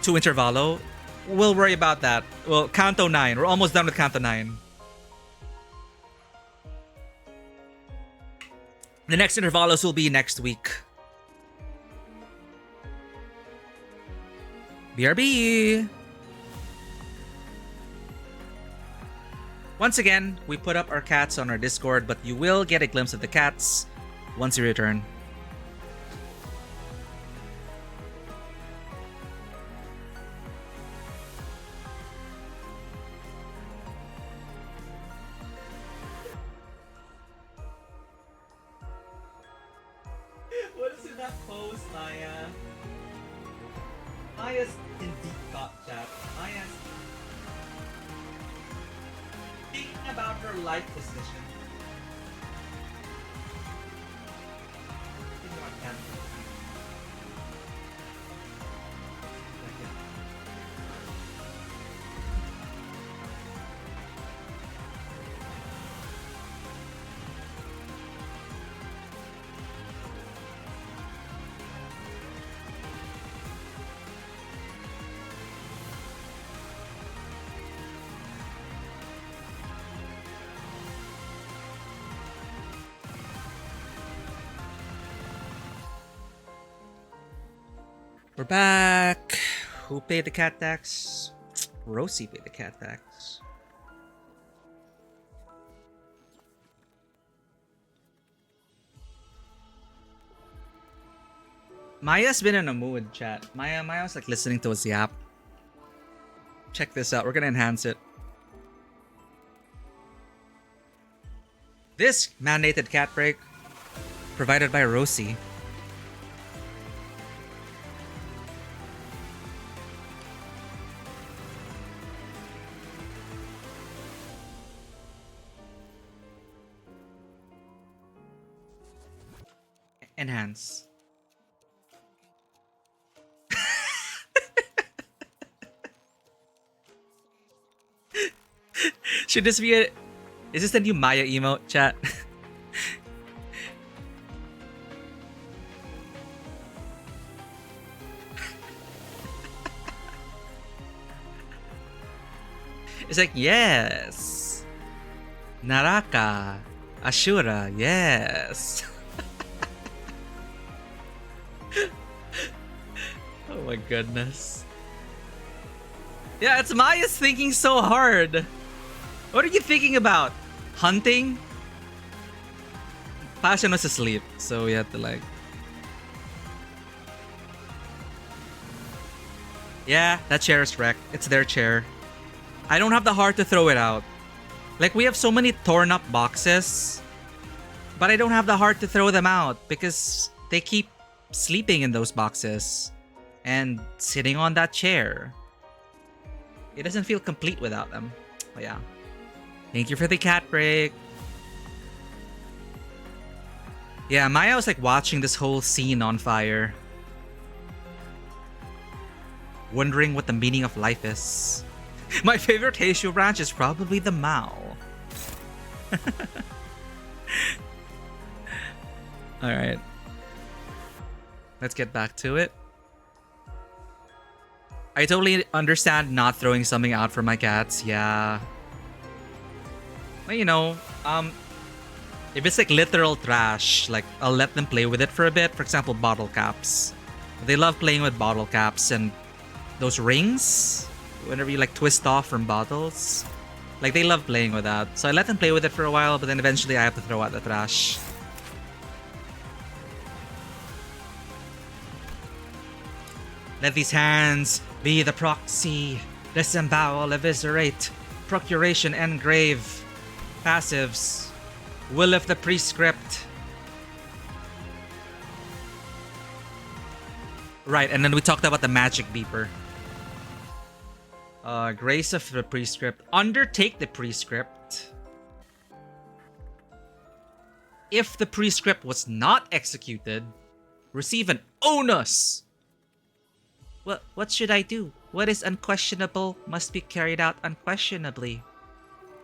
S1: To Intervallo. We'll worry about that. Well, Canto 9. We're almost done with Canto 9. The next Intervallos will be next week. BRB! Once again, we put up our cats on our Discord, but you will get a glimpse of the cats once you return. What is in that post, Maya? Maya's in deep thought, chat. Maya's thinking about her life decision. Thinking about Canto. We're back. Who paid the cat tax? Rosie paid the cat tax. Maya's been in a mood, chat. Maya's like listening to us yap. Check this out. We're gonna enhance it. This mandated cat break provided by Rosie. Enhance. Should this be a... Is this the new Maya emote, chat? It's like, yes. Naraka. Ashura, yes. Oh my goodness. Yeah, it's Maya's thinking so hard. What are you thinking about? Hunting? Passion was asleep, so we had to like... Yeah, that chair is wrecked. It's their chair. I don't have the heart to throw it out. Like, we have so many torn up boxes, but I don't have the heart to throw them out because they keep sleeping in those boxes and sitting on that chair. It doesn't feel complete without them. But yeah. Thank you for the cat break. Yeah, Maya was like watching this whole scene on fire, wondering what the meaning of life is. My favorite Heishu branch is probably the Mao. Alright. Let's get back to it. I totally understand not throwing something out for my cats, yeah. But you know, if it's like literal trash, like I'll let them play with it for a bit. For example, bottle caps. They love playing with bottle caps and those rings. Whenever you like twist off from bottles. Like they love playing with that. So I let them play with it for a while, but then eventually I have to throw out the trash. Let these hands be the proxy. Disembowel, eviscerate. Procuration, engrave. Passives. Will of the prescript. Right, and then we talked about the magic beeper. Grace of the prescript. Undertake the prescript. If the prescript was not executed, receive an onus. What should I do? What is unquestionable must be carried out unquestionably.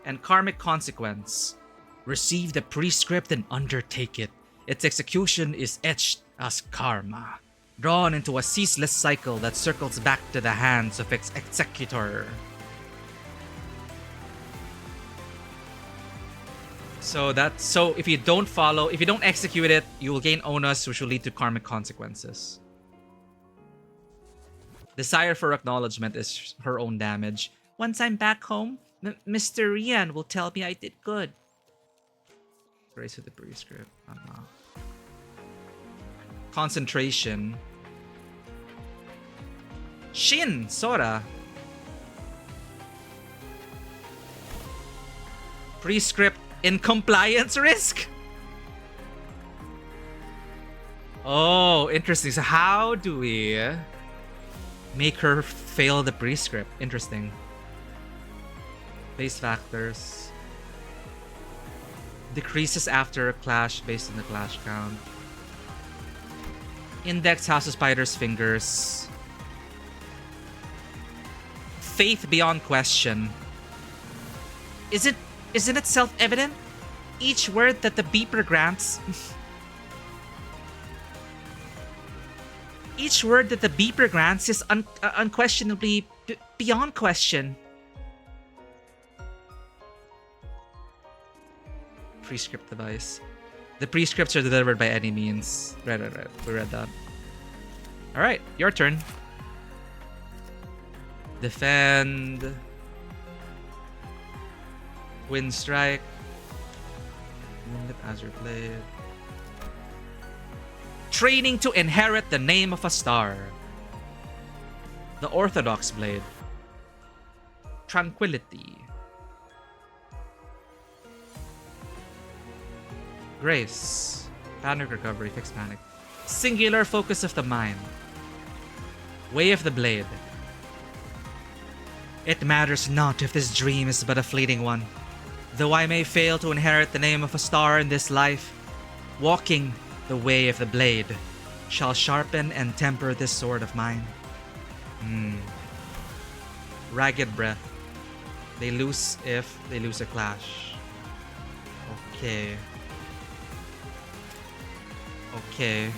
S1: And karmic consequence. Receive the prescript and undertake it. Its execution is etched as karma, drawn into a ceaseless cycle that circles back to the hands of its executor. So if you don't follow, if you don't execute it, you will gain onus, which will lead to karmic consequences. Desire for acknowledgement is her own damage. Once I'm back home, Mr. Rian will tell me I did good. Grace of the prescript. Concentration. Shin Sora. Prescript in compliance risk. Oh, interesting. So how do we make her fail the prescript? Interesting. Base factors. Decreases after a clash based on the clash count. Index House of Spider's fingers. Faith beyond question. Isn't it self-evident? Each word that the beeper grants each word that the beeper grants is unquestionably beyond question. Prescript device. The prescripts are delivered by any means. Right. We read that. Alright, your turn. Defend. Wind strike. Moonlit Azure Blade. Training to inherit the name of a star. The Orthodox Blade. Tranquility. Grace. Panic recovery, fix panic. Singular focus of the mind. Way of the blade. It matters not if this dream is but a fleeting one. Though I may fail to inherit the name of a star in this life, walking the way of the blade shall sharpen and temper this sword of mine. Ragged breath. They lose if they lose a clash. Okay. Okay.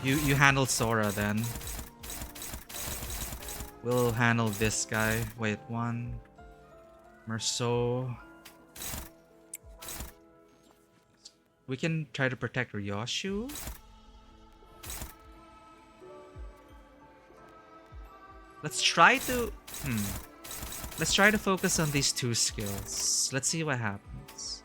S1: You handle Sora then. We'll handle this guy. Wait, one. Merceau. We can try to protect Ryoshu. Let's try to... Let's try to focus on these two skills. Let's see what happens.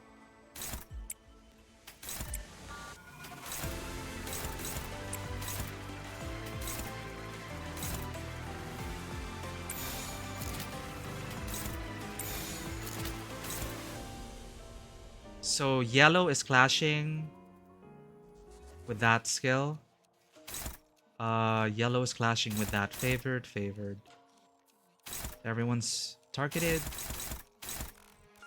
S1: So yellow is clashing with that skill. Yellow is clashing with that. Favored, favored. Everyone's targeted.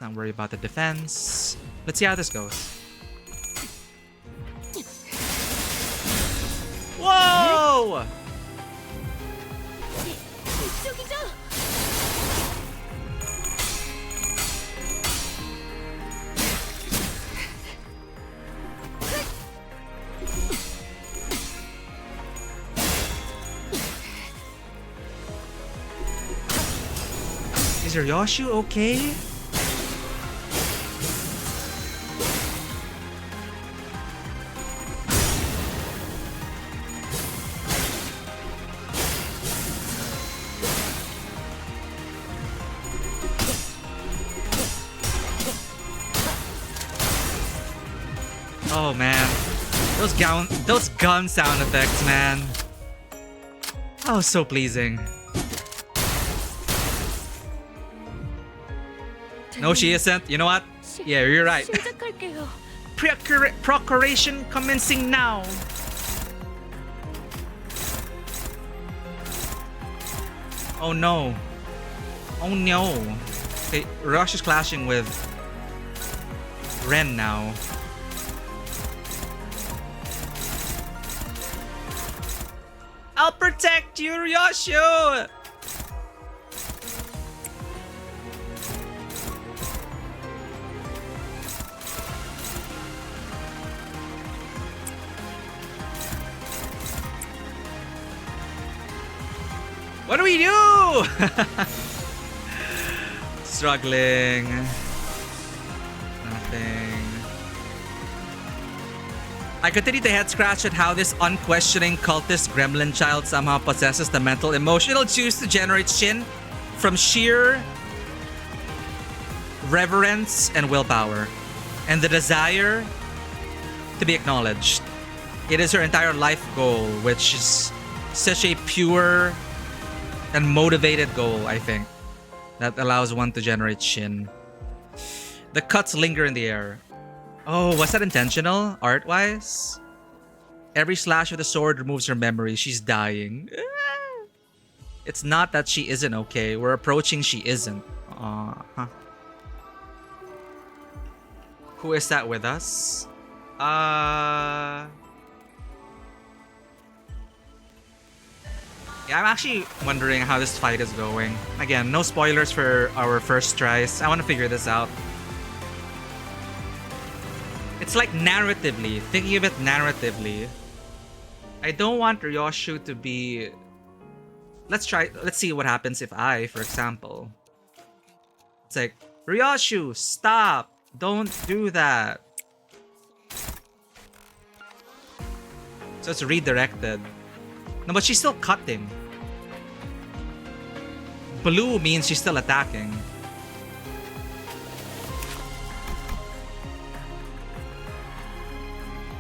S1: Not worry about the defense. Let's see how this goes. Whoa! Is Ryoshu okay? Oh man, those gun sound effects, man. Oh, so pleasing. No, she isn't. You know what? Yeah, you're right. Procuration commencing now. Oh no. Oh no. Okay, Rush is clashing with Ren now. I'll protect you, Ryoshu! What do we do? Struggling. Nothing. I continue to head scratch at how this unquestioning cultist gremlin child somehow possesses the mental emotional juice to generate Shin from sheer reverence and willpower, and the desire to be acknowledged. It is her entire life goal, which is such a pure and motivated goal, I think, that allows one to generate Shin. The cuts linger in the air. Oh, was that intentional, art-wise? Every slash with the sword removes her memory. She's dying. It's not that she isn't okay. We're approaching she isn't. Huh. Who is that with us? Yeah, I'm actually wondering how this fight is going. Again, no spoilers for our first tries. I want to figure this out. It's like narratively, thinking of it narratively. I don't want Ryoshu to be... Let's see what happens if I, for example... It's like, Ryoshu, stop! Don't do that. So it's redirected. No, but she's still cutting. Blue means she's still attacking.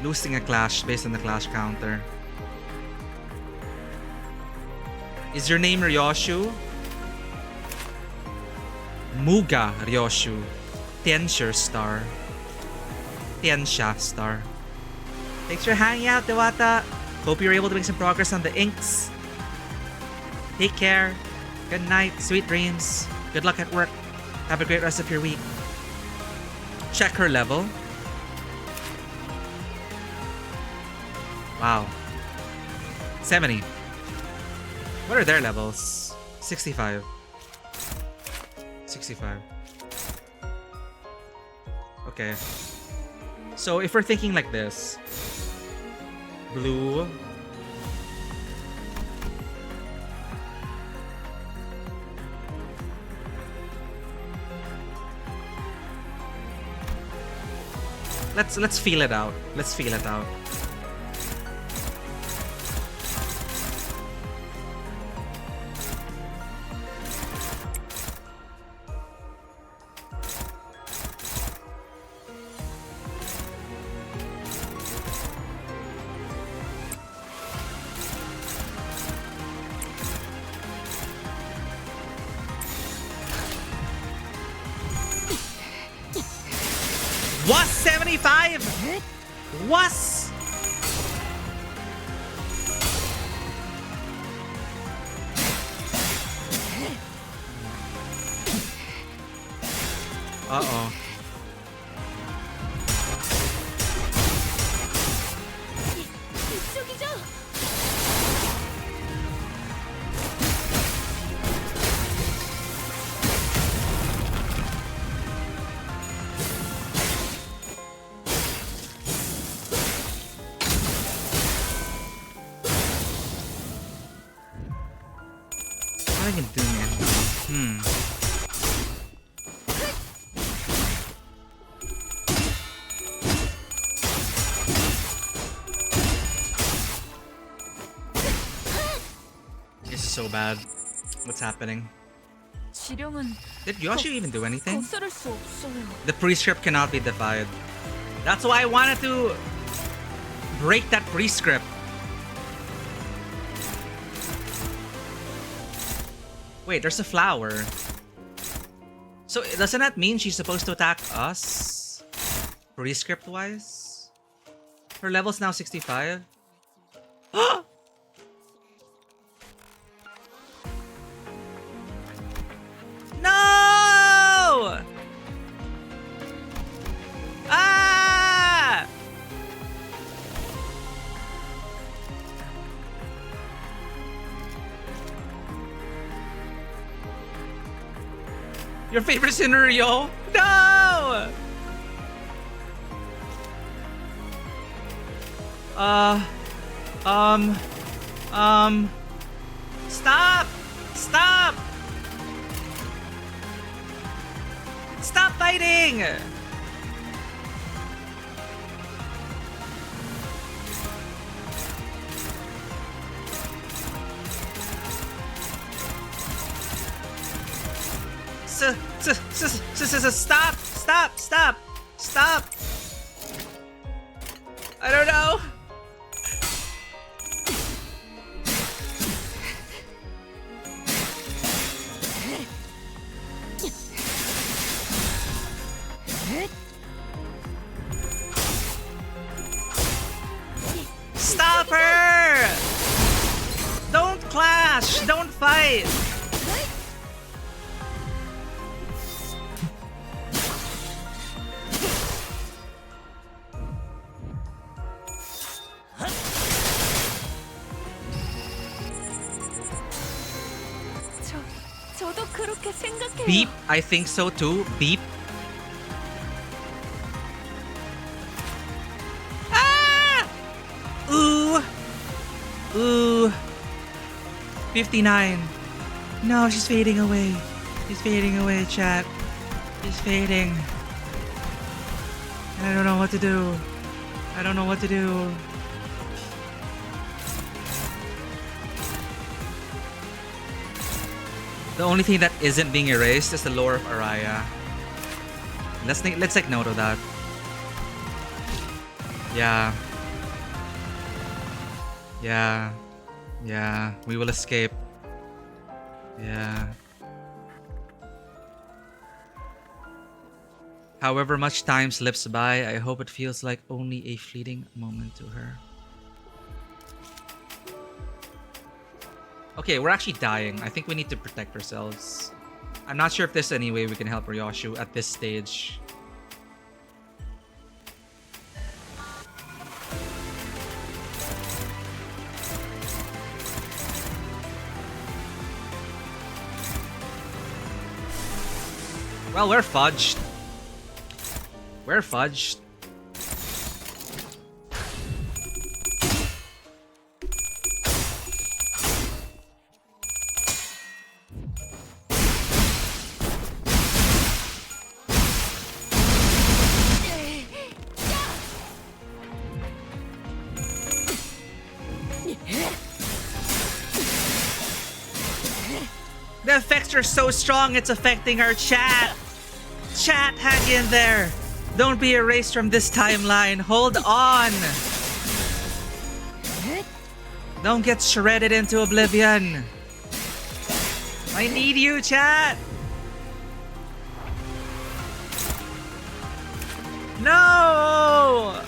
S1: Losing a clash based on the clash counter. Is your name Ryoshu? Muga Ryoshu. Tensure star. Tensha star. Thanks for hanging out, Dewata. Hope you're able to make some progress on the inks. Take care. Good night. Sweet dreams. Good luck at work. Have a great rest of your week. Check her level. Wow. 70. What are their levels? 65. 65. Okay. So if we're thinking like this. Blue. Let's feel it out. Let's feel it out. Was 75? Was? Uh-oh. I can do anything. This is so bad. What's happening? Did Yoshi even do anything? The prescript cannot be defied. That's why I wanted to break that prescript. Wait, there's a flower. So doesn't that mean she's supposed to attack us? Prescript wise? Her level's now 65. No! Ah! Your favorite scenario? No! Stop! Stop! Stop fighting! Stop! Stop! Stop! Stop! I don't know. Stop her! Don't clash! Don't fight! Beep, I think so too. Beep. Ah! Ooh. Ooh. 59. No, she's fading away. She's fading away, chat. He's fading. I don't know what to do. I don't know what to do. The only thing that isn't being erased is the lore of Araya. Let's take note of that. Yeah. Yeah. Yeah. We will escape. Yeah. However much time slips by, I hope it feels like only a fleeting moment to her. Okay, we're actually dying. I think we need to protect ourselves. I'm not sure if there's any way we can help Ryoshu at this stage. Well, we're fudged. We're fudged. The effects are so strong, it's affecting our chat. Chat, hang in there. Don't be erased from this timeline. Hold on. Don't get shredded into oblivion. I need you, chat. No.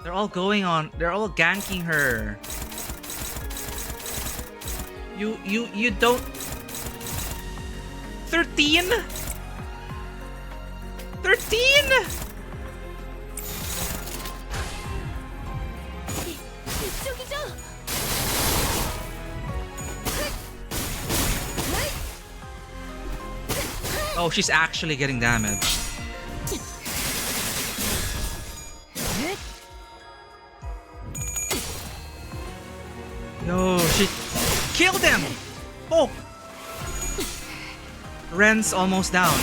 S1: They're all going on. They're all ganking her. You don't. 13? 13? Oh, she's actually getting damaged. Yo, she killed him! Oh! Ren's almost down.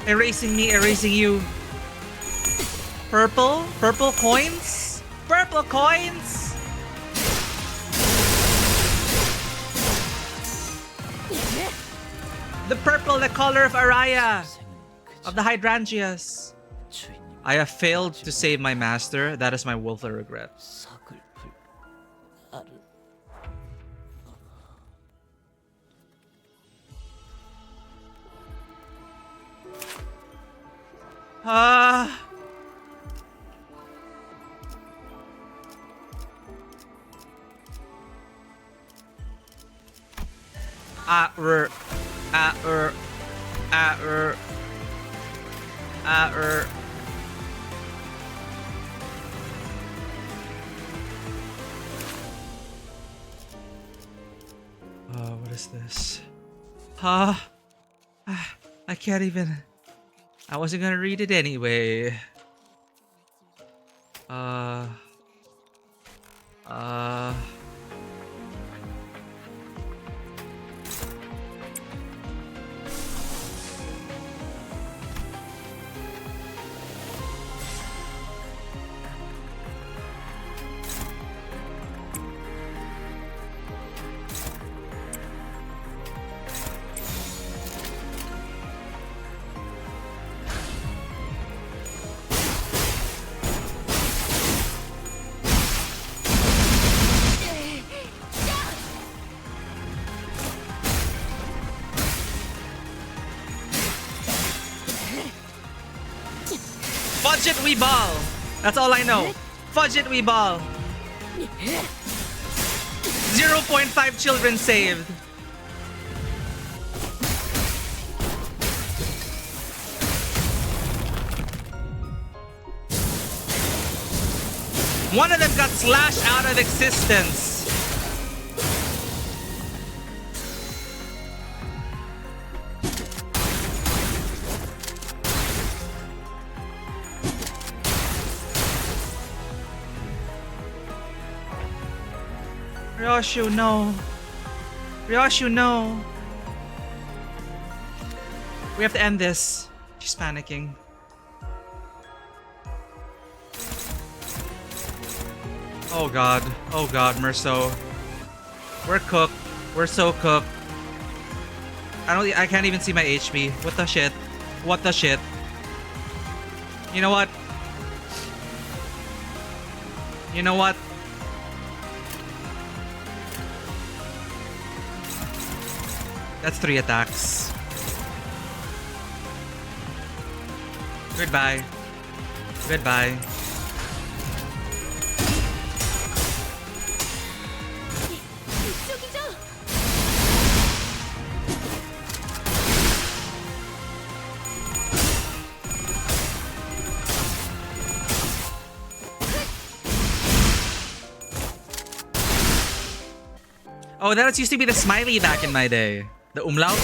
S1: Erasing me, erasing you. Purple? Purple coins? Purple coins! The purple, the color of Araya, of the hydrangeas. I have failed to save my master. That is my woeful regret. What is this? I can't even. I wasn't gonna read it anyway. Fudge it, we ball. That's all I know. Fudge it, we ball. 0.5 children saved. One of them got slashed out of existence. Ryoshu, no. Ryoshu, no. We have to end this. She's panicking. Oh god, Merso. We're cooked. We're so cooked. I can't even see my HP. What the shit? What the shit? You know what? You know what? That's 3 attacks. Goodbye. Goodbye. Oh, that used to be the smiley back in my day. The umlaut.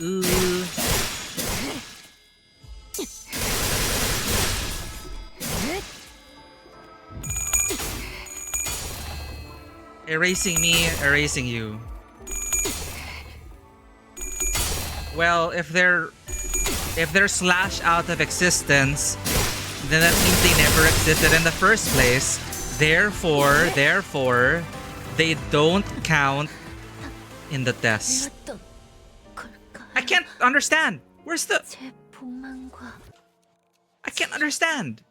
S1: Ooh. Erasing me, erasing you. Well, if they're slashed out of existence, then that means they never existed in the first place. Therefore, they don't count in the test. I can't understand. Where's the... I can't understand.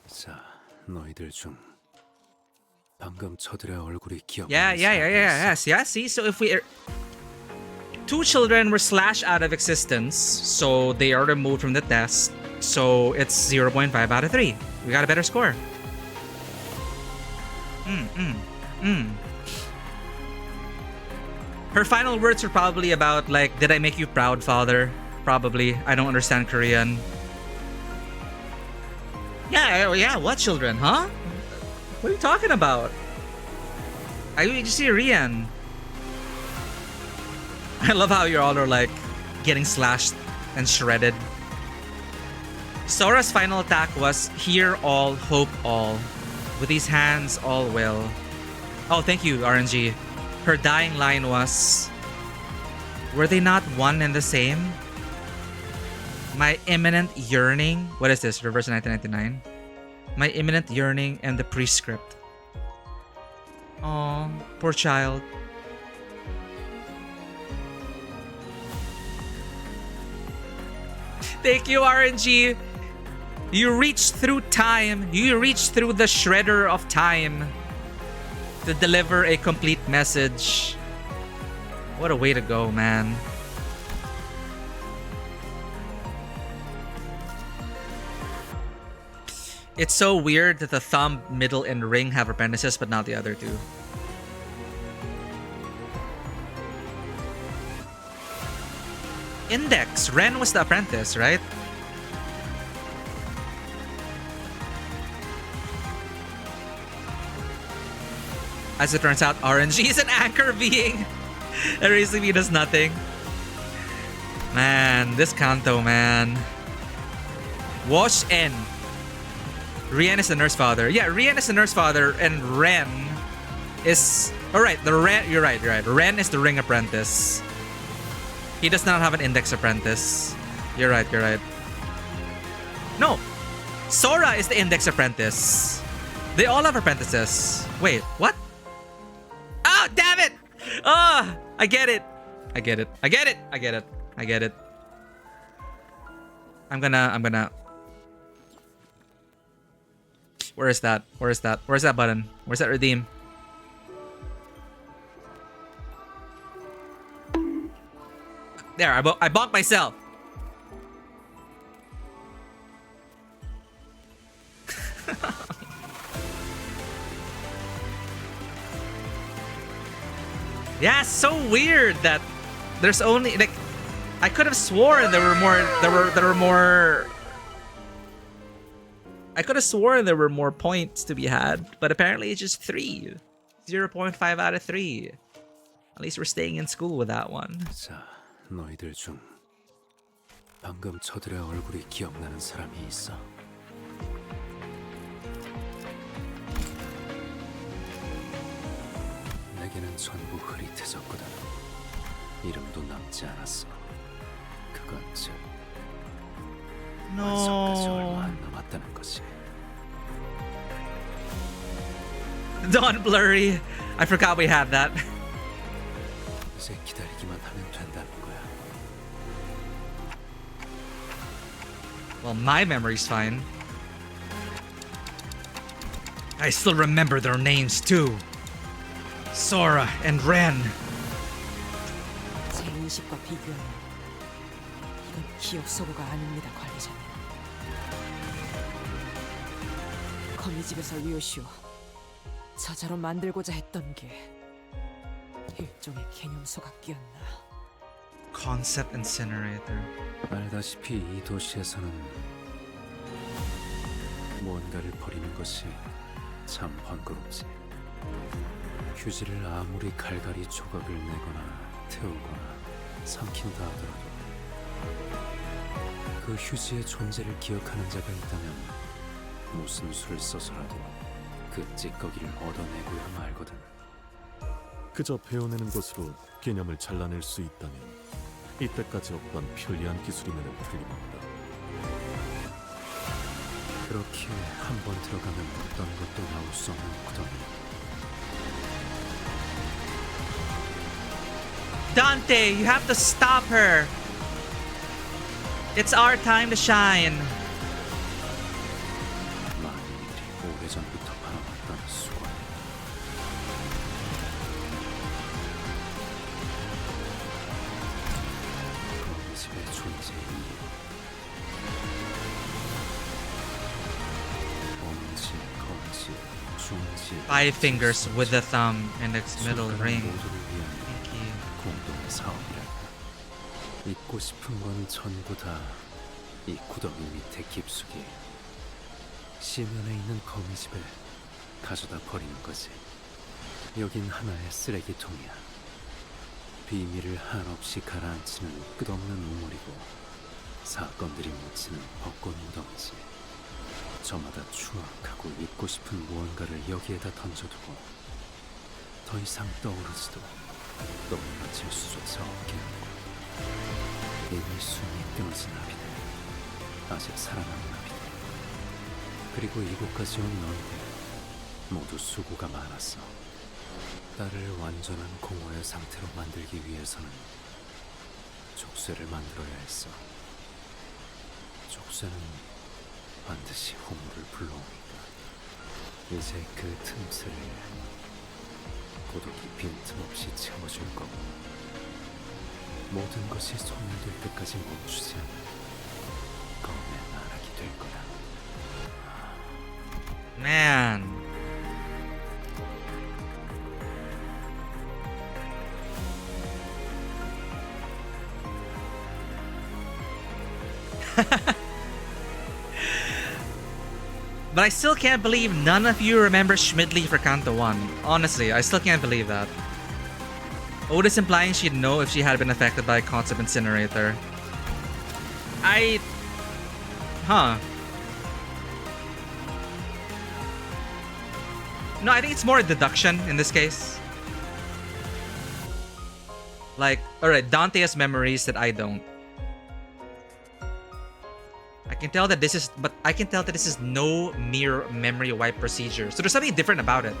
S2: 자, 너희들 중 방금 저들의 얼굴이 기억.
S1: Yeah. See, so if we... 2 children were slashed out of existence, so they are removed from the test. So it's 0.5 out of 3. We got a better score. Her final words are probably about like, did I make you proud, father? Probably. I don't understand Korean. Yeah, what children, huh? What are you talking about? I just see Rian. I love how you all are like getting slashed and shredded. Sora's final attack was hear all, hope all. With these hands, all will. Oh, thank you, RNG. Her dying line was, were they not one and the same? My imminent yearning. What is this? Reverse 1999. My imminent yearning and the prescript. Oh, poor child. Thank you, RNG. You reached through time. You reached through the shredder of time to deliver a complete message. What a way to go, man. It's so weird that the thumb, middle, and ring have appendices, but not the other two. Index. Ren was the apprentice, right? As it turns out, RNG is an anchor being. Erasing me does nothing. Man, this Canto, man. Wash N. Rian is the nurse father. Yeah, Rian is the nurse father, and Ren is... Alright, you're right. Ren is the ring apprentice. He does not have an index apprentice. You're right. No! Sora is the index apprentice. They all have apprentices. Wait, what? Oh, damn it! Ah, I get it. I'm gonna... Where is that? Where's that button? Where's that redeem? There, I bonked myself. Yeah, so weird that there's only like I could have sworn there were more I could have sworn there were more points to be had, but apparently it's just 3. 0.5 out of 3. At least we're staying in school with that one.
S2: 자, 너희들 중 방금 저들의 얼굴이 기억나는 사람이 있어. 내게는 전부 흐릿해졌거든. 이름도 남지 않았어. 그건 즉 완성까지 얼마 안 남았다는 것이.
S1: Dawn Blurry. I forgot we had that.
S2: 이제 기다리기만 하면 된다는 거야.
S1: Well, my memory's fine. I still remember their names too. Sora and Ren.
S8: 제 인식과 비교하면 이건 기억 소모가 아닙니다, 관리자님. 거미집에서 리오슈 저자로 만들고자 했던 게 일종의 개념 소각기였나.
S1: Concept Incinerator.
S2: 알다시피 이 도시에서는 무언가를 버리는 것이 참 번거롭지. 휴지를 아무리 갈갈이 조각을 내거나 태우거나 삼킨다 하더라도 그 휴지의 존재를 기억하는 자가 있다면 무슨 수를 써서라도 그 찌꺼기를 얻어내고야 말거든.
S9: 그저 배워내는 것으로 개념을 잘라낼 수 있다면 이때까지 없던 편리한 기술이면 틀림없다.
S2: 그렇게 한 번 들어가면 어떤 것도 나올 수 없는 구덩이.
S1: Dante, you have to stop her. It's our time to shine.
S2: 많은 일이 오래전부터 바라봤던 수건. 거미집의 존재의 이유. 엄지, 검지, 중지.
S1: 5 fingers with the thumb and its middle ring.
S2: 모두를 위한 공동의 사업이랄까. 잊고 싶은 건 전부 다 이 구덩이 밑에 깊숙이 시면에 있는 거미집에 가져다 버리는 거지. 여긴 하나의 쓰레기통이야. 비밀을 한없이 가라앉히는 끝없는 우물이고 사건들이 묻히는 벚꽃 무덤이지. 저마다 추악하고 잊고 싶은 무언가를 여기에다 던져두고 더 이상 떠오르지도 떠올라칠 수조차 없게 하고 이미 숨이 끊어진 나비들, 아직 살아남은 나비들, 그리고 이곳까지 온 너희들 모두 수고가 많았어. 나를 완전한 공허의 상태로 만들기 위해서는 족쇄를 만들어야 했어. 족쇄는 반드시 후물을 불러오니까 이제 그 틈새를 고독이 빈틈없이 채워줄 거고 모든 것이 소멸될 때까지 멈추지 않는 검의 나락이 될 거야.
S1: Man. But I still can't believe none of you remember Schmidley for Canto 1. Honestly, I still can't believe that. Otis implying she'd know if she had been affected by Concept Incinerator. Huh. No, I think it's more a deduction in this case. Like, alright, Dante has memories that I don't. I can tell that this is no mere memory wipe procedure. So there's something different about it.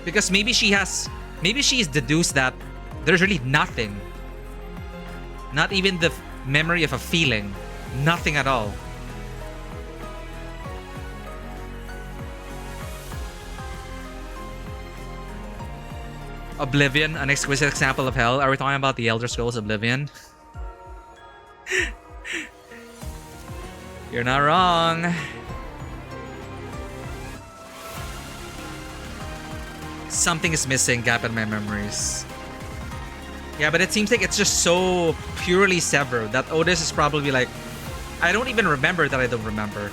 S1: Because maybe she's deduced that there's really nothing. Not even the memory of a feeling. Nothing at all. Oblivion, an exquisite example of hell. Are we talking about the Elder Scrolls Oblivion? You're not wrong. something is missing, gap in my memories. Yeah, but it seems like it's just so purely severed that Otis is probably like, I don't even remember that I don't remember.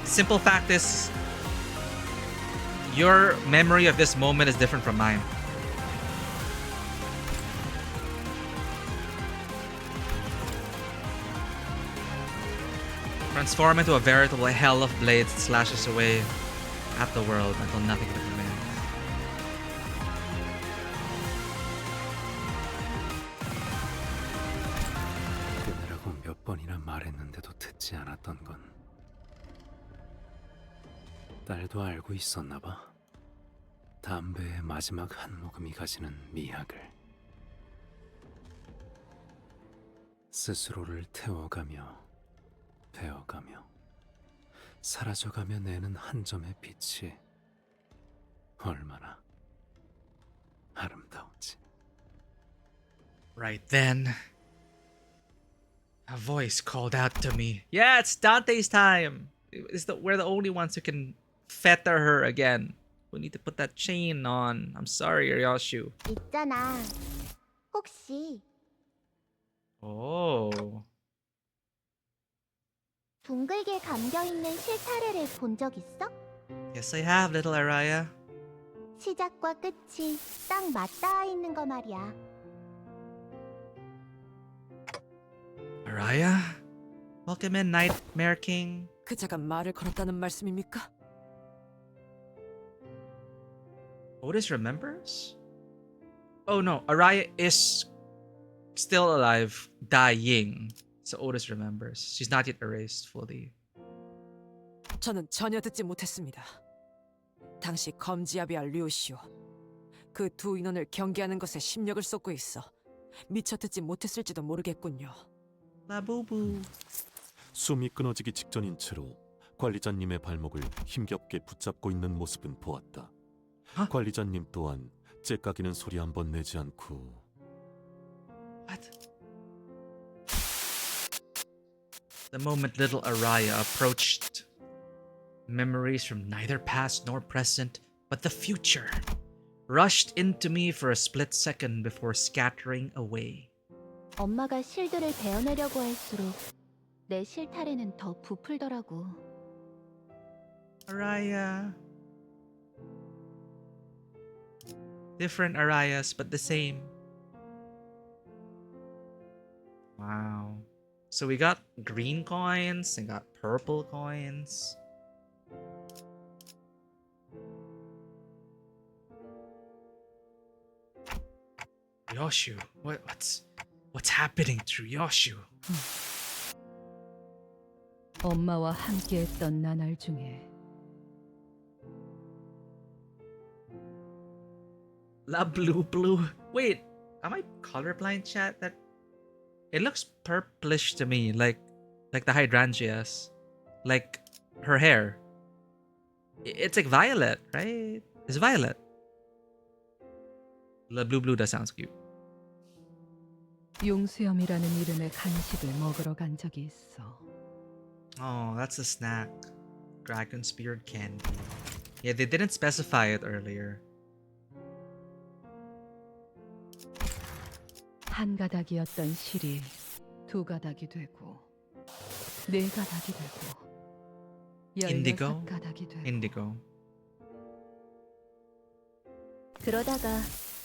S1: Simple fact is, your memory of this moment is different from mine. Transform into a veritable hell of blades that slashes away at the world until nothing but remains.
S2: 끊으라고 몇 번이나 말했는데도 듣지 않았던 건 딸도 알고 있었나 봐. 담배의 마지막 한 모금이 가지는 미학을 스스로를 태워가며 배어가며 사라져가며 내는 한 점의 빛이 얼마나 아름다운지.
S1: Right then, a voice called out to me. Yeah, it's Dante's time. We're the only ones who can fetter her again. We need to put that chain on. I'm sorry, Ryoshu.
S7: 있잖아. 혹시
S1: Oh.
S7: 둥글게 감겨있는 실타래를 본 적 있어?
S1: Yes, I have, little Araya.
S7: 시작과 끝이 딱 맞닿아 있는 거 말이야.
S1: Araya? Welcome in, Nightmare King.
S8: 그자가 말을 걸었다는 말씀입니까?
S1: Otis remembers? Oh no, Araya is still alive, dying. So Otis remembers. She's not yet erased fully.
S8: 저는 전혀 듣지 못했습니다. 당시 검지아비와 류시오, 그 두 인원을 경계하는 것에 심력을 쏟고 있어 미처 듣지 못했을지도 모르겠군요.
S1: 라부부.
S9: 숨이 끊어지기 직전인 채로 관리자님의 발목을 힘겹게 붙잡고 있는 모습은 보았다. 관리자님 또한 째까기는 소리 한 번 내지 않고.
S1: What? The moment little Araya approached, memories from neither past nor present, but the future, rushed into me for a split second before scattering away.
S7: 엄마가 실드를 베어내려고 할수록 내 실타래는 더 부풀더라고.
S1: Araya. Different Arayas, but the same. Wow. So we got green coins and got purple coins. Ryoshu, what's happening to Ryoshu?
S8: 엄마와 함께했던 나날 중에
S1: La blue. Wait, am I colorblind, chat? That it looks purplish to me, like the hydrangeas, like her hair. It's like violet, right? It's violet. La blue that sounds cute.
S8: 용수염이라는 이름의 간식을 먹으러 간 적이 있어.
S1: Oh, that's a snack. Dragon speared candy. Yeah, they didn't specify it earlier.
S8: 한 가닥이었던 실이 두 가닥이 되고 네 가닥이 되고
S1: Indigo?
S8: 16가닥이 되고
S1: Indigo.
S7: 그러다가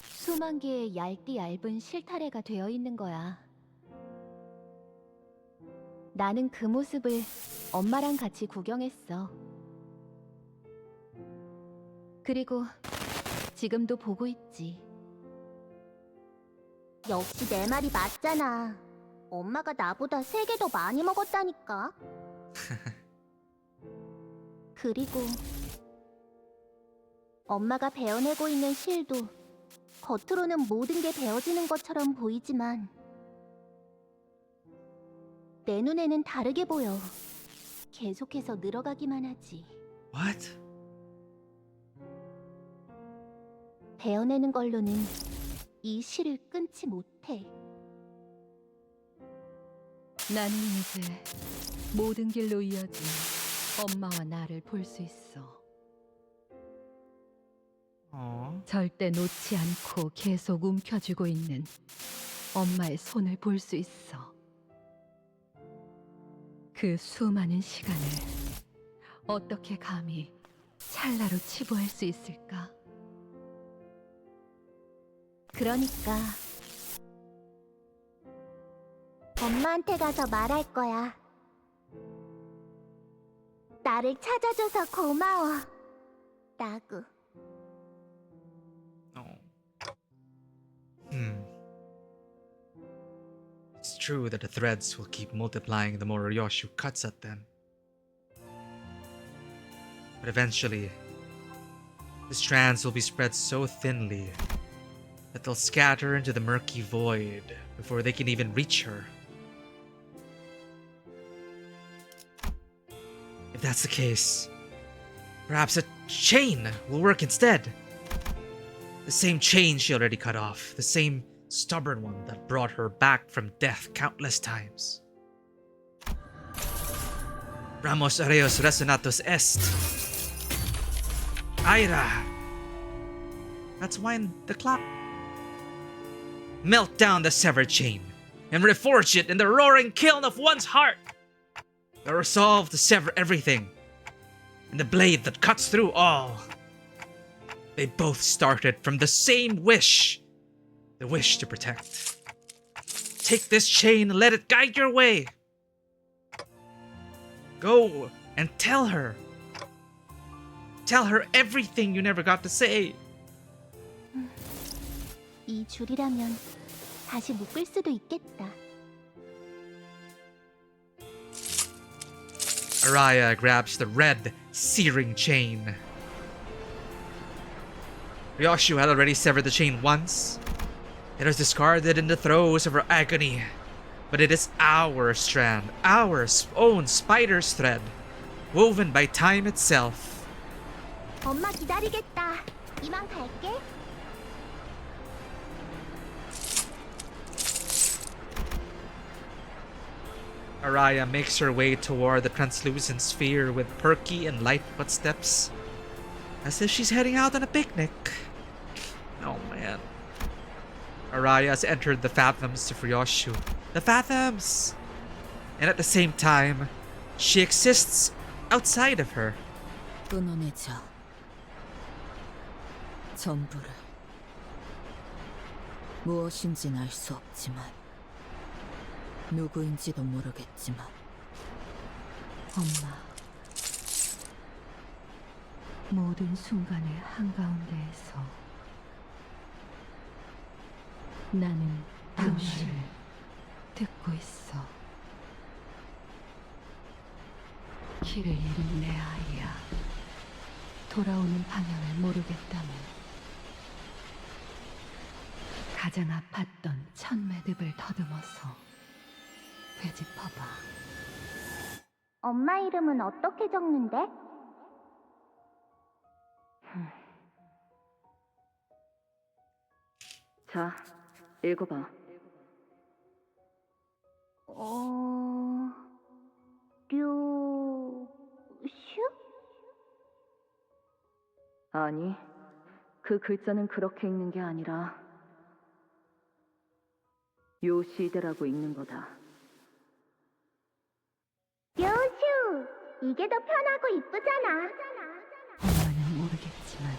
S7: 수만 개의 얇디 얇은 실타래가 되어 있는 거야. 나는 그 모습을 엄마랑 같이 구경했어. 그리고 지금도 보고 있지. 역시 내 말이 맞잖아. 엄마가 나보다 3개 더 많이 먹었다니까. 그리고 엄마가 베어내고 있는 실도 겉으로는 모든 게 베어지는 것처럼 보이지만 내 눈에는 다르게 보여. 계속해서 늘어가기만 하지.
S1: What?
S7: 베어내는 걸로는 이 실을 끊지 못해.
S8: 나는 이제 모든 길로 이어진 엄마와 나를 볼 수 있어.
S3: 절대 놓지 않고 계속 움켜쥐고 있는 엄마의 손을 볼 수 있어. 그 수많은 시간을 어떻게 감히 찰나로 치부할 수 있을까?
S7: 그러니까 엄마한테 가서 말할 거야. 나를 찾아줘서 고마워, 나구.
S1: It's true that the threads will keep multiplying the more Ryoshu cuts at them. But eventually, the strands will be spread so thinly that they'll scatter into the murky void before they can even reach her. If that's the case, perhaps a chain will work instead. The same chain she already cut off, the same stubborn one that brought her back from death countless times. Ramos areos resonatus est. Aira! That's wind the clock. Melt down the severed chain and reforge it in the roaring kiln of one's heart. The resolve to sever everything and the blade that cuts through all. They both started from the same wish. The wish to protect. Take this chain and let it guide your way. Go and tell her. Tell her everything you never got to say.
S7: 이 줄이라면 다시 묶을 수도 있겠다.
S1: Araya grabs the red, searing chain. Ryoshu had already severed the chain once. It was discarded in the throes of her agony. But it is our strand, our own spider's thread, woven by time itself.
S7: 엄마 기다리겠다. 이만 갈게.
S1: Araya makes her way toward the translucent sphere with perky and light footsteps, as if she's heading out on a picnic. Oh man. Araya has entered the fathoms of Ryoshu. The fathoms! And at the same time, she exists outside of her.
S3: 끊어내자. 전부를. 무엇인지는 알 수 없지만 누구인지도 모르겠지만 엄마 모든 순간의 한가운데에서 나는 당신을 듣고 있어. 길을 잃은 내 아이야. 돌아오는 방향을 모르겠다면 가장 아팠던 첫 매듭을 더듬어서 되짚어봐.
S7: 엄마 이름은 어떻게 적는데?
S4: 자, 읽어봐.
S7: 류슈?
S4: 아니, 그 글자는 그렇게 읽는 게 아니라 요시대라고 읽는 거다.
S7: 류슈! 이게 더 편하고 이쁘잖아.
S3: 엄마는 모르겠지만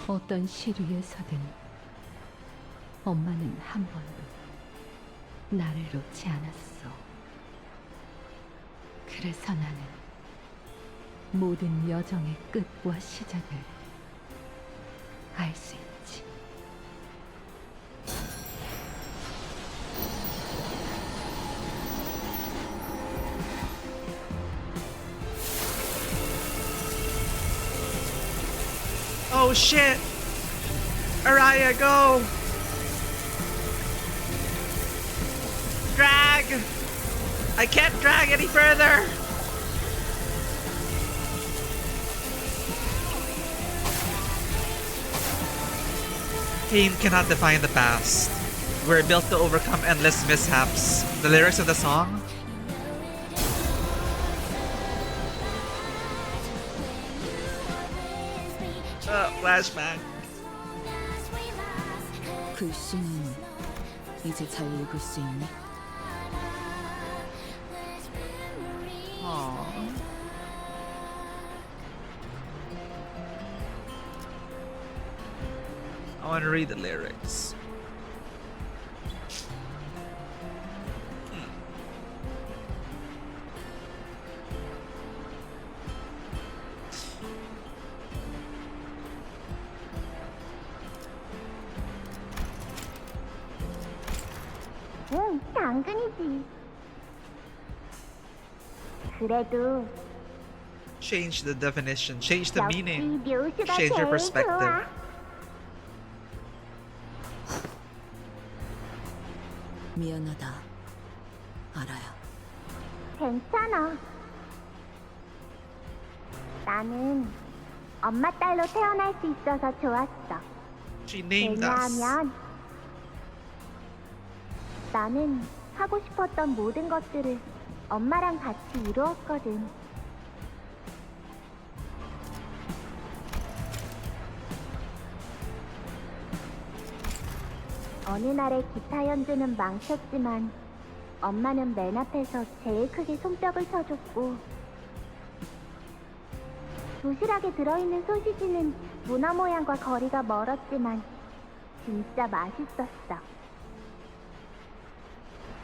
S3: 어떤 시류에서든 엄마는 한 번도 나를 놓지 않았어. 그래서 나는 모든 여정의 끝과 시작을 알 수 있지.
S1: Oh shit! Araya, go! Drag! I can't drag any further! Pain cannot define the past. We're built to overcome endless mishaps. The lyrics of the song? Flashback.
S3: 글씨는 이제 잘 읽을 수 있니?
S1: I want to read the lyrics.
S7: 응, 당근이지. 그래도
S1: Change the definition, change the
S7: 역시
S1: meaning,
S7: 묘수가
S1: change your
S7: 제일
S1: perspective.
S7: 좋아.
S3: 미안하다, 알아야.
S7: 괜찮아. 나는 엄마 딸로 태어날 수 있어서 좋았어.
S1: She named us.
S7: 왜냐하면 나는 하고 싶었던 모든 것들을 엄마랑 같이 이루었거든. 어느 날의 기타 연주는 망쳤지만 엄마는 맨 앞에서 제일 크게 손뼉을 쳐줬고, 도시락에 들어있는 소시지는 문어 모양과 거리가 멀었지만 진짜 맛있었어.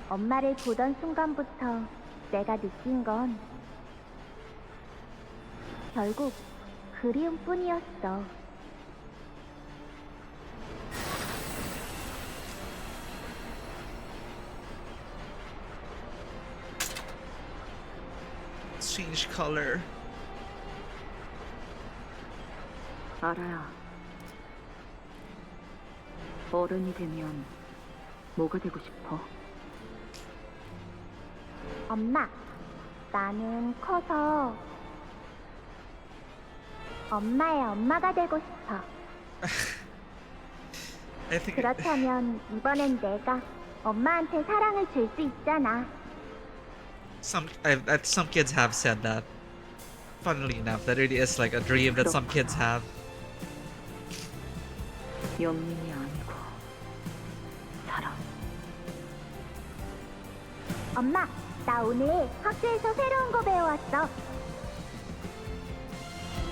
S7: 엄마를 보던 순간부터 내가 느낀 건 결국 그리움뿐이었어.
S1: Change color.
S4: 알아야. 어른이 되면 뭐가 되고 싶어?
S7: 엄마, 나는 커서 엄마의 엄마가 되고 싶어.
S1: I think
S7: 그렇다면 이번엔 내가 엄마한테 사랑을 줄 수 있잖아.
S1: some kids have said that. Funnily enough, that really is like a dream that some kids have.
S4: 연민이 아니고 사랑.
S7: 엄마, 나 오늘 학교에서 새로운 거 배워왔어.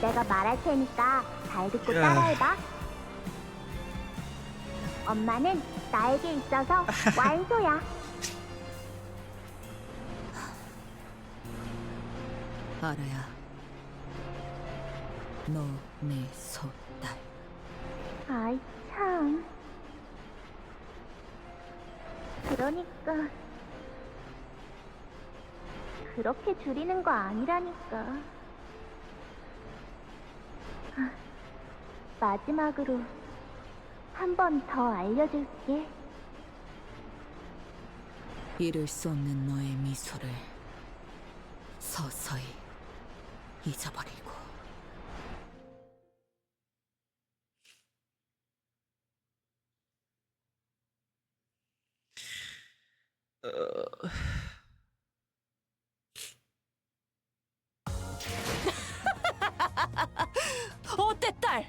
S7: 내가 말할 테니까 잘 듣고 따라해봐. 엄마는 나에게 있어서 완소야.
S3: 알아야. 너 내 소딸.
S7: 아이 참. 그러니까 그렇게 줄이는 거 아니라니까. 아, 마지막으로 한 번 더 알려줄게.
S3: 잃을 수 없는 너의 미소를 서서히 잊어버리고.
S8: 어때 딸?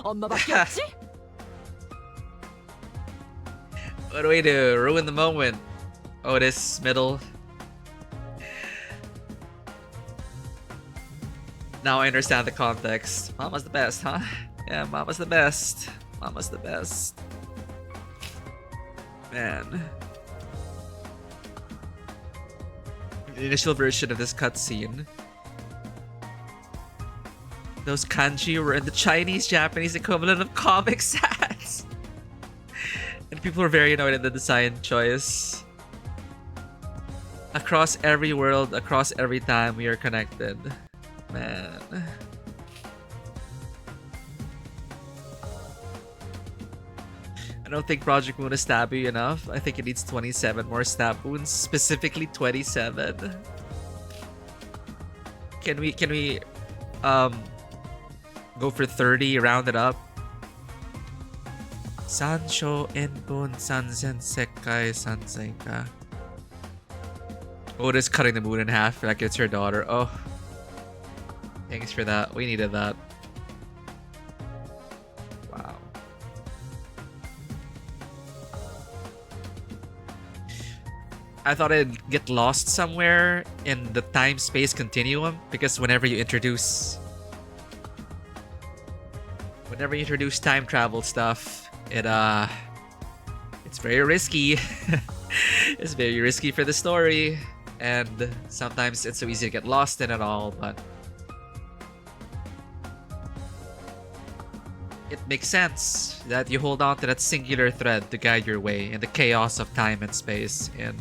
S8: 엄마밖에 없지?
S1: What a way to ruin the moment. Otis, middle. Now I understand the context. Mama's the best, huh? Yeah, Mama's the best. Mama's the best. Man. The initial version of this cutscene. Those kanji were in the Chinese-Japanese equivalent of Comic Sans. And people were very annoyed at the design choice. Across every world, across every time, we are connected. Man. I don't think Project Moon is stabby enough. I think it needs 27 more stab wounds, specifically 27. Can we go for 30, round it up? Sansho Enbon Sansen Sekai Sansenka. Otis cutting the moon in half like it's her daughter. Oh. Thanks for that. We needed that. I thought it'd get lost somewhere in the time-space continuum, because whenever you introduce time travel stuff, it's very risky. It's very risky for the story, and sometimes it's so easy to get lost in it all, but it makes sense that you hold on to that singular thread to guide your way in the chaos of time and space, in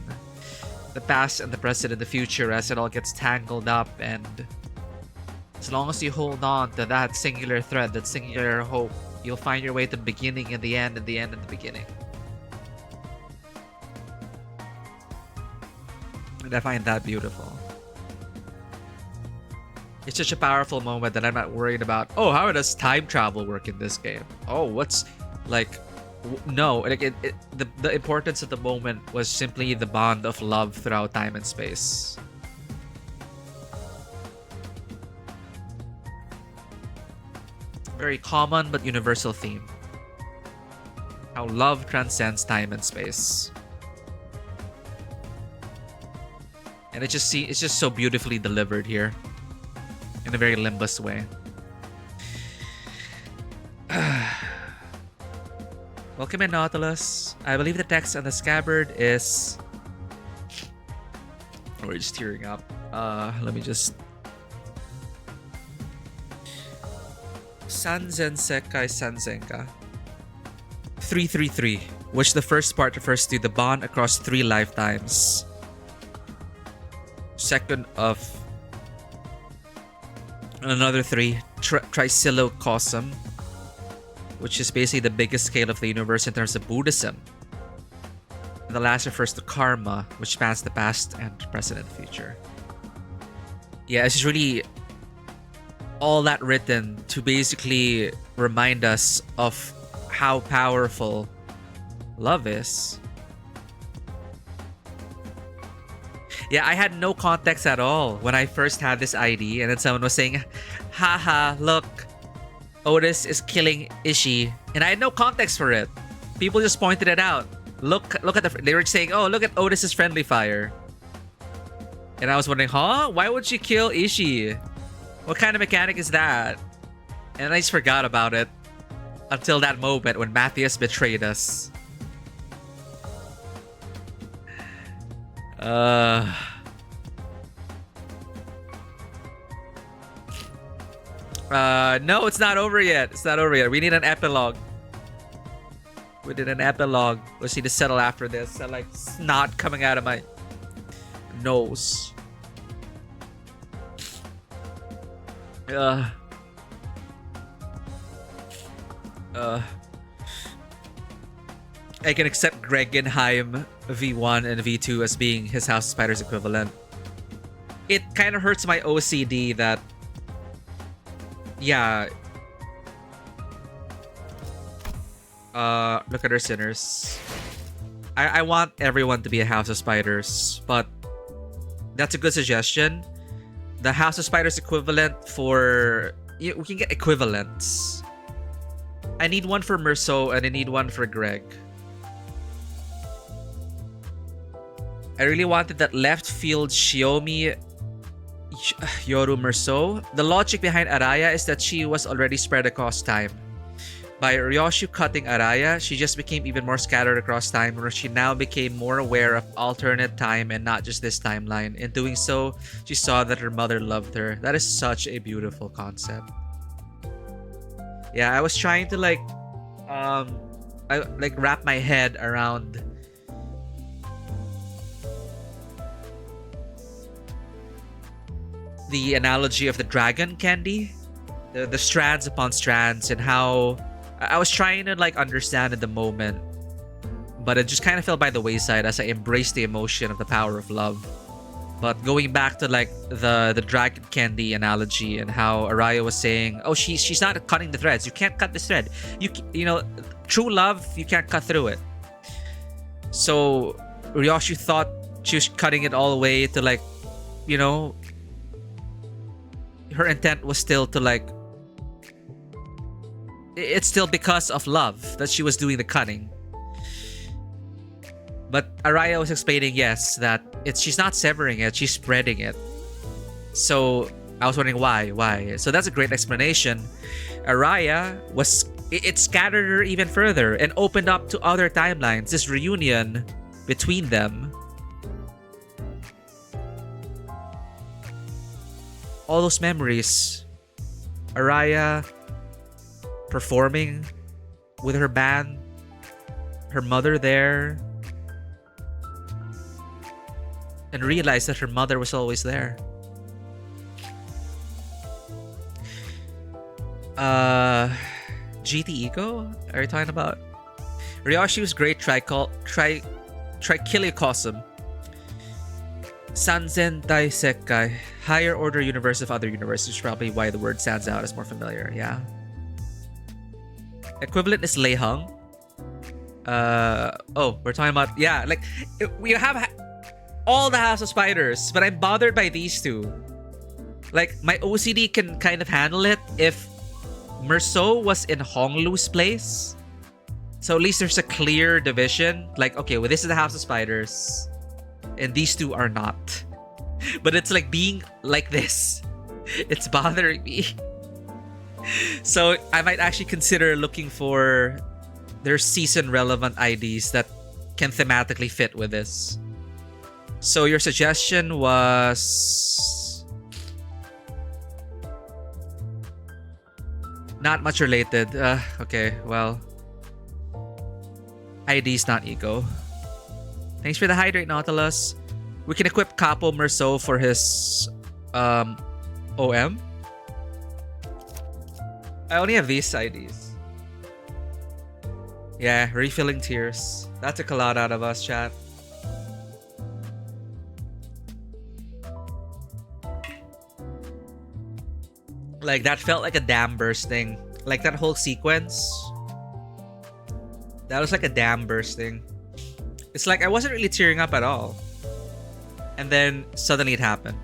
S1: the past and the present and the future, as it all gets tangled up. And as long as you hold on to that singular thread, that singular hope, you'll find your way to the beginning and the end, and the end and the beginning. And I find that beautiful. It's such a powerful moment that I'm not worried about, oh, how does time travel work in this game? Oh, what's like, no, like the importance of the moment was simply the bond of love throughout time and space. Very common but universal theme. How love transcends time and space. And it's just so beautifully delivered here. In a very Limbus way. Welcome in, Nautilus. I believe the text on the scabbard is... We're just tearing up. Let me just... Sanzen Sekai Sanzenka. 333, which the first part refers to the bond across 3 lifetimes. Second of another 3, Trisilocosm, which is basically the biggest scale of the universe in terms of Buddhism. And the last refers to karma, which spans the past and present and future. Yeah, it's just really all that written to basically remind us of how powerful love is. Yeah, I had no context at all when I first had this ID, and then someone was saying, haha, look, Otis is killing Ishii. And I had no context for it. People just pointed it out. Look at they were saying, oh, look at Otis's friendly fire. And I was wondering, huh? Why would she kill Ishii? What kind of mechanic is that? And I just forgot about it until that moment when Matthias betrayed us. No, it's not over yet. It's not over yet. We need an epilogue. We did an epilogue. Let's need to settle after this. I like snot coming out of my nose. I can accept Gregenheim V1 and V2 as being his House of Spiders equivalent. It kind of hurts my OCD that, yeah. Look at our sinners. I want everyone to be a House of Spiders, but that's a good suggestion. The House of Spiders equivalent for... we can get equivalents. I need one for Merceau and I need one for Greg. I really wanted that left field Shiomi Yoru Merceau. The logic behind Araya is that she was already spread across time. By Ryoshu cutting Araya, she just became even more scattered across time, where she now became more aware of alternate time and not just this timeline. In doing so, she saw that her mother loved her. That is such a beautiful concept. Yeah, I was trying to wrap my head around the analogy of the dragon candy, the strands upon strands, and how I was trying to understand in the moment, but it just kind of fell by the wayside as I embraced the emotion of the power of love. But going back to the dragon candy analogy and how Araya was saying, oh, she's not cutting the threads. You can't cut this thread. You know, true love, you can't cut through it. So Ryoshu thought she was cutting it all the way to her intent was still to it's still because of love that she was doing the cutting. But Araya was explaining, yes, that she's not severing it, she's spreading it. So I was wondering why. So that's a great explanation. Araya it scattered her even further and opened up to other timelines. This reunion between them, all those memories, Araya performing with her band, her mother there, and realized that her mother was always there. GT Ego? Are you talking about? Ryoshi's great Trichiliocosm. Sanzen Tai Sekkai. Higher order universe of other universes. Probably why the word stands out as more familiar. Yeah. Equivalent is Leihung. Oh, we're talking about, yeah, like we have all the House of Spiders, but I'm bothered by these two. Like my OCD can kind of handle it if Merceau was in Honglu's place. So at least there's a clear division. Like, okay, well, this is the House of Spiders, and these two are not. But it's like being like this. It's bothering me. So I might actually consider looking for their season relevant IDs that can thematically fit with this. So your suggestion was not much related. Okay, well, ID's not Ego. Thanks for the hydrate, Nautilus. We can equip Capo Merceau for his OM. I only have these IDs. Yeah, refilling tears. That took a lot out of us, chat. Like, that felt like a dam bursting. Like, that whole sequence. That was like a dam bursting. It's like I wasn't really tearing up at all. And then suddenly it happened.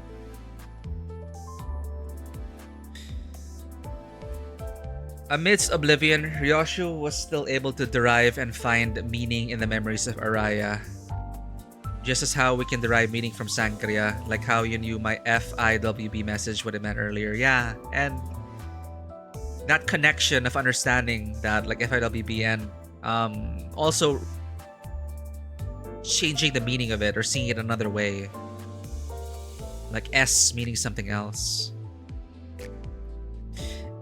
S1: Amidst oblivion, Ryoshu was still able to derive and find meaning in the memories of Araya. Just as how we can derive meaning from Sankria, like how you knew my FIWB message, what it meant earlier. Yeah, and that connection of understanding that, like FIWB, and also changing the meaning of it or seeing it another way. Like S meaning something else.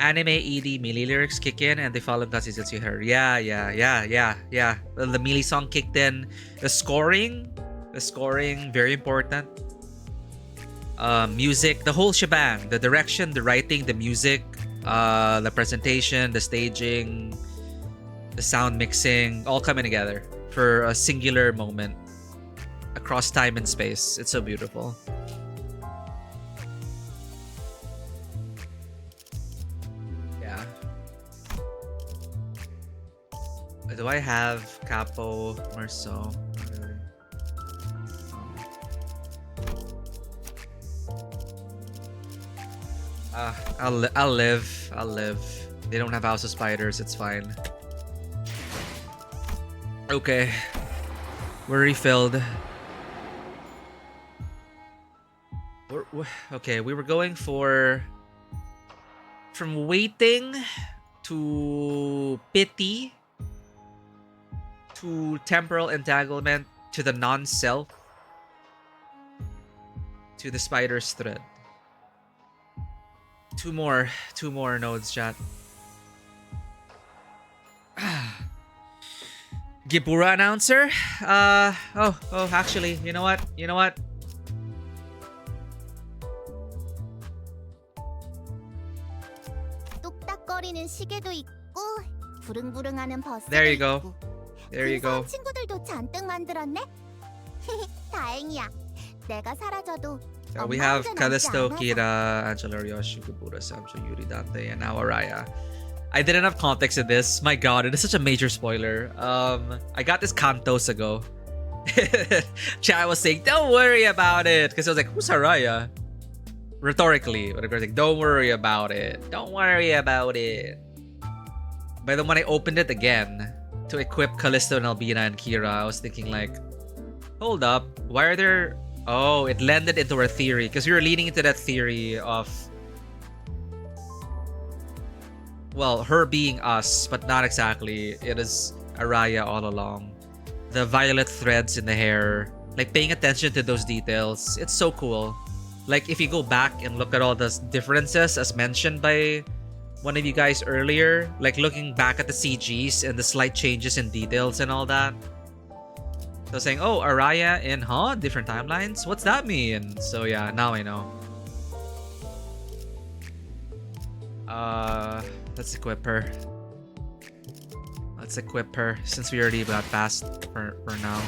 S1: Anime ED melee lyrics kick in and they follow consistency her. Yeah. The melee song kicked in. The scoring, very important. Music, the whole shebang. The direction, the writing, the music, the presentation, the staging, the sound mixing, all coming together for a singular moment across time and space. It's so beautiful. Do I have Capo Merceau? Really? I'll live. They don't have House of Spiders. It's fine. Okay, we're refilled. Okay, we were going from waiting to pity to temporal entanglement to the non-self to the spider's thread. Two more nodes, chat. Gibura announcer? Actually, you know what?
S7: 뚝딱거리는 시계도 있고 부릉부릉하는 버스도
S1: There you go.
S7: 있고.
S1: There you go.
S7: 친구들도 잔뜩 만들었네. 다행이야. 내가 사라져도
S1: We have Callisto, Kira, Angela, Ryoshi, Gibura, Samsung, Yuri, Dante, and now Araya. I didn't have context in this. My god, it is such a major spoiler. I got this Cantos ago. Chat was saying, don't worry about it. Because I was like, who's Araya? Rhetorically. But of course, like, don't worry about it. Don't worry about it. But then when I opened it again to equip Callisto and Albina and Kira, I was thinking like, Hold up. Why are there... Oh, it landed into our theory. Because we were leaning into that theory of... Well, her being us, but not exactly. It is Araya all along. The violet threads in the hair. Like, paying attention to those details. It's so cool. Like, if you go back and look at all the differences as mentioned by one of you guys earlier, like looking back at the CGs and the slight changes in details and all that. So saying, oh, Araya in, different timelines? What's that mean? So yeah, now I know. Let's equip her. Let's equip her since we already got past for now.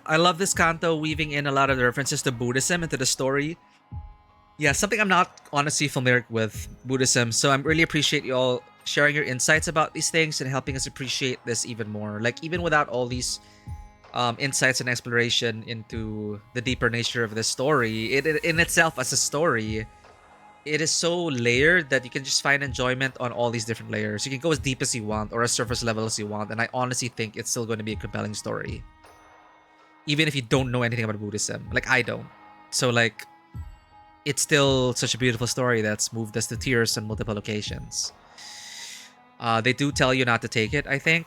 S1: I love this Canto weaving in a lot of the references to Buddhism into the story. Yeah, something I'm not honestly familiar with, Buddhism. So I really appreciate you all sharing your insights about these things and helping us appreciate this even more. Like, even without all these insights and exploration into the deeper nature of the story, it in itself as a story, it is so layered that you can just find enjoyment on all these different layers. You can go as deep as you want or as surface level as you want, and I honestly think it's still going to be a compelling story. Even if you don't know anything about Buddhism. Like, I don't. So, like, it's still such a beautiful story that's moved us to tears on multiple occasions. They do tell you not to take it, I think.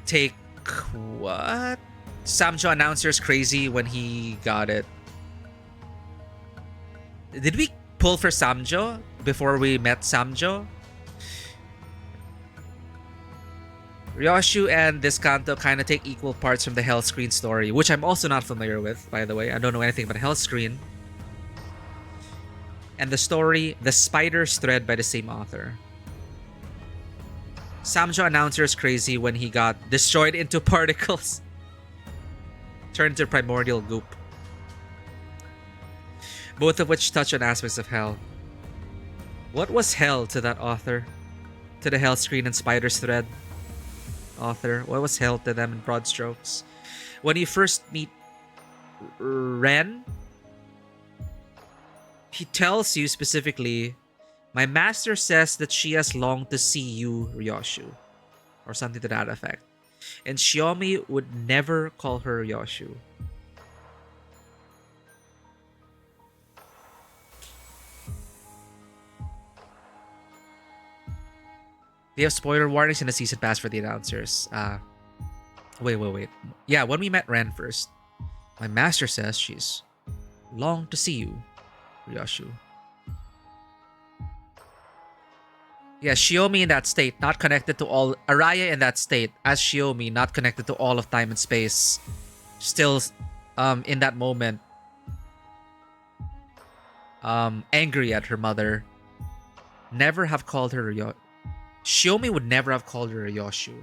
S1: Take what? Samjo announcer's crazy when he got it. Did we pull for Samjo before we met Samjo? Ryoshu and this Canto kind of take equal parts from the Hell Screen story, which I'm also not familiar with, by the way. I don't know anything about Hell Screen. And the story, The Spider's Thread by the same author. Samjo announcer is crazy when he got destroyed into particles. Turned to primordial goop. Both of which touch on aspects of hell. What was hell to that author? To the Hell Screen and Spider's Thread author? What was hell to them in broad strokes? When you first meet Ren, he tells you specifically, my master says that she has longed to see you, Ryoshu. Or something to that effect. And Shiomi would never call her Ryoshu. They have spoiler warnings in the season pass for the announcers. Wait. Yeah, when we met Ren first, my master says she's longed to see you, Ryoshu. Yeah, Shiomi in that state, not connected to all... Araya in that state, as Shiomi, not connected to all of time and space. Still, in that moment, angry at her mother. Never have called her Ryoshu. Shiomi would never have called her Ryoshu.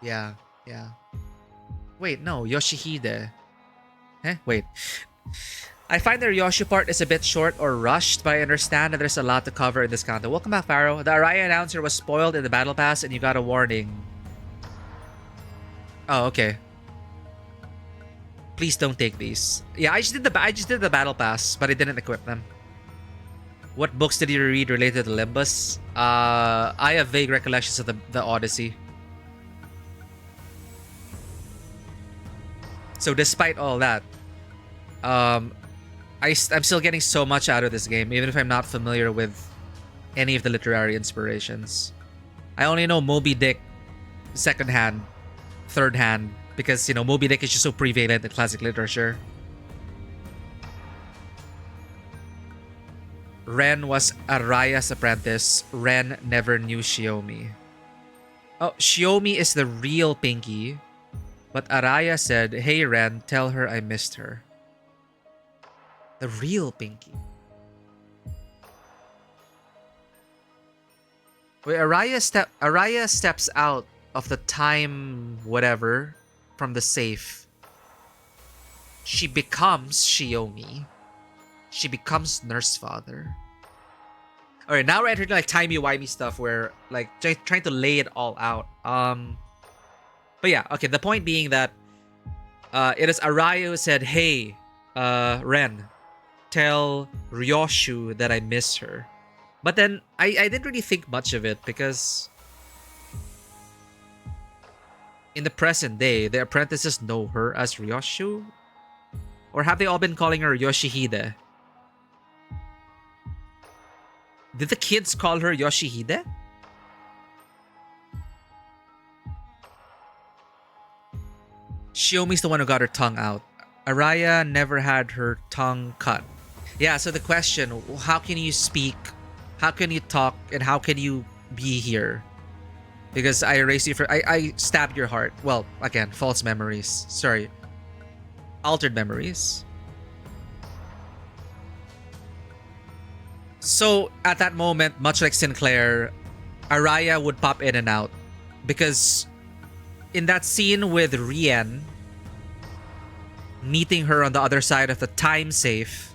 S1: Yeah. Wait, no, Yoshihide. Wait. I find the Ryoshu part is a bit short or rushed, but I understand that there's a lot to cover in this content. Welcome back, Pharaoh. The Araya announcer was spoiled in the battle pass and you got a warning. Oh, okay. Please don't take these. Yeah, I just did the battle pass, but I didn't equip them. What books did you read related to Limbus? I have vague recollections of the Odyssey. So despite all that, I'm still getting so much out of this game, even if I'm not familiar with any of the literary inspirations. I only know Moby Dick second hand, third hand, because, you know, Moby Dick is just so prevalent in classic literature. Ren was Araya's apprentice. Ren never knew Shiomi. Oh, Shiomi is the real Pinky. But Araya said, hey Ren, tell her I missed her. The real Pinky. Wait, Araya steps out of the time whatever from the safe. She becomes Shiomi. She becomes Nurse Father. Alright, now we're entering like timey-wimey stuff where like trying to lay it all out. But yeah, okay, the point being that It is Araya who said, "Hey, Ren, tell Ryoshu that I miss her." But then I didn't really think much of it because in the present day, the apprentices know her as Ryoshu? Or have they all been calling her Yoshihide? Did the kids call her Yoshihide? Shiomi's the one who got her tongue out. Araya never had her tongue cut. Yeah, so the question, how can you speak, how can you talk, and how can you be here? Because I erased you for... I stabbed your heart. Well, again, false memories. Sorry. Altered memories. So, at that moment, much like Sinclair, Araya would pop in and out. Because in that scene with Rien, meeting her on the other side of the time safe,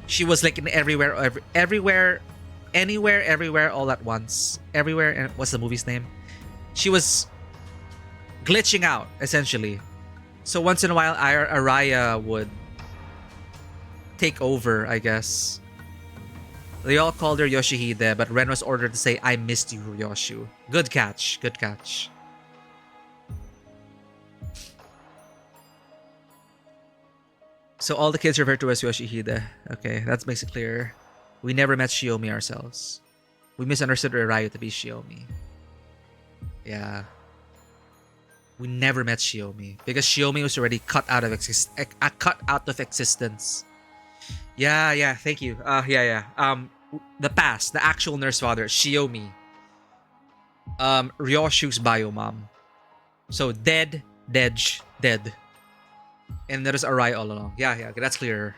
S1: she was like in everywhere, anywhere, everywhere, all at once. Everywhere, and what's the movie's name? She was glitching out, essentially. So once in a while, Araya would take over, I guess. They all called her Yoshihide, but Ren was ordered to say, "I missed you, Ryoshu." Good catch, good catch. So all the kids refer to as Yoshihide. Okay, that makes it clear. We never met Shiomi ourselves. We misunderstood Araya to be Shiomi. Yeah. We never met Shiomi because Shiomi was already cut out of existence. Yeah, thank you. The past, the actual nurse father, Shiomi. Ryoshu's bio mom. So dead. And there's Araya all along. Yeah, that's clear.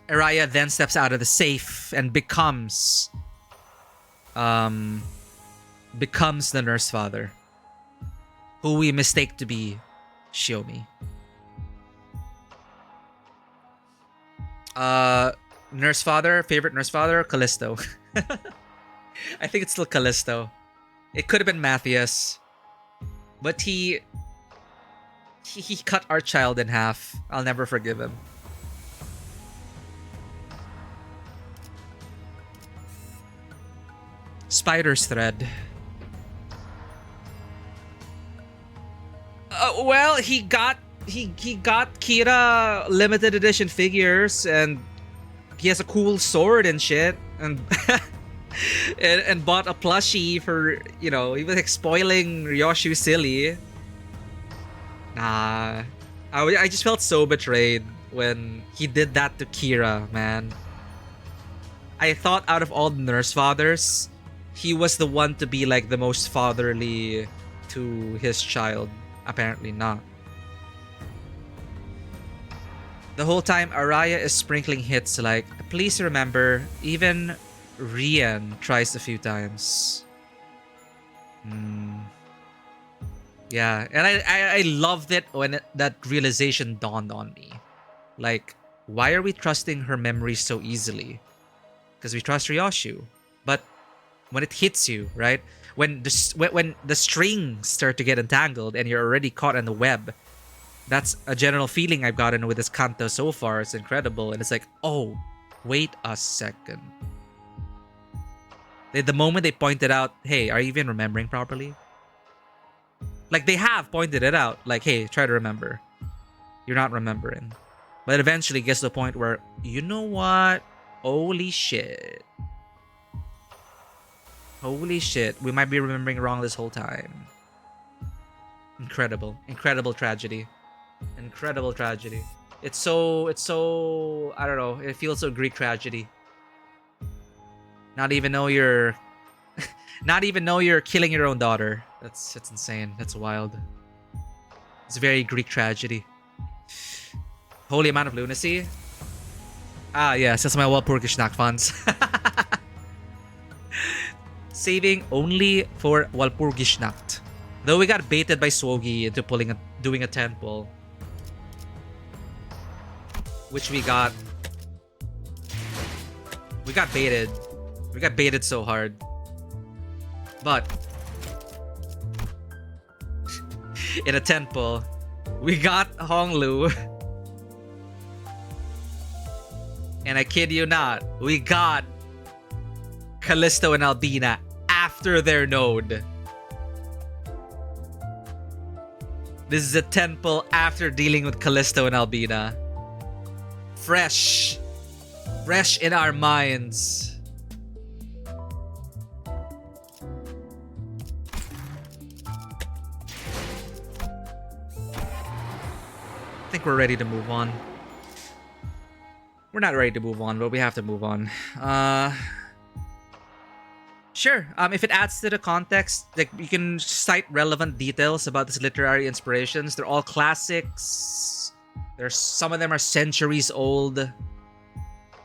S1: Araya then steps out of the safe and becomes the nurse father, who we mistake to be Shiomi. Favorite nurse father, Callisto. I think it's still Callisto. It could have been Matthias, but he cut our child in half. I'll never forgive him. Spider's thread. Well, he got Kira limited edition figures, and he has a cool sword and shit, and and bought a plushie for, he was like spoiling Ryoshu silly. Nah, I just felt so betrayed when he did that to Kira, man. I thought out of all the nurse fathers, he was the one to be like the most fatherly to his child. Apparently not. The whole time, Araya is sprinkling hits like, "Please remember," even Rien tries a few times. Yeah, and I loved it when that realization dawned on me. Like, why are we trusting her memories so easily? Because we trust Ryoshu. But when it hits you, right? When the strings start to get entangled and you're already caught in the web, that's a general feeling I've gotten with this Canto so far. It's incredible. And it's like, oh, wait a second. The moment they pointed out, "Hey, are you even remembering properly?" Like, they have pointed it out. Like, "Hey, try to remember. You're not remembering." But eventually it gets to the point where, you know what? Holy shit. Holy shit. We might be remembering wrong this whole time. Incredible. Incredible tragedy. Incredible tragedy. It's so, I don't know. It feels so Greek tragedy. Not even know you're killing your own daughter. That's insane. That's wild. It's very Greek tragedy. Holy amount of lunacy. Ah, yes, that's my Walpurgisnacht funds. Saving only for Walpurgisnacht. Though we got baited by Swogi into doing a temple. Which we got baited. We got baited so hard. But in a temple. We got Honglu. And I kid you not, we got Callisto and Albina after their node. This is a temple after dealing with Callisto and Albina. Fresh. Fresh in our minds. I think we're ready to move on. We're not ready to move on, but we have to move on. Sure. If it adds to the context, like you can cite relevant details about these literary inspirations. They're all classics. There's some of them are centuries old.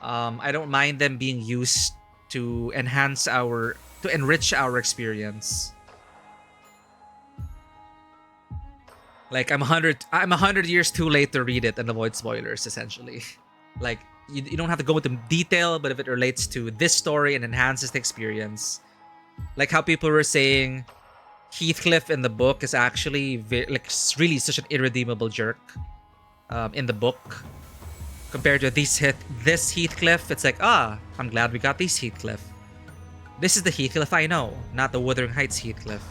S1: I don't mind them being used to enrich our experience. Like I'm 100 years too late to read it and avoid spoilers, essentially. Like you don't have to go into detail, but if it relates to this story and enhances the experience, like how people were saying Heathcliff in the book is actually really such an irredeemable jerk in the book compared to this Heathcliff. It's like, I'm glad we got this Heathcliff. This is the Heathcliff I know, not the Wuthering Heights Heathcliff.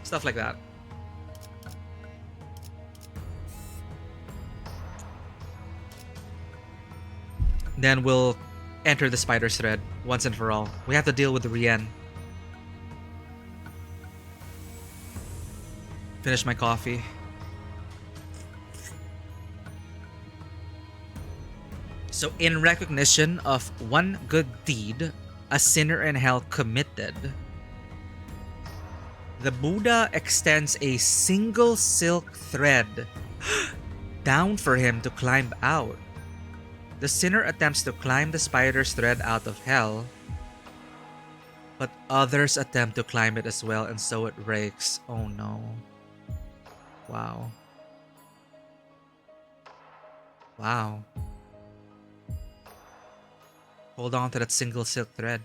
S1: Stuff like that. Then we'll enter the spider's thread once and for all. We have to deal with the Rien. Finish my coffee. So in recognition of one good deed a sinner in hell committed, the Buddha extends a single silk thread down for him to climb out. The sinner attempts to climb the spider's thread out of hell, but others attempt to climb it as well, and so it breaks. Oh no. Wow. Wow. Hold on to that single silk thread.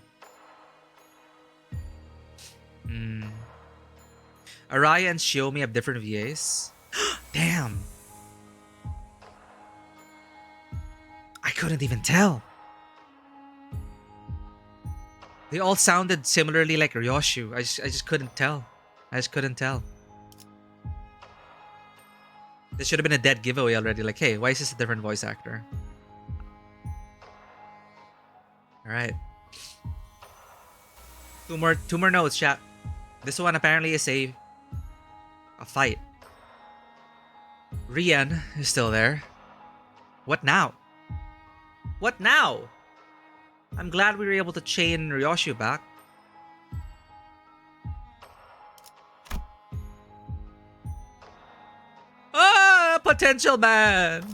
S1: Araya and Shiomi have different VAs. Damn! I couldn't even tell. They all sounded similarly like Ryoshu. I just couldn't tell. I just couldn't tell. This should have been a dead giveaway already. Like, hey, why is this a different voice actor? Alright. Two more notes, chat. This one apparently is a fight. Rien is still there. What now? What now? I'm glad we were able to chain Ryoshu back. Potential man!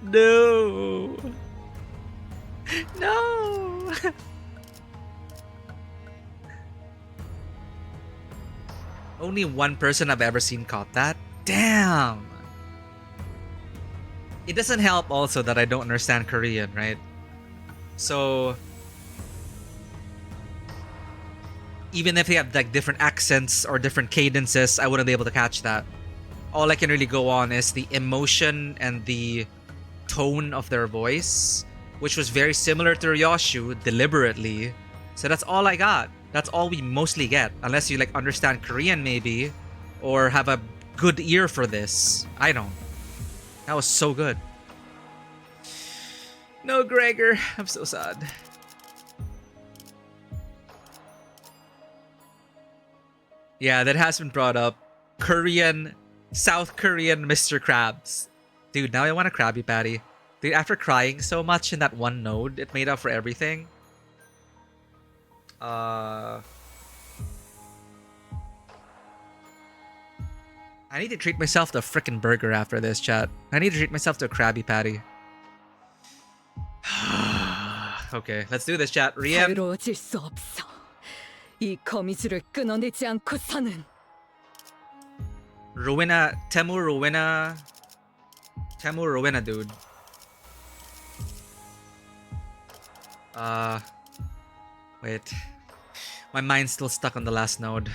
S1: No! No! Only one person I've ever seen caught that? Damn! It doesn't help also that I don't understand Korean, right? So even if they have like different accents or different cadences, I wouldn't be able to catch that. All I can really go on is the emotion and the tone of their voice, which was very similar to Ryoshu deliberately. So that's all I got. That's all we mostly get, unless you like understand Korean maybe, or have a good ear for this. I don't. That was so good. No, Gregor. I'm so sad. Yeah, that has been brought up. South Korean Mr. Krabs. Dude, now I want a Krabby Patty. Dude, after crying so much in that one node, it made up for everything. I need to treat myself to a frickin' burger after this, chat. I need to treat myself to a Krabby Patty. Okay, let's do this, chat. Rien.
S3: 괴로워질 수 없어. 이 거미줄을 끊어내지 않고 사는.
S1: Rowena, Temu Rowena, dude. Wait. My mind's still stuck on the last node.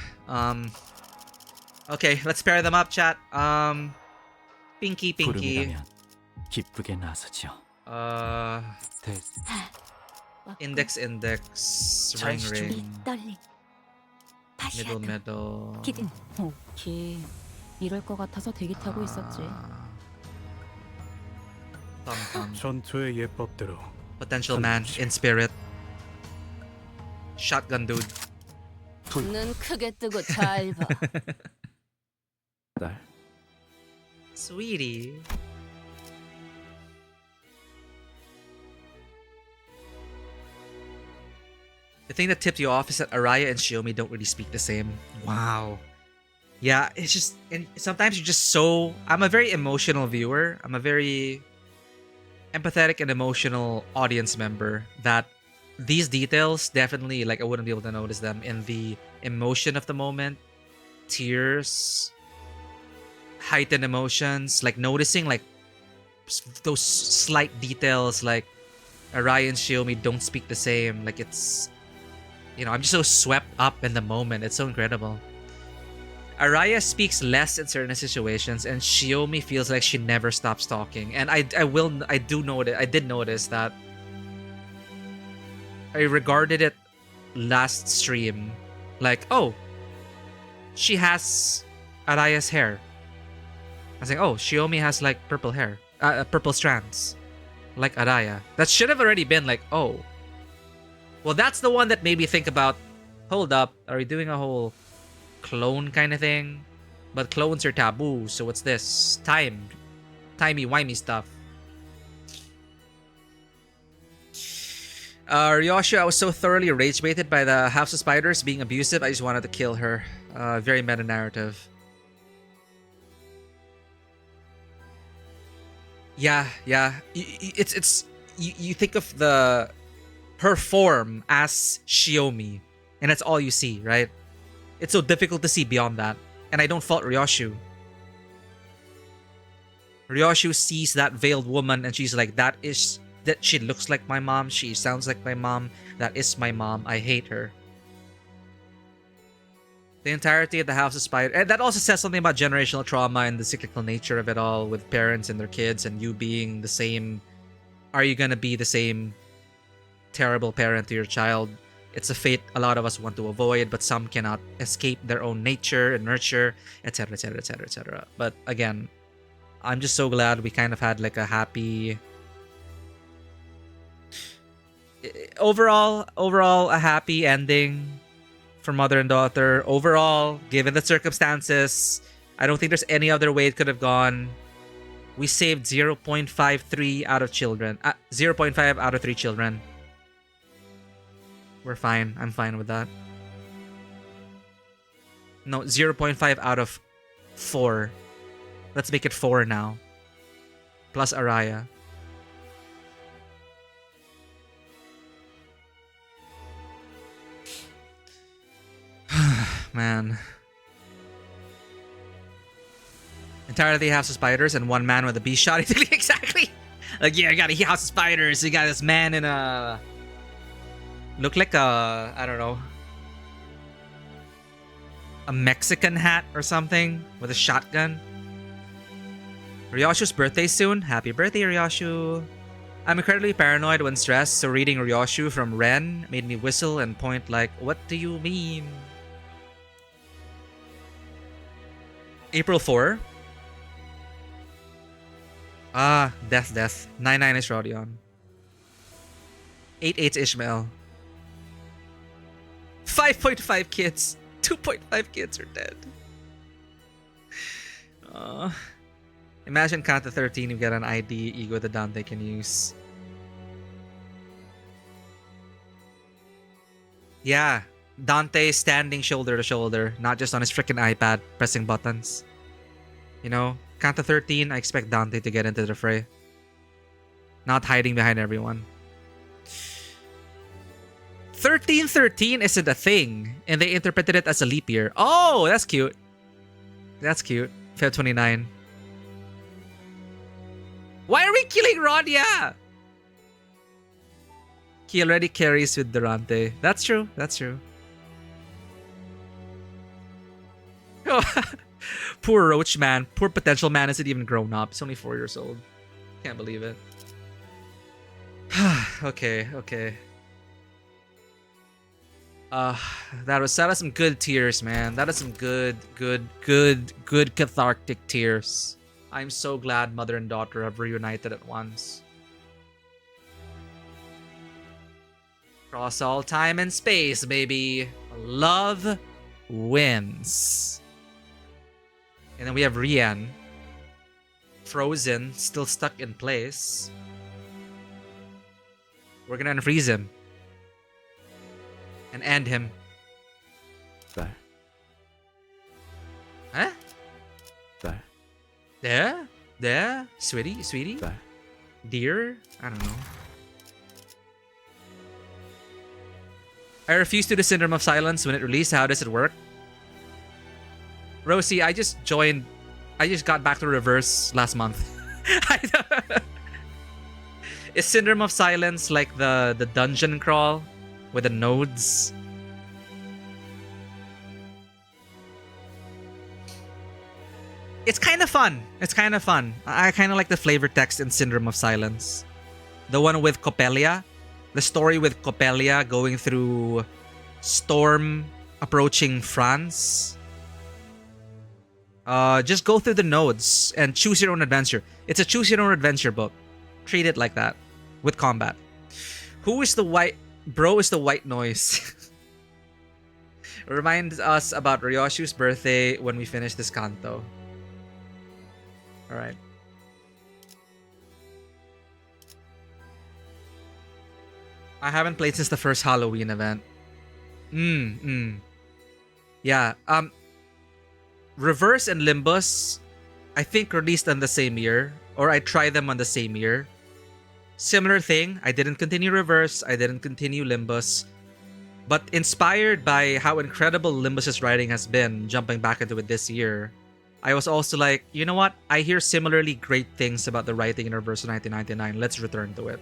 S1: Okay, let's pair them up, chat. Pinky.
S12: 부름이라면 기쁘게 나서죠.
S1: Index, ring.
S3: 떨림.
S1: middle.
S3: 오케이. 이럴 것 같아서 대기 타고 있었지.
S1: Thumb.
S6: 전투의 예법대로
S1: Potential man in spirit. Shotgun dude.
S3: 눈 크게 뜨고 잘 봐.
S6: 딸.
S1: Sweetie. The thing that tipped you off is that Araya and Shiomi don't really speak the same. Wow. Yeah, it's just... And sometimes you're just so... I'm a very emotional viewer. I'm a very empathetic and emotional audience member that these details definitely, like, I wouldn't be able to notice them in the emotion of the moment. Tears. Heightened emotions. Like, noticing, like, those slight details, like Araya and Shiomi don't speak the same. Like, it's... You know, I'm just so swept up in the moment. It's so incredible. Araya speaks less in certain situations, and Shiomi feels like she never stops talking. And I did notice that I regarded it last stream like, oh, she has Araya's hair. I was like, oh, Shiomi has like purple hair, purple strands, like Araya. That should have already been like, oh. Well, that's the one that made me think about, hold up, are we doing a whole clone kind of thing? But clones are taboo, so what's this? Timey-wimey stuff. Ryoshu, I was so thoroughly rage-baited by the House of Spiders being abusive, I just wanted to kill her. Very meta-narrative. Yeah. You think of her form as Shiomi, and that's all you see, right? It's so difficult to see beyond that, and I don't fault Ryoshu. Ryoshu sees that veiled woman, and she's like, that she looks like my mom, she sounds like my mom, that is my mom, I hate her. The entirety of the House of Spider, and that also says something about generational trauma and the cyclical nature of it all, with parents and their kids, and you being the same. Are you gonna be the same terrible parent to your child? It's a fate a lot of us want to avoid, but some cannot escape their own nature and nurture, etc, etc, etc, etc. But again, I'm just so glad we kind of had like a happy... Overall, a happy ending for mother and daughter. Overall, given the circumstances, I don't think there's any other way it could have gone. We saved 0.53 out of children. 0.5 out of 3 children. We're fine. I'm fine with that. No, 0.5 out of 4. Let's make it 4 now. Plus Araya. Man. Entirely House of Spiders and one man with a beast shot. Exactly. Like, yeah, I got a House of Spiders. You got this man in a... Look like a... I don't know. A Mexican hat or something with a shotgun. Ryoshu's birthday soon. Happy birthday, Ryoshu. I'm incredibly paranoid when stressed, so reading Ryoshu from Ren made me whistle and point like, what do you mean? April 4. Ah, death. 9-9 is Rodion. 8-8 Ishmael. 5.5 kids. 2.5 kids are dead. Imagine Canto 13, you get an ID ego that Dante can use. Yeah, Dante standing shoulder to shoulder, not just on his freaking iPad pressing buttons. You know, Canto 13, I expect Dante to get into the fray. Not hiding behind everyone. 1313 isn't a thing, and they interpreted it as a leap year. Oh, that's cute. That's cute. Feb 29. Why are we killing Rodia? He already carries with Durante. That's true. That's true. Oh, poor Roach man. Poor potential man isn't even grown up. He's only 4 years old. Can't believe it. Okay, okay. That was some good tears, man. That is some good cathartic tears. I'm so glad mother and daughter have reunited at once. Across all time and space, baby. Love wins. And then we have Rian. Frozen, still stuck in place. We're gonna unfreeze him. And end him.
S2: There.
S1: Huh?
S2: There.
S1: There? There? Sweetie? Sweetie?
S2: There.
S1: Dear? I don't know. I refuse to the Syndrome of Silence when it released. How does it work? Rosie, I just got back to Reverse last month. Is Syndrome of Silence like the dungeon crawl with the nodes? It's kind of fun. It's kind of fun. I kind of like the flavor text in Syndrome of Silence. The one with Coppelia. The story with Coppelia going through storm approaching France. Just go through the nodes and choose your own adventure. It's a choose your own adventure book. Treat it like that. With combat. Who is the white... Bro is the white noise. Reminds us about Ryoshu's birthday when we finish this Canto. Alright. I haven't played since the first Halloween event. Yeah, Reverse and Limbus, I think released on the same year. Or I tried them on the same year. Similar thing, I didn't continue Reverse, I didn't continue Limbus. But inspired by how incredible Limbus's writing has been, jumping back into it this year, I was also like, you know what? I hear similarly great things about the writing in Reverse 1999. Let's return to it.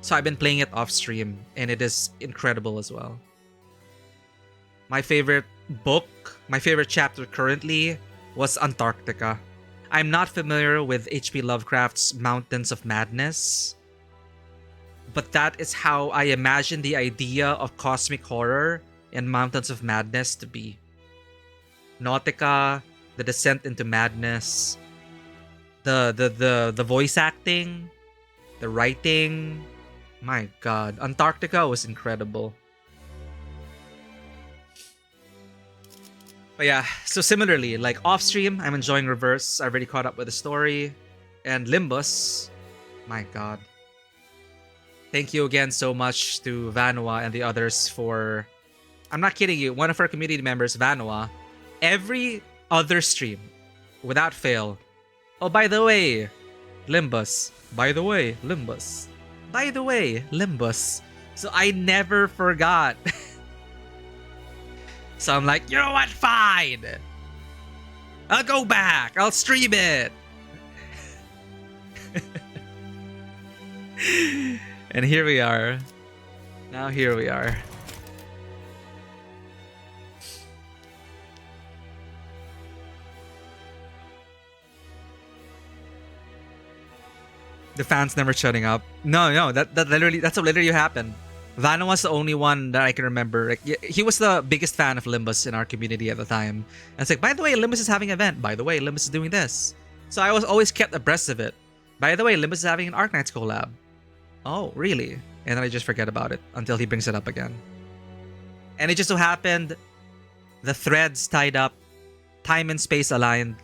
S1: So I've been playing it off stream, and it is incredible as well. My favorite book, my favorite chapter currently was Antarctica. I'm not familiar with H.P. Lovecraft's Mountains of Madness, but that is how I imagine the idea of cosmic horror and Mountains of Madness to be. Nautica, the descent into madness, the voice acting, the writing. My god, Antarctica was incredible. But yeah, so similarly, like off stream, I'm enjoying Reverse. I've already caught up with the story. And Limbus, my god. Thank you again so much to Vanua and the others for... I'm not kidding you, one of our community members, Vanua, every other stream, without fail. Oh, by the way, Limbus. By the way, Limbus. By the way, Limbus. So I never forgot. So I'm like, you know what? Fine. I'll go back. I'll stream it. And here we are. Now here we are. The fans never shutting up. No, that's what literally happened. Vanna was the only one that I can remember. Like, he was the biggest fan of Limbus in our community at the time. And it's like, by the way, Limbus is having an event. By the way, Limbus is doing this. So I was always kept abreast of it. By the way, Limbus is having an Arknights collab. Oh, really? And then I just forget about it until he brings it up again. And it just so happened, the threads tied up, time and space aligned,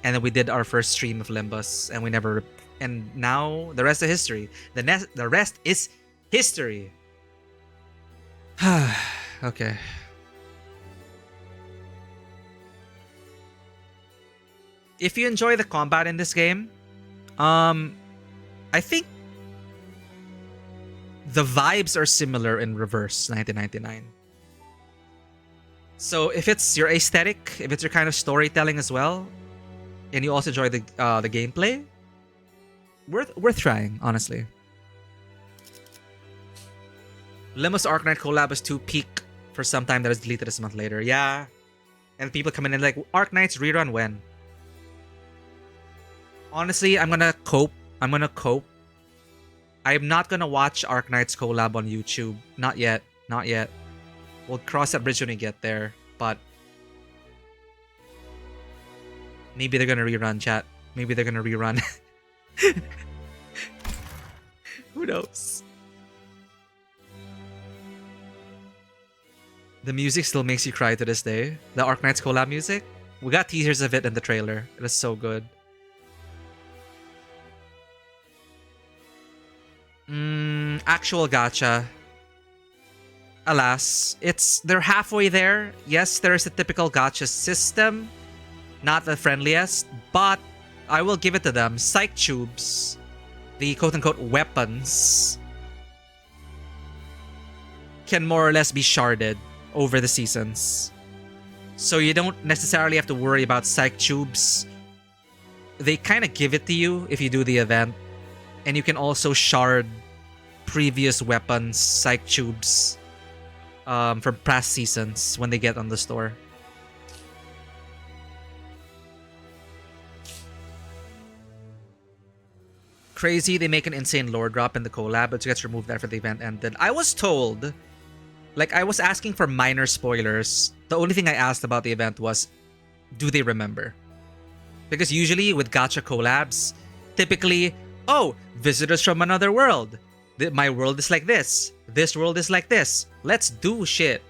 S1: and then we did our first stream of Limbus, and we never... And now, the rest is history. The rest is history. Okay. If you enjoy the combat in this game, I think the vibes are similar in Reverse 1999. So if it's your aesthetic, if it's your kind of storytelling as well, and you also enjoy the gameplay, worth trying, honestly. Limbus Arknight collab was too peak for some time that was deleted this month later. Yeah. And people come in and like, Arknights rerun when? Honestly, I'm gonna cope. I'm not gonna watch Arknight's collab on YouTube. Not yet. Not yet. We'll cross that bridge when we get there. But maybe they're gonna rerun, chat. Maybe they're gonna rerun. Who knows? The music still makes you cry to this day. The Arknights collab music. We got teasers of it in the trailer. It is so good. Actual gacha. Alas, they're halfway there. Yes, there is a typical gacha system. Not the friendliest, but I will give it to them. Psych tubes, the quote-unquote weapons, can more or less be sharded over the seasons. So you don't necessarily have to worry about psych tubes. They kind of give it to you if you do the event. And you can also shard previous weapons, psych tubes, from past seasons when they get on the store. Crazy, they make an insane lore drop in the collab, but it gets removed after the event ended. I was told, like, I was asking for minor spoilers. The only thing I asked about the event was, do they remember? Because usually with gacha collabs, typically, oh, visitors from another world. My world is like this. This world is like this. Let's do shit.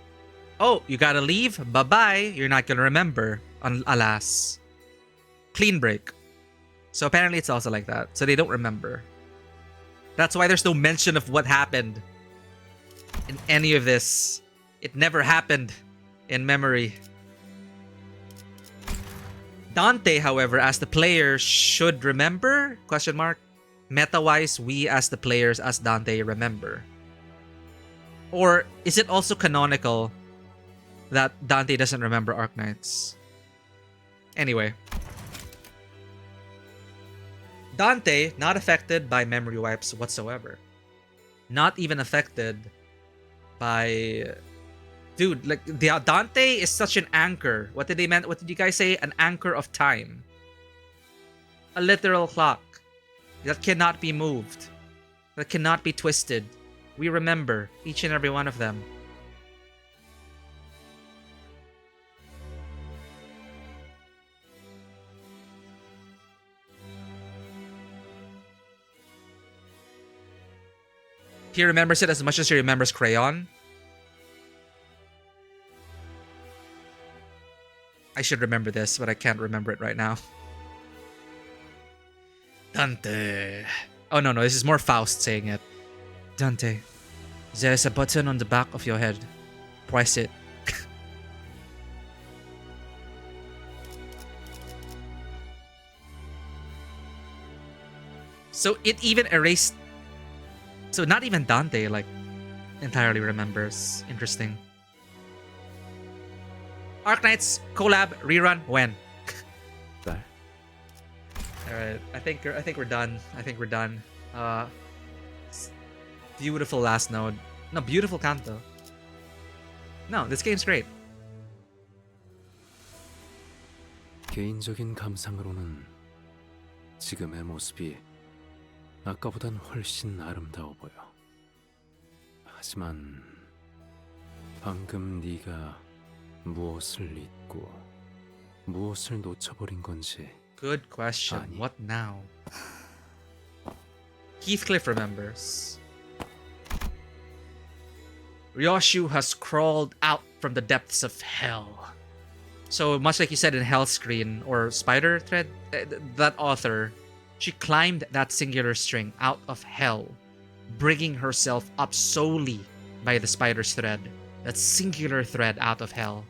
S1: Oh, you gotta leave? Bye-bye. You're not gonna remember. Alas. Clean break. So apparently it's also like that. So they don't remember. That's why there's no mention of what happened in any of this. It never happened in memory. Dante, however, as the player should remember? Question mark. Meta-wise, we as the players, as Dante, remember. Or is it also canonical that Dante doesn't remember Arknights? Anyway. Dante, not affected by memory wipes whatsoever. Not even affected by... Dude, like, Dante is such an anchor. What did you guys say? An anchor of time. A literal clock. That cannot be moved. That cannot be twisted. We remember each and every one of them. He remembers it as much as he remembers Crayon. I should remember this, but I can't remember it right now. Dante. Oh, no, this is more Faust saying it. Dante, there's a button on the back of your head. Press it. So it even erased... So not even Dante, like, entirely remembers. Interesting. Arknights collab rerun when? Alright, I think we're done. Beautiful last node. No, beautiful Canto. No, this game's great.
S2: 개인적인 감상으로는 지금의 모습이 아까보단 훨씬 아름다워 보여. 하지만 방금 네가 무엇을 잊고 무엇을 놓쳐버린 건지.
S1: Good question. What now? Heathcliff remembers. Ryoshu has crawled out from the depths of hell. So much like you said in Hell Screen or Spider Thread, that author, she climbed that singular string out of hell, bringing herself up solely by the spider's thread, that singular thread out of hell.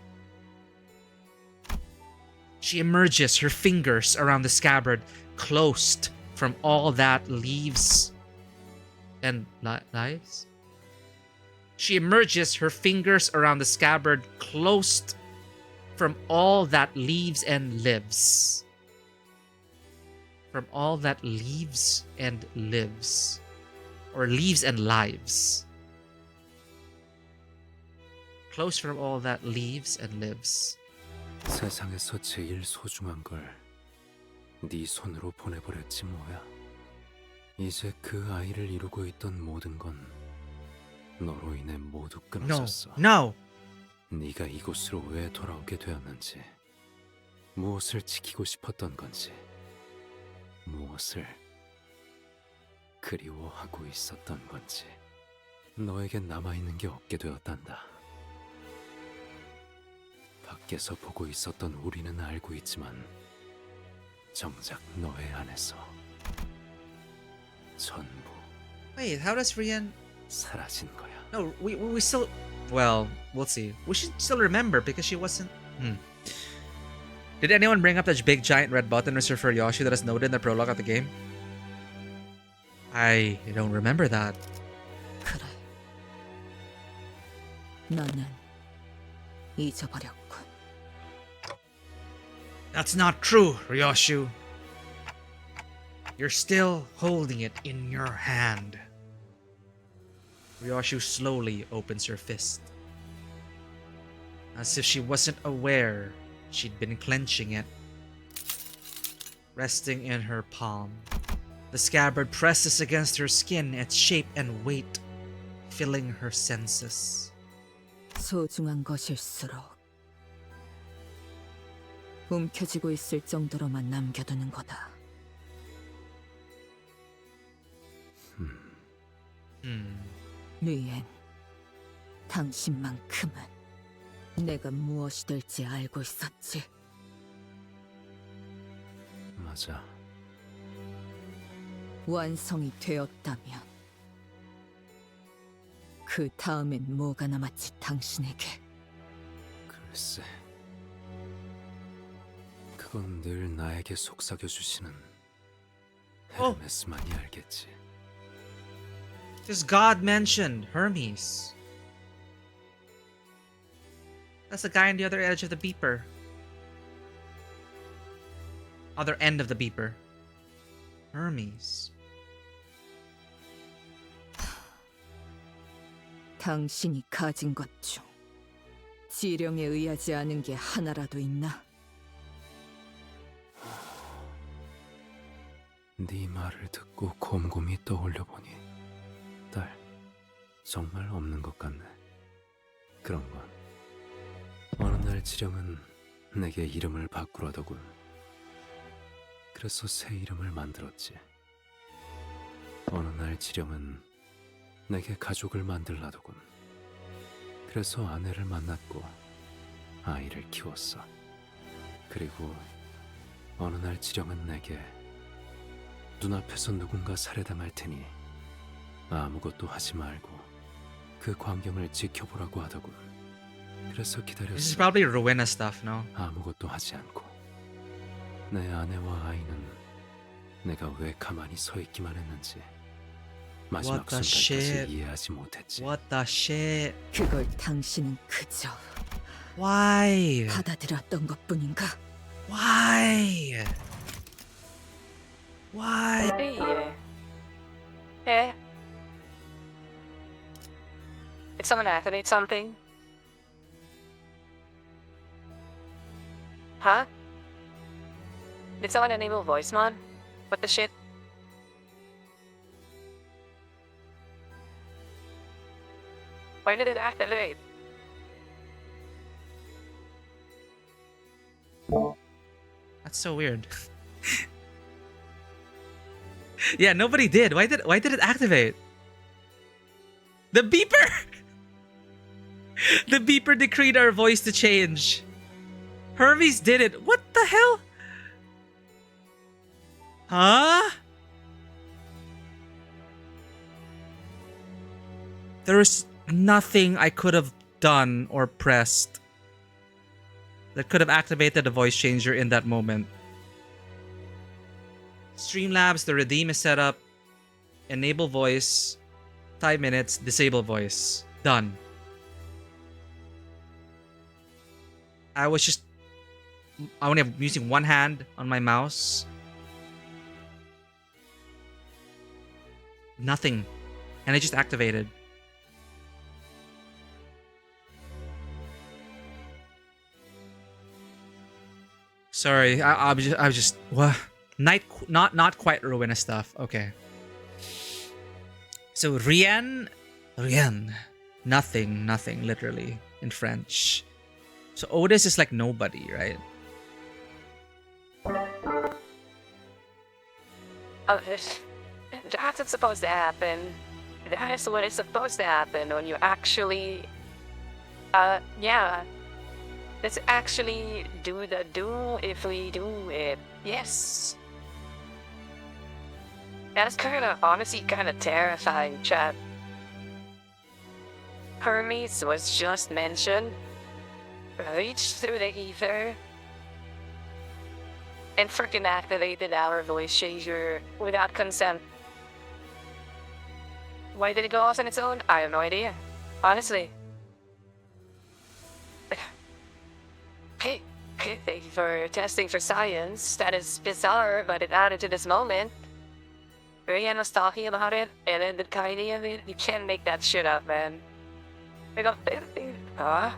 S1: She emerges, her fingers around the scabbard, closed from all that leaves and lives. She emerges, her fingers around the scabbard, closed from all that leaves and lives. From all that leaves and lives. Or leaves and lives. close from all that leaves and lives.
S2: 세상에서 제일 소중한 걸 네 손으로 보내버렸지 뭐야. 이제 그 아이를 이루고 있던 모든 건 너로 인해 모두 끊어졌어.
S1: No.
S2: 네가 이곳으로 왜 돌아오게 되었는지, 무엇을 지키고 싶었던 건지, 무엇을 그리워하고 있었던 건지. 너에게 남아있는 게 없게 되었단다. 밖에서 보고 있었던 우리는 알고 있지만 정작 너의 안에서 전부
S1: Wait, how does Rian?
S2: 사라진 거야.
S1: No, we still. Well, we'll see. We should still remember because she wasn't. Did anyone bring up that big giant red button reserved for Yoshi that is noted in the prologue of the game? I don't remember that.
S3: 그래. 나는 잊어버렸군.
S1: That's not true, Ryoshu. You're still holding it in your hand. Ryoshu slowly opens her fist. As if she wasn't aware she'd been clenching it. Resting in her palm. The scabbard presses against her skin, its shape and weight filling her senses.
S3: 소중한 것일수록 움켜쥐고 있을 정도로만 남겨두는 거다. 리엔, 당신만큼은 내가 무엇이 될지 알고 있었지.
S2: 맞아.
S3: 완성이 되었다면 그 다음엔 뭐가 남았지 당신에게?
S2: 글쎄, 그건 늘 나에게 속삭여주시는 헤르메스만이 알겠지.
S1: Just God mentioned Hermes. That's the guy on the other edge of the beeper. Other end of the beeper. Hermes.
S3: 당신이 가진 것 중 지령에 의하지 않은 게 하나라도 있나?
S2: 네 말을 듣고 곰곰이 떠올려보니 딸, 정말 없는 것 같네. 그런 건 어느 날 지령은 내게 이름을 바꾸라더군. 그래서 새 이름을 만들었지. 어느 날 지령은 내게 가족을 만들라더군. 그래서 아내를 만났고 아이를 키웠어. 그리고 어느 날 지령은 내게 눈앞에서 누군가 살해당할 테니 아무것도 하지 말고 그 광경을 지켜보라고 하더군. 그래서
S1: This is
S2: 기다렸어.
S1: probably Rowena stuff, no?
S2: 아무것도 하지 않고 내 아내와 아이는 내가 왜 가만히 서 있기만 했는지 마지막
S1: What the
S2: 순간까지
S1: shit?
S2: 이해하지 못했지.
S1: What the shit?
S3: 그걸 당신은 그저
S1: Why?
S3: 받아들였던 것뿐인가?
S1: Why? Why?
S11: Hey. Yeah. Did someone activate something? Huh? Did someone enable voice mod? What the shit? Why did it activate?
S1: That's so weird. Yeah, nobody did. Why did it activate? The beeper! The beeper decreed our voice to change. Hermes did it. What the hell? Huh? There's nothing I could have done or pressed that could have activated the voice changer in that moment. Streamlabs, the redeem is set up. Enable voice. 5 minutes. Disable voice. Done. I only have using one hand on my mouse. Nothing. And it just activated. Sorry, I was just what? Not quite ruinous stuff. Okay. So rien, nothing, literally in French. So Otis is like nobody, right?
S11: Oh, that's what's supposed to happen. That's what is supposed to happen when you actually, yeah. Let's actually do the do if we do it. Yes. That's honestly kind of terrifying, chat. Hermes was just mentioned, reached through the ether, and freaking activated our voice changer without consent. Why did it go off on its own? I have no idea. Honestly. Thank you for testing for science. That is bizarre, but it added to this moment. Rihanna was talking about it, and then the tiny of it. You can't make that shit up, man. We got huh?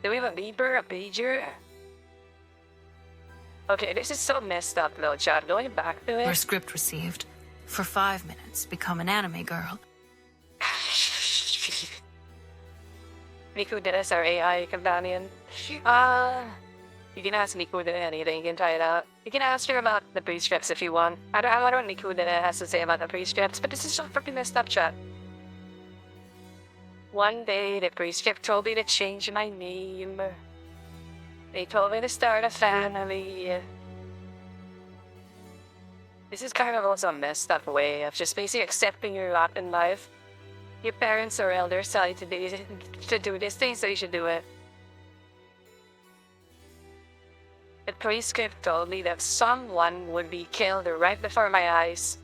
S11: Do we have a beeper, a pager? Okay, this is so messed up though, chat. Going back to it.
S13: Your script received. For 5 minutes, become an anime girl.
S11: Niku did as our AI companion. You can ask Niku did anything, you can try it out. You can ask her about the pre-scripts if you want. I don't know what Niku did has to say about the pre-scripts, but this is so freaking messed up, chat. One day, the pre-script told me to change my name. They told me to start a family. This is kind of also a messed up way of just basically accepting your lot in life. Your parents or elders tell you to do this thing, so you should do it. The pre-script told me that someone would be killed right before my eyes,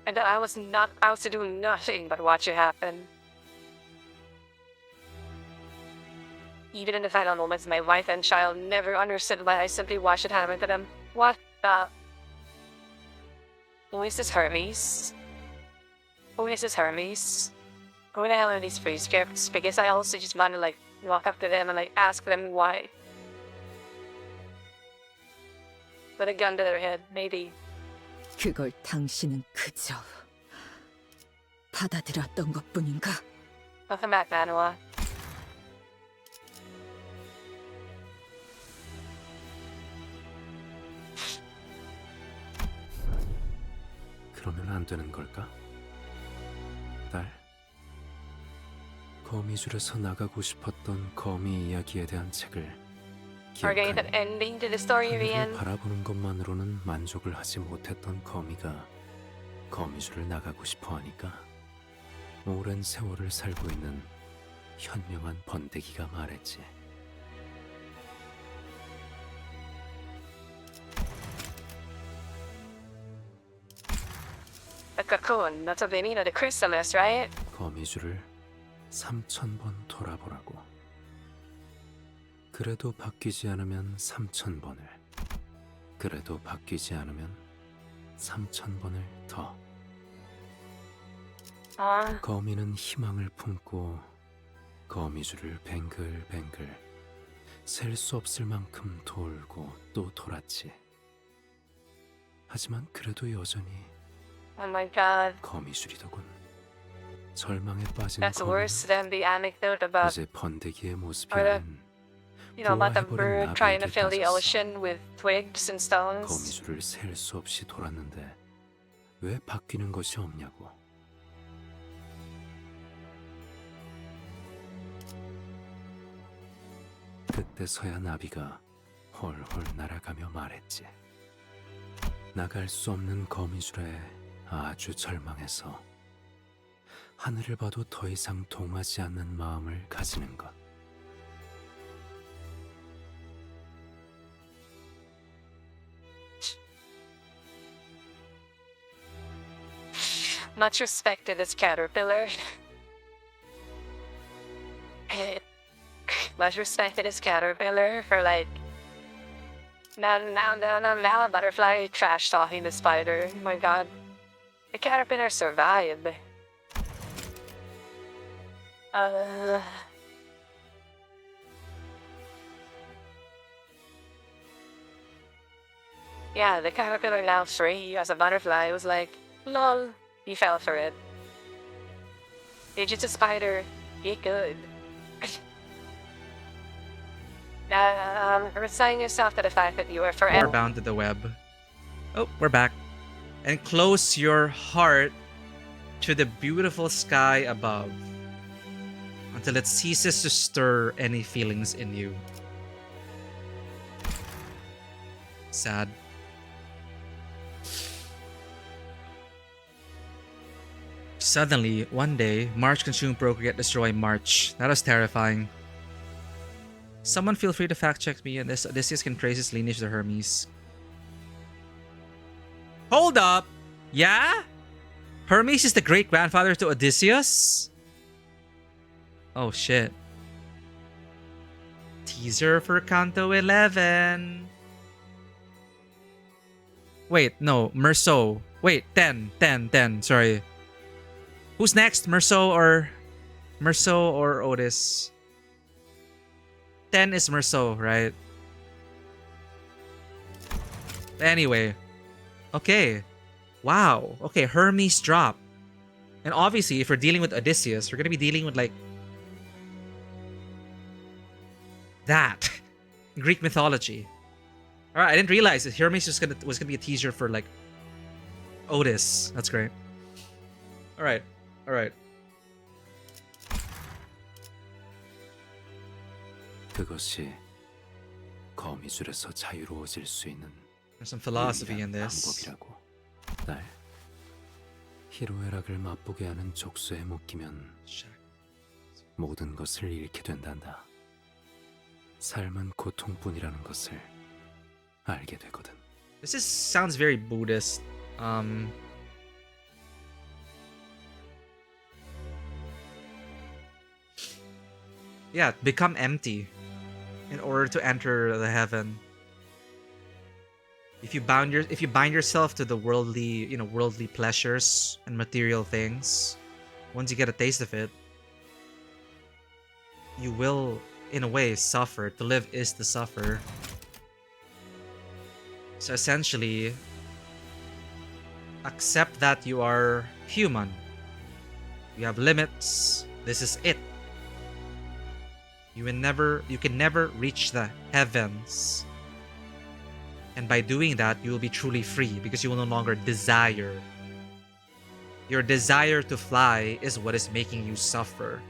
S11: and that I was not out to do nothing but watch it happen. Even in the final moments, my wife and child never understood why I simply watched it happen to them. What the? Who is this Hermes? Who is this Hermes? Who the hell are these pre-scripts? Because I also just want to walk up to them and ask them why. Put a gun to their head, maybe.
S3: 그걸 당신은 그저 받아들였던 것뿐인가?
S11: Welcome back, Manoa.
S2: 그러면 안 되는 걸까? 딸, 거미줄에서 나가고 싶었던 거미 이야기에 대한 책을
S11: We're getting that
S2: 기억하니?
S11: ending to the story
S2: 하늘을
S11: again.
S2: 바라보는 것만으로는 만족을 하지 못했던 거미가 거미줄을 나가고 싶어 하니까 오랜 세월을 살고 있는 현명한 번데기가 말했지.
S11: The cocoon, that's a veneno, the chrysalis, right?
S2: 거미줄을 3000번 돌아보라고. 그래도 바뀌지 않으면 3000번을. 그래도 바뀌지 않으면 3000번을 더. 거미는 희망을 품고 거미줄을 뱅글뱅글 셀 수 없을 만큼 돌고 또 돌았지. 하지만 그래도 여전히
S11: Oh my god.
S2: 거미줄이더군. 절망에 빠진
S11: That's worse than the anecdote about,
S2: 이제 번데기의 모습이
S11: or the,
S2: 아닌
S11: about the bird trying to
S2: 나비에게
S11: fill the
S2: 빠졌어.
S11: ocean with twigs and stones.
S2: 거미줄을 셀 수 없이 돌았는데 왜 바뀌는 것이 없냐고. 그때서야 나비가 헐헐 날아가며 말했지. 나갈 수 없는 거미줄에 아주 절망해서 하늘을 봐도 더 이상 동하지 않는 마음을 가지는 것.
S11: Much respect to this caterpillar. Much respect to this caterpillar for now a butterfly trash talking the spider. Oh my god. The caterpillar survived. Yeah, the caterpillar now free as a butterfly was like, lol, you fell for it. You're just a spider. Be good. Resign yourself to the fact that you are forever
S1: bound to the web. Oh, we're back. And close your heart to the beautiful sky above until it ceases to stir any feelings in you. Sad. Suddenly, one day, March consume procreate destroy March. That was terrifying. Someone feel free to fact check me, and this Odysseus can trace his lineage to Hermes. Hold up! Yeah? Hermes is the great grandfather to Odysseus? Oh shit. Teaser for Canto 11. Wait, no, Merceau. Wait, 10, sorry. Who's next? Merceau or Otis? 10 is Merceau, right? Anyway. Okay. Wow. Okay, Hermes drop. And obviously, if we're dealing with Odysseus, we're gonna be dealing with like that. Greek mythology. Alright, I didn't realize that Hermes was gonna be a teaser for like Otis. That's great. Alright.
S2: 그것이 거미줄에서 자유로워질 수 있는
S1: There's some philosophy in this.
S2: 방법이라고. 날 희로애락을 맛보게 하는 족쇄에 묶이면 모든 것을 잃게 된단다. 삶은 고통뿐이라는 것을 알게 되거든.
S1: Sounds very Buddhist. Yeah, become empty in order to enter the heaven. If you bind yourself to the worldly pleasures and material things, once you get a taste of it, you will, in a way, suffer. To live is to suffer. So essentially, accept that you are human. You have limits. This is it. You can never reach the heavens. And by doing that, you will be truly free because you will no longer desire. Your desire to fly is what is making you suffer.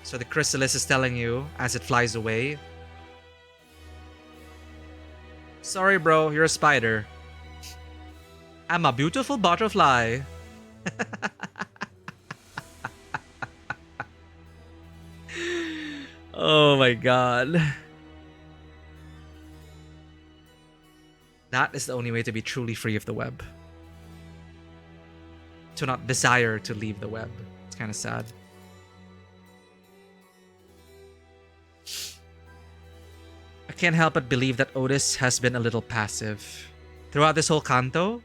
S1: So the chrysalis is telling you as it flies away, sorry bro, you're a spider. I'm a beautiful butterfly. Oh my god. That is the only way to be truly free of the web. To not desire to leave the web. It's kind of sad. I can't help but believe that Otis has been a little passive. Throughout this whole canto?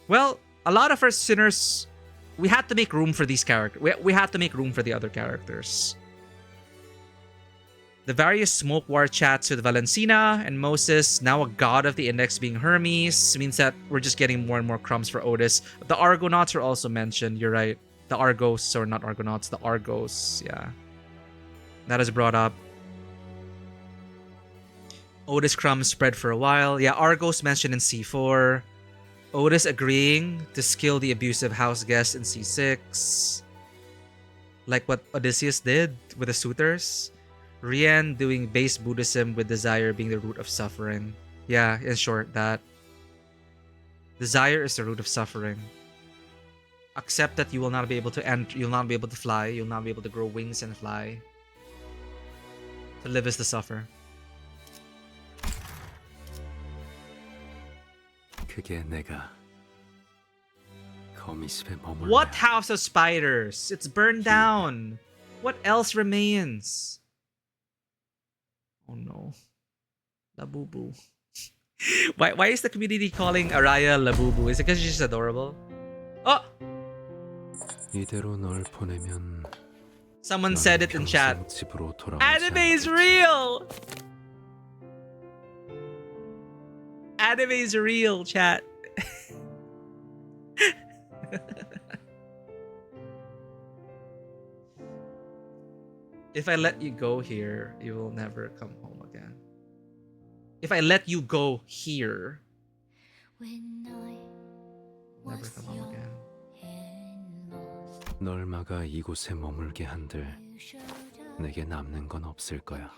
S1: Well, a lot of our sinners, we had to make room for these characters. We had to make room for the other characters. The various smoke war chats with Valencina and Moses, now a god of the index being Hermes, means that we're just getting more and more crumbs for Otis. The Argonauts are also mentioned, you're right. The Argos, or not Argonauts, the Argos, yeah. That is brought up. Otis crumbs spread for a while. Yeah, Argos mentioned in C4. Otis agreeing to skill the abusive house guest in C6. Like what Odysseus did with the suitors. Rian doing base Buddhism with desire being the root of suffering. Yeah, in short, that. Desire is the root of suffering. Accept that you will not be able to enter, you'll not be able to fly, you'll not be able to grow wings and fly. To live is to suffer.
S2: 그게 내가 거미집에 머물러야.
S1: What house of spiders? It's burned down. What else remains? Oh no. Labubu. Why is the community calling Araya Labubu? Is it because she's adorable? Oh!
S2: 이대로 널 보내면
S1: Someone said it in chat. Anime is real! Anime is real, chat. If I let you go here, you will never come home again. If I let you go here, never come home again.
S2: 널 막아 이곳에 머물게 한들 내게 남는 건 없을 거야.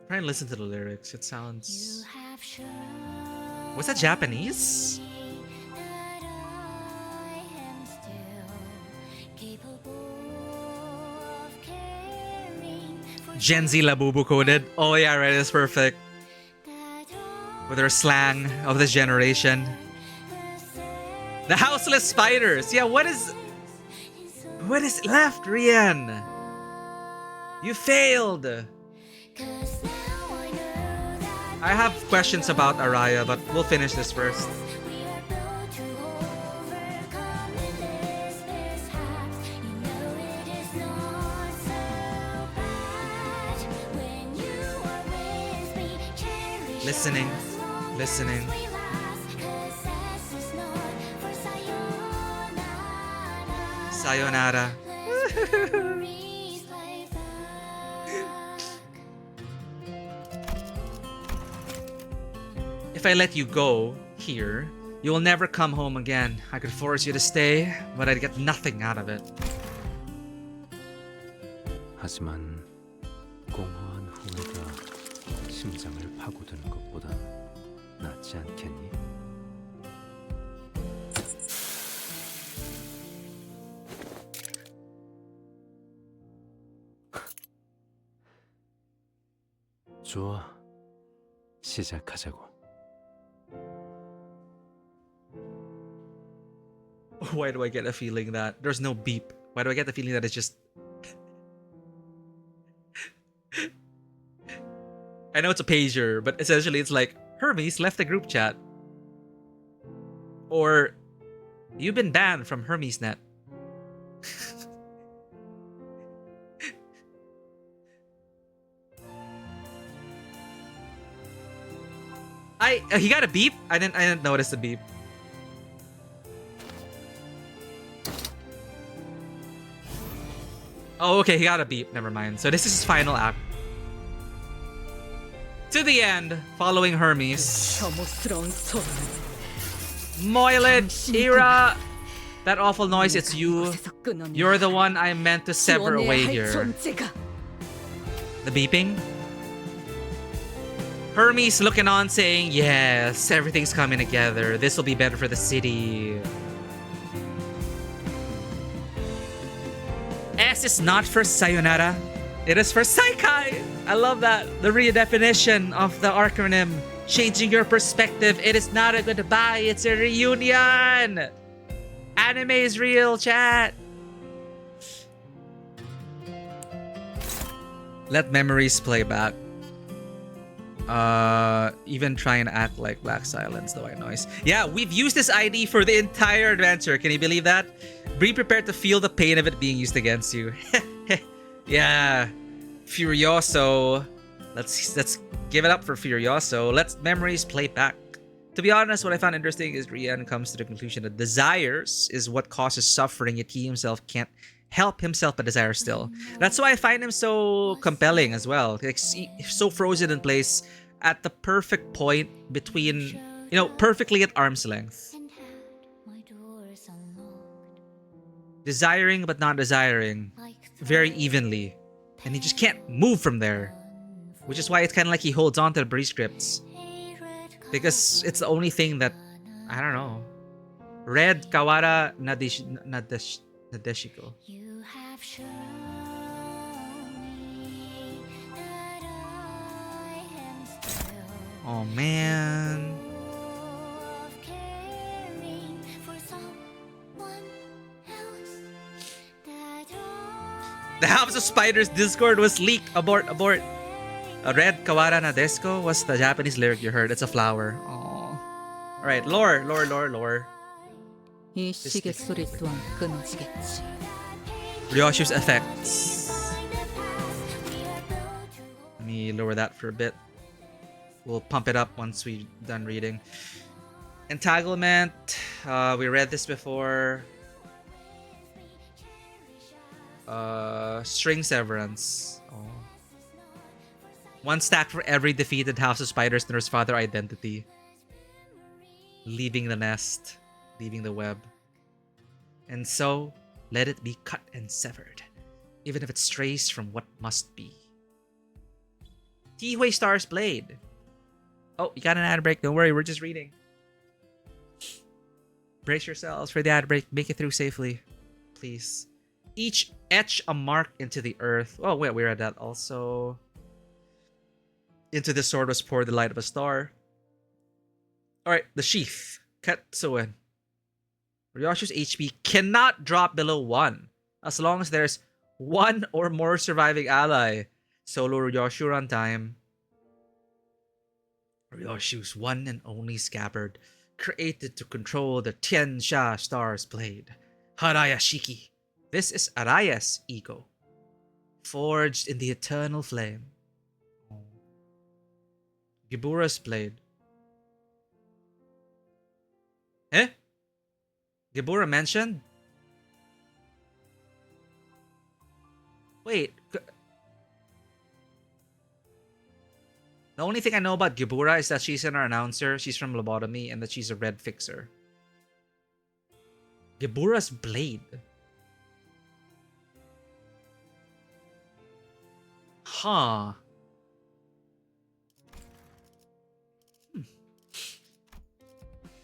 S1: Try and listen to the lyrics. It sounds... Was that Japanese? Gen Z Labubu coded. Oh yeah, right, it's perfect. With her slang of this generation. The houseless spiders. Yeah, what is left, Rian? You failed. I have questions about Araya, but we'll finish this first. Listening. Sayonara. If I let you go here, you will never come home again. I could force you to stay, but I'd get nothing out of it.
S2: 하지만 공허한 후회가 심장을 파고드는 것보단 낫지 않겠니? 좋아, 시작하자고.
S1: Why do I get a feeling that there's no beep? Why do I get the feeling that it's just... I know it's a pager, but essentially it's like, Hermes left the group chat. Or, you've been banned from Hermes Net. He got a beep? I didn't notice the beep. Oh, okay, he got a beep. Never mind. So this is his final act. To the end, following Hermes. Moiled, Ira! That awful noise, it's you. You're the one I meant to sever away here. The beeping? Hermes looking on saying, yes, everything's coming together. This will be better for the city. S is not for sayonara. It is for saikai. I love that. The redefinition of the acronym. Changing your perspective. It is not a goodbye. It's a reunion. Anime is real, chat. Let memories play back. Even try and act like Black Silence, the white noise. Yeah, we've used this ID for the entire adventure. Can you believe that? Be prepared to feel the pain of it being used against you. Yeah. Furioso. Let's give it up for Furioso. Let memories play back. To be honest, what I found interesting is Rian comes to the conclusion that desires is what causes suffering, yet he himself can't help himself but desire still. That's why I find him so compelling as well. Like, so frozen in place at the perfect point between, perfectly at arm's length. Desiring but not desiring very evenly. And he just can't move from there. Which is why it's kind of like he holds on to the prescripts. Because it's the only thing that, I don't know. Red Kawara Nadeshiko. Oh man. The House of Spiders Discord was leaked. Abort. A red kawara na desko was the Japanese lyric you heard. It's a flower. Oh. Alright, lore.
S3: 이 시계 소리 또한 끊어지겠지.
S1: Ryoshu's effects. Let me lower that for a bit. We'll pump it up once we're done reading. Entanglement. We read this before. String severance. Oh. One stack for every defeated house of spiders nurse father identity. Leaving the nest. Leaving the web. And so, let it be cut and severed. Even if it strays from what must be. Tihui Star's Blade. Oh, you got an ad break. Don't worry, we're just reading. Brace yourselves for the ad break. Make it through safely. Please. Each etch a mark into the earth. Oh, wait, we read that also. Into the sword was poured the light of a star. Alright, the sheath. Katsuin. Ryoshu's HP cannot drop below 1 as long as there's 1 or more surviving ally. Solo Ryoshu runtime. Ryoshu's one and only scabbard, created to control the Tiansha Star's Blade. Haraya Shiki. This is Araya's ego, forged in the eternal flame. Gibura's Blade. Eh? Gibura mentioned? Wait. The only thing I know about Gibura is that she's an announcer, she's from Lobotomy, and that she's a red fixer. Gibura's Blade. Huh.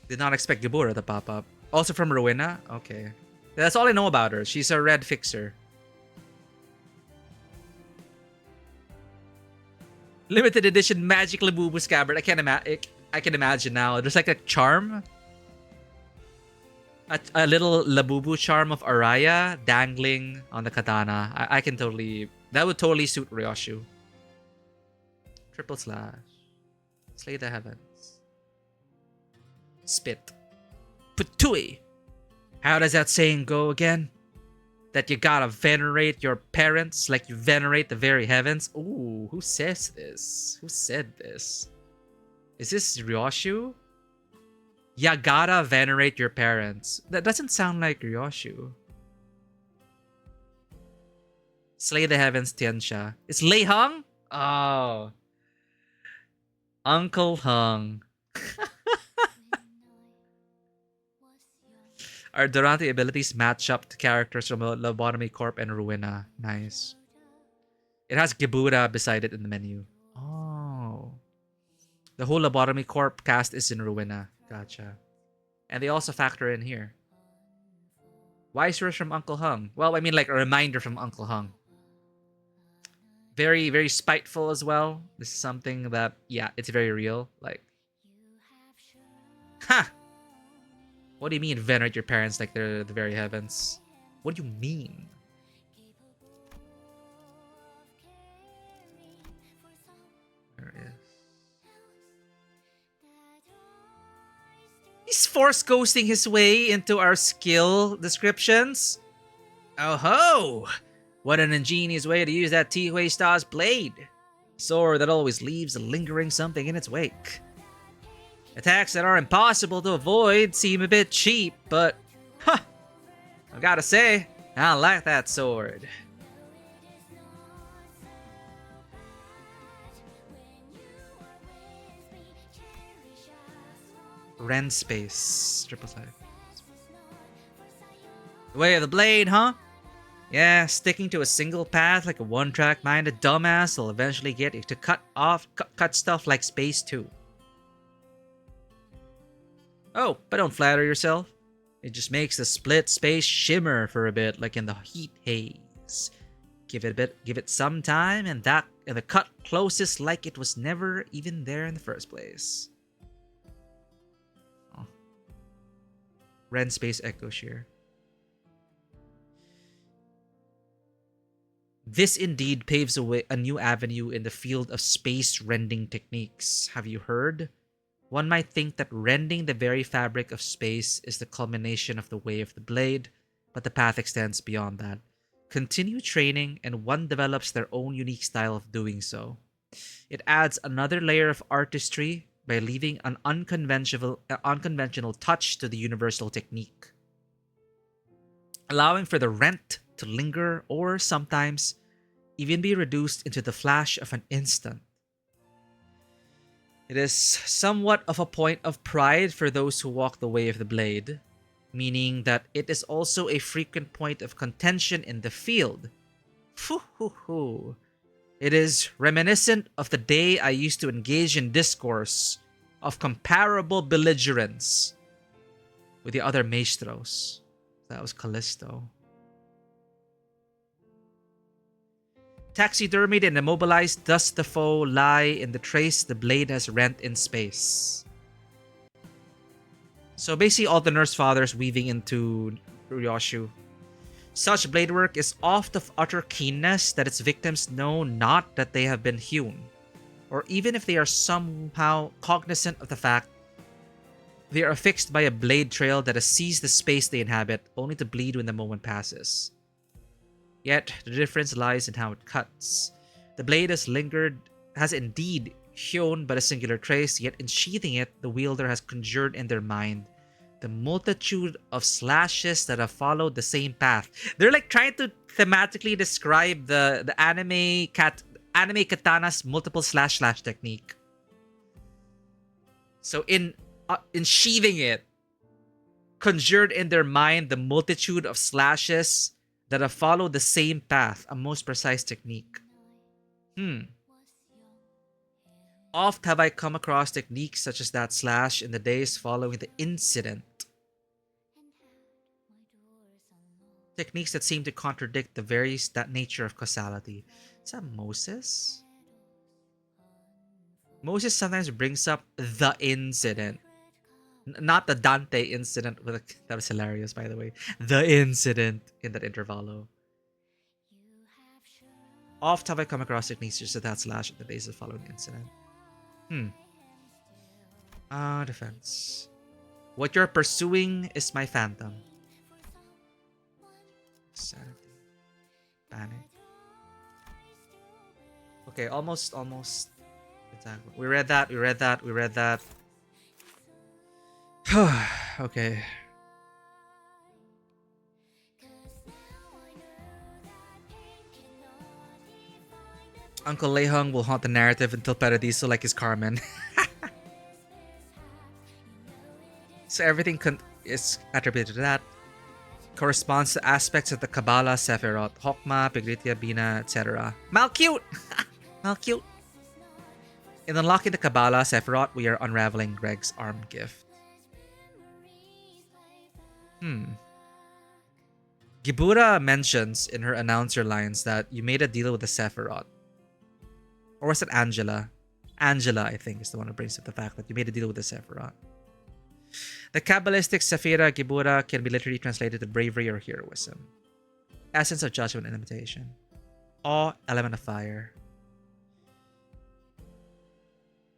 S1: Did not expect Gibura to pop up. Also from Rowena? Okay. That's all I know about her. She's a red fixer. Limited edition magic Labubu scabbard. I can imagine now. There's like a charm. A little Labubu charm of Araya dangling on the katana. I can totally... That would totally suit Ryoshu. Triple slash. Slay the heavens. Spit. Putui. How does that saying go again? That you gotta venerate your parents like you venerate the very heavens? Ooh, who says this? Who said this? Is this Ryoshu? Ya gotta venerate your parents. That doesn't sound like Ryoshu. Slay the heavens, Tiansha. It's Lei Hung? Oh. Uncle Hung. Our Durante abilities match up to characters from Lobotomy Corp and Rowena. Nice. It has Gibura beside it in the menu. Oh. The whole Lobotomy Corp cast is in Rowena. Gotcha. And they also factor in here. Wise words from Uncle Hung. Well, I mean like a reminder from Uncle Hung. Very, very spiteful as well. This is something that, yeah, it's very real. Like, ha! What do you mean venerate your parents like they're the very heavens? What do you mean? There it is. He's force ghosting his way into our skill descriptions. Oh ho! What an ingenious way to use that Tihui Star's Blade. Sword that always leaves a lingering something in its wake. Attacks that are impossible to avoid seem a bit cheap, but... Huh! I gotta say, I like that sword. Ren Space. Triple side. The way of the blade, huh? Yeah, sticking to a single path like a one-track minded dumbass will eventually get you to cut stuff like space too. Oh, but don't flatter yourself. It just makes the split space shimmer for a bit, like in the heat haze. Give it some time, and the cut closest like it was never even there in the first place. Oh. Ren Space Echo Shear. This indeed paves a new avenue in the field of space rending techniques. Have you heard? One might think that rending the very fabric of space is the culmination of the way of the blade, but the path extends beyond that. Continue training, and one develops their own unique style of doing so. It adds another layer of artistry by leaving an unconventional touch to the universal technique, allowing for the rent to linger or sometimes even be reduced into the flash of an instant. It is somewhat of a point of pride for those who walk the way of the blade, meaning that it is also a frequent point of contention in the field. Hoo. It is reminiscent of the day I used to engage in discourse of comparable belligerence with the other maestros. That was Callisto. Taxidermied and immobilized, thus the foe lie in the trace the blade has rent in space. So basically all the nurse fathers weaving into Ryoshu. Such blade work is oft of utter keenness that its victims know not that they have been hewn, or even if they are somehow cognizant of the fact, they are affixed by a blade trail that has seized the space they inhabit, only to bleed when the moment passes. Yet, the difference lies in how it cuts. The blade has indeed hewn but a singular trace, yet in sheathing it, the wielder has conjured in their mind the multitude of slashes that have followed the same path. They're like trying to thematically describe the anime katana's multiple slash technique. So in sheathing it, conjured in their mind the multitude of slashes that have followed the same path, a most precise technique. Oft have I come across techniques such as that slash in the days following the incident. Techniques that seem to contradict the very nature of causality. Is that Moses? Moses sometimes brings up the incident. Not the Dante incident. That was hilarious, by the way. The incident in that intervallo. Oft have I come across techniques such as that slash in the days following the incident. Defense. What you're pursuing is my phantom. Sanity. Panic. Okay, almost. Exactly. We read that. Okay. Uncle Lehung will haunt the narrative until Paradiso like his Carmen. So everything is attributed to that. Corresponds to aspects of the Kabbalah, Sephiroth, Hokmah, Pigritia, Bina, etc. Malcute! Malcute! In unlocking the Kabbalah, Sephiroth, we are unraveling Greg's arm gift. Gibura mentions in her announcer lines that you made a deal with the Sephiroth. Or was it Angela? Angela, I think, is the one who brings up the fact that you made a deal with the Sephiroth. The Kabbalistic Sephira Gibura can be literally translated to bravery or heroism. Essence of judgment and imitation. Awe, element of fire.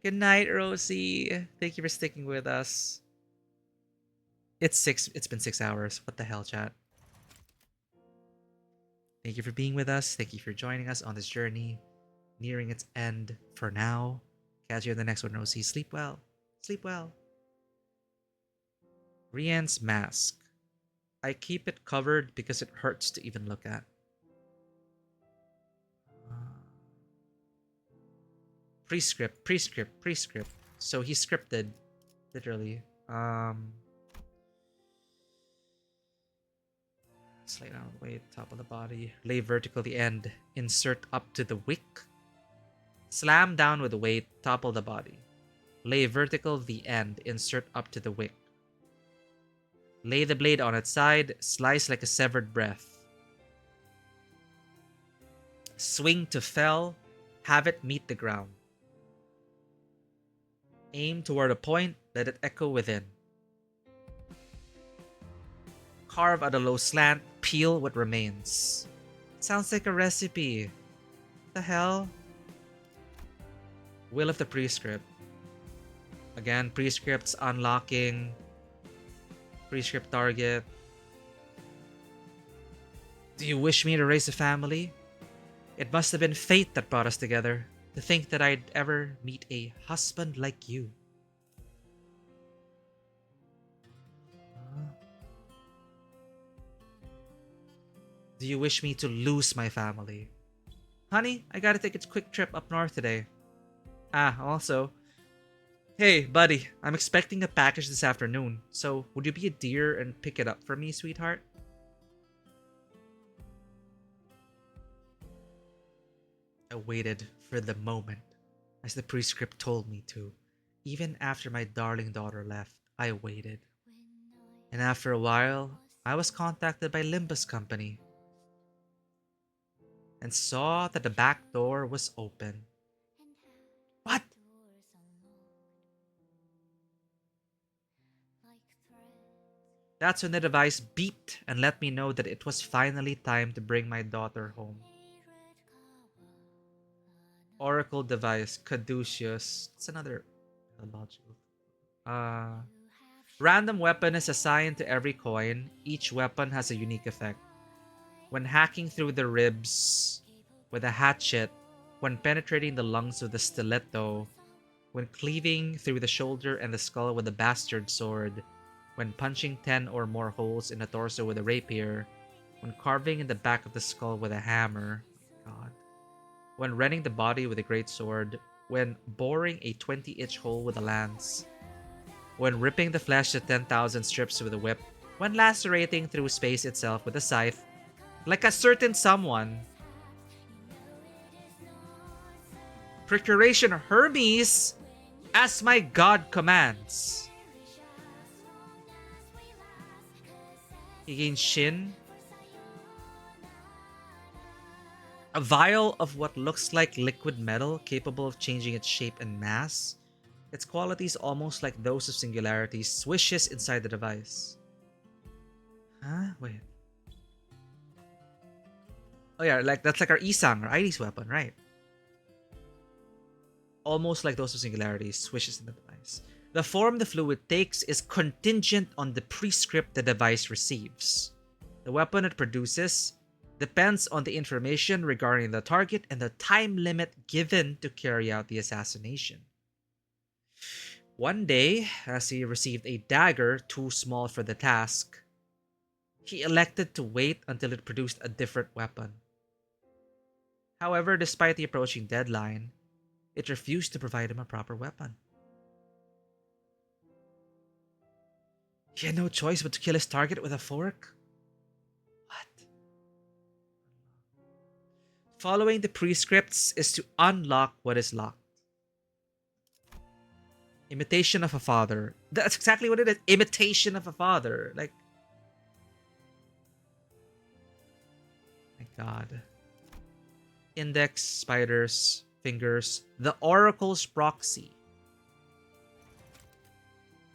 S1: Good night, Rosie. Thank you for sticking with us. It's been 6 hours. What the hell, chat? Thank you for being with us. Thank you for joining us on this journey. Nearing its end for now. Catch you in the next one, Rosie. Sleep well. Sleep well. Rian's mask. I keep it covered because it hurts to even look at. Prescript. So he scripted, literally. Lay down the weight, top of the body. Lay vertical the end. Insert up to the wick. Slam down with the weight, top of the body. Lay vertical the end. Insert up to the wick. Lay the blade on its side. Slice like a severed breath. Swing to fell. Have it meet the ground. Aim toward a point. Let it echo within. Carve at a low slant. Peel what remains. Sounds like a recipe. The hell? Will of the Prescript. Again, prescripts unlocking. Prescript target. Do you wish me to raise a family? It must have been fate that brought us together. To think that I'd ever meet a husband like you. Do you wish me to lose my family? Honey, I gotta take a quick trip up north today. Also, hey, buddy, I'm expecting a package this afternoon, so would you be a dear and pick it up for me, sweetheart? I waited for the moment, as the prescript told me to. Even after my darling daughter left, I waited. And after a while, I was contacted by Limbus Company and saw that the back door was open. What? That's when the device beeped and let me know that it was finally time to bring my daughter home. Oracle device, Caduceus. It's another logical. Random weapon is assigned to every coin. Each weapon has a unique effect. When hacking through the ribs with a hatchet, when penetrating the lungs with a stiletto, when cleaving through the shoulder and the skull with a bastard sword, when punching 10 or more holes in the torso with a rapier, when carving in the back of the skull with a hammer, God, when rending the body with a great sword, when boring a 20-inch hole with a lance, when ripping the flesh to 10,000 strips with a whip, when lacerating through space itself with a scythe, like a certain someone. Procuration Hermes, as my god commands. He gains Shin. A vial of what looks like liquid metal capable of changing its shape and mass. Its qualities almost like those of Singularity swishes inside the device. Huh? Wait. Oh yeah, like that's like our Isang or Iris weapon, right? Almost like those of Singularity swishes in the device. The form the fluid takes is contingent on the prescript the device receives. The weapon it produces depends on the information regarding the target and the time limit given to carry out the assassination. One day, as he received a dagger too small for the task, he elected to wait until it produced a different weapon. However, despite the approaching deadline, it refused to provide him a proper weapon. He had no choice but to kill his target with a fork. What? Following the prescripts is to unlock what is locked. Imitation of a father. That's exactly what it is. Imitation of a father. Like, my god. Index, spiders, fingers. The Oracle's proxy.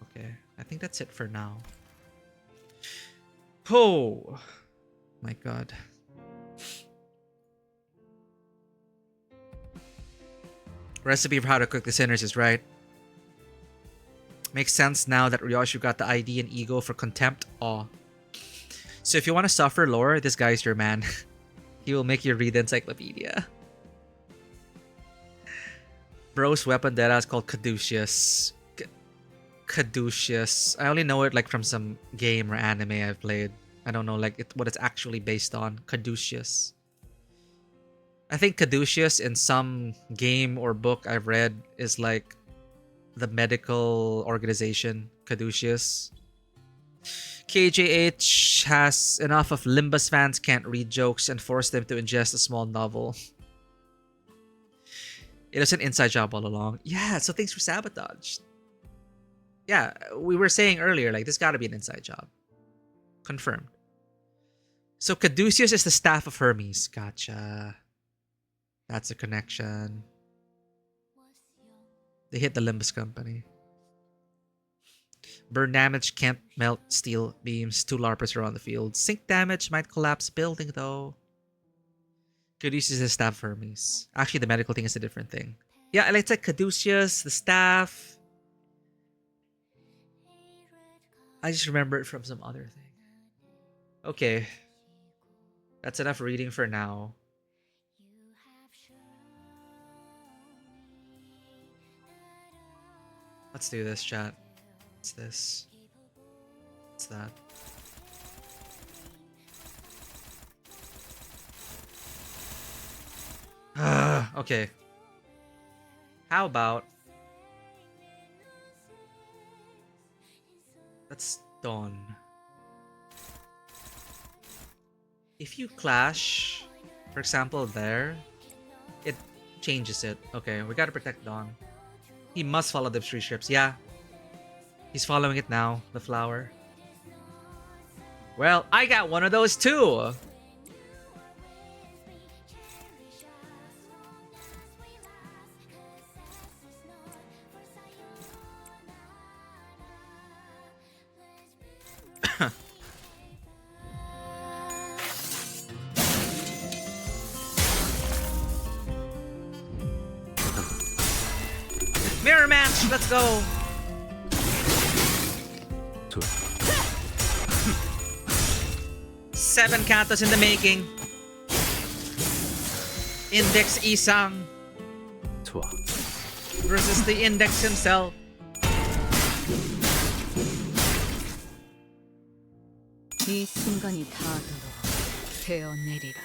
S1: Okay, I think that's it for now. Oh my god. Recipe for how to cook the sinners is right. Makes sense now that Ryoshu got the ID and ego for contempt. Aw. So if you want to suffer lore, this guy's your man. He will make you read the encyclopedia. Bro's weapon data is called Caduceus. Caduceus. I only know it like from some game or anime I've played. I don't know like what it's actually based on. Caduceus. I think Caduceus in some game or book I've read is like the medical organization Caduceus. KJH has enough of Limbus fans can't read jokes and force them to ingest a small novel. It was an inside job all along. Yeah, so thanks for sabotage. Yeah, we were saying earlier, like, this gotta be an inside job. Confirmed. So Caduceus is the staff of Hermes. Gotcha. That's a connection. They hit the Limbus company. Burn damage can't melt steel beams. 2 LARPers are on the field. Sink damage might collapse building though. Caduceus is staff Hermes. Actually, the medical thing is a different thing. Yeah, it's like Caduceus, the staff. I just remember it from some other thing. Okay. That's enough reading for now. Let's do this, chat. What's this? What's that? Okay. How about... That's Dawn. If you clash, for example, there, it changes it. Okay, we gotta protect Dawn. He must follow the three ships. Yeah. He's following it now, the flower. Well, I got one of those too. Mirror match, let's go.
S2: Two.
S1: 7 Cantos in the making. Index Isang
S2: 좋아.
S1: versus the Index himself.
S3: 이 순간이 닿도록 베어내리라.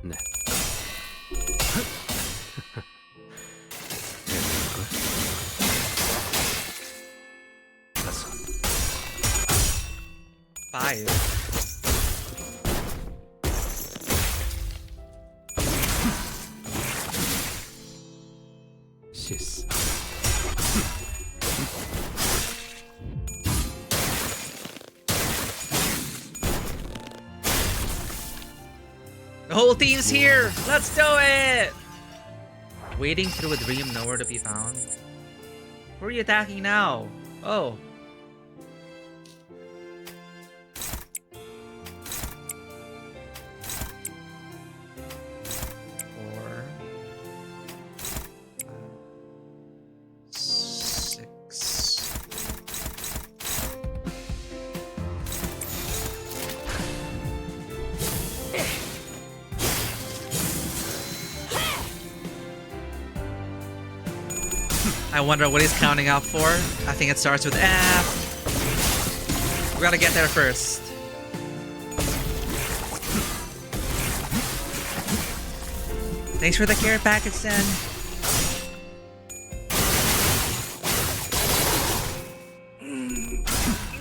S2: 네. 다섯.
S1: 5.
S2: 시스.
S1: The whole team's here. Let's do it. Wading through a dream, nowhere to be found. Who are you attacking now? Oh. Four. 6. I wonder what he's counting out for. I think it starts with F. We gotta get there first. Thanks for the care package, Sen.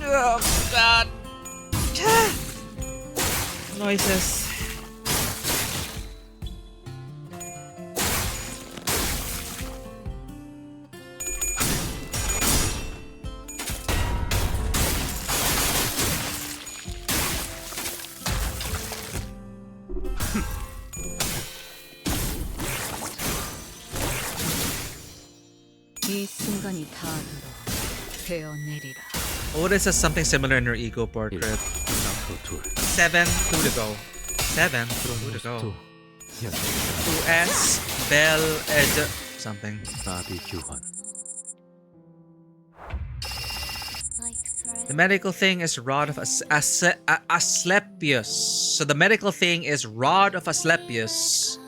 S1: Oh, God. Noises.
S3: 이 순간이 닿도록 베어내리라.
S1: Otis has something similar in her ego portrait. 7, 2 to go. 7, 2 to go. 2S, Bell, Edge, something.
S2: 나비 교환.
S1: The medical thing is Rod of Asclepius. So the medical thing is Rod of Asclepius.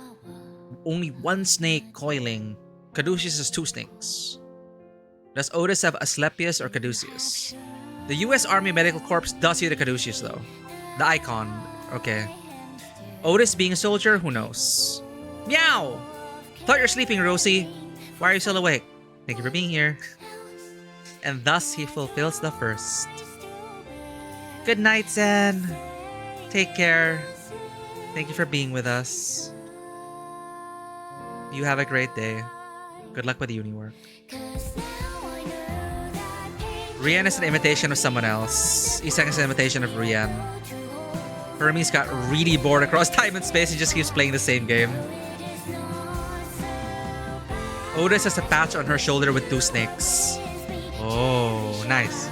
S1: Only one snake coiling. Caduceus has 2 snakes. Does Otis have Asclepius or Caduceus? The US Army Medical Corps does use the Caduceus though. The icon. Okay. Otis being a soldier, who knows? Meow! Thought you're sleeping, Rosie. Why are you still awake? Thank you for being here. And thus he fulfills the first. Good night, Zen. Take care. Thank you for being with us. You have a great day. Good luck with uni work. Rian is an imitation of someone else. Isang is an imitation of Rian. Hermes got really bored across time and space. He just keeps playing the same game. Otis has a patch on her shoulder with 2 snakes. Oh, nice.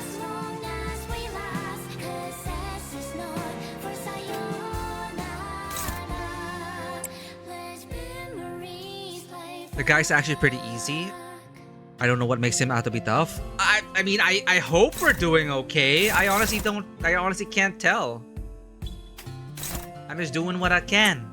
S1: The guy's actually pretty easy. I don't know what makes him out to be tough. I mean, I hope we're doing okay. I honestly can't tell. I'm just doing what I can.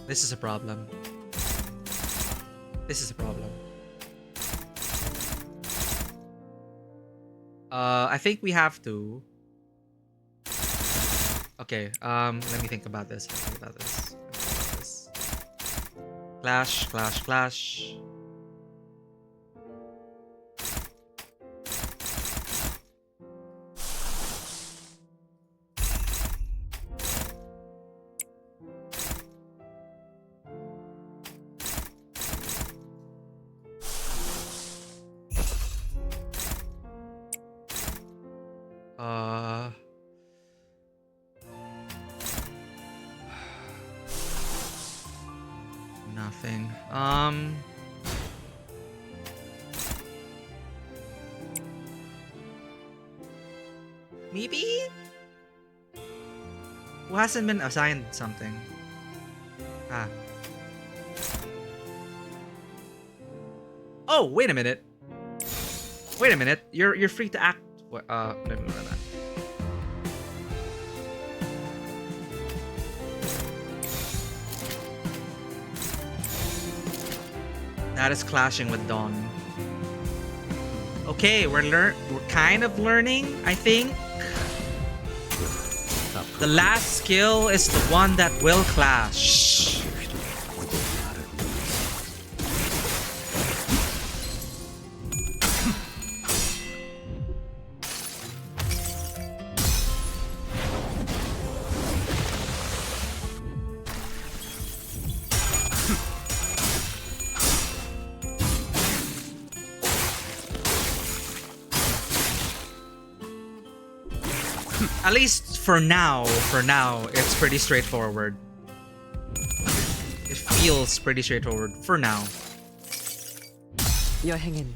S1: This is a problem. This is a problem. I think we have to. Okay, let me think about this. Clash, clash, clash. Nothing. Maybe? Who hasn't been assigned something? Ah. Oh, wait a minute. Wait a minute. You're free to act. What? No. That is clashing with Dawn. Okay, we're kind of learning, I think. The last skill is the one that will clash. At least for now, it's pretty straightforward. It feels pretty straightforward for now.
S8: 여행엔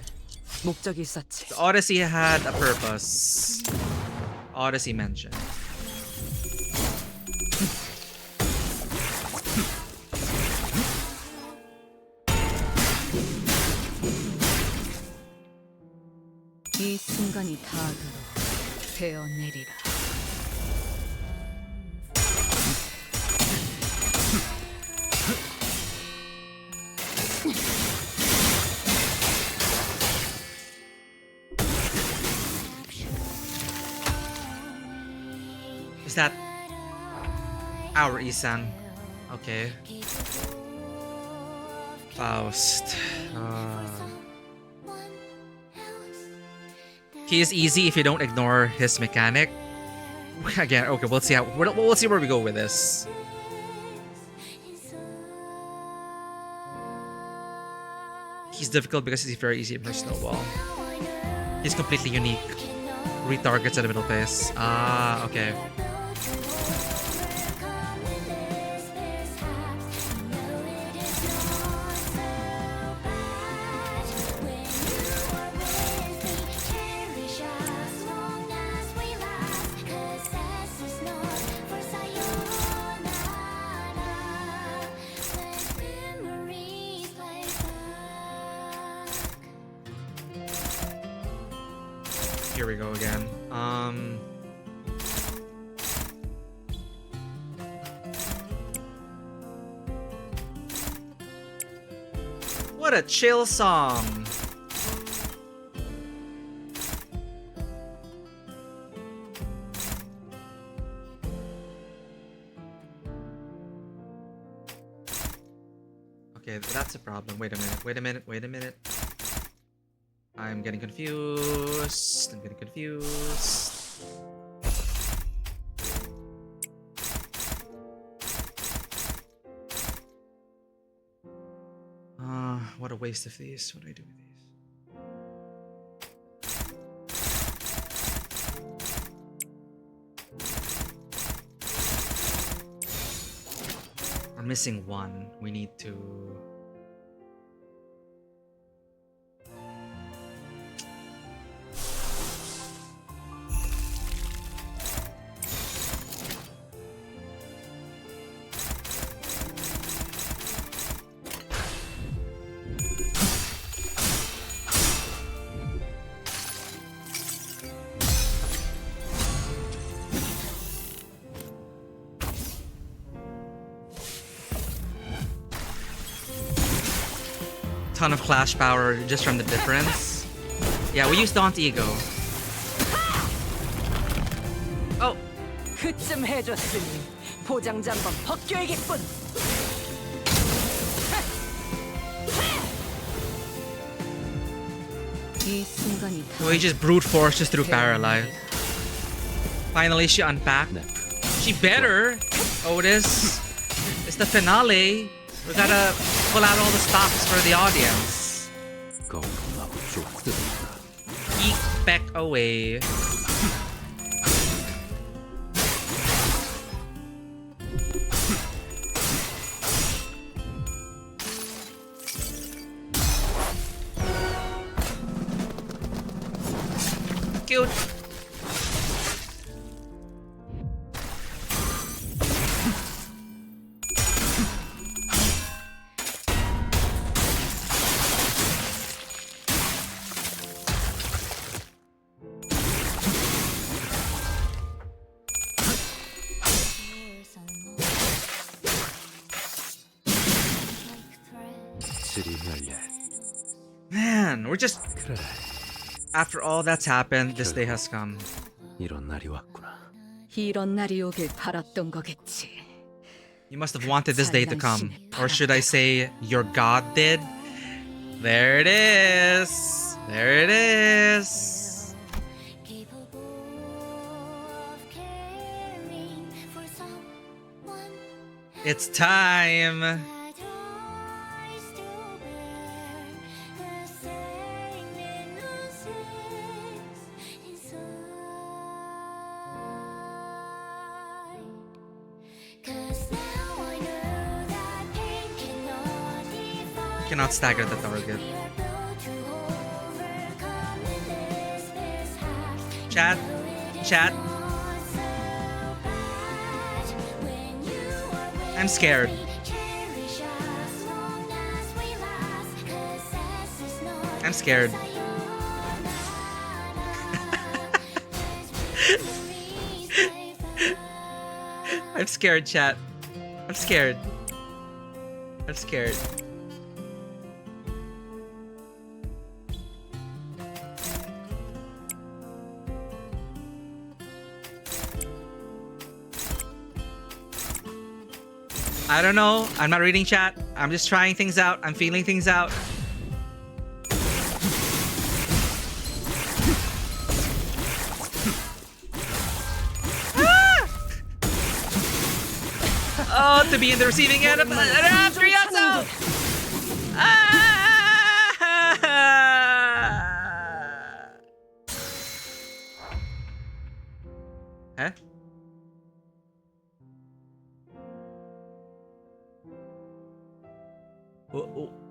S8: 목적이 있었지.
S1: The Odyssey had a purpose. Odyssey mentioned.
S3: 이 순간이 다가로 베어내리라.
S1: Is that our Isang? Okay. Faust. He is easy if you don't ignore his mechanic. Again, okay, we'll see where we go with this. He's difficult because he's very easy for snowball. He's completely unique. Retargets at the middle phase. Ah, okay. Here we go again. What a chill song. Okay, that's a problem. Wait a minute. I'm getting confused. What a waste of these. What do I do with these? We're missing one. We need to... ton of clash power just from the difference. Yeah, we used Daunt Ego. Oh!
S8: 그쯤 해줬으니 포장지 한번 벗겨야겠군.
S3: 이 순간이
S1: So he just brute force just through Paralyze. Finally, she unpacked. She better. Otis. It's the finale. We gotta pull out all the stops for the audience. Eek back away. Cute. Man, we're just... After all that's happened, this day has come.
S2: 이런 날이 왔구나.
S3: 이런 날이 오길 바랐던 거겠지.
S1: You must have wanted this day to come. Or should I say, your god did? There it is! There it is! It's time! Cannot stagger the target. Chat. Chat. I'm scared. I'm scared. I'm scared, chat. I'm scared. I'm scared. I don't know. I'm not reading chat. I'm just trying things out. I'm feeling things out. Ah! Oh, to be in the receiving end of Triazo!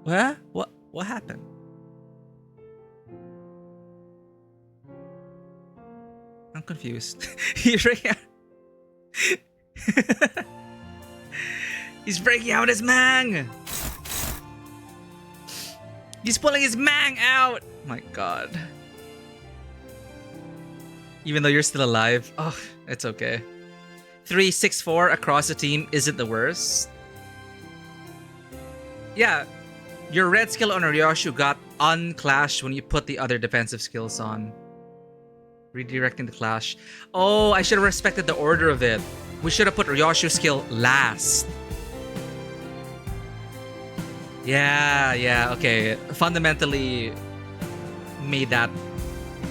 S1: Huh? What? What happened? I'm confused. He's breaking out his mang! He's pulling his mang out! My god. Even though you're still alive, oh, it's okay. 3-6-4 across the team isn't the worst. Yeah, your red skill on Ryoshu got unclashed when you put the other defensive skills on. Redirecting the clash. Oh, I should have respected the order of it. We should have put Ryoshu's skill last. Yeah, okay. Fundamentally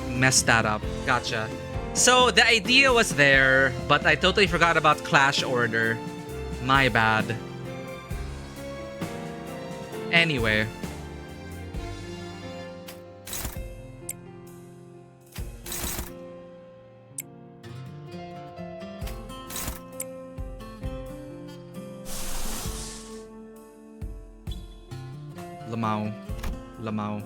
S1: messed that up. Gotcha. So the idea was there, but I totally forgot about clash order. My bad. Anyway. Lamau.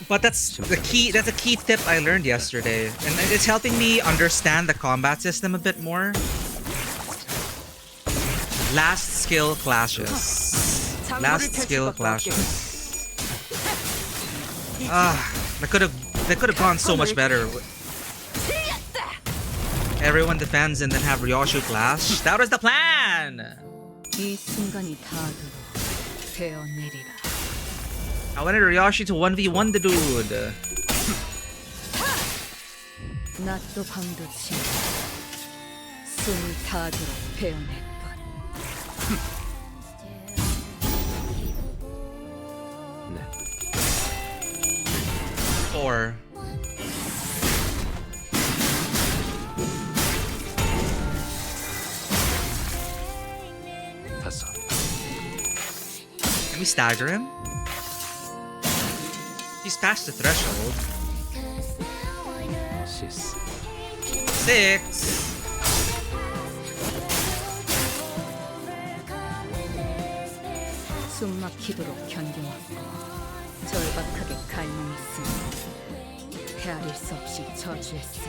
S1: But that's a key tip I learned yesterday, and it's helping me understand the combat system a bit more. Last skill clashes. That could have gone so much better. Everyone defends and then have Ryoshu clash. That was the plan!
S3: 이 순간이 닿아도 베어내리라.
S1: I wanted Ryoshi to 1v1 the dude.
S3: 낮도 밤도 지나 숨이 닿도록 베어낼 것.
S1: Four. Can we stagger him? He's past the threshold. 6.
S3: 숨 막히도록 견뎌왔고 절박하게 갈망했으니 헤아릴 수 없이 저주했으니.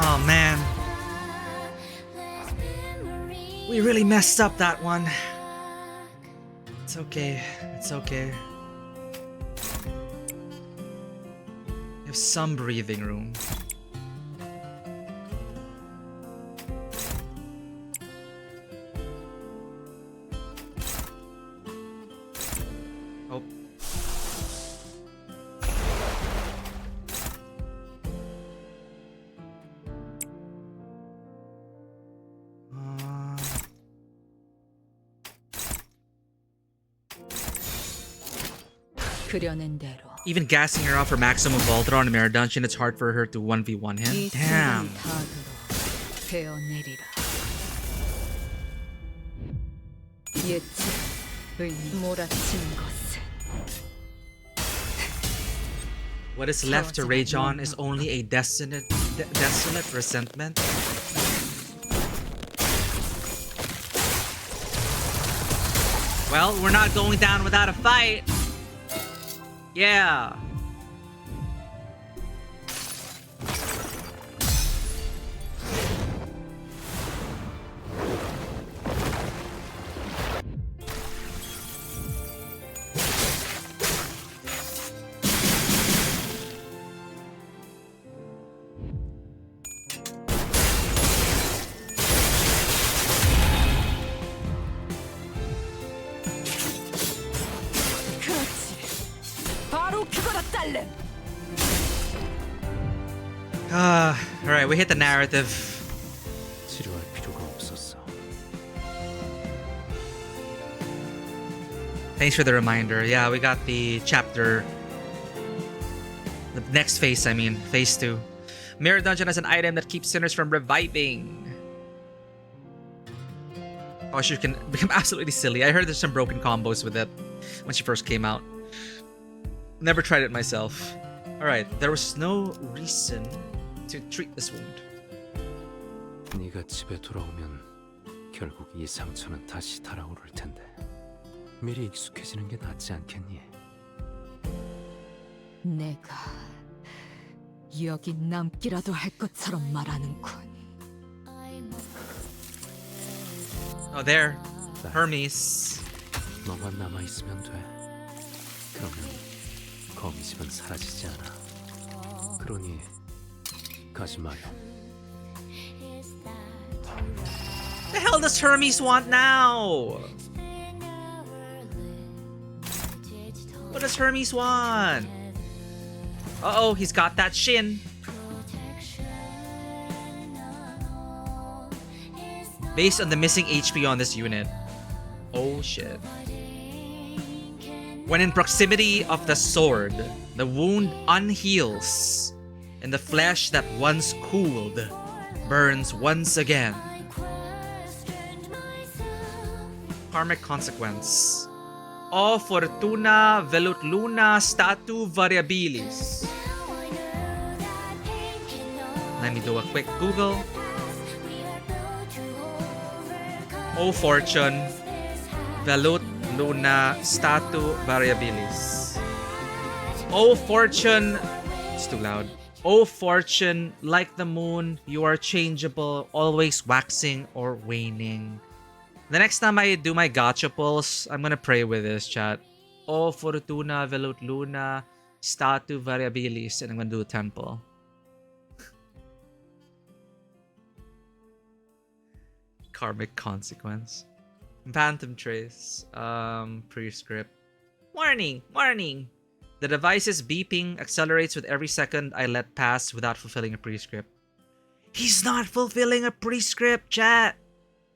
S1: Oh man. We really messed up that one. It's okay. It's okay. We have some breathing room. Oh.
S3: 그려낸 대로.
S1: Even gassing her out for maximum Voltron on the Mirror Dungeon, it's hard for her to 1v1 him. Damn.
S3: 베어내리라. 예측, 의미, 몰아치는 것은.
S1: What is left to rage on is only a desolate resentment. Well, we're not going down without a fight. Yeah. Alright, we hit the narrative.
S2: 치료할 필요가 없었어.
S1: Thanks for the reminder. Yeah, we got the chapter. The next phase, I mean. Phase 2. Mirror Dungeon has an item that keeps sinners from reviving. Oh, she can become absolutely silly. I heard there's some broken combos with it when she first came out. Never tried it myself. Alright, there was no reason to treat this wound.
S2: 네가 집에 돌아오면 결국 이 상처는 다시 달아오를 텐데 미리 익숙해지는 게 낫지 않겠니?
S3: 내가 여기 남기라도 할 것처럼 말하는군.
S1: Oh, there. Hermes.
S2: 너만 남아 있으면 돼. 그러면 거미집은 사라지지 않아. 그러니 가지 마요.
S1: The hell does Hermes want now? What does Hermes want? Uh-oh, he's got that shin. Based on the missing HP on this unit. Oh shit. When in proximity of the sword, the wound unheals, and the flesh that once cooled burns once again. Karmic consequence. O fortuna velut luna statu variabilis. Let me do a quick Google. O fortune velut luna statu variabilis. O fortune, it's too loud. O fortune, like the moon, you are changeable, always waxing or waning. The next time I do my gacha pulls, I'm gonna pray with this, chat. O fortuna velut luna statu variabilis, and I'm gonna do a temple. Karmic consequence. Phantom trace. Prescript. Warning! Warning! The device's beeping accelerates with every second I let pass without fulfilling a prescript. He's not fulfilling a prescript, chat!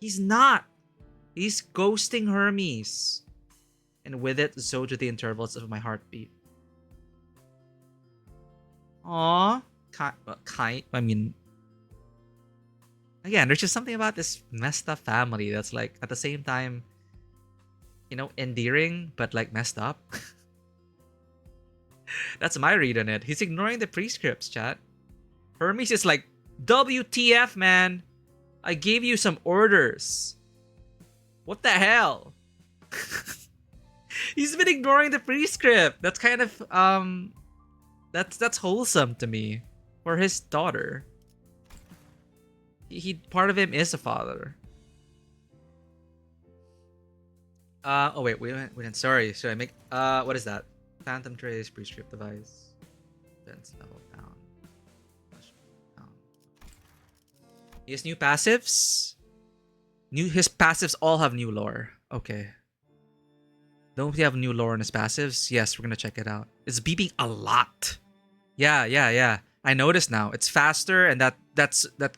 S1: He's not! He's ghosting Hermes. And with it, so do the intervals of my heartbeat. Aww. I mean... Again, there's just something about this messed up family that's like, at the same time, you know, endearing, but like messed up. That's my read on it. He's ignoring the prescripts, chat. Hermes is like, WTF, man. I gave you some orders. What the hell? He's been ignoring the prescript. That's kind of, that's wholesome to me. For his daughter. Part of him is a father. Oh wait, we didn't. Sorry, should I make? What is that? Phantom trace, prescript device, defense level down. He has new passives. His passives all have new lore. Okay. Don't he have new lore in his passives? Yes, we're gonna check it out. It's beeping a lot. Yeah. I noticed now. It's faster, and that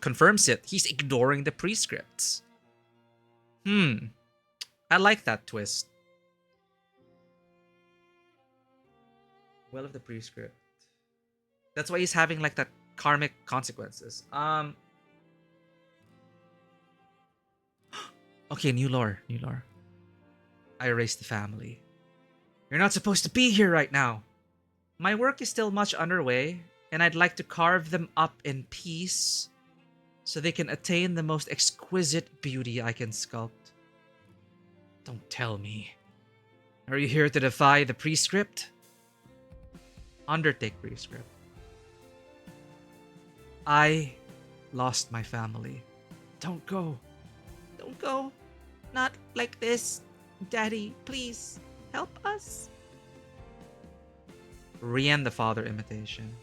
S1: confirms it. He's ignoring the prescripts. I like that twist. Well of the prescript. That's why he's having like that karmic consequences. Okay, new lore. I erased the family. You're not supposed to be here right now. My work is still much underway, and I'd like to carve them up in peace so they can attain the most exquisite beauty I can sculpt. Don't tell me. Are you here to defy the prescript? Undertake prescript. I lost my family. Don't go. Don't go. Not like this. Daddy, please help us. Rian the father imitation.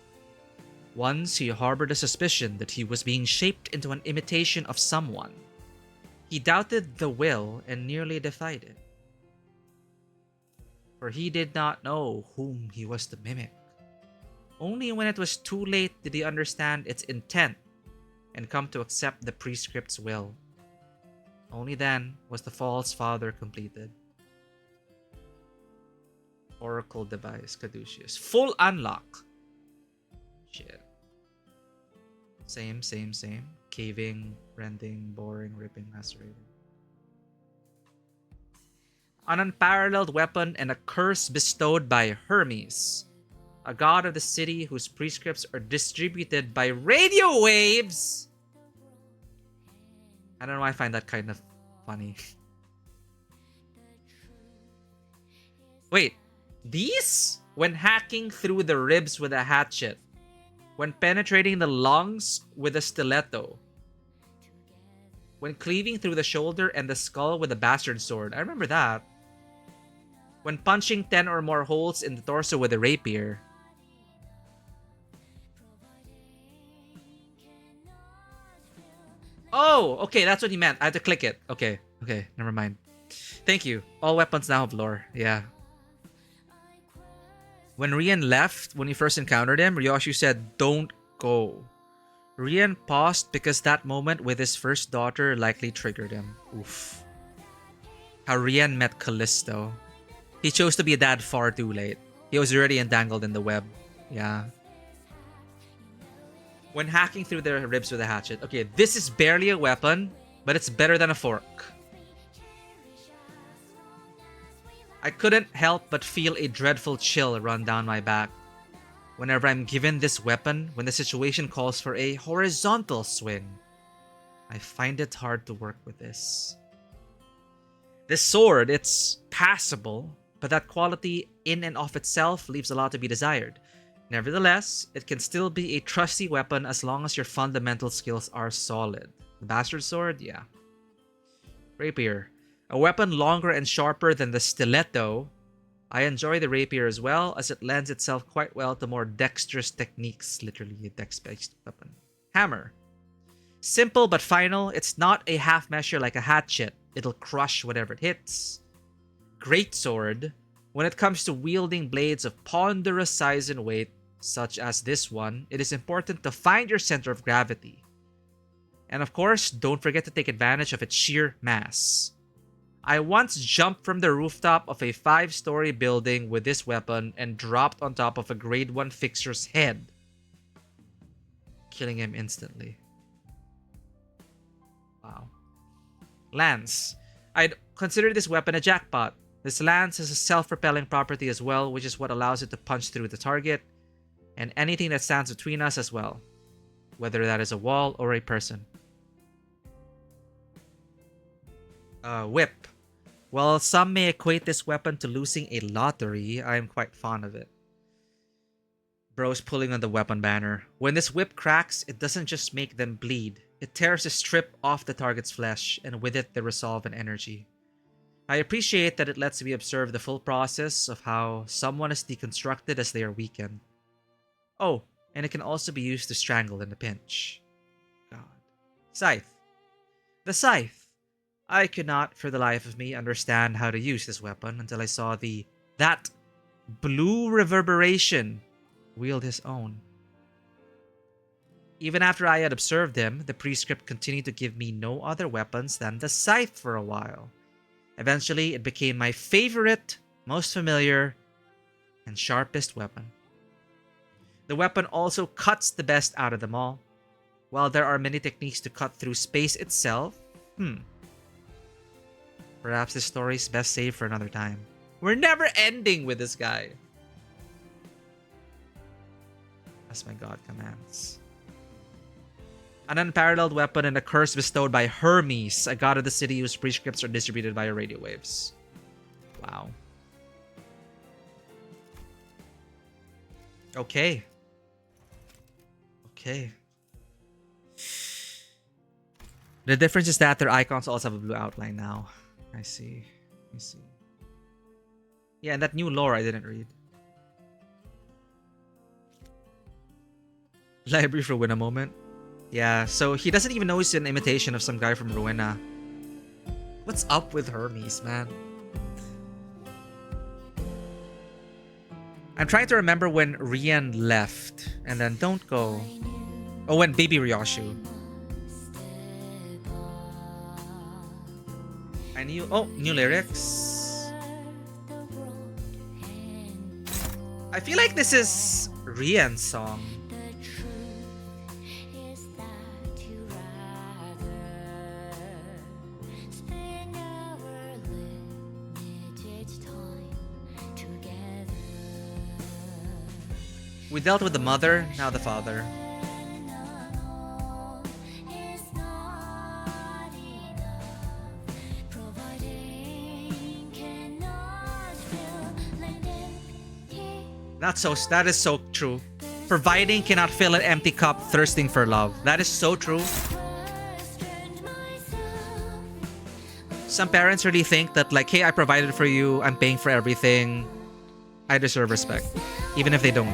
S1: Once he harbored a suspicion that he was being shaped into an imitation of someone. He doubted the will and nearly defied it. For he did not know whom he was to mimic. Only when it was too late did he understand its intent and come to accept the prescript's will. Only then was the false father completed. Oracle device, Caduceus. Full unlock. Shit. Same. Caving, rending, boring, ripping, lacerating. An unparalleled weapon and a curse bestowed by Hermes, a god of the city whose prescripts are distributed by radio waves. I don't know why I find that kind of funny. Wait, these? When hacking through the ribs with a hatchet. When penetrating the lungs with a stiletto. When cleaving through the shoulder and the skull with a bastard sword. I remember that. When punching 10 or more holes in the torso with a rapier. Oh, okay, that's what he meant. I had to click it. Okay, never mind. Thank you. All weapons now have lore. Yeah. When Rian left, when we first encountered him, Ryoshu said, "Don't go." Rian paused because that moment with his first daughter likely triggered him. Oof. How Rian met Callisto. He chose to be a dad far too late. He was already entangled in the web. Yeah. When hacking through their ribs with a hatchet. Okay, this is barely a weapon, but it's better than a fork. I couldn't help but feel a dreadful chill run down my back. Whenever I'm given this weapon, when the situation calls for a horizontal swing, I find it hard to work with this. This sword, it's passable, but that quality in and of itself leaves a lot to be desired. Nevertheless, it can still be a trusty weapon as long as your fundamental skills are solid. The bastard sword, yeah. Rapier. A weapon longer and sharper than the stiletto, I enjoy the rapier as well, as it lends itself quite well to more dexterous techniques, literally a dex-based weapon. Hammer. Simple but final, it's not a half measure like a hatchet. It'll crush whatever it hits. Greatsword. When it comes to wielding blades of ponderous size and weight, such as this one, it is important to find your center of gravity. And of course, don't forget to take advantage of its sheer mass. I once jumped from the rooftop of a 5-story building with this weapon and dropped on top of a grade 1 fixer's head, killing him instantly. Wow. Lance. I'd consider this weapon a jackpot. This lance has a self-propelling property as well, which is what allows it to punch through the target and anything that stands between us as well, whether that is a wall or a person. Whip. While some may equate this weapon to losing a lottery, I am quite fond of it. Bros pulling on the weapon banner. When this whip cracks, it doesn't just make them bleed. It tears a strip off the target's flesh, and with it, the resolve and energy. I appreciate that it lets me observe the full process of how someone is deconstructed as they are weakened. Oh, and it can also be used to strangle in a pinch. God. Scythe. The scythe. I could not, for the life of me, understand how to use this weapon until I saw that blue reverberation wield his own. Even after I had observed him, the prescript continued to give me no other weapons than the scythe for a while. Eventually, it became my favorite, most familiar, and sharpest weapon. The weapon also cuts the best out of them all. While there are many techniques to cut through space itself, perhaps this story's best saved for another time. We're never ending with this guy. As my god commands. An unparalleled weapon and a curse bestowed by Hermes, a god of the city whose prescripts are distributed via radio waves. Wow. Okay. Okay. The difference is that their icons also have a blue outline now. I see. I see. Yeah, and that new lore I didn't read. Library for Rowena moment. Yeah, so he doesn't even know he's an imitation of some guy from Rowena. What's up with Hermes, man? I'm trying to remember when Rian left and then don't go. Oh, when Baby Ryoshu. I knew. Oh, new lyrics. I feel like this is Rian's song. We dealt with the mother, now the father. That is so true. Providing cannot fill an empty cup, thirsting for love. That is so true. Some parents really think that like, hey, I provided for you, I'm paying for everything, I deserve respect. Even if they don't.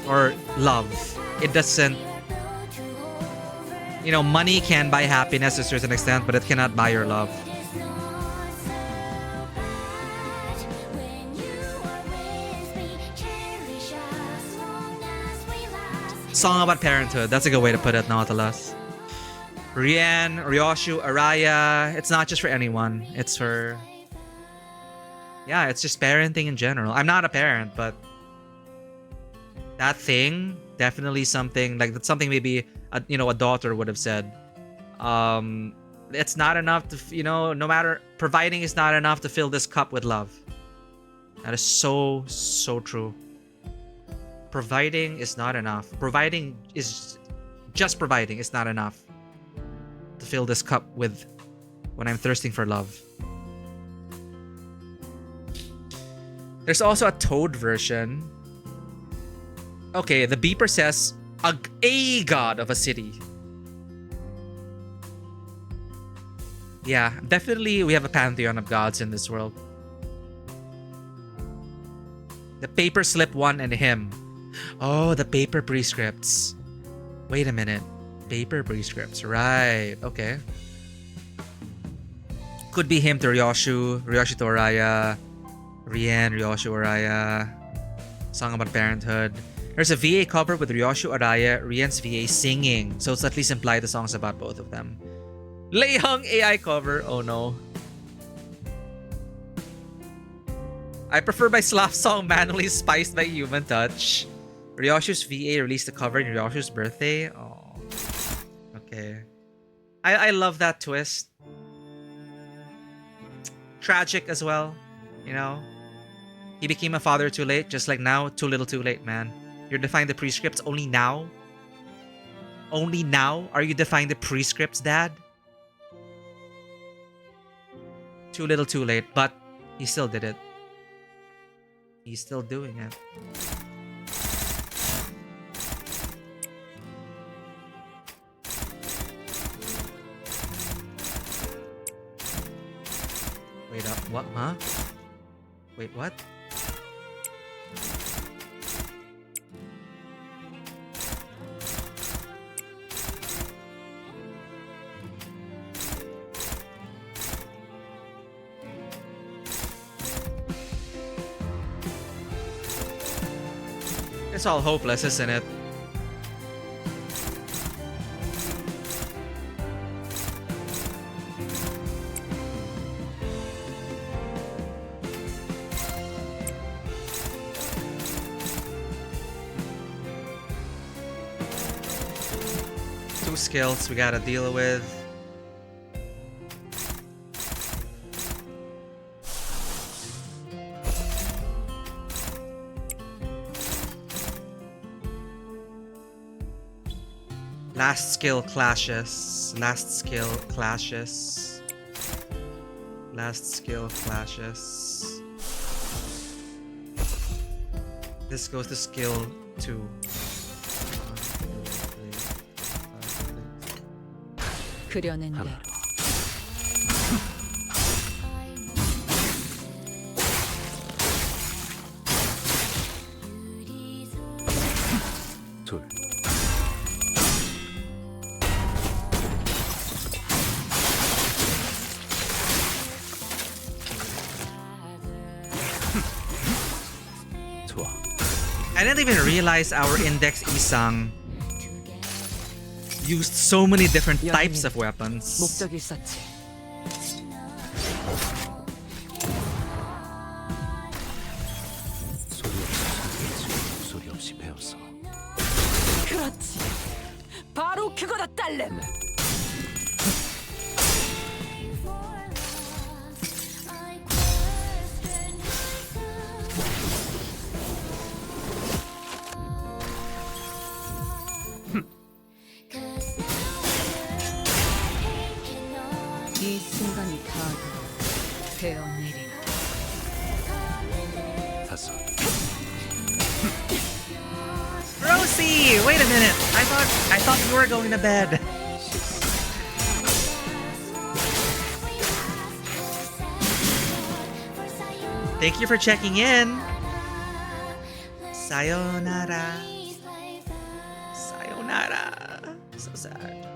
S1: Or love. It doesn't... You know, money can buy happiness to a certain extent, but it cannot buy your love. Song about parenthood. That's a good way to put it, Nautilus. Rian, Ryoshu, Araya. It's not just for anyone. It's for... Yeah, it's just parenting in general. I'm not a parent, but... That thing, definitely something... Like, that's something maybe, a daughter would have said. It's not enough to... no matter... Providing is not enough to fill this cup with love. That is so, so true. Providing is not enough. Providing is... Just providing is not enough to fill this cup with when I'm thirsting for love. There's also a Toad version. Okay, the beeper says a god of a city. Yeah, definitely we have a pantheon of gods in this world. The paper slip one and him. Oh, the paper prescripts. Wait a minute. Paper prescripts. Right. Okay. Could be him to Ryoshu. Ryoshi to Araya. Rian, Ryoshu, Araya. Song about parenthood. There's a VA cover with Ryoshu, Araya, Rian's VA singing. So it's at least implied the song's about both of them. Lei Hung AI cover. Oh no. I prefer my slap song manually spiced by human touch. Ryoshu's VA released a cover in Ryoshu's birthday. Oh. Okay. I love that twist. Tragic as well, you know. He became a father too late, just like now, too little too late, man. You're defying the prescripts only now? Only now are you defying the prescripts, Dad? Too little too late, but he still did it. He's still doing it. Wait up, what, huh? Wait, what? It's all hopeless, isn't it? Two skills we gotta deal with. Last skill clashes. Last skill clashes. Last skill clashes. This goes to skill 2.
S3: 그려낸 대로.
S2: 둘. 좋아.
S1: I didn't even realize our index Isang used so many different types of weapons.
S3: 목적이 있었지.
S2: 소리 없이 배웠어.
S8: 그렇지. 바로 그거다, 딸내미.
S3: 이 순간이 다가도 베어내리나.
S2: 다섯.
S1: Rosie, wait a minute. I thought you were going to bed. Thank you for checking in. Sayonara. Sayonara. So sad.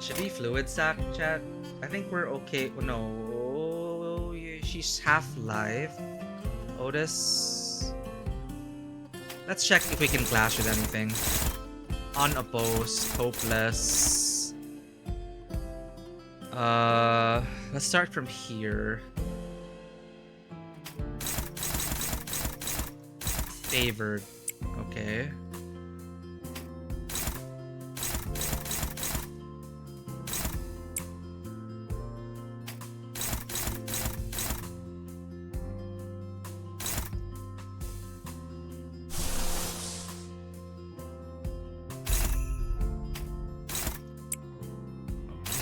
S1: Should be fluid sack chat. I think we're okay. Oh, no, she's half life. Otis. Let's check if we can clash with anything. Unopposed, hopeless. Let's start from here. Favored. Okay.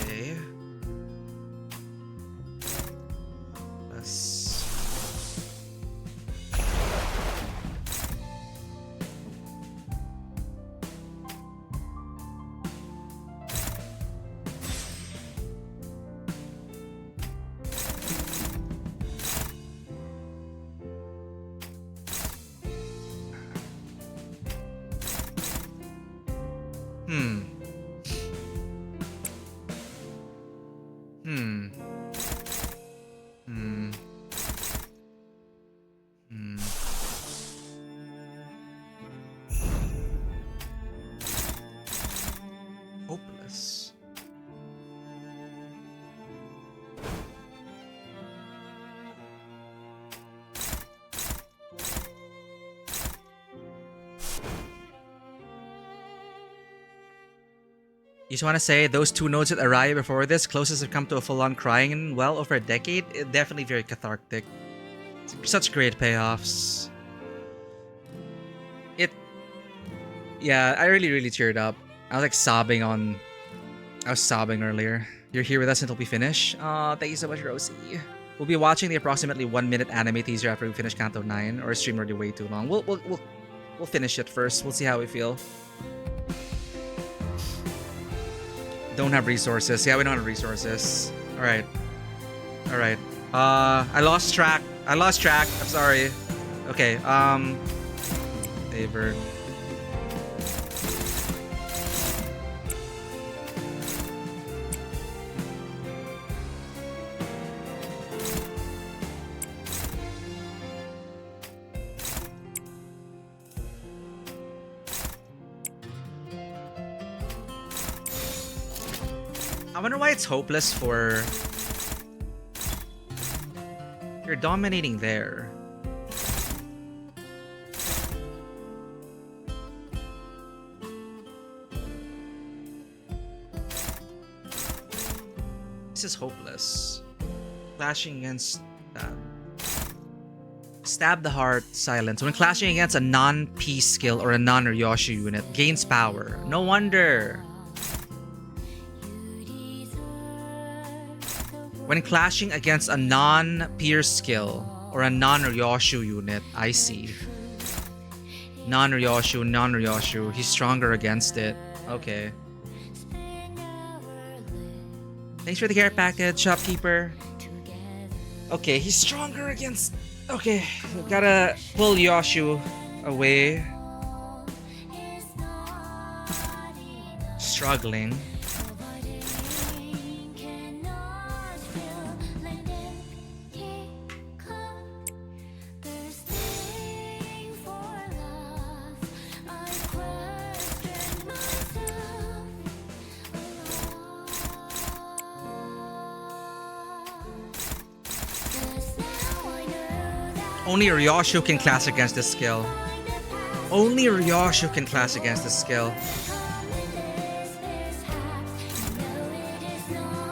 S1: Okay. Let's... Hmm. Hmm. Hmm. Hmm. Hopeless. You just want to say those two notes at Araya before this, closest have come to a full-on crying in well over a decade. Definitely very cathartic. Such great payoffs. Yeah, I really teared up. I was like sobbing earlier. You're here with us until we finish. Thank you so much, Rosie. We'll be watching the approximately 1-minute anime teaser after we finish Canto 9, or stream already way too long. We'll finish it first. We'll see how we feel. Don't have resources. Yeah, we don't have resources. Alright. I lost track. I'm sorry. Okay, favored. I wonder why it's hopeless for... You're dominating there. This is hopeless. Clashing against that. Stab the heart, silence. When clashing against a non-P skill or a non-Ryoshi unit, gains power. No wonder. When clashing against a non-peer skill or a non-Ryoshu unit, I see. Non-Ryoshu. He's stronger against it. Okay. Thanks for the care package, shopkeeper. Okay, he's stronger against... Okay, gotta pull Yoshu away. Struggling. Only Ryoshu can clash against this skill. Only Ryoshu can clash against this skill.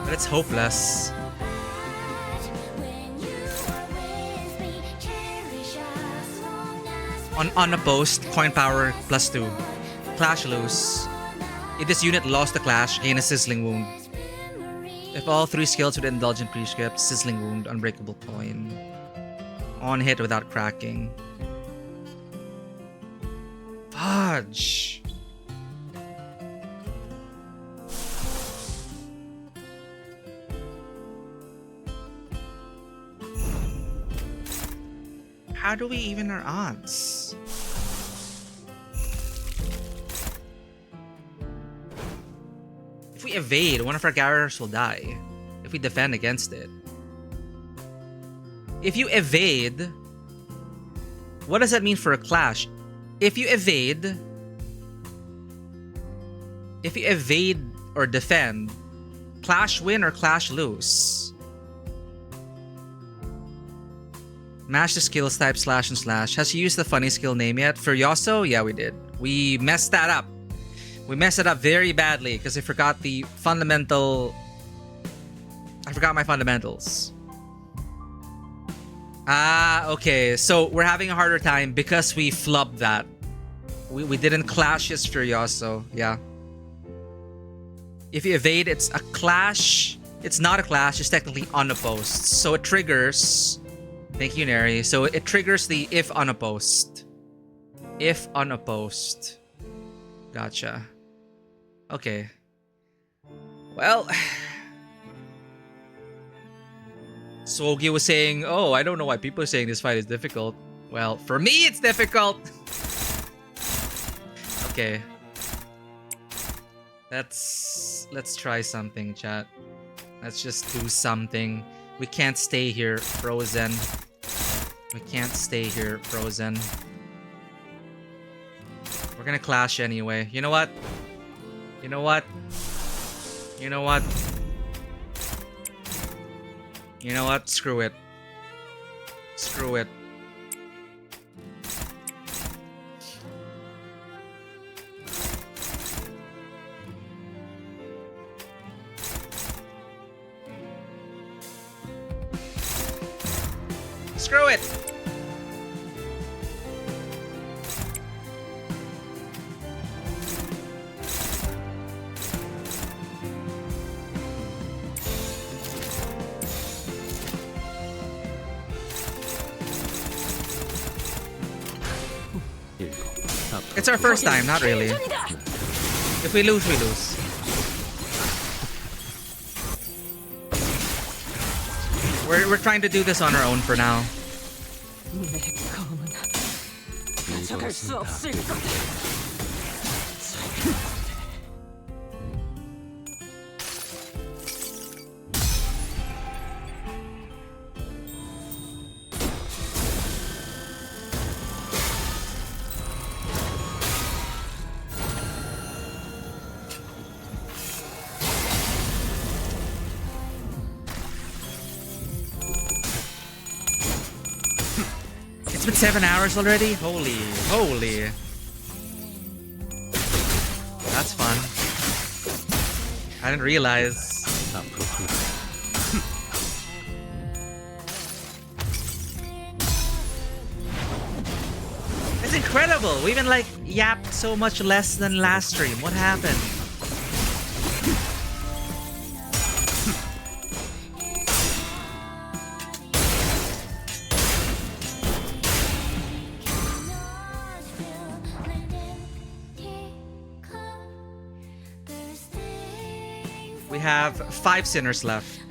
S1: But it's hopeless. Unopposed, coin power +2. Clash loose. If this unit lost the clash, gain a sizzling wound. If all 3 skills with indulgent prescript, sizzling wound, unbreakable coin. On hit without cracking. Fudge. How do we even our odds? If we evade, one of our characters will die. If we defend against it. If you evade, what does that mean for a clash? If you evade or defend, clash win or clash lose? Mash the skills type slash and slash. Has he used the funny skill name yet? Furioso? Yeah, we did. We messed that up. We messed it up very badly because I forgot the fundamental... I forgot my fundamentals. Ah, okay. So we're having a harder time because we flubbed that. We didn't clash his Furioso. Yeah. If you evade, it's a clash. It's not a clash. It's technically unopposed. So it triggers... Thank you, Neri. So it triggers the if unopposed. If unopposed. Gotcha. Okay. Well... Swogi was saying, oh, I don't know why people are saying this fight is difficult. Well, for me, it's difficult. Okay. Let's try something, chat. Let's just do something. We can't stay here frozen. We can't stay here frozen. We're gonna clash anyway. You know what? You know what? You know what? You know what? Screw it. Screw it. Screw it! It's our first time, not really. If we lose, we lose. We're trying to do this on our own for now.
S8: 내 검은 가져갈 수 없을 거다.
S1: It's been 7 hours already? Holy. That's fun. I didn't realize. It's incredible. We even like yapped so much less than last stream. What happened? We have 5 sinners left.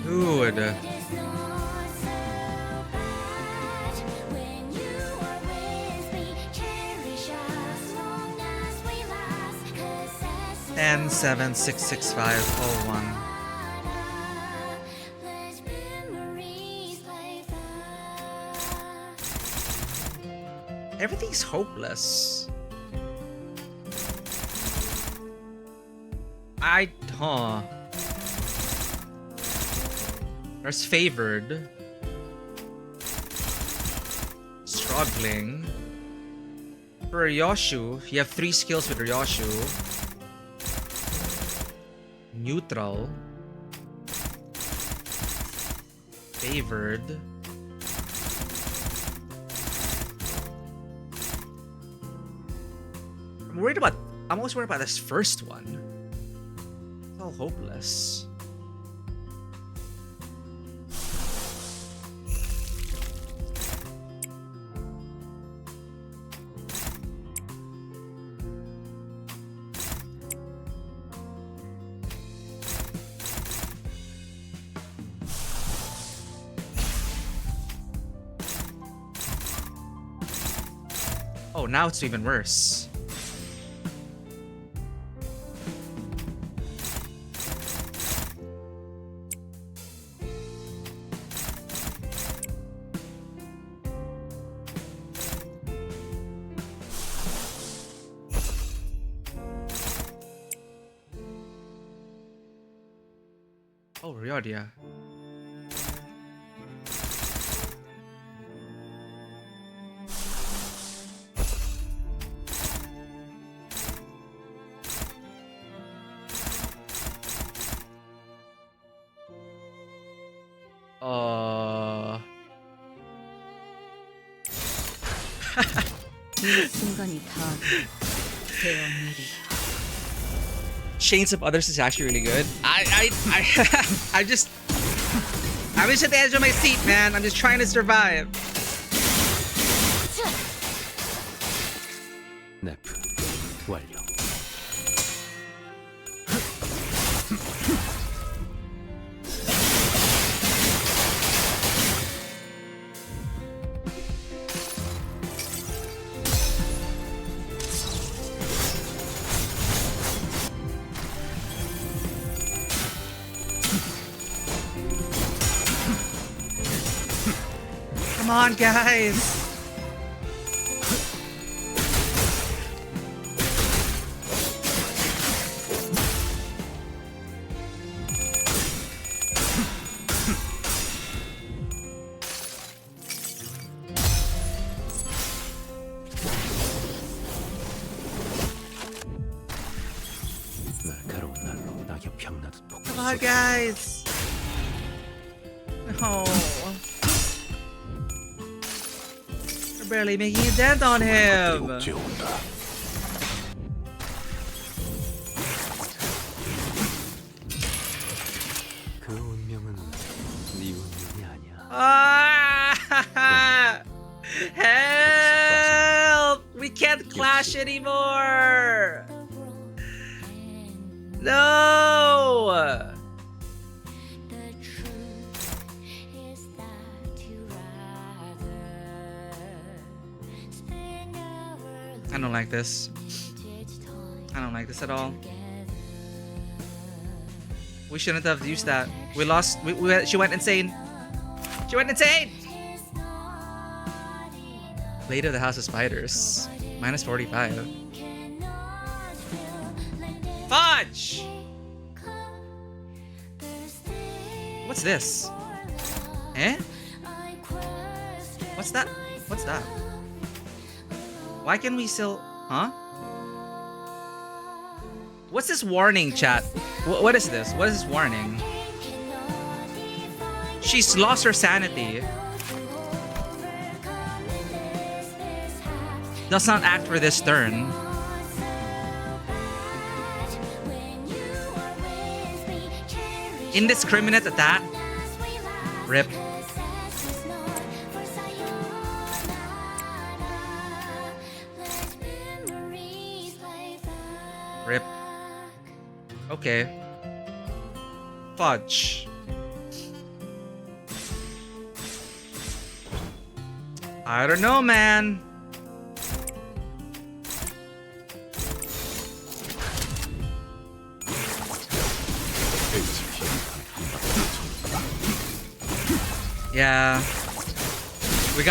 S1: Good. Ten, 7, 6, 6, 5, 0, 1. Everything's hopeless. There's favored. Struggling. For Ryoshu, you have 3 skills with Ryoshu. Neutral. Favored. I'm always worried about this first one. It's all hopeless. Oh, now it's even worse. Oh, Ryodia. Chains of Others is actually really good. I'm just at the edge of my seat, man. I'm just trying to survive. Come on, guys!
S2: 날카로운 날로 낙엽 향나듯 폭풍
S1: Come on, guys! No. We're barely making a dent on him!
S2: 옥죄어 온다. 그 운명은 네 운명이 아니야.
S1: Ah! Help! We can't clash anymore! No! I don't like this. I don't like this at all. We shouldn't have used that. We lost. She went insane. She went insane! Blade of the House of Spiders. Minus 45. Fudge! What's this? Eh? What's that? What's that? Why can we still... Huh? What's this warning, chat? What is this? What is this warning? She's lost her sanity. Does not act for this turn. Indiscriminate attack. Rip. Rip. Okay. Fudge. I don't know, man. Yeah. We're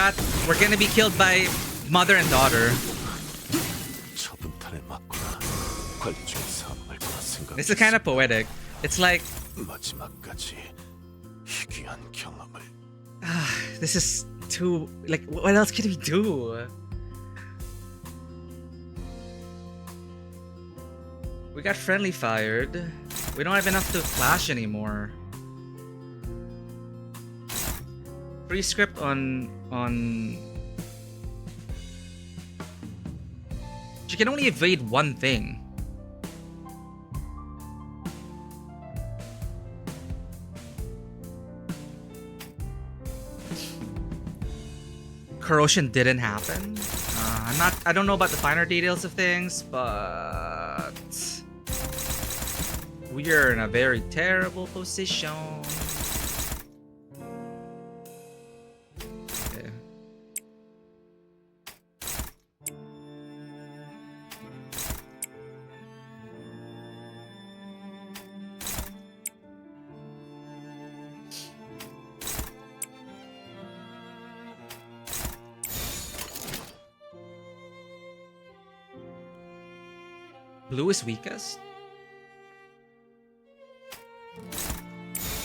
S1: gonna be killed by mother and daughter. This is kind of poetic. It's like... this is too... Like, what else can we do? We got friendly fired. We don't have enough to clash anymore. Free script on... She can only evade one thing. Corrosion didn't happen. I don't know about the finer details of things, but we are in a very terrible position. Okay. Blue is weakest?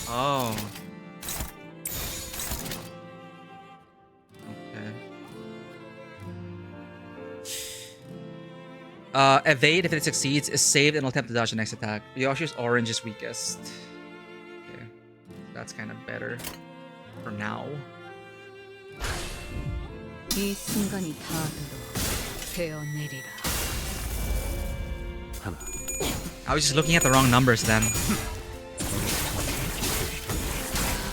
S1: Oh. Okay. Evade if it succeeds is saved and will attempt to dodge the next attack. Yoshi's orange is weakest. Okay. That's kind of better. For now.
S3: 이 순간이 다하도록 베어내리라.
S1: I was just looking at the wrong numbers then.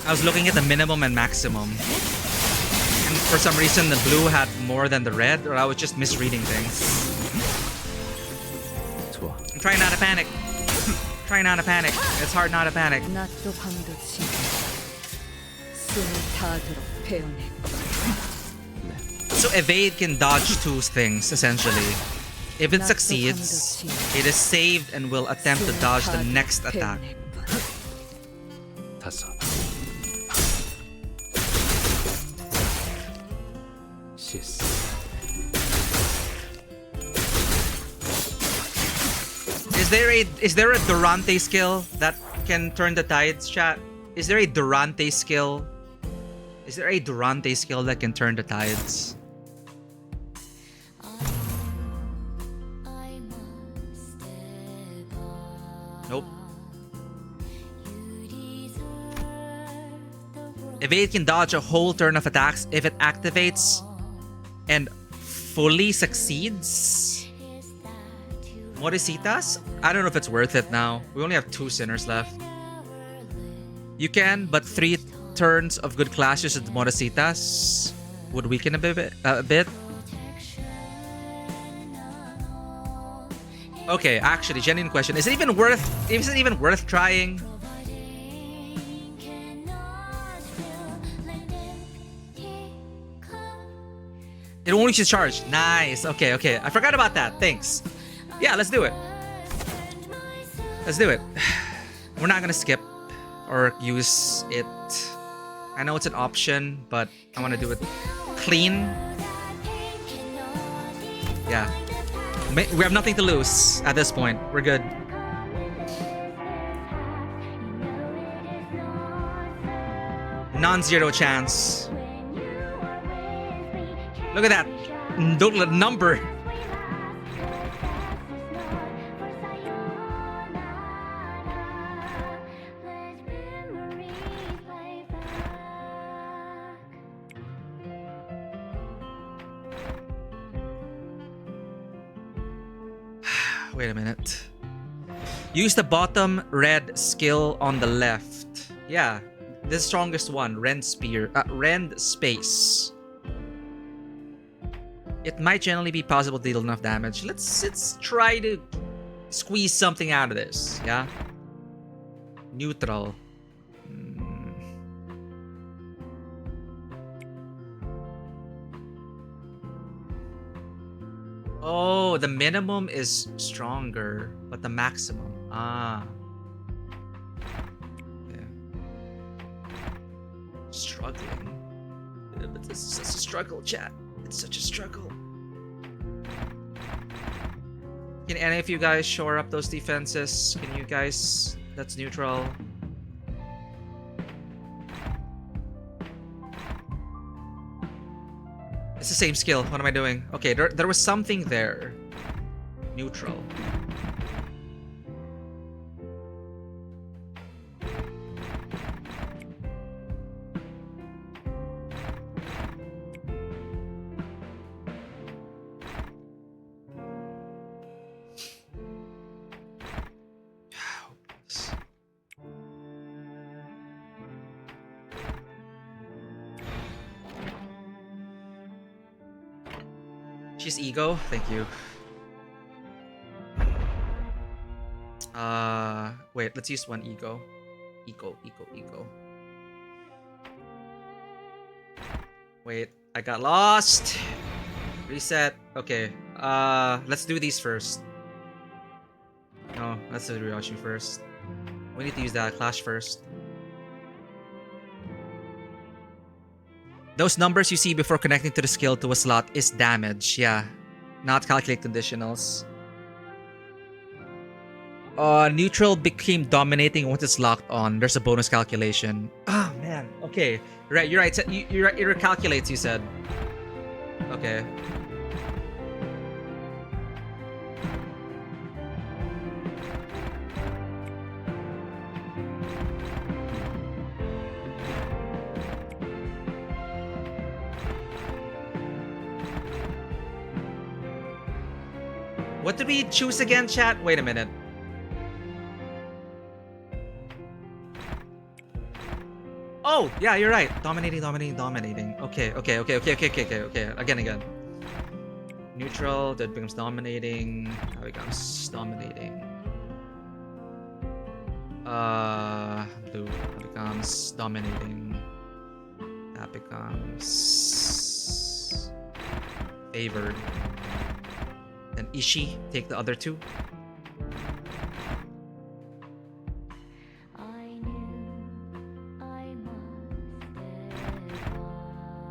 S1: I was looking at the minimum and maximum. And for some reason the blue had more than the red, or I was just misreading things. I'm trying not to panic. Trying not to panic. It's hard not to panic.
S3: 낮도 밤도 지금 숨을 다하도록 베어내고.
S1: So evade can dodge two things, essentially. If it succeeds, it is saved and will attempt to dodge the next attack.
S2: 시스.
S1: Is there a Durante skill that can turn the tides, chat? Is there a Durante skill? Is there a Durante skill that can turn the tides? Nope. Evade can dodge a whole turn of attacks if it activates and fully succeeds. Morisitas? I don't know if it's worth it now. We only have 2 sinners left. You can, but 3 turns of good clashes with Morisitas would weaken a bit. Okay, actually, genuine question. Is it even worth trying? It only uses charge. Nice. Okay, okay. I forgot about that. Thanks. Yeah, let's do it. Let's do it. We're not gonna skip or use it. I know it's an option, but I want to do it clean. Yeah. We have nothing to lose at this point. We're good. Non-zero chance. Look at that. Don't let number. Wait a minute. Use the bottom red skill on the left. Yeah, the strongest one, Rend Spear, Rend Space. It might generally be possible to deal enough damage. Let's try to squeeze something out of this. Yeah. Neutral. Oh, the minimum is stronger, but the maximum. Ah. Yeah. Struggling. Yeah, but this is such a struggle, chat. It's such a struggle. Can any of you guys shore up those defenses? Can you guys? That's neutral. It's the same skill. What am I doing? Okay, there was something there. Neutral. She's ego. Thank you. Wait, let's use one ego. Ego. Wait, I got lost. Reset. Okay. Let's do these first. No, let's do the Ryoshi first. We need to use that clash first. Those numbers you see before connecting to the skill to a slot is damage, yeah. Not calculate conditionals. Neutral became dominating once it's locked on. There's a bonus calculation. Oh man. Okay. Right, you're right. You're right. It recalculates, you said. Okay. What did we choose again, chat? Wait a minute. Oh, yeah, you're right. Dominating. Okay. Again. Neutral, that becomes dominating. That becomes dominating. Blue becomes dominating. That becomes favored. Then Ishii, take the other two.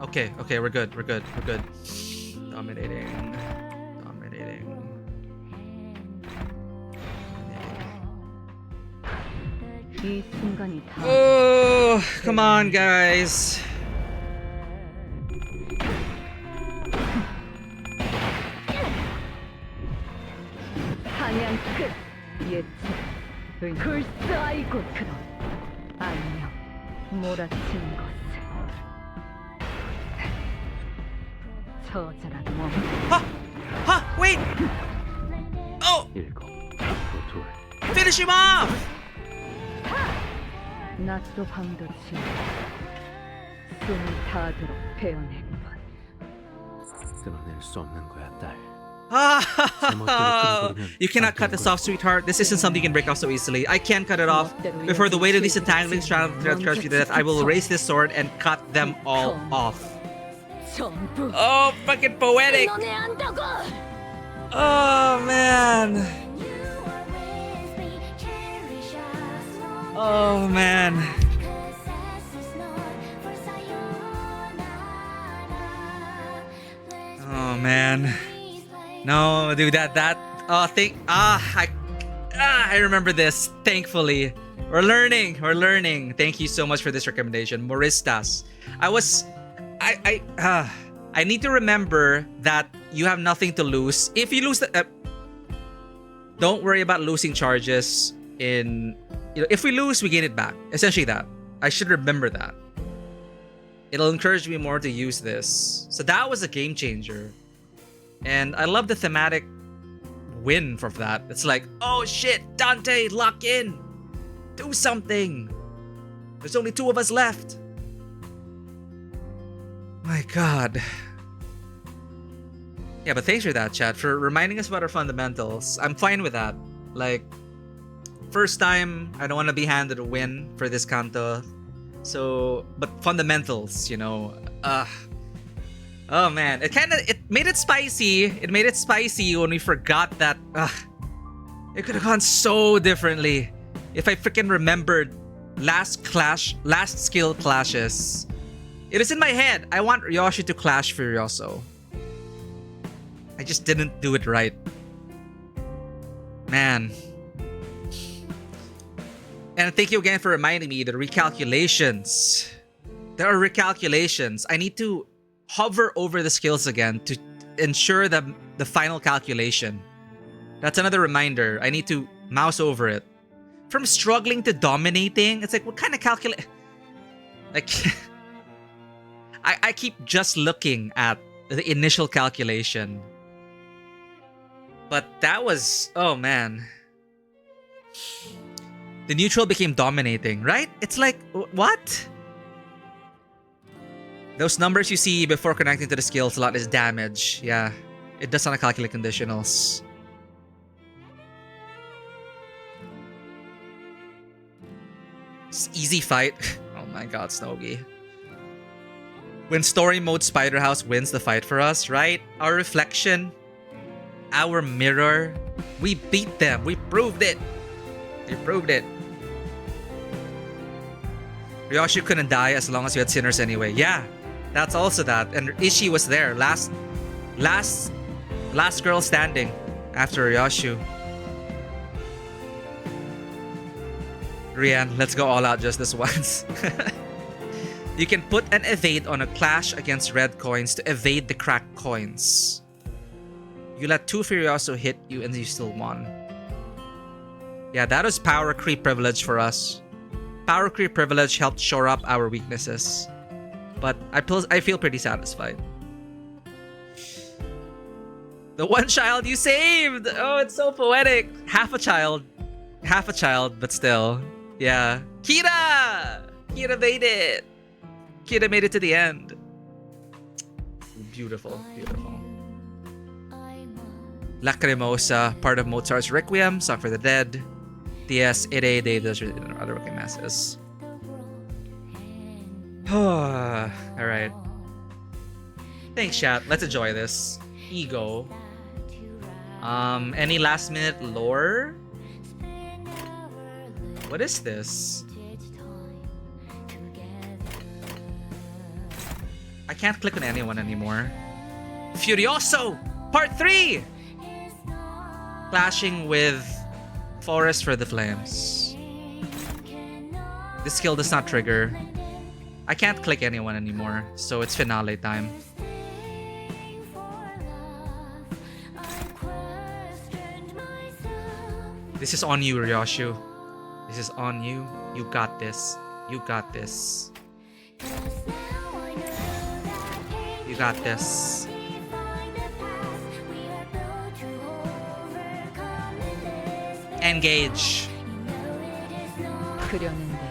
S1: Okay, okay, we're good. We're good. We're good. Dominating. Dominating. Oh, come on, guys.
S4: 사냥 끝. 예측. 불사이고 그럼. 안녕. 몰아친 것을. 처절한 몸.
S1: Wait! Oh! Finish him off!
S4: 낮도 밤도 치고 숨이 닿도록 베어낸 것.
S2: 끊어낼 수 없는 거야, 딸.
S1: You cannot cut this off, sweetheart. This isn't something you can break off so easily. I can't cut it off. Before the weight of these entangling strands crush you to death, I will raise this sword and cut them all off. Oh, fucking poetic! Oh, man. Oh, man. Oh, man. No, dude, I remember this, thankfully. We're learning. Thank you so much for this recommendation. Moristas. I need to remember that you have nothing to lose. If you lose don't worry about losing charges if we lose, we gain it back. Essentially that. I should remember that. It'll encourage me more to use this. So that was a game changer. And I love the thematic win from that. It's like, oh shit, Dante, lock in. Do something. There's only 2 of us left. My god. Yeah, but thanks for that, chat, for reminding us about our fundamentals. I'm fine with that. Like, first time, I don't want to be handed a win for this Canto. So, but fundamentals, oh man, it made it spicy. It made it spicy when we forgot that it could have gone so differently if I freaking remembered last skill clashes. It is in my head. I want Ryoshi to clash Furioso. I just didn't do it right. Man. And thank you again for reminding me the recalculations. There are recalculations. I need to hover over the skills again to ensure the final calculation. That's another reminder. I need to mouse over it. From struggling to dominating, it's like, what kind of like I keep just looking at the initial calculation. But that was, oh man. The neutral became dominating, right? It's like, what? Those numbers you see before connecting to the skill slot is damage. Yeah, it does not calculate conditionals. It's easy fight. Oh my god, Snowy. When story mode Spider House wins the fight for us, right? Our reflection, our mirror, we beat them. We proved it. We proved it. Ryoshi couldn't die as long as you had sinners anyway. Yeah, that's also that. And Ishii was there. Last girl standing after Ryoshi. Rian, let's go all out just this once. You can put an evade on a clash against red coins to evade the cracked coins. You let 2 Furioso hit you and you still won. Yeah, that was power creep privilege for us. Power creep privilege helped shore up our weaknesses. But I feel pretty satisfied. The one child you saved! Oh, it's so poetic. Half a child, but still. Yeah. Kira! Kira made it! Kira made it to the end. Beautiful, beautiful. Lacrimosa, part of Mozart's Requiem, Song for the Dead. DS, Ere de those are other working masses. Alright. Thanks, chat. Let's enjoy this. Ego. Any last minute lore? What is this? I can't click on anyone anymore. Furioso! Part 3! Clashing with Forest for the Flames. This skill does not trigger. I can't click anyone anymore, so it's finale time. This is on you, Ryoshu. This is on you. You got this. You got this. You got this. Engage.
S3: 그려낸 대로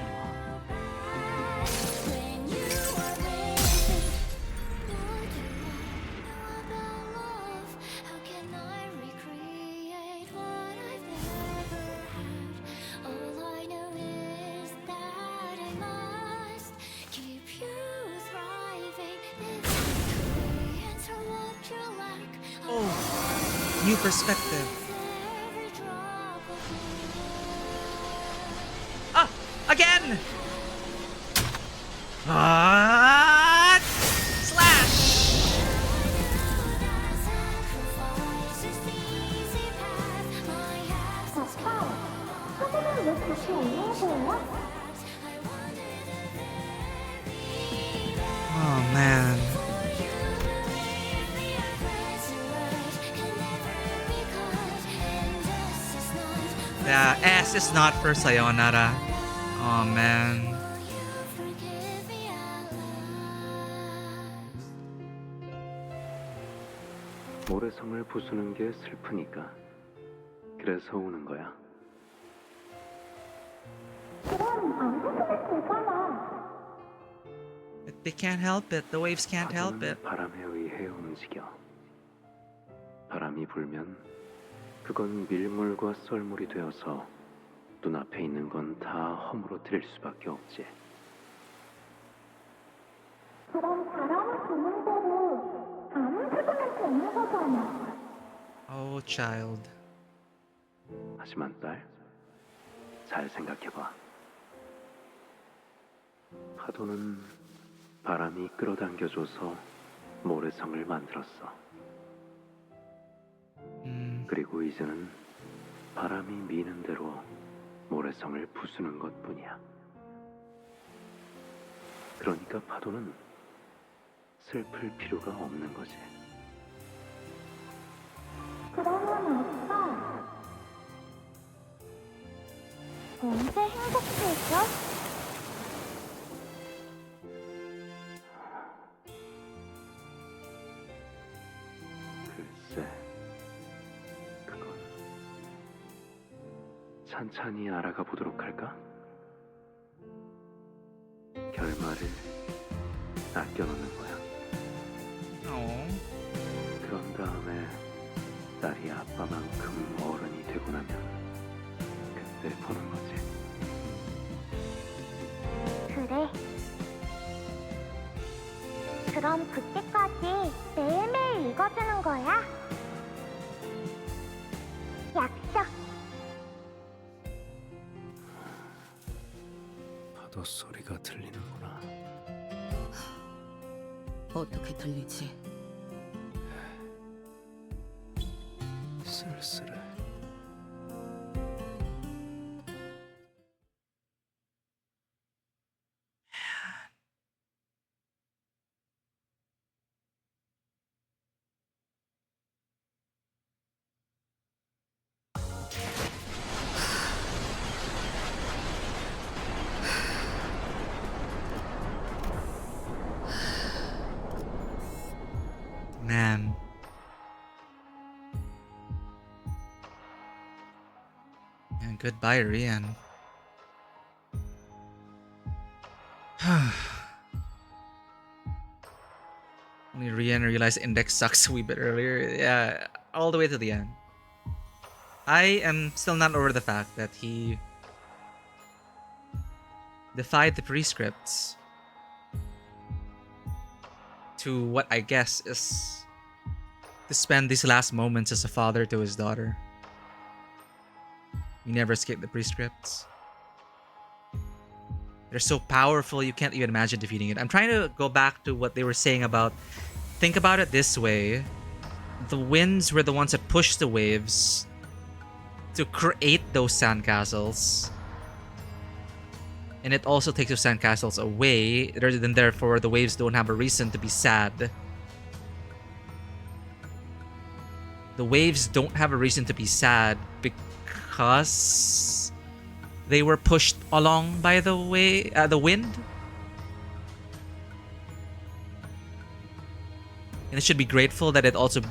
S1: Oh, new perspective. Ah, again. Ah, slash. Oh man. The S is not for sayonara. Oh man.
S2: 모래성을 부수는 게 슬프니까. 그래서 우는 거야.
S1: But they can't help it. The waves can't help it.
S2: 바람에 의해 움직여. 바람이 불면 그건 밀물과 썰물이 되어서 눈앞에 있는 건 다 허물어뜨릴 수밖에 없지.
S7: 그럼 바람을 부는 대로 아무 수도 없는 거잖아.
S1: Oh, child.
S2: 하지만 딸, 잘 생각해봐. 파도는 바람이 끌어당겨줘서 모래성을 만들었어. 그리고 이제는 바람이 미는 대로 모래성을 부수는 것뿐이야. 그러니까 파도는 슬플 필요가 없는 거지.
S7: 그러면 아빠 언제 행복해져?
S2: 글쎄, 그건 찬찬히 알아가 보도록 할까? 결말을 아껴놓는 거야. 그런 다음에 딸이 아빠만큼 어른이 되고 나면 그때 보는 거지.
S7: 그래. 그럼 그때까지 매일매일 읽어주는 거야? 약속.
S2: 파도 소리가 들리는구나.
S3: 어떻게 들리지?
S2: 쓸쓸해.
S1: Man. And goodbye, Rian. Only Rian realized Index sucks a wee bit earlier. Yeah, all the way to the end. I am still not over the fact that he defied the prescripts to what I guess is to spend these last moments as a father to his daughter. You never escape the prescripts. They're so powerful, you can't even imagine defeating it. I'm trying to go back to what they were saying about... Think about it this way. The winds were the ones that pushed the waves to create those sandcastles. And it also takes those sandcastles away. Then therefore, the waves don't have a reason to be sad. The waves don't have a reason to be sad because they were pushed along by the wind. And it should be grateful that it also,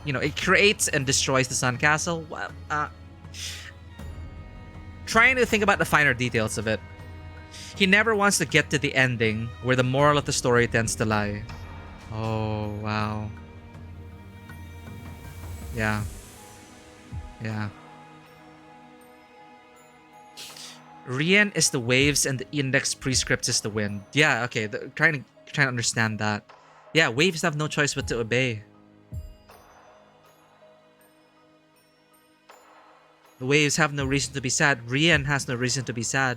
S1: you know, it creates and destroys the sandcastle. Trying to think about the finer details of it. He never wants to get to the ending where the moral of the story tends to lie. Oh, wow. Yeah. Yeah. Rien is the waves and the index prescripts is the wind. Yeah, okay. Trying to understand that. Yeah, waves have no choice but to obey. The waves have no reason to be sad. Rien has no reason to be sad.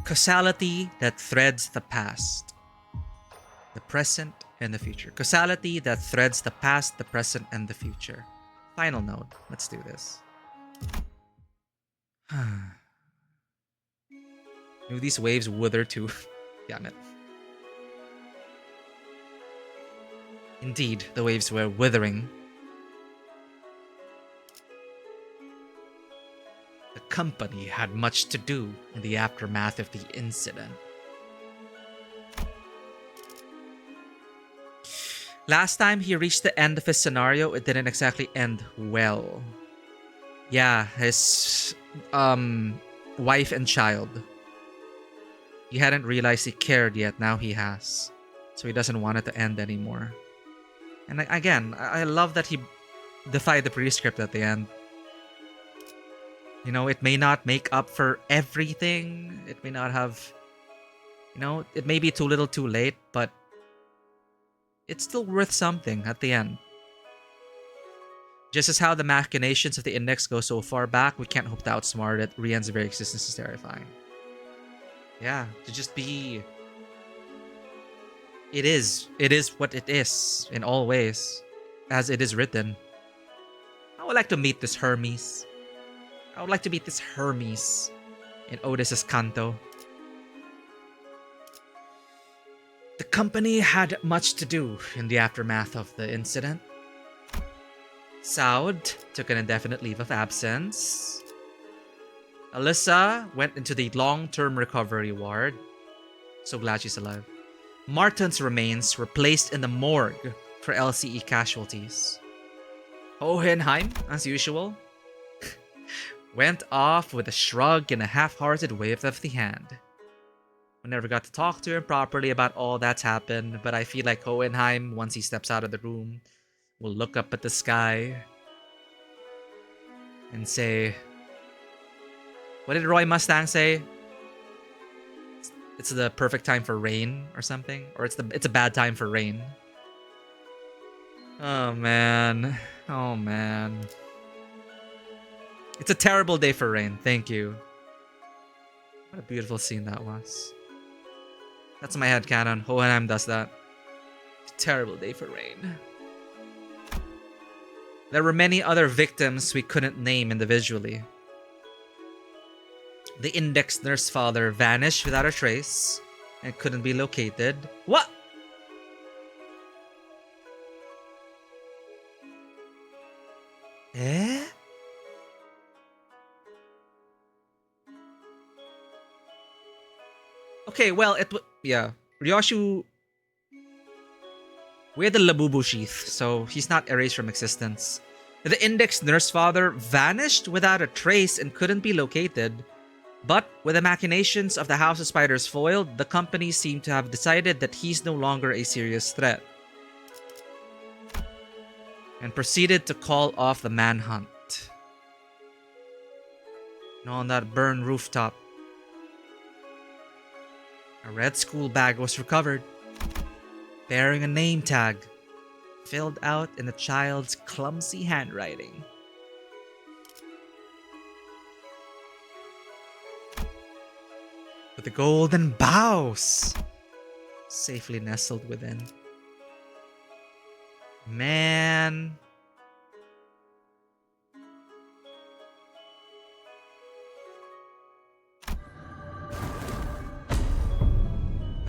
S1: Causality that threads the past, the present, and the future. Causality that threads the past, the present, and the future. Final node. Let's do this. Knew these waves wither too. Damn it. Indeed, the waves were withering. The company had much to do in the aftermath of the incident. Last time he reached the end of his scenario, it didn't exactly end well. Yeah, his wife and child. He hadn't realized he cared yet, now he has. So he doesn't want it to end anymore. And again, I love that he defied the prescript at the end. You know, it may not make up for everything. It may not have... You know, it may be too little too late, but... it's still worth something at the end. Just as how the machinations of the index go so far back, we can't hope to outsmart it. Rien's very existence is terrifying. Yeah, to just be... It is what it is, in all ways. As it is written. I would like to meet this Hermes. I would like to meet this Hermes in Otis's Canto. The company had much to do in the aftermath of the incident. Saud took an indefinite leave of absence. Alyssa went into the long-term recovery ward. So glad she's alive. Martin's remains were placed in the morgue for LCE casualties. Hohenheim, as usual, went off with a shrug and a half-hearted wave of the hand. We never got to talk to him properly about all that's happened, but I feel like Hohenheim, once he steps out of the room, will look up at the sky and say, what did Roy Mustang say? It's the perfect time for rain or something? Or it's a bad time for rain. Oh man. Oh man. It's a terrible day for rain. Thank you. What a beautiful scene that was. That's my headcanon. Hohenheim does that. It's a terrible day for rain. There were many other victims we couldn't name individually. The index nurse father vanished without a trace and couldn't be located. What? Eh? Okay, well, yeah. Ryoshu... We had the Labubu sheath, so he's not erased from existence. The index nurse father vanished without a trace and couldn't be located. But with the machinations of the House of Spiders foiled, the company seemed to have decided that he's no longer a serious threat. And proceeded to call off the manhunt. And on that burned rooftop, a red school bag was recovered, bearing a name tag filled out in a child's clumsy handwriting. With the golden bows safely nestled within. Man.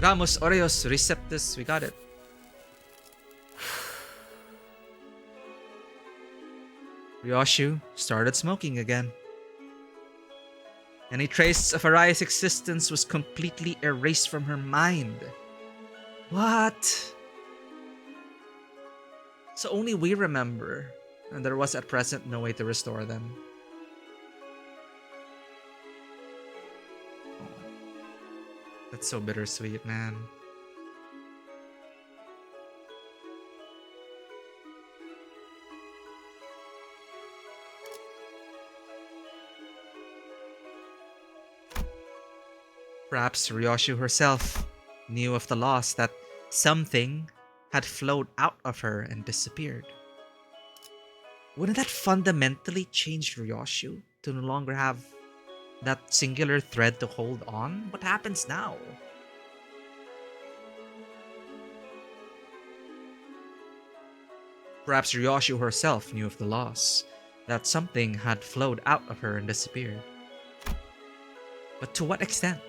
S1: Ramos Oreos Receptus, we got it. Ryoshu started smoking again. Any trace of Araya's existence was completely erased from her mind. What? So only we remember, and there was at present no way to restore them. That's so bittersweet, man. Perhaps Ryoshu herself knew of the loss, that something had flowed out of her and disappeared. Wouldn't that fundamentally change Ryoshu to no longer have that singular thread to hold on? What happens now? Perhaps Ryoshu herself knew of the loss, that something had flowed out of her and disappeared. But to what extent?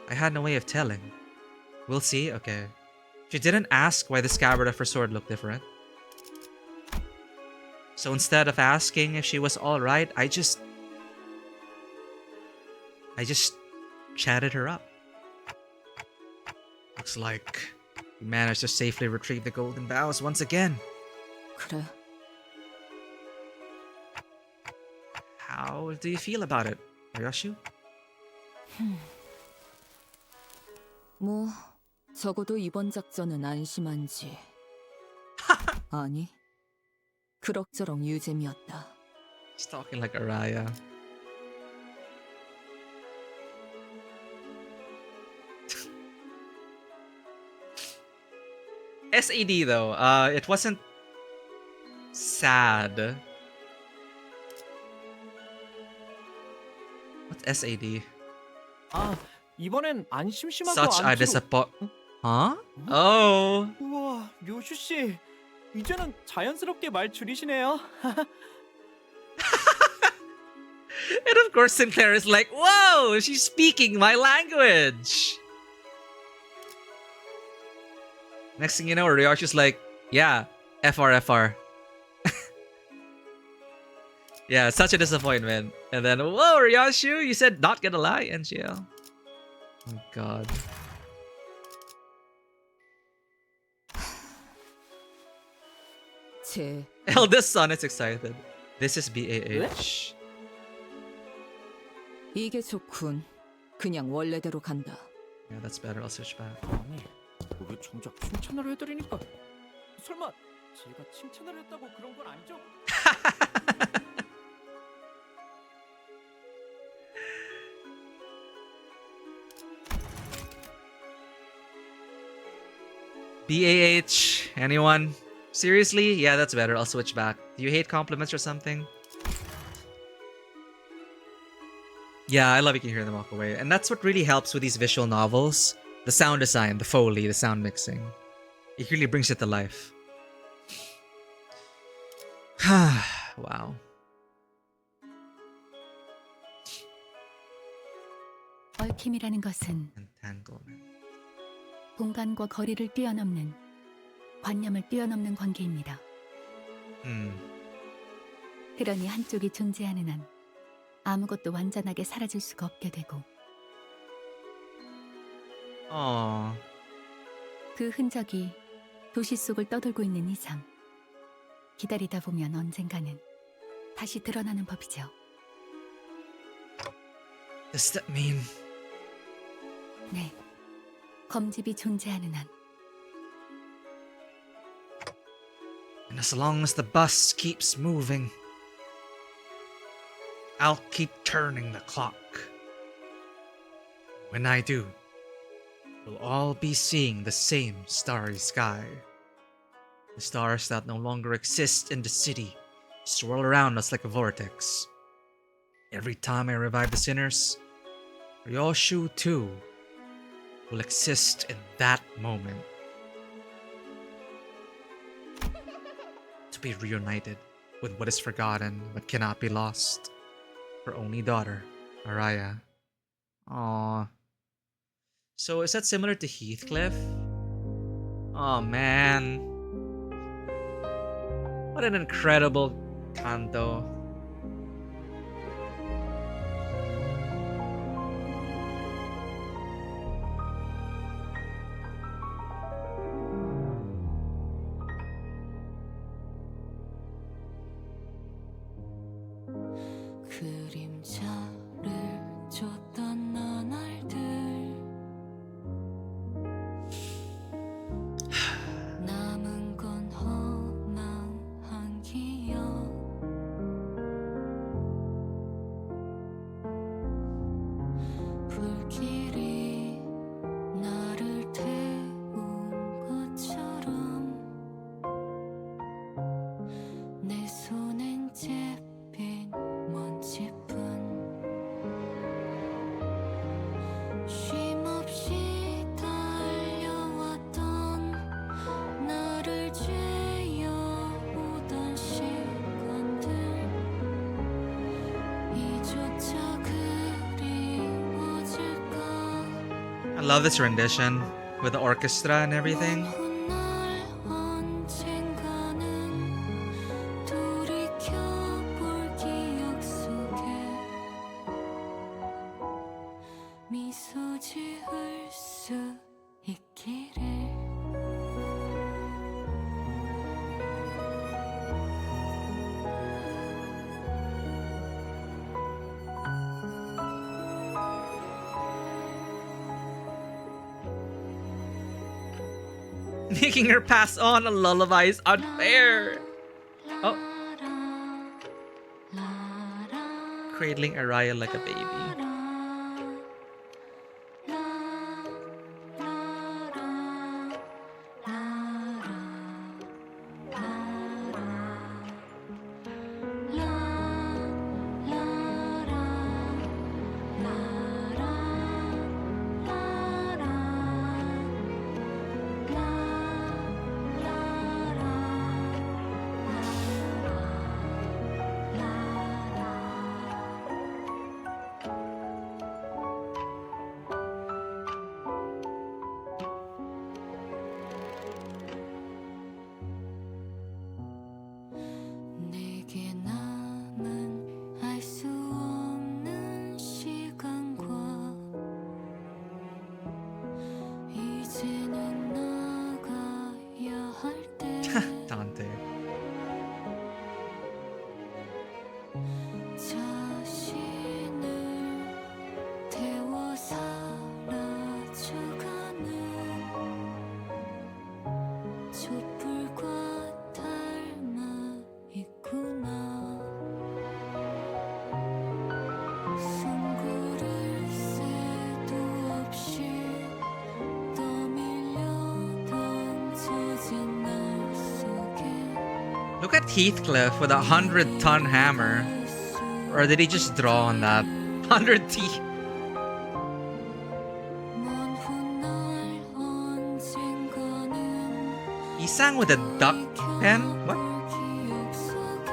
S1: I had no way of telling. We'll see, okay. She didn't ask why the scabbard of her sword looked different. So instead of asking if she was alright, I just chatted her up. Looks like we managed to safely retrieve the golden bows once again.
S3: 그래.
S1: How do you feel about it, Ryoshu?
S3: 뭐 적어도 이번 작전은 안심한지. 아니, 그럭저럭 유잼이었다.
S1: She's talking like Araya. SAD though, it wasn't sad. What's SAD?
S14: 아, 이번엔 안 심심하고
S1: Such a
S14: 안
S1: disappoint. Huh? Oh.
S14: 우와, 료슈 씨. 이제는 자연스럽게 말 줄이시네요.
S1: And of course Sinclair is like, whoa, she's speaking my language. Next thing you know, Ryoshu's like, yeah, FR. Yeah, such a disappointment. And then, whoa, Ryoshu, you said not gonna lie, NGL. Oh god. Eldest son is excited. This is BAH.
S3: 이게 좋군. 그냥 원래대로 간다.
S1: Yeah, that's better. I'll switch back.
S14: 아니, 왜 정작 칭찬을 해드리니까? 설마 제가 칭찬을 했다고 그런 건 아니죠?
S1: BAH, anyone? Seriously? Yeah, that's better. I'll switch back. Do you hate compliments or something? Yeah, I love you can hear them walk away. And that's what really helps with these visual novels. The sound design, the Foley, the sound mixing. It really brings it to life. Wow.
S10: 얽힘이라는 것은
S1: Entanglement.
S10: 공간과 거리를 뛰어넘는, 관념을 뛰어넘는 관계입니다. 그러니 한쪽이 존재하는 한 아무것도 완전하게 사라질 수가 없게 되고 그 흔적이 도시 속을 떠돌고 있는 이상 기다리다 보면 언젠가는 다시 드러나는 법이죠.
S1: Does that mean?
S10: 네, 검집이 존재하는 한.
S1: And as long as the bus keeps moving, I'll keep turning the clock. When I do, we'll all be seeing the same starry sky. The stars that no longer exist in the city swirl around us like a vortex. Every time I revive the sinners, Ryoshu too will exist in that moment. To be reunited with what is forgotten but cannot be lost. Her only daughter, Araya. Aww. So is that similar to Heathcliff? Oh man. What an incredible Canto.
S3: 그림자를 줬던 나날들 남은 건 허망한 기억 불길이 나를 태운 것처럼 내 손엔 잽빈 먼지뿐 쉼없이 달려왔던 나를 죄어오던 시간들 이조차 그리워질까
S1: I love this rendition with the orchestra and everything.
S3: 언젠가는 돌이켜볼 기억 속에 미소 지을 수 있기를
S1: Making her pass on a lullaby is unfair. Oh. Cradling Araya like a baby.
S3: 내게 남은 알 수 없는 시간과 이제는 나가야 할 때
S1: Dante.
S3: 자신을 태워 사라져가는 촛불과 닮아 있구나 숨고를 새도 없이 떠밀려 던져진 날 속에
S1: Look at Heathcliff with a 100-ton hammer. Or did he just draw on that? 100 teeth.
S3: 먼 훗날 언젠가는
S1: He sang with a duck pen? What?
S3: 기억 속에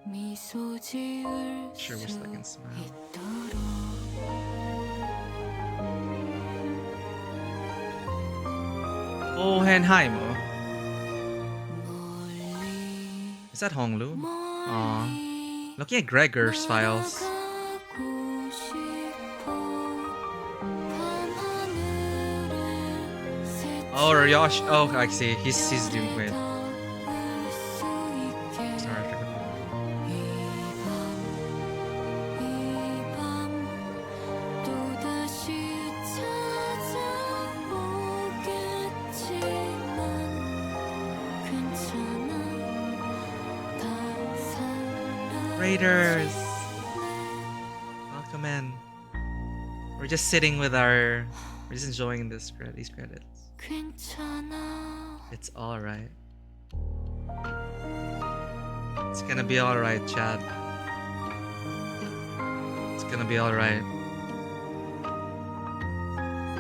S3: 미소 지을
S1: Sure wish I can smile.
S3: 있도록
S1: Oh, Henheimo. Is that Honglu? Aw. Looking at Gregor's files.
S3: 가고 싶어
S1: Oh, Ryosh. Oh, I see. He's doing great. Sorry, I forgot. Raiders! Welcome in. We're just sitting with our... We're just enjoying these credits. It's alright. It's gonna be alright, Chad. It's gonna be alright.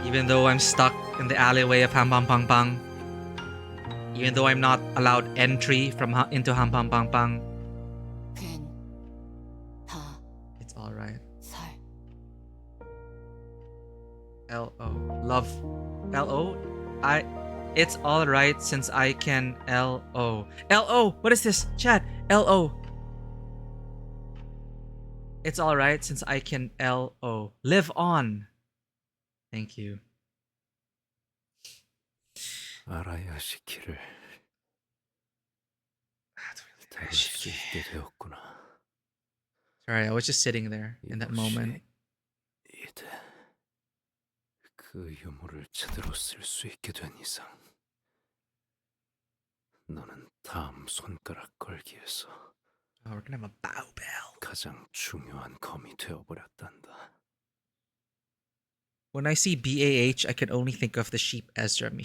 S1: Even though I'm stuck in the alleyway of Ham Pang Pang Pang. Even though I'm not allowed entry from into Ham Pang Pang Pang. It's alright. L-O. Love. L-O? It's alright since I can L-O. L-O! What is this? Chat. L-O. It's alright since I can L-O. Live on. Thank you.
S2: 알아야 시키를 들을 수 있게 되었구나.
S1: Sorry, I was just sitting there in that moment.
S2: 이제 그 유물을 제대로 쓸 수 있게 된 이상 너는 다음 손가락 걸기에서
S1: we're gonna have a bow bell.
S2: 가장 중요한 검이 되어버렸단다.
S1: When I see BAH, I can only think of the sheep Ezra me.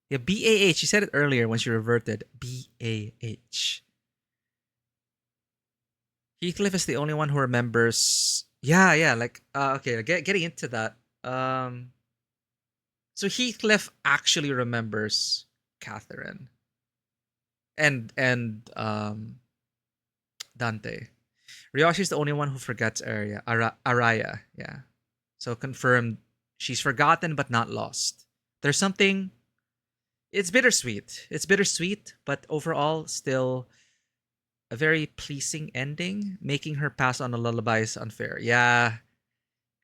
S1: Yeah, BAH. She said it earlier when she reverted. BAH. Heathcliff is the only one who remembers. Yeah, like okay, getting into that. So Heathcliff actually remembers Catherine and Dante. Ryoshi's the only one who forgets Araya. Yeah. So confirmed, she's forgotten but not lost. There's something. It's bittersweet. It's bittersweet, but overall still a very pleasing ending. Making her pass on a lullaby is unfair. Yeah.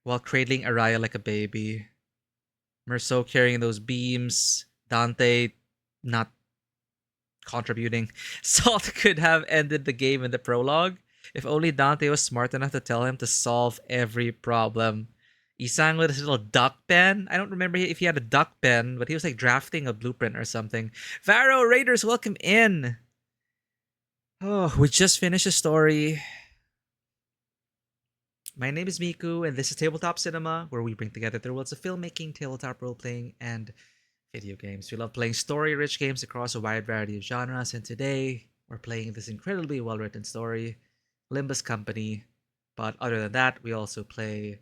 S1: While cradling Araya like a baby. Merceau carrying those beams. Dante not contributing. Salt could have ended the game in the prologue if only Dante was smart enough to tell him to solve every problem. He sang with his little duck pen. I don't remember if he had a duck pen, but he was like drafting a blueprint or something. Varo Raiders, welcome in. Oh, we just finished a story. My name is Miku, and this is Tabletop Cinema, where we bring together the worlds of filmmaking, tabletop role-playing, and video games. We love playing story-rich games across a wide variety of genres, and today we're playing this incredibly well-written story, Limbus Company. But other than that, we also play...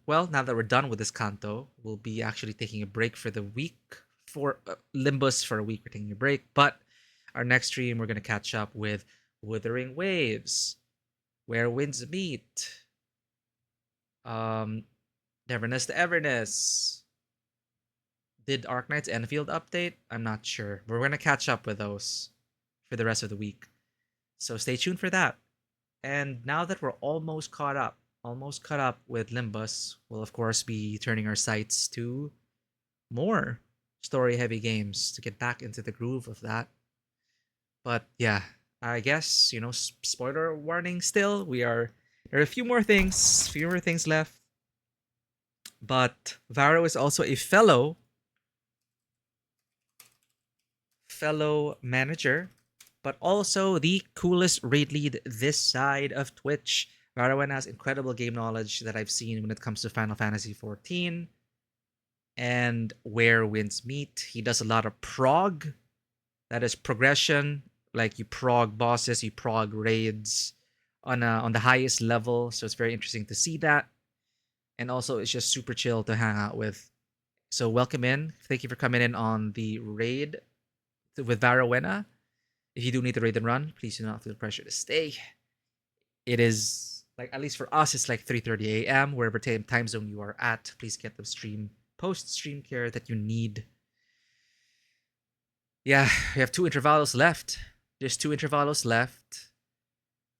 S1: well, now that we're done with this Canto, we'll be actually taking a break for the week. For Limbus for a week, we're taking a break. But our next stream, we're going to catch up with Wuthering Waves, Where Winds Meet, Neverness to Everness. Did Arknight's Enfield update? I'm not sure. We're going to catch up with those for the rest of the week. So stay tuned for that. And now that we're almost caught up with Limbus, we'll of course be turning our sights to more story-heavy games to get back into the groove of that. But yeah, I guess, you know, spoiler warning still. There are a few more things left. But Varo is also a fellow manager, but also the coolest raid lead this side of Twitch. Varawan has incredible game knowledge that I've seen when it comes to Final Fantasy XIV and Where Winds Meet. He does a lot of prog, that is progression, like you prog bosses, you prog raids on the highest level. So it's very interesting to see that, and also it's just super chill to hang out with. So welcome in. Thank you for coming in on the raid with Varawena. If you do need to raid and run, please do not feel pressure to stay. It is, like, at least for us, it's like 3:30 a.m. wherever time zone you are at. Please get the post-stream care that you need. Yeah, we have 2 intervalos left. There's 2 intervalos left.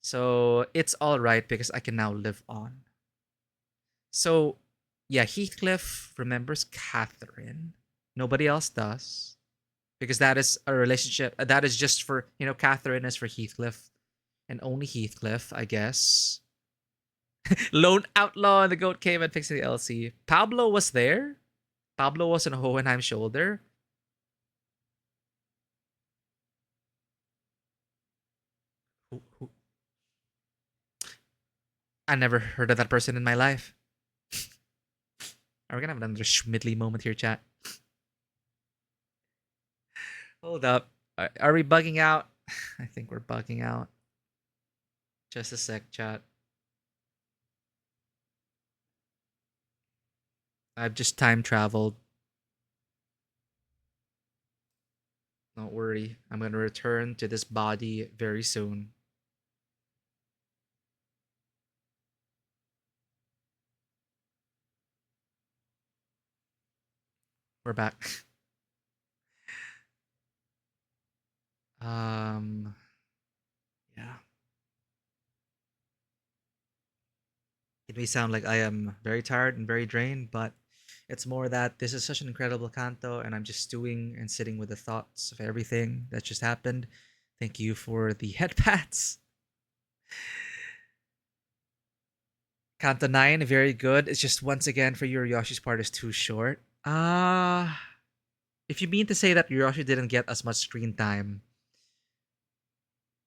S1: So it's alright because I can now live on. So, yeah, Heathcliff remembers Catherine. Nobody else does. Because that is a relationship. That is just for, you know, Catherine is for Heathcliff. And only Heathcliff, I guess. Lone Outlaw and the Goat came and fixed the LC. Pablo was there. Pablo was on Hohenheim's shoulder. Who? I never heard of that person in my life. Are we gonna have another Schmidly moment here, chat? Hold up. Are we bugging out? I think we're bugging out. Just a sec, chat. I've just time traveled. Don't worry. I'm gonna return to this body very soon. We're back. Yeah. It may sound like I am very tired and very drained, but it's more that this is such an incredible canto, and I'm just stewing and sitting with the thoughts of everything that just happened. Thank you for the head pats. Canto 9, very good. It's just once again for you, Yoshi's part is too short. If you mean to say that Yoshi didn't get as much screen time,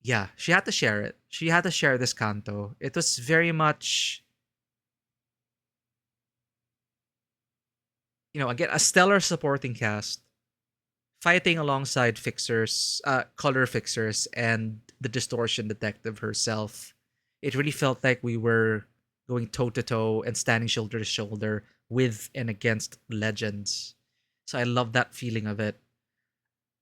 S1: yeah, she had to share it. She had to share this canto. It was very much, again, a stellar supporting cast fighting alongside fixers, color fixers, and the distortion detective herself. It really felt like we were going toe to toe and standing shoulder to shoulder with and against legends. So I love that feeling of it.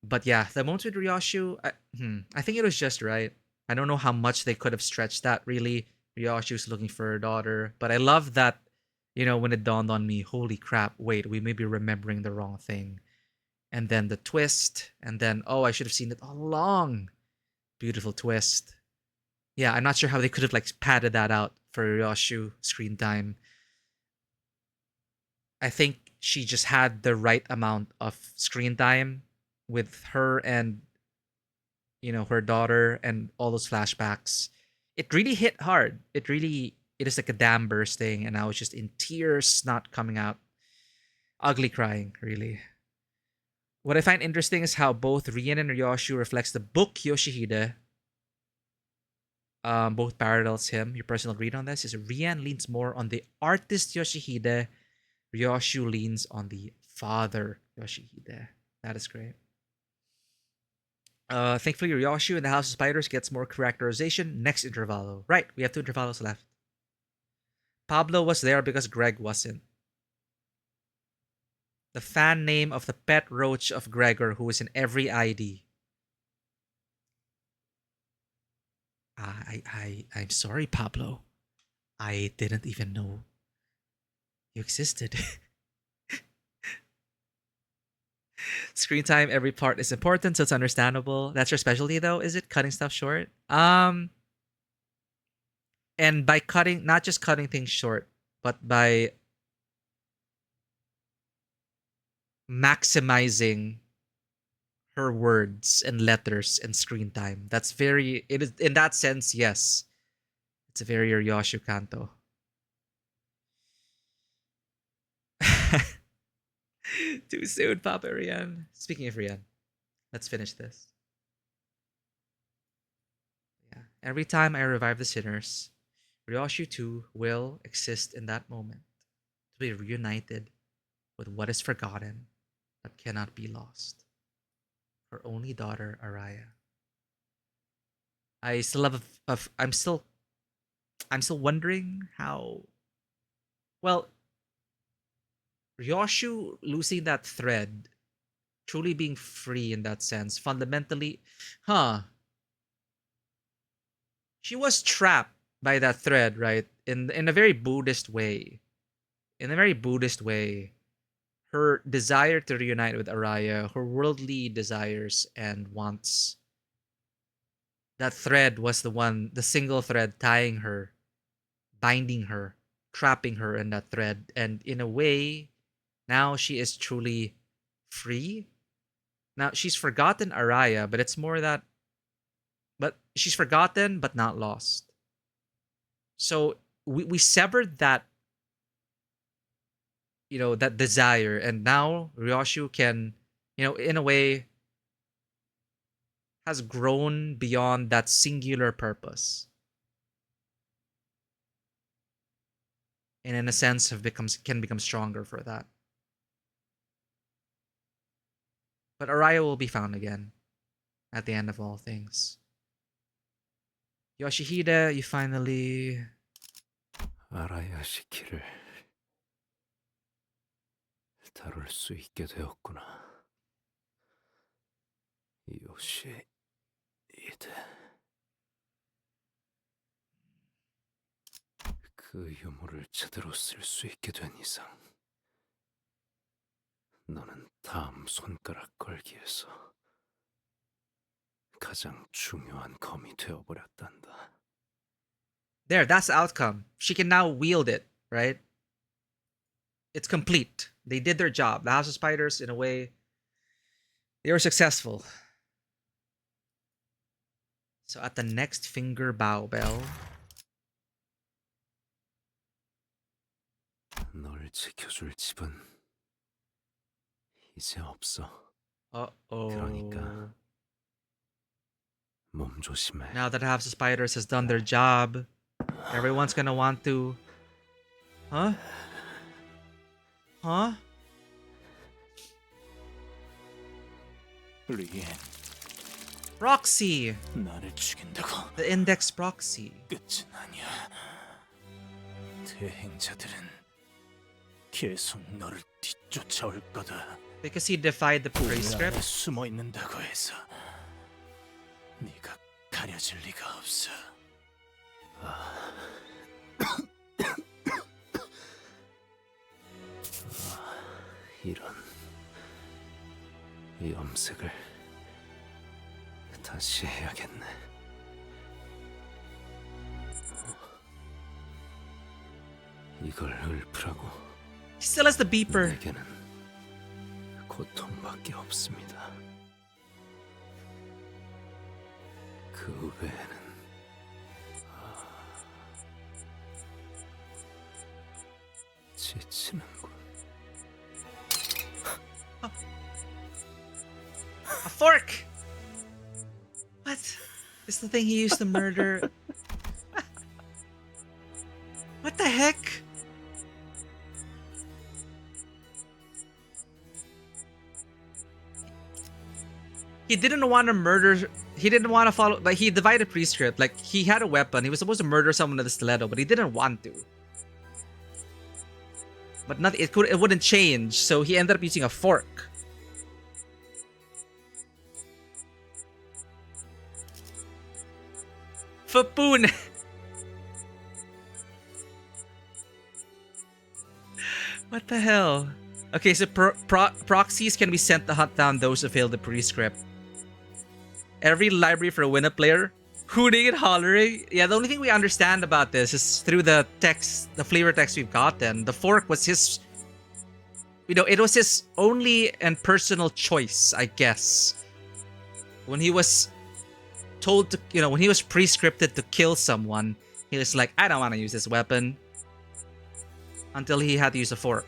S1: But yeah, the moments with Ryoshu, I think it was just right. I don't know how much they could have stretched that, really. Ryoshu's looking for her daughter. But I love that, when it dawned on me, holy crap, wait, we may be remembering the wrong thing. And then the twist, and then, oh, I should have seen it all along. Beautiful twist. Yeah, I'm not sure how they could have, padded that out for Ryoshu screen time. I think she just had the right amount of screen time with her and her daughter and all those flashbacks. It really hit hard. It is like a dam bursting, and I was just in tears, not coming out, ugly crying, really. What I find interesting is how both Rian and Ryoshu reflects the book Yoshihide. Both parallels him. Your personal read on this is Rian leans more on the artist Yoshihide. Ryoshu leans on the father Yoshihide. That is great. Thankfully, Ryoshu in the House of Spiders gets more characterization next intervalo. Right, we have 2 intervalos left. Pablo was there because Greg wasn't. The fan name of the pet roach of Gregor, who is in every ID. I'm sorry, Pablo. I didn't even know you existed. Screen time, every part is important, so it's understandable. That's your specialty, though, is it? Cutting stuff short? And by cutting, not just cutting things short, but by maximizing her words and letters and screen time. It is, in that sense, yes. It's a very Ryoshu Kanto. Too soon, Papa Rian. Speaking of Rian, let's finish this. Yeah. Every time I revive the sinners, Ryoshu too will exist in that moment to be reunited with what is forgotten but cannot be lost. Her only daughter, Araya. I still have I'm still wondering how. Well, Ryoshu losing that thread, truly being free in that sense, fundamentally, she was trapped by that thread, right? In a very Buddhist way. In a very Buddhist way, her desire to reunite with Araya, her worldly desires and wants, that thread was the single thread tying her, binding her, trapping her in that thread. And in a way, now she is truly free. Now she's forgotten Araya, but it's more that, but she's forgotten but not lost. So we severed that, that desire, and now Ryoshu can, in a way, has grown beyond that singular purpose. and in a sense can become stronger for that. But Araya will be found again at the end of all things. Yoshihide, you finally...
S2: 아라야 시키를 다룰 수 있게 되었구나. 요시히데. 그 유물을 제대로 쓸 수 있게 된 이상 너는 다음 손가락 걸기에서 가장 중요한 검이 되어버렸단다.
S1: There, that's the outcome. She can now wield it, right? It's complete. They did their job. The House of Spiders, in a way, they were successful. So at the next finger bow bell...
S2: 널 지켜줄 집은 이제 없어.
S1: Uh-oh.
S2: 그러니까 몸 조심해.
S1: Now that House of Spiders has done their job, everyone's gonna want to... Huh? Huh?
S14: 리엔,
S1: Proxy!
S14: 나를 죽인다고
S1: The Index Proxy.
S14: 끝은 아니야. 대행자들은 계속 너를 뒤쫓아올 거다.
S1: Because he defied the
S14: 그 안에
S1: prescript.
S14: 숨어 있는다고 해서 네가 가려질 리가 없어.
S2: 이런 염색을 다시 해야겠네. 이걸 읊으라고.
S1: He still has the beeper.
S2: 내게는 고통밖에 없습니다. 그 외에는 지치는군.
S1: A fork! What? It's the thing he used to murder. What the heck? He didn't want to murder. He didn't want to follow. Like, he divided prescript. Like, he had a weapon. He was supposed to murder someone with a stiletto, but he didn't want to. But nothing. It wouldn't change. So he ended up using a fork. Fapoon. What the hell? Okay, so proxies can be sent to hunt down those who failed the prescript. Every library for a winner player, hooting and hollering. Yeah, the only thing we understand about this is through the text, the flavor text we've gotten. The fork was his, it was his only and personal choice, I guess. When he was told to, when he was prescripted to kill someone, he was like, I don't want to use this weapon. Until he had to use a fork.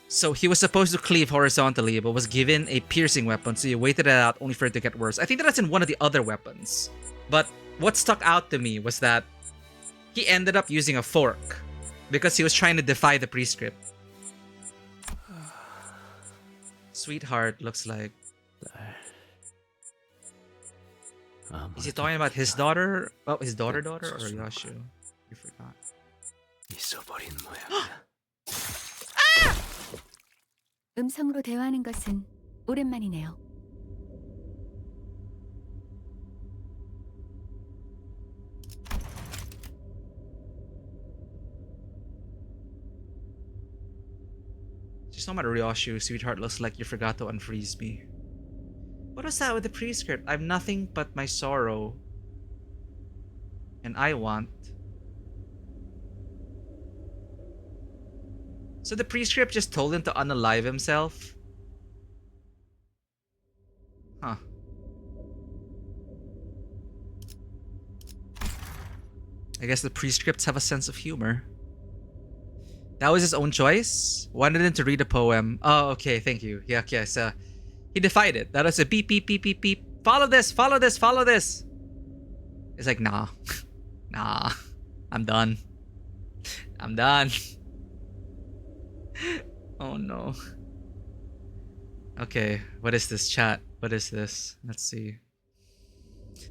S1: So he was supposed to cleave horizontally, but was given a piercing weapon, so he waited it out only for it to get worse. I think that's in one of the other weapons. But what stuck out to me was that he ended up using a fork because he was trying to defy the prescript. Sweetheart looks like... Is he talking about his daughter? Oh, his daughter or Yashu? You forgot.
S2: 잊어버린 모양이야.
S10: 음성으로 대화하는 것은 오랜만이네요.
S1: She's talking about Ryoshu. Sweetheart looks like you forgot to unfreeze me. What was that with the prescript? I've nothing but my sorrow. And I want... So the prescript just told him to unalive himself? Huh. I guess the prescripts have a sense of humor. That was his own choice? Wanted him to read a poem. Oh, okay, thank you. Yeah, okay, so... He defied it. That was a beep, beep, beep, beep, beep. Follow this, follow this, follow this. It's like, nah. Nah. I'm done. I'm done. Oh no. Okay, what is this, chat? What is this? Let's see.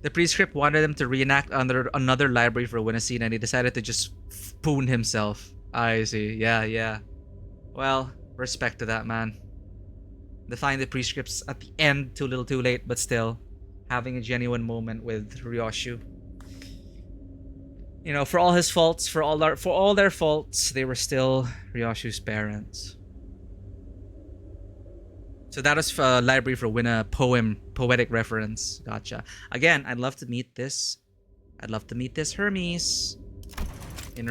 S1: The pre-script wanted him to reenact another library for a scene, and he decided to just spoon himself. I see. Yeah, yeah. Well, respect to that, man. Define the pre-scripts at the end, too little too late, but still having a genuine moment with Ryoshu. You know, for all his faults, for all their faults, they were still Ryoshu's parents. So that was Library for Winna poetic reference. Gotcha. Again, I'd love to meet this. I'd love to meet this Hermes in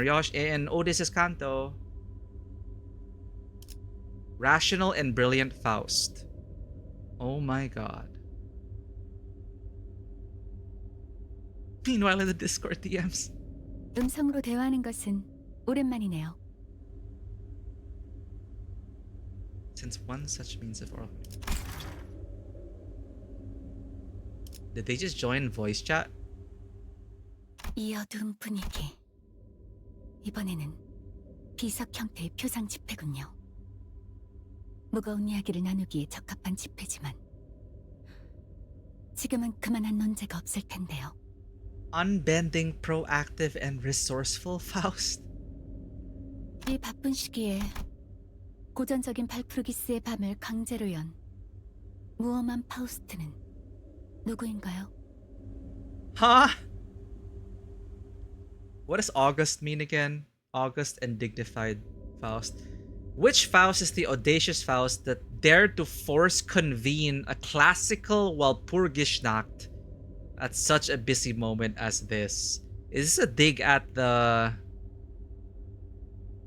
S1: Odysseus Canto. Rational and brilliant Faust. Oh my god. Meanwhile in the Discord DMs.
S10: 음성으로 대화하는 것은 오랜만이네요.
S1: Since one such means of oral. Did they just join voice chat?
S10: 이 어두운 분위기. 이번에는 비석 형태의 표상 집회군요. 무거운 이야기를 나누기에 적합한 집회지만 지금은 그만한 논제가 없을 텐데요.
S1: Unbending, proactive, and resourceful Faust.
S10: 이 바쁜 시기에 고전적인 발프루기스의 밤을 강제로 연 무엄한 파우스트는 누구인가요?
S1: Huh? What does August mean again? August and dignified Faust. Which Faust is the audacious Faust that dared to force convene a classical Walpurgisnacht at such a busy moment as this? Is this a dig at the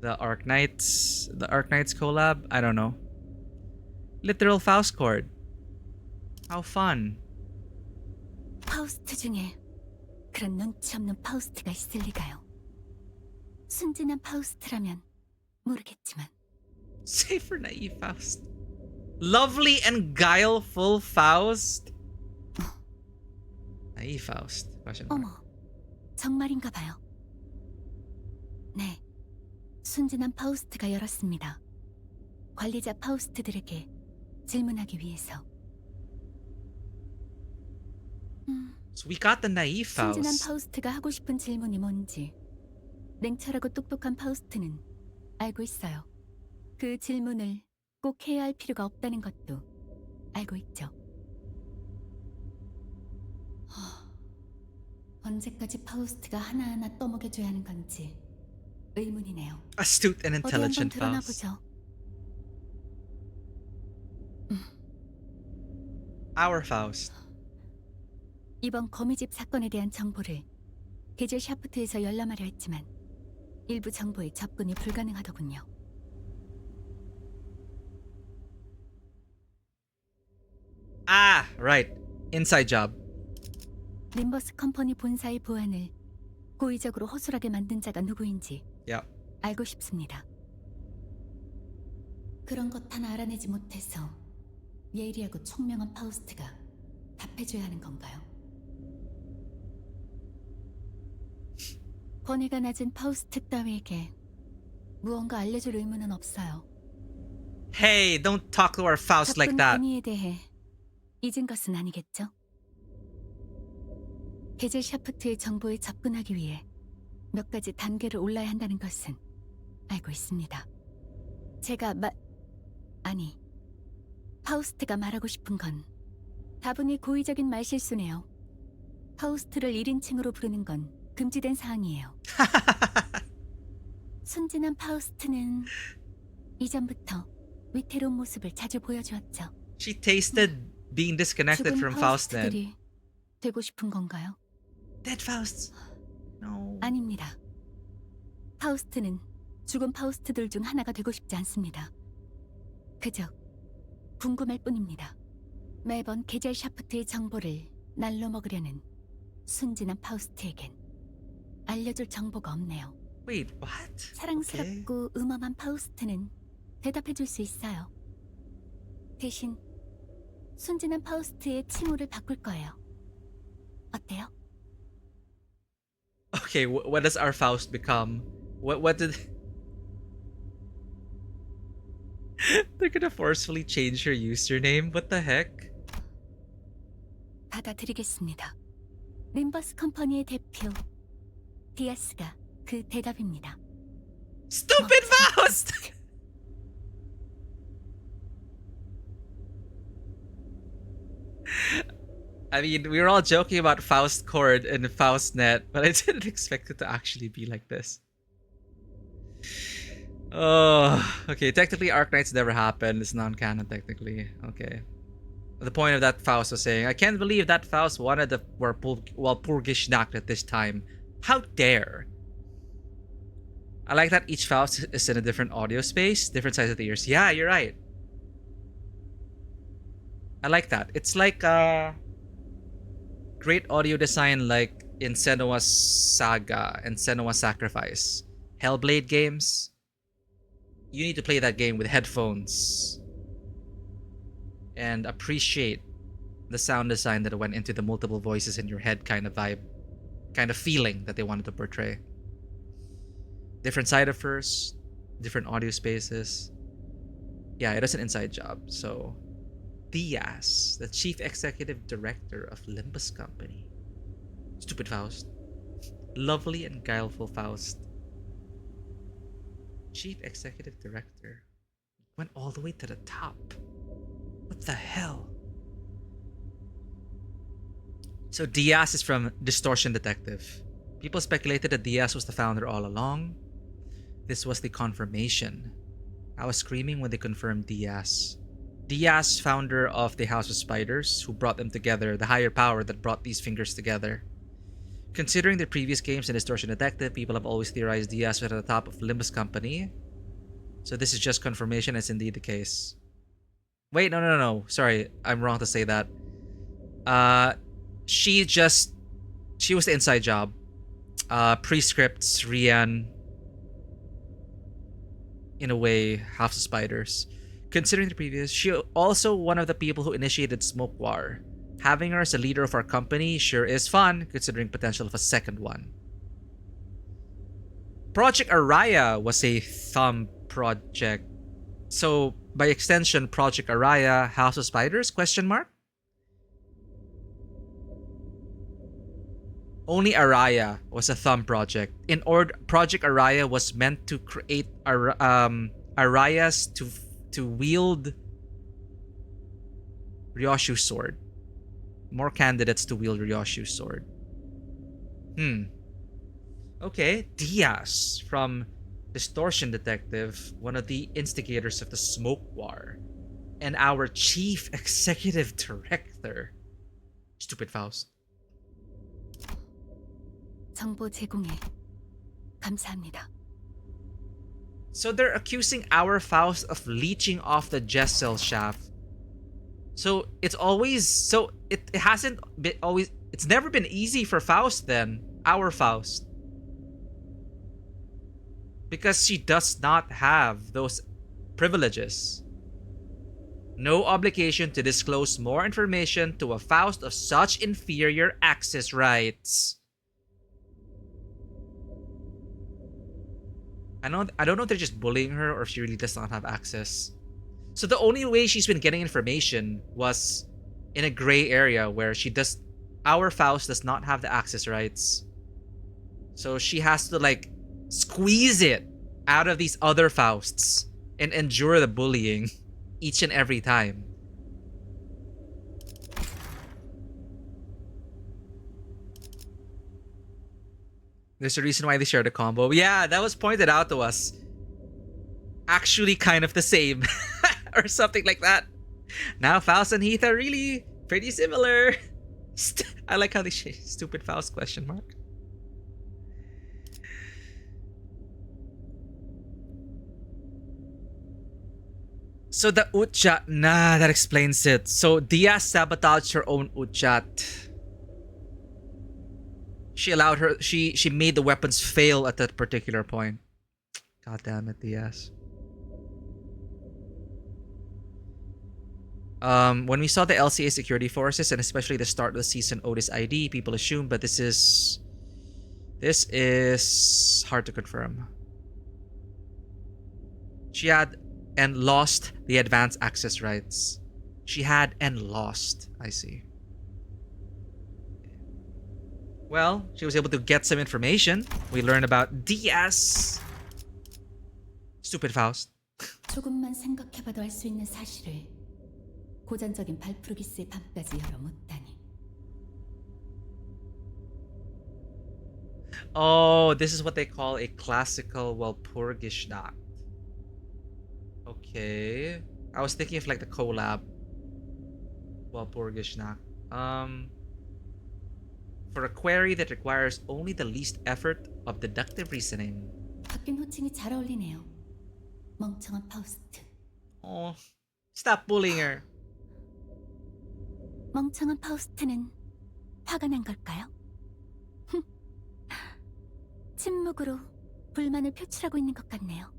S1: Arknights collab? I don't know. Literal Faust chord. How fun.
S10: 파우스트 중에 그런 눈치 없는 파우스트가 있을 리가요. 순진한 파우스트라면 모르겠지만.
S1: Save for naive Faust. Lovely and guileful Faust. Naive Faust.
S10: 어머, 정말인가 봐요. 네, 순진한 파우스트가 열었습니다. 관리자 파우스트들에게 질문하기 위해서.
S1: So we got the naive Faust.
S10: 순진한 파우스트가 하고 싶은 질문이 뭔지 냉철하고 똑똑한 파우스트는 알고 있어요. 그 질문을 꼭 해야 할 필요가 없다는 것도 알고 있죠. 언제까지 파우스트가 하나하나 떠먹여줘야 하는 건지 의문이네요.
S1: Astute and intelligent
S10: 어디 한번
S1: Faust.
S10: 드러나보죠.
S1: Our Faust.
S10: 이번 거미집 사건에 대한 정보를 게젤 샤프트에서 열람하려 했지만 일부 정보에 접근이 불가능하더군요.
S1: Ah, right. Inside job.
S10: 림버스 컴퍼니 본사의 보안을 고의적으로 허술하게 만든 자가 누구인지
S1: Yep.
S10: 알고 싶습니다. 그런 것 하나 알아내지 못해서 예리하고 총명한 파우스트가 답해줘야 하는 건가요? 권위가 낮은 파우스트 따위에게 무언가 알려줄 의무는 없어요.
S1: Hey, don't talk to our Faust like
S10: 바쁜
S1: that.
S10: 권위에 대해 잊은 것은 아니겠죠? 게젤 샤프트의 정보에 접근하기 위해 몇 가지 단계를 올라야 한다는 것은 알고 있습니다. 제가 아니, 파우스트가 말하고 싶은 건 다분히 고의적인 말실수네요. 파우스트를 1인칭으로 부르는 건 금지된 사항이에요. 순진한 파우스트는 이전부터 위태로운 모습을 자주 보여주었죠.
S1: She tasted being disconnected from Faust then.
S10: 파우스트들이 되고 싶은 건가요?
S1: Dead Faust. No.
S10: 아닙니다. 파우스트는 죽은 파우스트들 중 하나가 되고 싶지 않습니다. 그저 궁금할 뿐입니다. 매번 게젤 샤프트의 정보를 날로 먹으려는 순진한 파우스트에겐 알려줄 정보가 없네요.
S1: Wait, what?
S10: 사랑스럽고 음험한 파우스트는 대답해줄 수 있어요. 대신 순진한 파우스트의 칭호를 바꿀 거예요. 어때요?
S1: Okay, what does our Faust become? What did... They're gonna forcefully change her username? What the heck?
S10: 받아들이겠습니다. 림버스 컴퍼니의 대표 디아스가 그 대답입니다.
S1: Stupid Faust! I mean, we were all joking about Faust Chord and FaustNet, but I didn't expect it to actually be like this. Oh, okay. Technically, Arknights never happened. It's non-canon, technically. Okay. The point of that Faust was saying, I can't believe that Faust wanted the Walpurgis Nacht at this time. How dare? I like that each Faust is in a different audio space, different size of the ears. Yeah, you're right. I like that. It's like great audio design like in Senua's Saga and Senua's Sacrifice. Hellblade games. You need to play that game with headphones and appreciate the sound design that went into the multiple voices in your head kind of vibe, kind of feeling that they wanted to portray. Different ciphers, different audio spaces. Yeah, it is an inside job. So, Diaz, the chief executive director of Limbus Company. Stupid Faust. Lovely and guileful Faust. Chief executive director. Went all the way to the top. What the hell? So Diaz is from Distortion Detective. People speculated that Diaz was the founder all along. This was the confirmation. I was screaming when they confirmed Diaz. Diaz, founder of the House of Spiders, who brought them together, the higher power that brought these fingers together. Considering the previous games in Distortion Detective, people have always theorized Diaz was at the top of Limbus Company. So this is just confirmation it's indeed the case. Wait, no. Sorry, I'm wrong to say that. She was the inside job. Pre-scripts, Rian. In a way, House of Spiders. Considering the previous, she also one of the people who initiated Smoke War. Having her as a leader of our company sure is fun, considering potential of a second one. Project Araya was a thumb project. So, by extension, Project Araya, House of Spiders, question mark? Only Araya was a thumb project. In order, Project Araya was meant to create Arayas to wield Ryoshu's sword. More candidates to wield Ryoshu's sword. Okay, Diaz from Distortion Detective, one of the instigators of the Smoke War, and our chief executive director. Stupid Faust.
S10: 정보 제공에 감사합니다.
S1: So they're accusing our Faust of leeching off the Jessel shaft. So it's always it hasn't been always it's never been easy for Faust then, our Faust. Because she does not have those privileges. No obligation to disclose more information to a Faust of such inferior access rights. I don't know if they're just bullying her or if she really does not have access. So the only way she's been getting information was in a gray area where our Faust does not have the access rights. So she has to like squeeze it out of these other Fausts and endure the bullying each and every time. There's a reason why they shared a combo. Yeah, that was pointed out to us. Actually kind of the same. Or something like that. Now Faust and Heath are really pretty similar. I like how they say stupid Faust question mark. So the Utchat, that explains it. So Diaz sabotaged her own Utchat. She allowed her, she made the weapons fail at that particular point. God damn it, Diaz. When we saw the LCA security forces and especially the start of the season Otis ID, people assumed, but this is This is hard to confirm. She had and lost the advanced access rights. She had and lost. I see. Well, she was able to get some information. We learned about DS. Stupid Faust.
S10: 조금만 생각해봐도 알 수 있는 사실을 고전적인 발프루기스의 밤까지 열어묻다니.
S1: Oh, this is what they call a classical Walpurgisnacht. Okay. I was thinking of like the collab Walpurgisnacht. For a query that requires only the least effort of deductive reasoning.
S10: 바뀐 호칭이 잘 어울리네요. 멍청한 파우스트.
S1: Oh, stop bullying her.
S10: 멍청한 파우스트는 화가 난 걸까요? 침묵으로 불만을 표출하고 있는 것 같네요.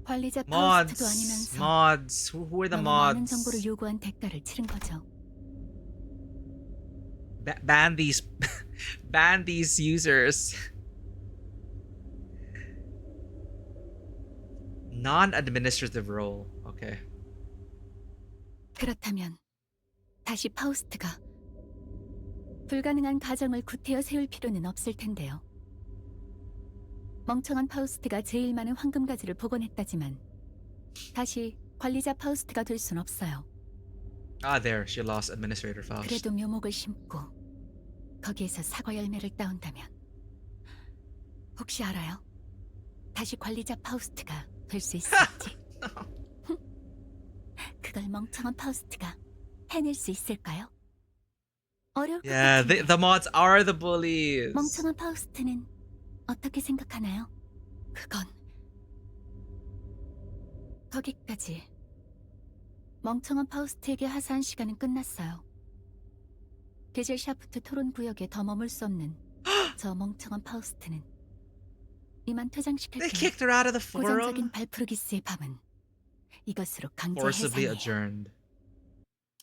S10: 관리자 파우스트도 아니면서
S1: Mods. Who are the
S10: 너무 많은
S1: mods?
S10: 정보를 요구한 대가를 치른 거죠.
S1: Ban these ban these users. Non-administrative role. Okay.
S10: 그렇다면 다시 파우스트가 불가능한 가정을 구태여 세울 필요는 없을 텐데요. 멍청한 파우스트가 제일 많은 황금가지를 복원했다지만 다시 관리자 파우스트가 될 순 없어요.
S1: Ah, there. She lost Administrator Faust.
S10: 그래도 묘목을 심고 거기에서 사과 열매를 따온다면 혹시 알아요? 다시 관리자 파우스트가 될 수 있을지. 그걸 멍청한 파우스트가 해낼 수 있을까요? 어려울 것
S1: Yeah,
S10: 같은데
S1: the mods are the bullies.
S10: 멍청한 파우스트는 어떻게 생각하나요? 그건 거기까지. 멍청한 파우스트에게 하사한 시간은 끝났어요. 게젤 샤프트 토론 구역에 더 머물 수 없는 저 멍청한 파우스트는 이만
S1: They
S10: 퇴장시킬게요.
S1: kicked her out of the forum.
S10: 고전적인 발프루기스의 밤은 이것으로 강제
S1: Forcibly
S10: 해산이에요.
S1: adjourned.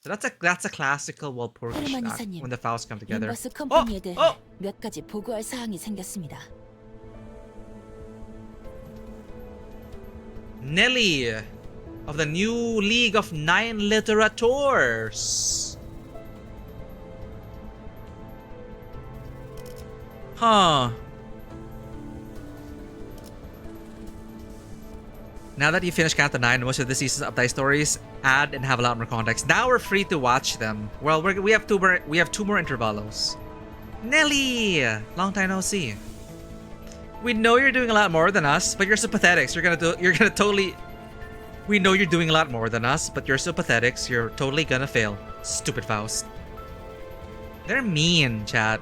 S1: So that's a classical Walpurgisnacht
S15: 이사님,
S1: when the Fausts come together.
S15: 림버스 컴퍼니에 대해
S1: oh!
S15: 몇 가지 보고할 사항이 생겼습니다.
S1: Nelly of the new League of Nine Literateurs. Huh. Now that you finished Canto 9, most of the season's update stories add and have a lot more context. Now we're free to watch them. Well, we have two more intervalos. Nelly, long time no see. We know you're doing a lot more than us, but you're so pathetic. So you're gonna totally. We know you're doing a lot more than us, but you're so pathetic. So you're totally gonna fail. Stupid Faust. They're mean, chat.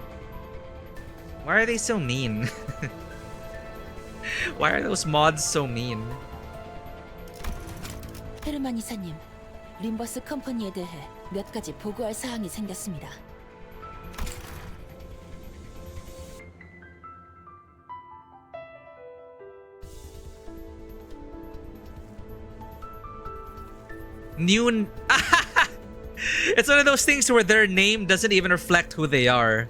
S1: Why are they so mean? Why are those mods so mean?
S15: 헤르만 이사님, 림버스 컴퍼니에 대해 몇 가지 보고할 사항이 생겼습니다.
S1: New. It's one of those things where their name doesn't even reflect who they are.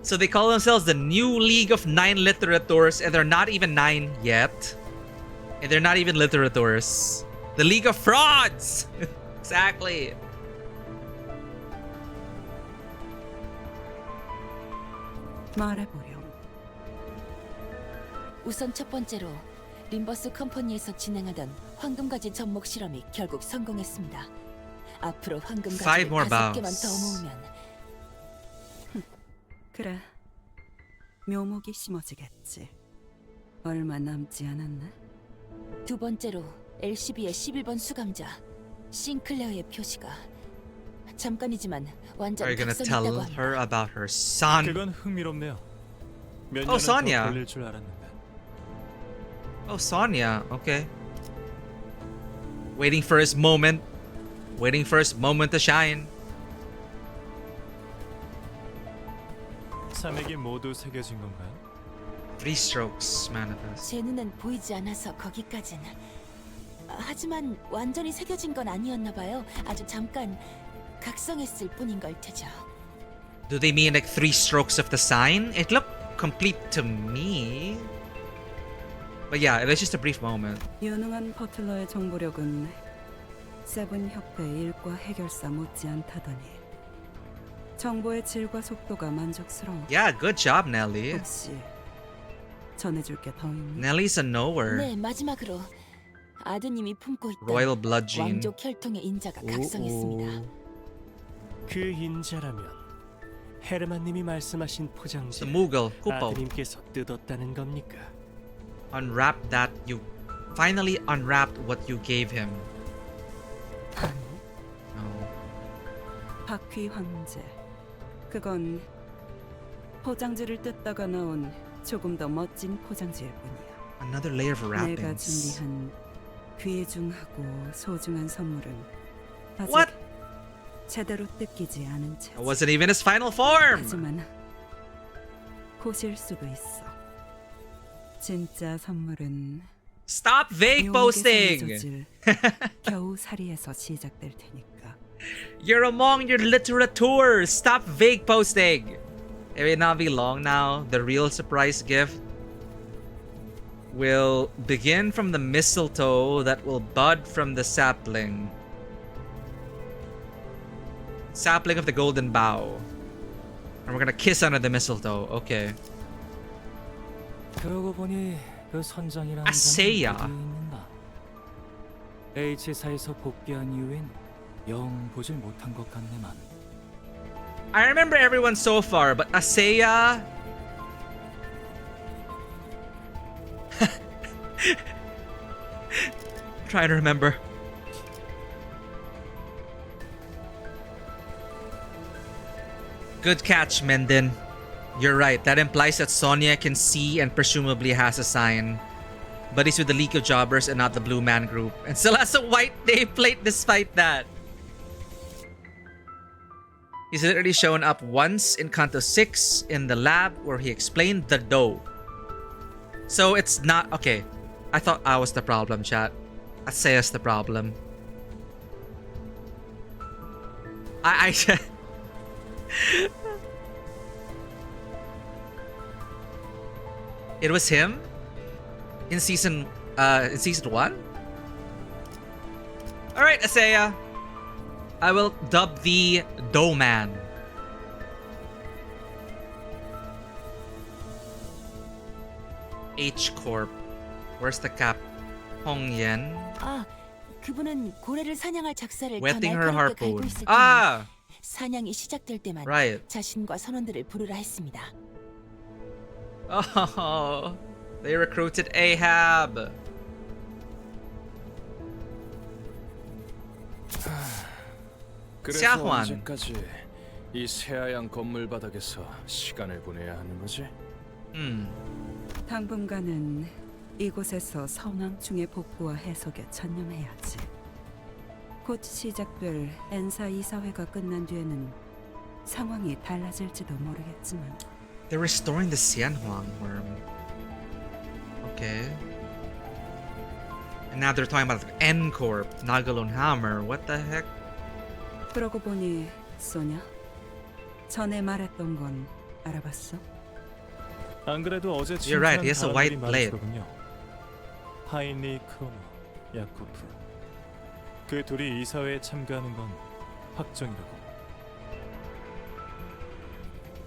S1: So they call themselves the New League of Nine Literateurs, and they're not even 9 yet. And they're not even literateurs. The League of Frauds! Exactly.
S8: 말해보렴.
S15: 우선 첫 번째로 림버스 컴퍼니에서 진행하던 황금가지 접목 실험이 결국 성공했습니다. 앞으로 황금가지를
S1: 5 more
S15: 5개만
S1: bounds.
S15: 더 모으면
S8: 그래, 묘목이 심어지겠지. 얼마 남지 않았네.
S15: 두 번째로 LCB의 11번 수감자 싱클레어의 표시가 잠깐이지만 완전
S1: Are you gonna
S15: 각성했다고
S1: tell
S15: 합니다.
S1: her about her son?
S9: 그건 흥미롭네요. 몇
S1: Oh,
S9: 년은 더
S1: Sonia.
S9: 걸릴 줄 알았는데.
S1: Oh, Sonia. Okay. Waiting for his moment. Waiting for his moment to shine.
S9: 산액이 모두 새겨진 건가요?
S1: 3 strokes manifest.
S15: 제 눈엔 보이지 않아서 거기까진. 하지만 완전히 새겨진 건 아니었나 봐요. 아주 잠깐 각성했을 뿐인 걸 테죠.
S1: Do they mean like 3 strokes of the sign? It looked complete to me. But yeah, it was just a brief moment.
S16: 유능한 버틀러의 정보력은 세븐 협회 일과 해결사 못지않다더니 정보의 질과 속도가 만족스러워.
S1: Yeah, good job, Nelly.
S16: 혹시 전해줄 게 더 있니?
S1: Nelly's a knower.
S15: 네, 마지막으로 아드님이 품고 있던
S1: Royal blood gene.
S15: 왕족 혈통의 인자가 각성했습니다.
S17: 그 인자라면 헤르만님이 말씀하신 포장지
S1: The Mughal, Kupo.
S17: 아드님께서 뜯었다는 겁니까?
S1: Unwrap that you finally unwrapped what you gave him. No.
S16: 바퀴 황제. 그건 포장지를 뜯다가 나온 조금 더 멋진 포장지일 뿐이야.
S1: Another layer of
S16: 내가
S1: wrappings.
S16: 준비한 귀중하고 소중한 선물은 아직
S1: What?
S16: 제대로 뜯기지 않은 채.
S1: It wasn't even his final form.
S16: 하지만 곧일 수도 있어. 진짜 선물은
S1: Stop vague posting.
S16: 겨우 사리에서 시작될 테니까.
S1: You're among your litterateurs. Stop vague posting. It may not be long now. The real surprise gift will begin from the mistletoe that will bud from the sapling. Sapling of the golden bough. And we're gonna kiss under the mistletoe. Okay.
S14: 그러고 보니 그 선장이라는
S1: 아세야.
S14: H사에서 복귀한 이후엔 영 보질 못한 것 같네만.
S1: I remember everyone so far, but Asaya. Trying to remember. Good catch, Menden. You're right. That implies that Sonia can see and presumably has a sign. But he's with the League of Jobbers and not the Blue Man Group. And still has a white nameplate despite that. He's literally shown up once in Canto 6 in the lab where he explained the dough. So it's not... Okay. I thought I was the problem, chat. Asaya's the problem. I It was him? In season 1? Alright, Asaya. I will dub thee Dough Man. H Corp. Where's the cap? Hong Yen.
S15: 아, 그분은 고래를 사냥할 작사를 더
S1: Wetting her
S15: 날카롭게 갈고
S1: harpoon.
S15: 있을 테니
S1: Ah!
S15: 사냥이 시작될 때만
S1: Right.
S15: 자신과 선원들을 부르라 했습니다.
S1: Oh, they recruited Ahab.
S2: 그래서
S1: 샤환.
S2: 언제까지 이 새하얀 건물 바닥에서 시간을 보내야 하는 거지?
S16: 당분간은 이곳에서 선왕충의 복구와 해석에 전념해야지. 곧 시작될 엔사 이사회가 끝난 뒤에는 상황이 달라질지도 모르겠지만.
S1: They're restoring the Xianhuang worm. Okay. And now they're talking about N Corp, Nagalon Hammer. What the heck?
S16: 그러고 보니 소냐, 전에 말했던 건 알아봤어?
S9: 안 그래도 어제
S1: You're right. He has a white blade.
S9: 하인리 크로머, 야코프. 그 둘이 이사회에 참가하는 건 확정이라고.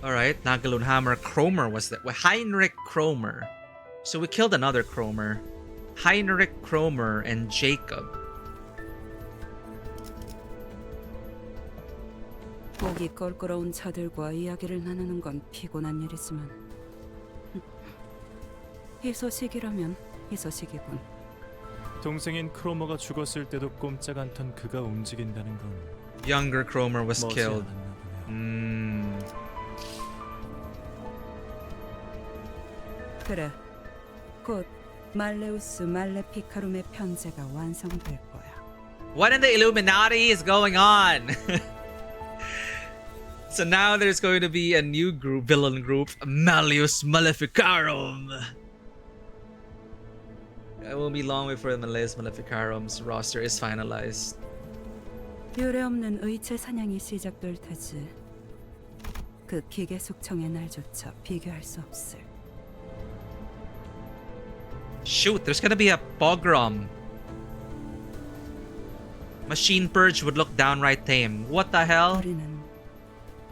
S1: Alright, Nagalun Hammer. Cromer was that. Well, Heinrich Cromer. So we killed another Cromer. Heinrich Cromer and Jacob.
S16: 목이 껄끄러운 자들과 이야기를 나누는 건 피곤한 일이지만 이 소식이라면 이 소식이군.
S9: 동생인 크로머가 죽었을 때도 꼼짝 않던 그가 움직인다는 건
S1: Younger Cromer was killed.
S16: 그래, 곧 말레우스 말레피카룸의 편제가 완성될 거야.
S1: What in the Illuminati is going on? So now there's going to be a new group, villain group, Malleus Maleficarum. It won't be long before the Malleus Maleficarum's roster is finalized.
S16: 유례없는 의체 사냥이 시작될 테지. 그 기계 속청의 날조차 비교할 수 없을.
S1: Shoot, there's gonna be a pogrom. Machine Purge would look downright tame. What the hell?
S16: 우리는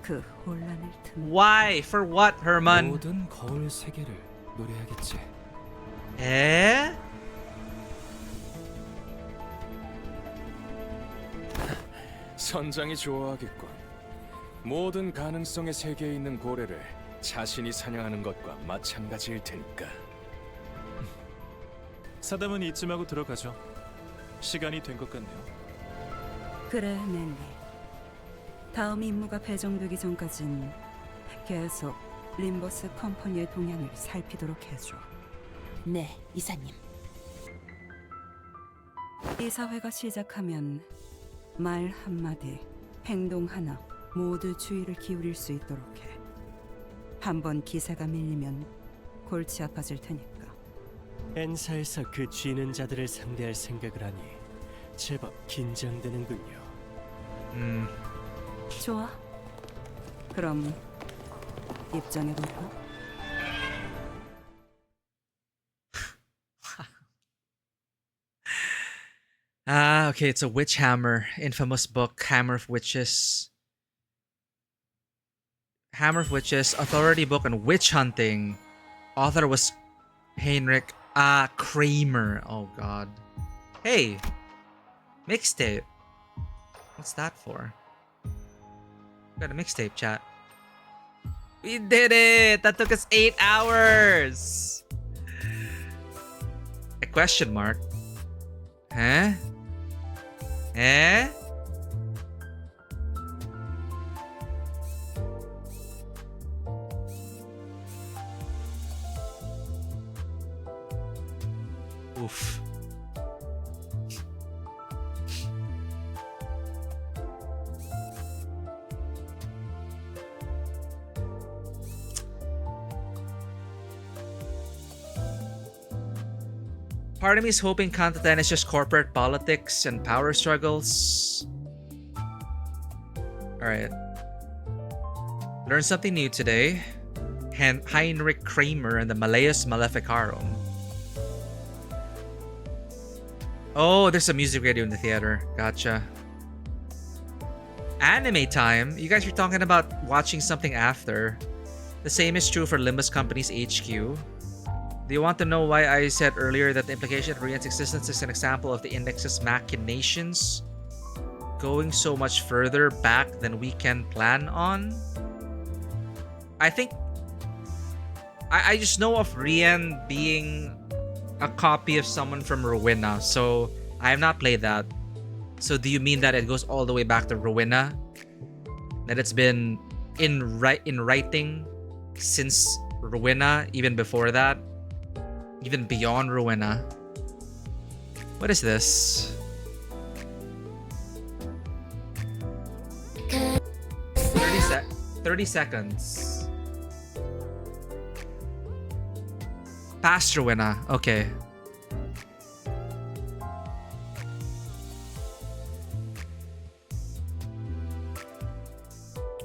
S16: 그 혼란을 틈.
S1: Why? For what, Herman?
S2: 모든 거울 세계를 노래하겠지.
S1: 에?
S18: 선장이 좋아하겠군. 모든 가능성의 세계에 있는 고래를 자신이 사냥하는 것과 마찬가지일 테니까.
S9: 사담은 이쯤 하고 들어가죠. 시간이 된 것 같네요.
S16: 그래, 넬리. 다음 임무가 배정되기 전까진 계속 림버스 컴퍼니의 동향을 살피도록 해줘.
S15: 네, 이사님.
S16: 이사회가 시작하면 말 한마디, 행동 하나 모두 주의를 기울일 수 있도록 해. 한번 기세가 밀리면 골치 아파질 테니까.
S17: 엔사에서 그 쥐는 자들을 상대할 생각을 하니 제법 긴장되는군요.
S16: 좋아. 그럼 입장해볼까?
S1: Okay, it's a witch hammer. Infamous book, Hammer of Witches. Hammer of Witches, authority book on witch hunting. Author was Heinrich Kramer. Oh god. Hey! Mixtape. What's that for? Got a mixtape, chat. We did it! That took us 8 hours! A question mark. Huh? Eh? Oof. Part of me is hoping Canto is just corporate politics and power struggles. Alright. Learned something new today. Heinrich Kramer and the Malleus Maleficarum. Oh, there's a music video in the theater. Gotcha. Anime time? You guys are talking about watching something after. The same is true for Limbus Company's HQ. Do you want to know why I said earlier that the implication of Rian's existence is an example of the index's machinations? Going so much further back than we can plan on? I think... I just know of Rian being a copy of someone from Rowena, so I have not played that. So do you mean that it goes all the way back to Rowena? That it's been in writing since Rowena, even before that? Even beyond Rowena? What is this? 30 seconds. Past Rowena. Okay.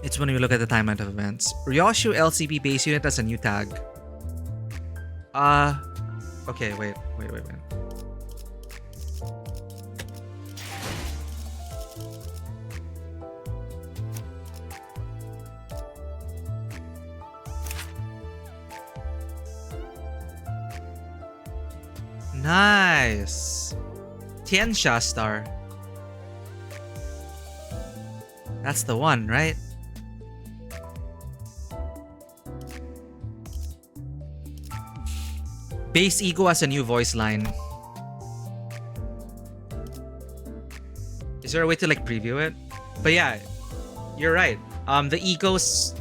S1: It's when we look at the timeline of events. Ryoshu LCP base unit as a new tag. Okay, wait. Nice. Tianxia star. That's the one, right? Base Ego has a new voice line. Is there a way to like preview it? But yeah, you're right. The egos,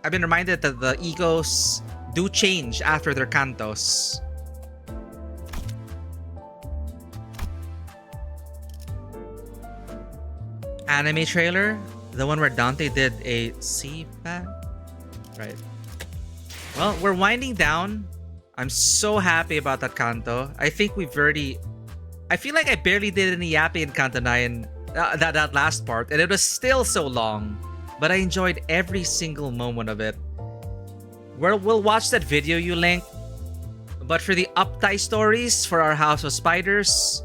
S1: I've been reminded that the egos do change after their cantos. Anime trailer, the one where Dante did a C-pad? Right. Well, we're winding down. I'm so happy about that Canto. I think we've already... I feel like I barely did any yapping in Canto 9, that last part, and it was still so long. but I enjoyed every single moment of it. We'll watch that video you linked, but for the uptie stories for our House of Spiders,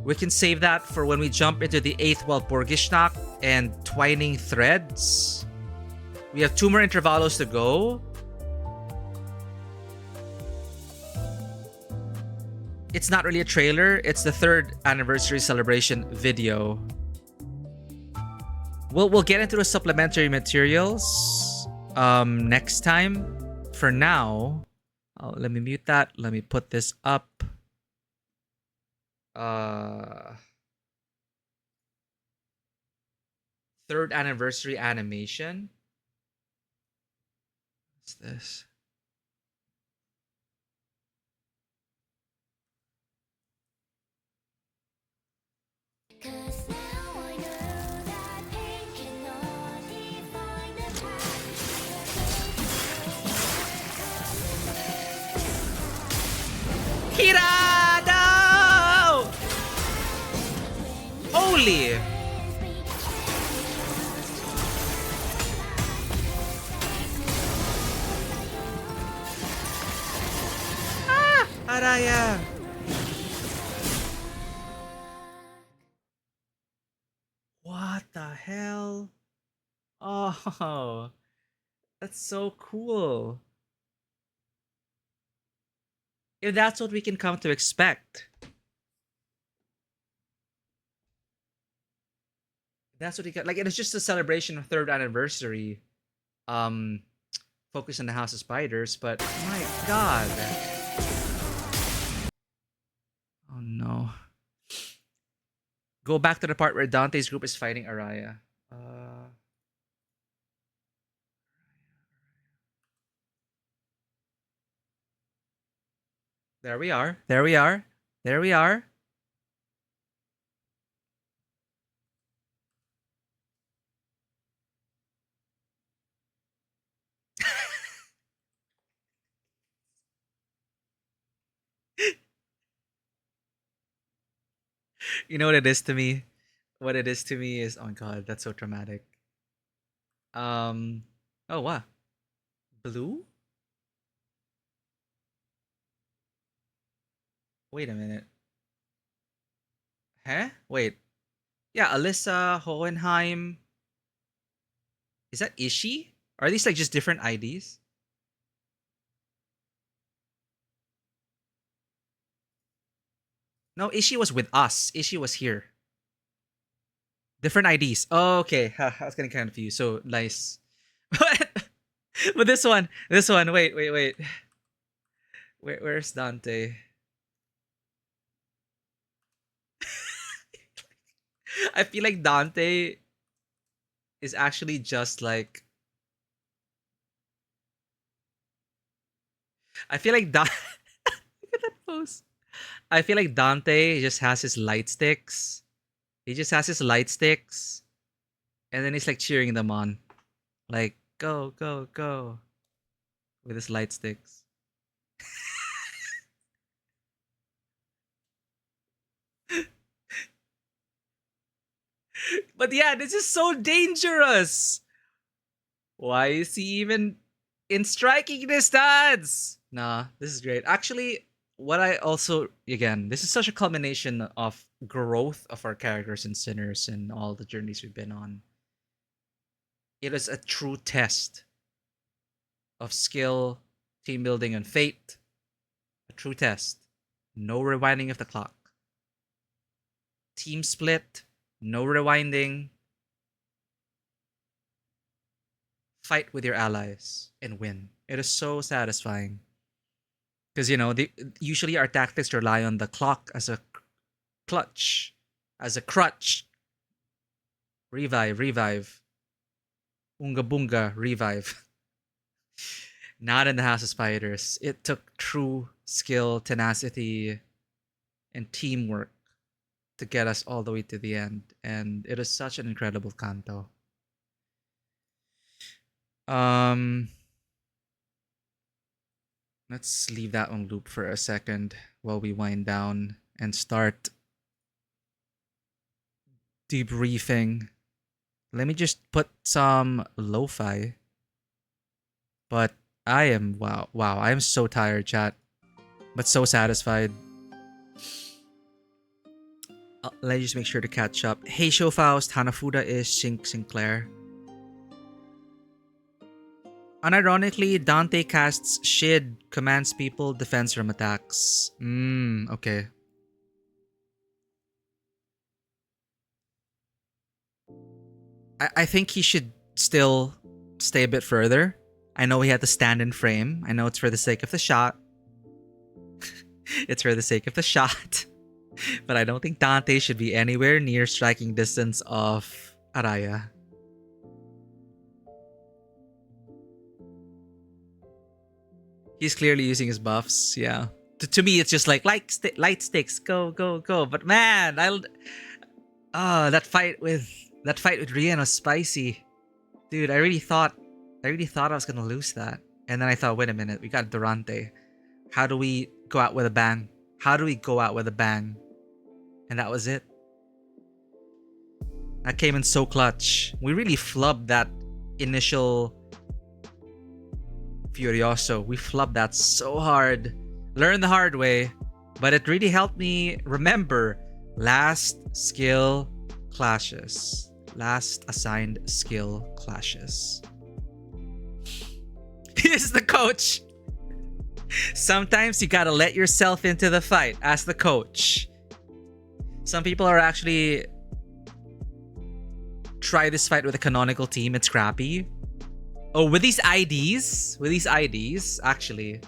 S1: we can save that for when we jump into the 8th Walpurgisnacht and Twining Threads. We have 2 more intervalos to go. It's not really a trailer, it's the 3rd anniversary celebration video. We'll get into the supplementary materials next time. For now, let me mute that. Let me put this up. 3rd anniversary animation. What's this? Kira, no! Holy! Ah! Araya! What the hell? Oh, that's so cool. If that's what we can come to expect. That's what we got. Like, it's just a celebration of 3rd anniversary. Focus on the House of Spiders, but my god. Oh no. Go back to the part where Dante's group is fighting Araya. There we are. There we are. There we are. You know what it is to me? What it is to me is, oh my god, that's so traumatic. Oh wow. Blue? Wait a minute. Huh? Wait. Yeah, Alyssa, Hohenheim. Is that Ishi? Are these like just different IDs? No, Ishi was with us. Ishi was here. Different IDs. Oh, okay. I was getting confused. So nice. But this one. Wait. Where's Dante? I feel like Dante is actually just like. I feel like Look at that pose. I feel like Dante just has his light sticks. He just has his light sticks. And then he's like cheering them on. Like, go, go, go. With his light sticks. But yeah, this is so dangerous. Why is he even in striking distance? Nah, this is great. Actually, what I also, again, this is such a culmination of growth of our characters and Sinners and all the journeys we've been on. It is a true test of skill, team building, and fate. A true test. No rewinding of the clock. Team split. No rewinding. Fight with your allies and win. It is so satisfying. Because, you know, usually our tactics rely on the clock as a clutch, as a crutch. Revive. Unga bunga, revive. Not in the House of Spiders. It took true skill, tenacity, and teamwork to get us all the way to the end. And it is such an incredible Canto. Let's leave that on loop for a second while we wind down and start debriefing Let me just put some lo-fi. But I am, wow, I am so tired, chat. But so satisfied. Let me just make sure to catch up. Hey, Faust, Hanafuda is Sinclair. Unironically, Dante casts Shid, commands people, defends from attacks. Okay. I think he should still stay a bit further. I know he had to stand in frame. I know it's for the sake of the shot. It's for the sake of the shot. But I don't think Dante should be anywhere near striking distance of Araya. He's clearly using his buffs, yeah. To me, it's just like light sticks, go, go, go. But man, that fight with Rian was spicy, dude. I really thought I was gonna lose that, and then I thought, wait a minute, we got Durante. How do we go out with a bang? And that was it. That came in so clutch. We really flubbed that initial Furioso. We flubbed that so hard. Learned the hard way, but it really helped me remember last skill clashes. Last assigned skill clashes. He's the coach. Sometimes you gotta let yourself into the fight as the coach. Some people are actually try this fight with a canonical team. It's crappy. Oh, with these IDs, actually.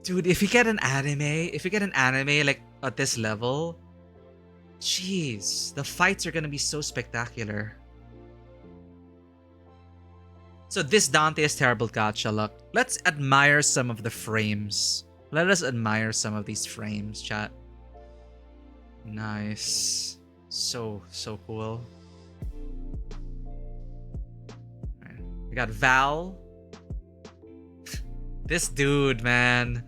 S1: Dude, if you get an anime like at this level, jeez, the fights are gonna be so spectacular. So this Dante is terrible gacha luck. Let's admire some of the frames. Let us admire some of these frames, chat. Nice. So cool. Alright. We got Val. This dude, man.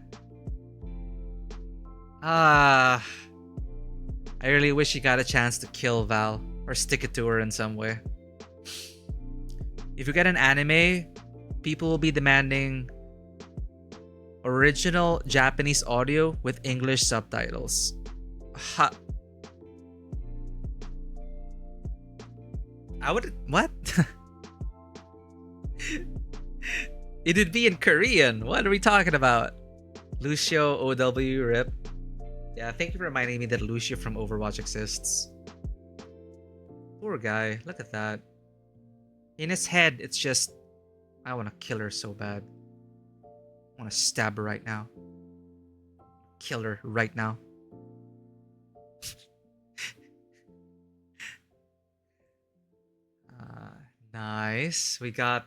S1: I really wish he got a chance to kill Val or stick it to her in some way. If you get an anime, people will be demanding original Japanese audio with English subtitles. What? It would be in Korean. What are we talking about? Lucio OW RIP. Yeah, thank you for reminding me that Lucio from Overwatch exists. Poor guy. Look at that. In his head, it's just, I want to kill her so bad. I want to stab her right now. Kill her right now. Nice. We got...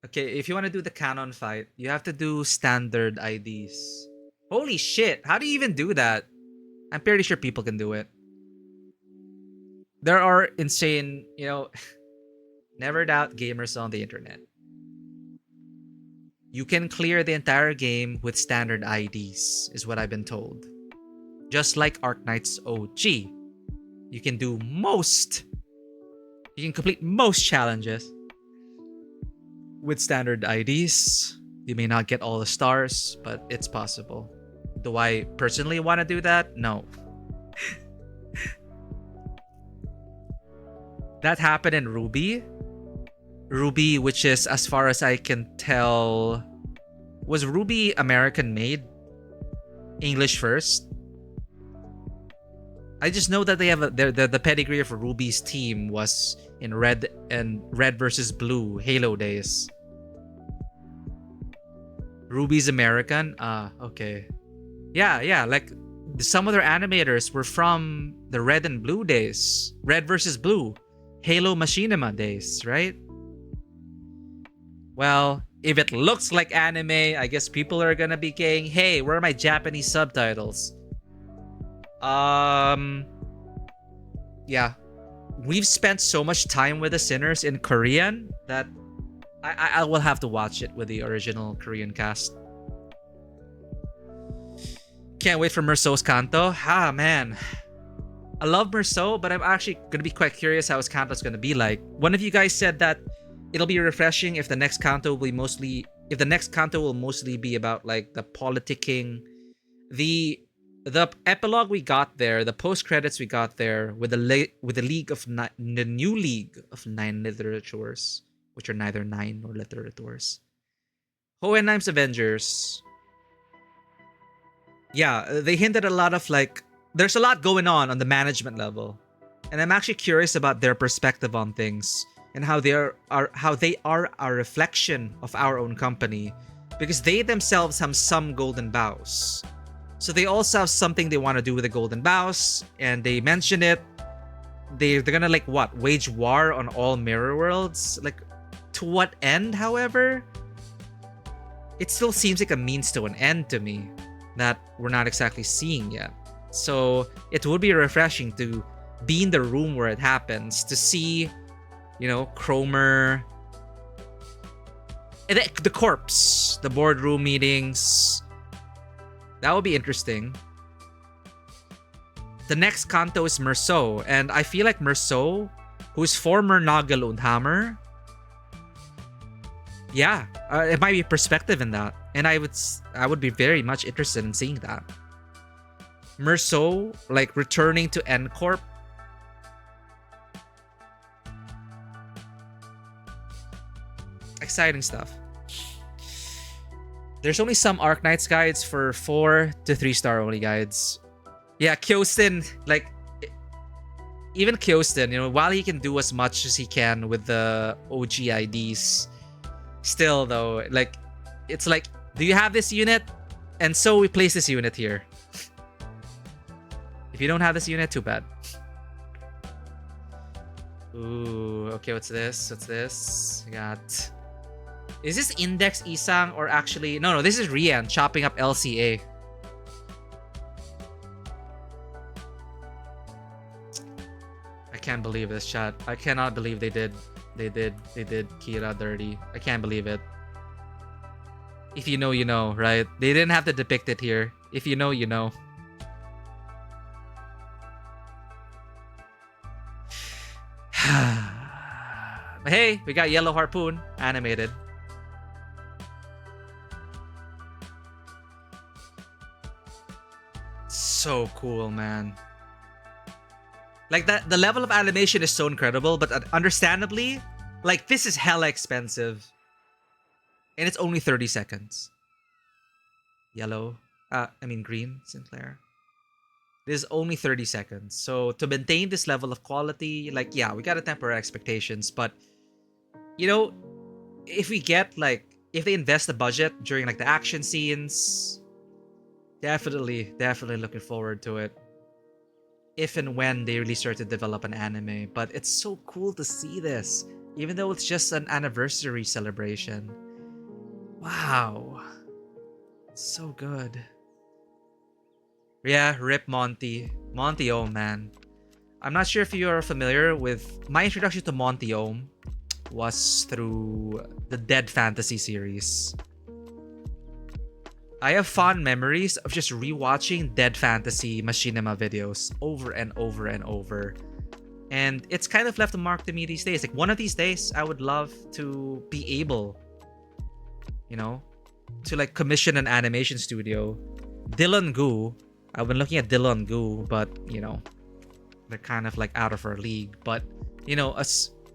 S1: Okay, if you want to do the canon fight, you have to do standard IDs. Holy shit, how do you even do that? I'm pretty sure people can do it. There are insane, never doubt gamers on the internet. You can clear the entire game with standard IDs, is what I've been told. Just like Arknight's OG. You can do most. You can complete most challenges with standard IDs. You may not get all the stars, but it's possible. Do I personally want to do that? No. That happened in Ruby. Ruby, which is, as far as I can tell, was Ruby American made? English first? I just know that they have the pedigree of Ruby's team was in Red versus Blue Halo days. Ruby's American? Okay. Yeah, like some of their animators were from the Red and Blue days. Red versus Blue. Halo Machinima days, right? Well, if it looks like anime, I guess people are gonna be saying, hey, where are my Japanese subtitles? Yeah. We've spent so much time with the Sinners in Korean that I will have to watch it with the original Korean cast. Can't wait for Merceau's Canto. Ah, man. I love Merceau, but I'm actually going to be quite curious how his Canto's going to be like. One of you guys said that it'll be refreshing if the next Canto will be mostly... If the next Canto will mostly be about, like, the politicking. The epilogue we got there, the post-credits we got there with the the new League of Nine Literatures, which are neither nine nor literatures. Hohenheim's Avengers. Yeah, they hinted a lot of, like, there's a lot going on the management level, and I'm actually curious about their perspective on things and how they are a reflection of our own company, because they themselves have some golden bows. So they also have something they want to do with the golden bows, and they mention it. They're gonna, like, what, wage war on all mirror worlds? Like, to what end? However, it still seems like a means to an end to me that we're not exactly seeing yet. So it would be refreshing to be in the room where it happens, to see, you know, Cromer, and the corpse, the boardroom meetings. That would be interesting. The next Canto is Merceau, and I feel like Merceau, who is former Nagel und Hammer, yeah, it might be perspective in that, and I would be very much interested in seeing that. Merceau, like, returning to N Corp. Exciting stuff. There's only some Arknights guides for 4 to 3-star only guides. Yeah, Kyostin, like, even Kyostin, you know, while he can do as much as he can with the OG IDs, still though, like, it's like, do you have this unit? And so we place this unit here. If you don't have this unit, too bad. Ooh, okay, what's this? What's this? I got... Is this Index Isang or actually... No, this is Rian chopping up LCA. I can't believe this, chat. I cannot believe they did Kira dirty. I can't believe it. If you know, you know, right? They didn't have to depict it here. If you know, you know. But hey, we got Yellow Harpoon animated. So cool, man. Like, that, the level of animation is so incredible, but understandably, like, this is hella expensive. And it's only 30 seconds. Green, Sinclair. This is only 30 seconds. So to maintain this level of quality, like, yeah, we gotta temper our expectations. But, you know, if we get, like, if they invest the budget during, like, the action scenes, definitely looking forward to it. If and when they really start to develop an anime. But it's so cool to see this, even though it's just an anniversary celebration. Wow. So good. Yeah, rip Monty. Monty Ohm, man. I'm not sure if you are familiar with... My introduction to Monty Ohm was through the Dead Fantasy series. I have fond memories of just rewatching Dead Fantasy Machinima videos over and over and over. And it's kind of left a mark to me these days. Like, one of these days, I would love to be able, you know, to, like, commission an animation studio. Dylan Gu. I've been looking at Dylan Gu, but, you know, they're kind of, like, out of our league. But, you know, a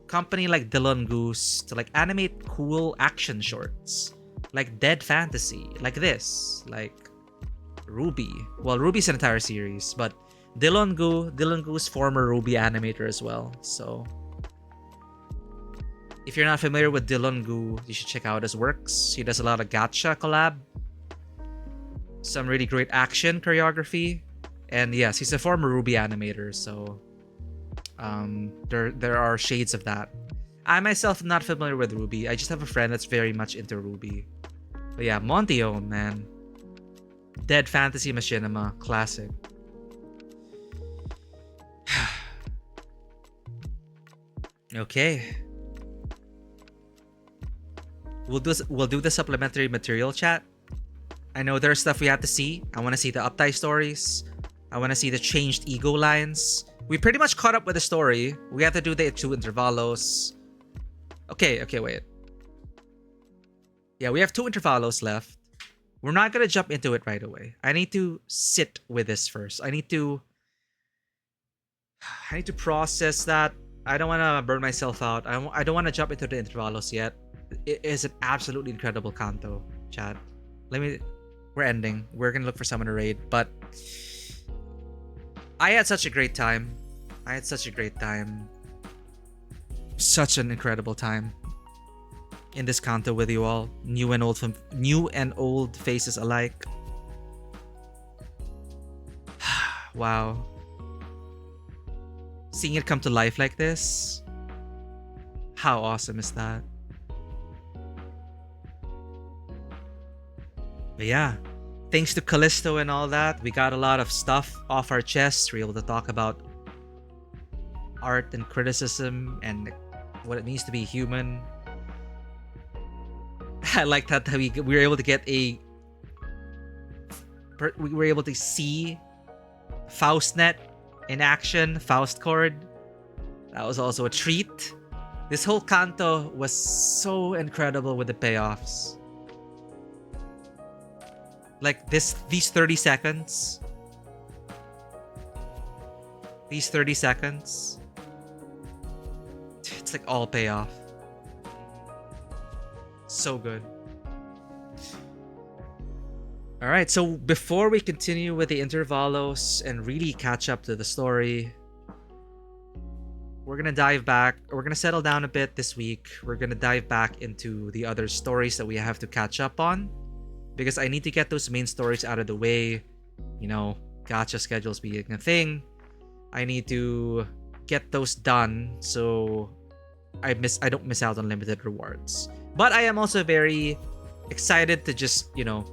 S1: company like Dylan Gu's to, like, animate cool action shorts. Like Dead Fantasy, like this, like Ruby. Well, Ruby's an entire series, but Dylan Gu's former Ruby animator as well. So if you're not familiar with Dylan Gu, you should check out his works. He does a lot of gacha collab, some really great action choreography, and yes, he's a former Ruby animator. So there are shades of that. I myself am not familiar with Ruby. I just have a friend that's very much into Ruby. But yeah, Monty Ohm, man. Dead Fantasy Machinima, classic. Okay. We'll do the supplementary material, chat. I know there's stuff we have to see. I want to see the Updike stories. I want to see the changed ego lines. We pretty much caught up with the story. We have to do the 2 intervalos. Okay, wait. Yeah, we have 2 intervalos left. We're not going to jump into it right away. I need to sit with this first. I need to process that. I don't want to burn myself out. I don't want to jump into the intervalos yet. It is an absolutely incredible Canto, chat. We're ending. We're going to look for someone to raid, but I had such a great time. Such an incredible time in this Canto with you all, new and old faces alike. Wow. Seeing it come to life like this, how awesome is that? But yeah, thanks to Callisto and all that, we got a lot of stuff off our chests. We're able to talk about art and criticism and what it means to be human. I like that we were able to get we were able to see Faustnet in action, Faust chord. That was also a treat. This whole Canto was so incredible with the payoffs. Like these 30 seconds. These 30 seconds. It's like all payoff. So good. Alright, so before we continue with the intervalos and really catch up to the story, we're gonna dive back. We're gonna settle down a bit this week. We're gonna dive back into the other stories that we have to catch up on, because I need to get those main stories out of the way. You know, gacha schedules being a thing. I need to get those done so I don't miss out on limited rewards. But I am also very excited to just, you know,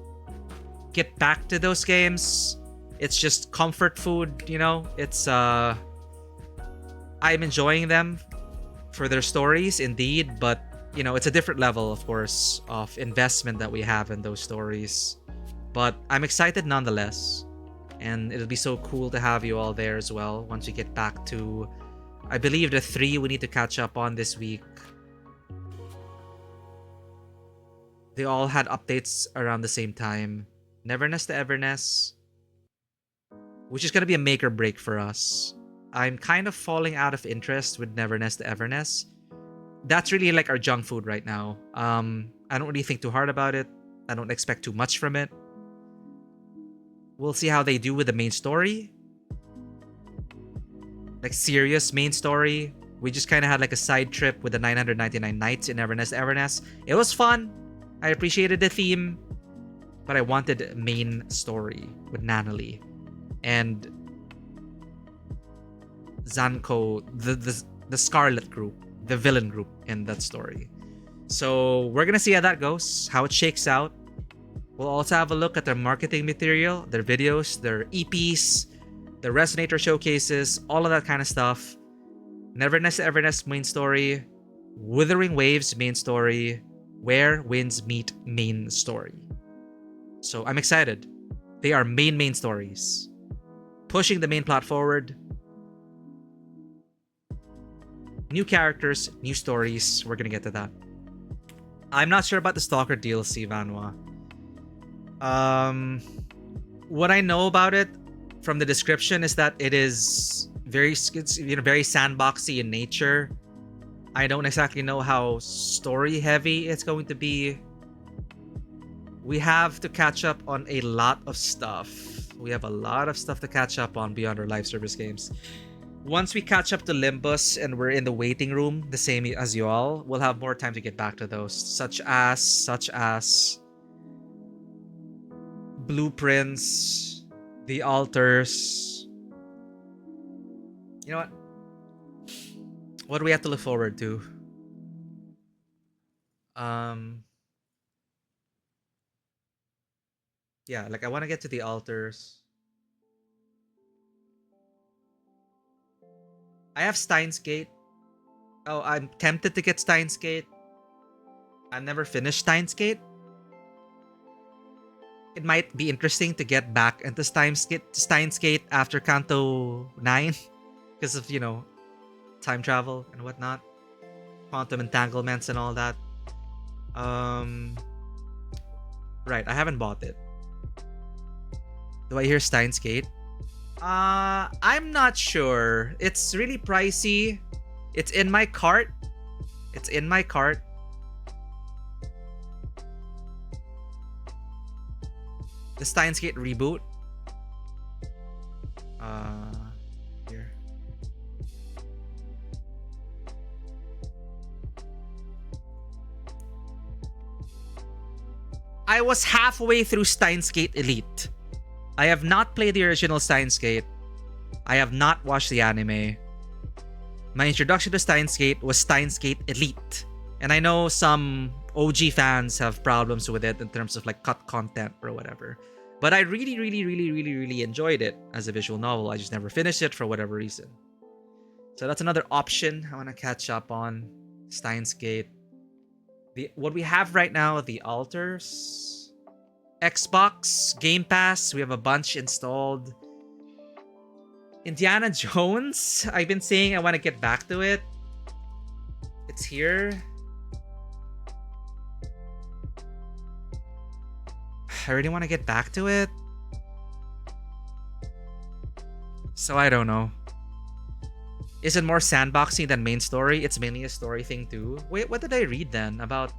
S1: get back to those games. It's just comfort food, you know. It's I'm enjoying them for their stories indeed, but you know, it's a different level, of course, of investment that we have in those stories. But I'm excited nonetheless, and it'll be so cool to have you all there as well once we get back to, I believe, the 3 we need to catch up on this week. They all had updates around the same time. Neverness to Everness, which is going to be a make or break for us. I'm kind of falling out of interest with Neverness to Everness. That's really like our junk food right now. I don't really think too hard about it. I don't expect too much from it. We'll see how they do with the main story. Like serious main story. We just kind of had like a side trip with the 999 Nights in Everness to Everness. It was fun. I appreciated the theme, but I wanted main story with Nanalie and Zanko, the Scarlet group, the villain group in that story. So we're gonna see how that goes, how it shakes out. We'll also have a look at their marketing material, their videos, their EPs, their Resonator showcases, all of that kind of stuff. Neverness to Everness main story, Wuthering Waves main story, Where Winds Meet main story. So I'm excited. They are main stories. Pushing the main plot forward. New characters, new stories. We're gonna get to that. I'm not sure about the Stalker DLC, Vanwa. What I know about it from the description is that it is very sandboxy in nature. I don't exactly know how story heavy it's going to be. We have to catch up on a lot of stuff. We have a lot of stuff to catch up on beyond our live service games. Once we catch up to Limbus and we're in the waiting room, the same as you all, we'll have more time to get back to those, such as blueprints, the altars. You know what? What do we have to look forward to? Yeah, like I want to get to the altars. I have Steins Gate. Oh, I'm tempted to get Steins Gate. I've never finished Steins Gate. it might be interesting to get back into Steins Gate after Canto 9 because of, you know, time travel and whatnot, quantum entanglements and all that. Right, I haven't bought it. Do I hear Steins Gate? I'm not sure. It's really pricey. It's in my cart. It's in my cart. The Steins Gate reboot. Here. I was halfway through Steins Gate Elite. I have not played the original Steins Gate. I have not watched the anime. My introduction to Steins Gate was Steins Gate Elite. And I know some OG fans have problems with it in terms of like cut content or whatever. But I really enjoyed it as a visual novel. I just never finished it for whatever reason. So that's another option I want to catch up on. Steins Gate. What we have right now, the altars. Xbox, Game Pass, we have a bunch installed. Indiana Jones, I've been saying I want to get back to it. It's here. I really want to get back to it. So I don't know. Is it more sandboxing than main story? It's mainly a story thing too. Wait, what did I read then about...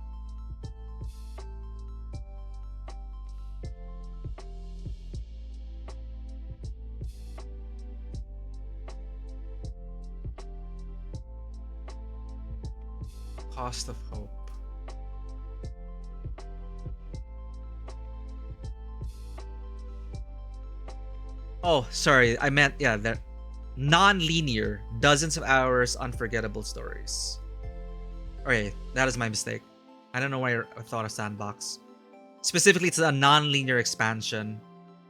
S1: Cost of Hope. Oh, sorry. I meant, yeah, they're non-linear, dozens of hours, unforgettable stories. Okay, that is my mistake. I don't know why I thought of Sandbox. Specifically, it's a non-linear expansion.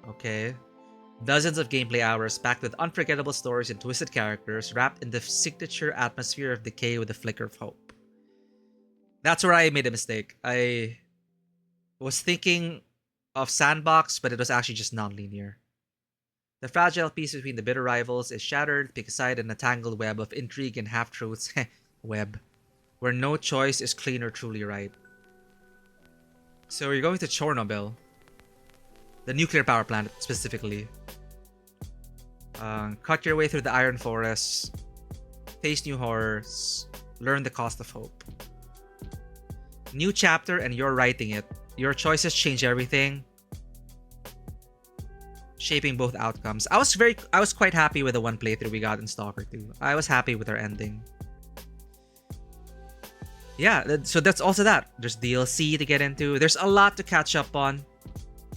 S1: Okay. Dozens of gameplay hours packed with unforgettable stories and twisted characters, wrapped in the signature atmosphere of decay with a flicker of hope. That's where I made a mistake. I was thinking of Sandbox, but it was actually just non-linear. The fragile peace between the bitter rivals is shattered, pick aside in a tangled web of intrigue and half-truths, web, where no choice is clean or truly right. So you're going to Chernobyl, the nuclear power plant specifically. Cut your way through the iron forests, face new horrors, learn the cost of hope. New chapter and you're writing it. Your choices change everything, shaping both outcomes. I was quite happy with the one playthrough we got in Stalker 2. I was happy with our ending. Yeah, so that's also that. There's DLC to get into. There's a lot to catch up on.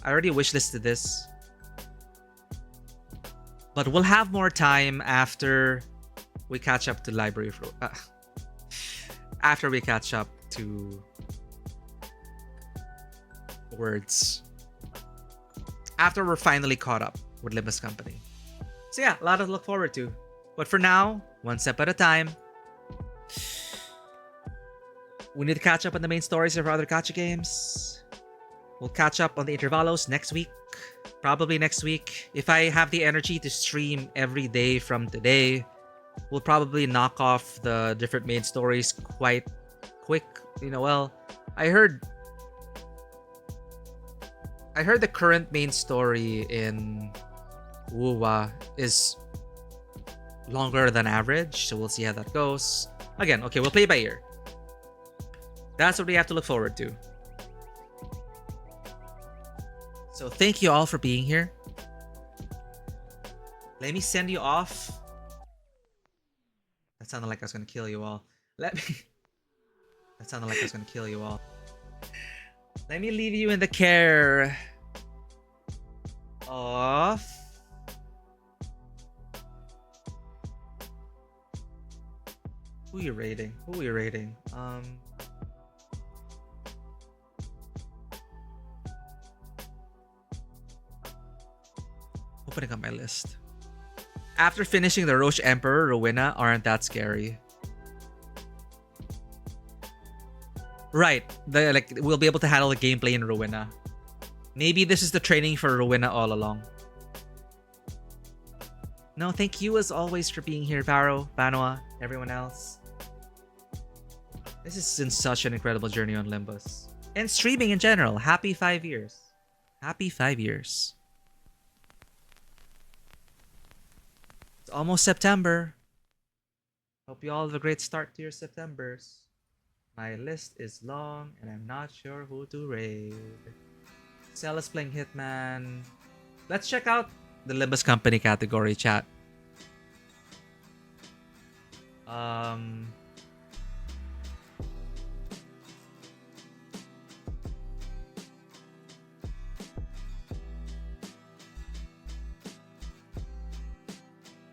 S1: I already wishlisted this. But we'll have more time after we catch up to Library of after we catch up to Words. After we're finally caught up with Limbus Company. So yeah, a lot to look forward to. But for now, one step at a time. We need to catch up on the main stories of our other gacha games. We'll catch up on the intervalos next week. Probably next week. If I have the energy to stream every day from today, we'll probably knock off the different main stories quite quick. You know, well, I heard the current main story in Wuwa is longer than average, so we'll see how that goes. Again, okay, we'll play by ear. That's what we have to look forward to. So thank you all for being here. Let me send you off. That sounded like I was gonna kill you all. That sounded like I was gonna kill you all. Let me leave you in the care of who are you rating? Who are you rating? Opening up my list. After finishing the Roche Emperor, Rowena aren't that scary. Right, we'll be able to handle the gameplay in Rowena. Maybe this is the training for Rowena all along. No, thank you as always for being here, Barrow, Banwa, everyone else. This has been such an incredible journey on Limbus. And streaming in general. Happy 5 years. Happy 5 years. It's almost September. Hope you all have a great start to your Septembers. My list is long and I'm not sure who to raid. Cella's playing Hitman. Let's check out the Limbus Company category, chat.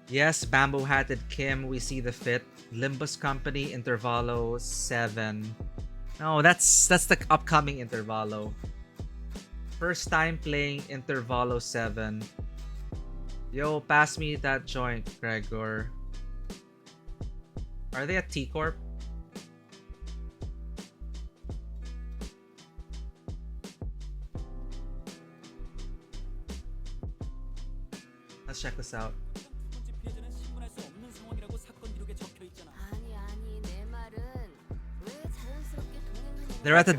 S1: Yes, Bamboo Hatted Kim, we see the fit. Limbus Company, Intervalo 7. No, that's the upcoming Intervalo. First time playing Intervalo 7. Yo, pass me that joint, Gregor. Are they a T-Corp? Let's check this out. They're at the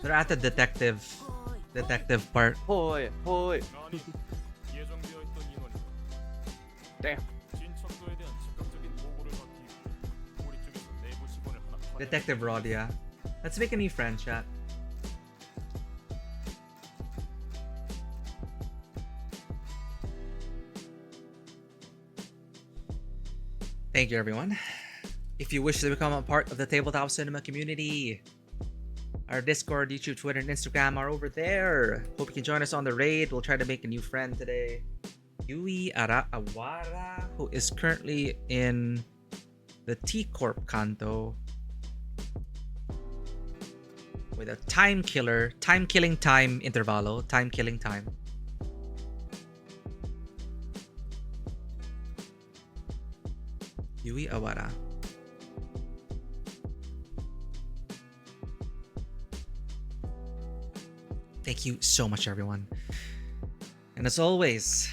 S1: They're at the detective part.
S6: Hoy, hoy. Damn.
S1: Detective Rodia. Let's make a new friend, chat. Thank you, everyone. If you wish to become a part of the Tabletop Cinema community, our Discord, YouTube, Twitter, and Instagram are over there. Hope you can join us on the raid. We'll try to make a new friend today. Yui Awara, who is currently in the T-Corp Canto with a time-killing time intervalo, time-killing time. Yui Awara. Thank you so much, everyone. And as always,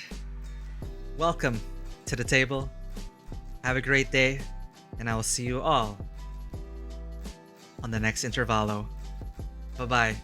S1: welcome to the table. Have a great day, and I will see you all on the next Intervalo. Bye-bye.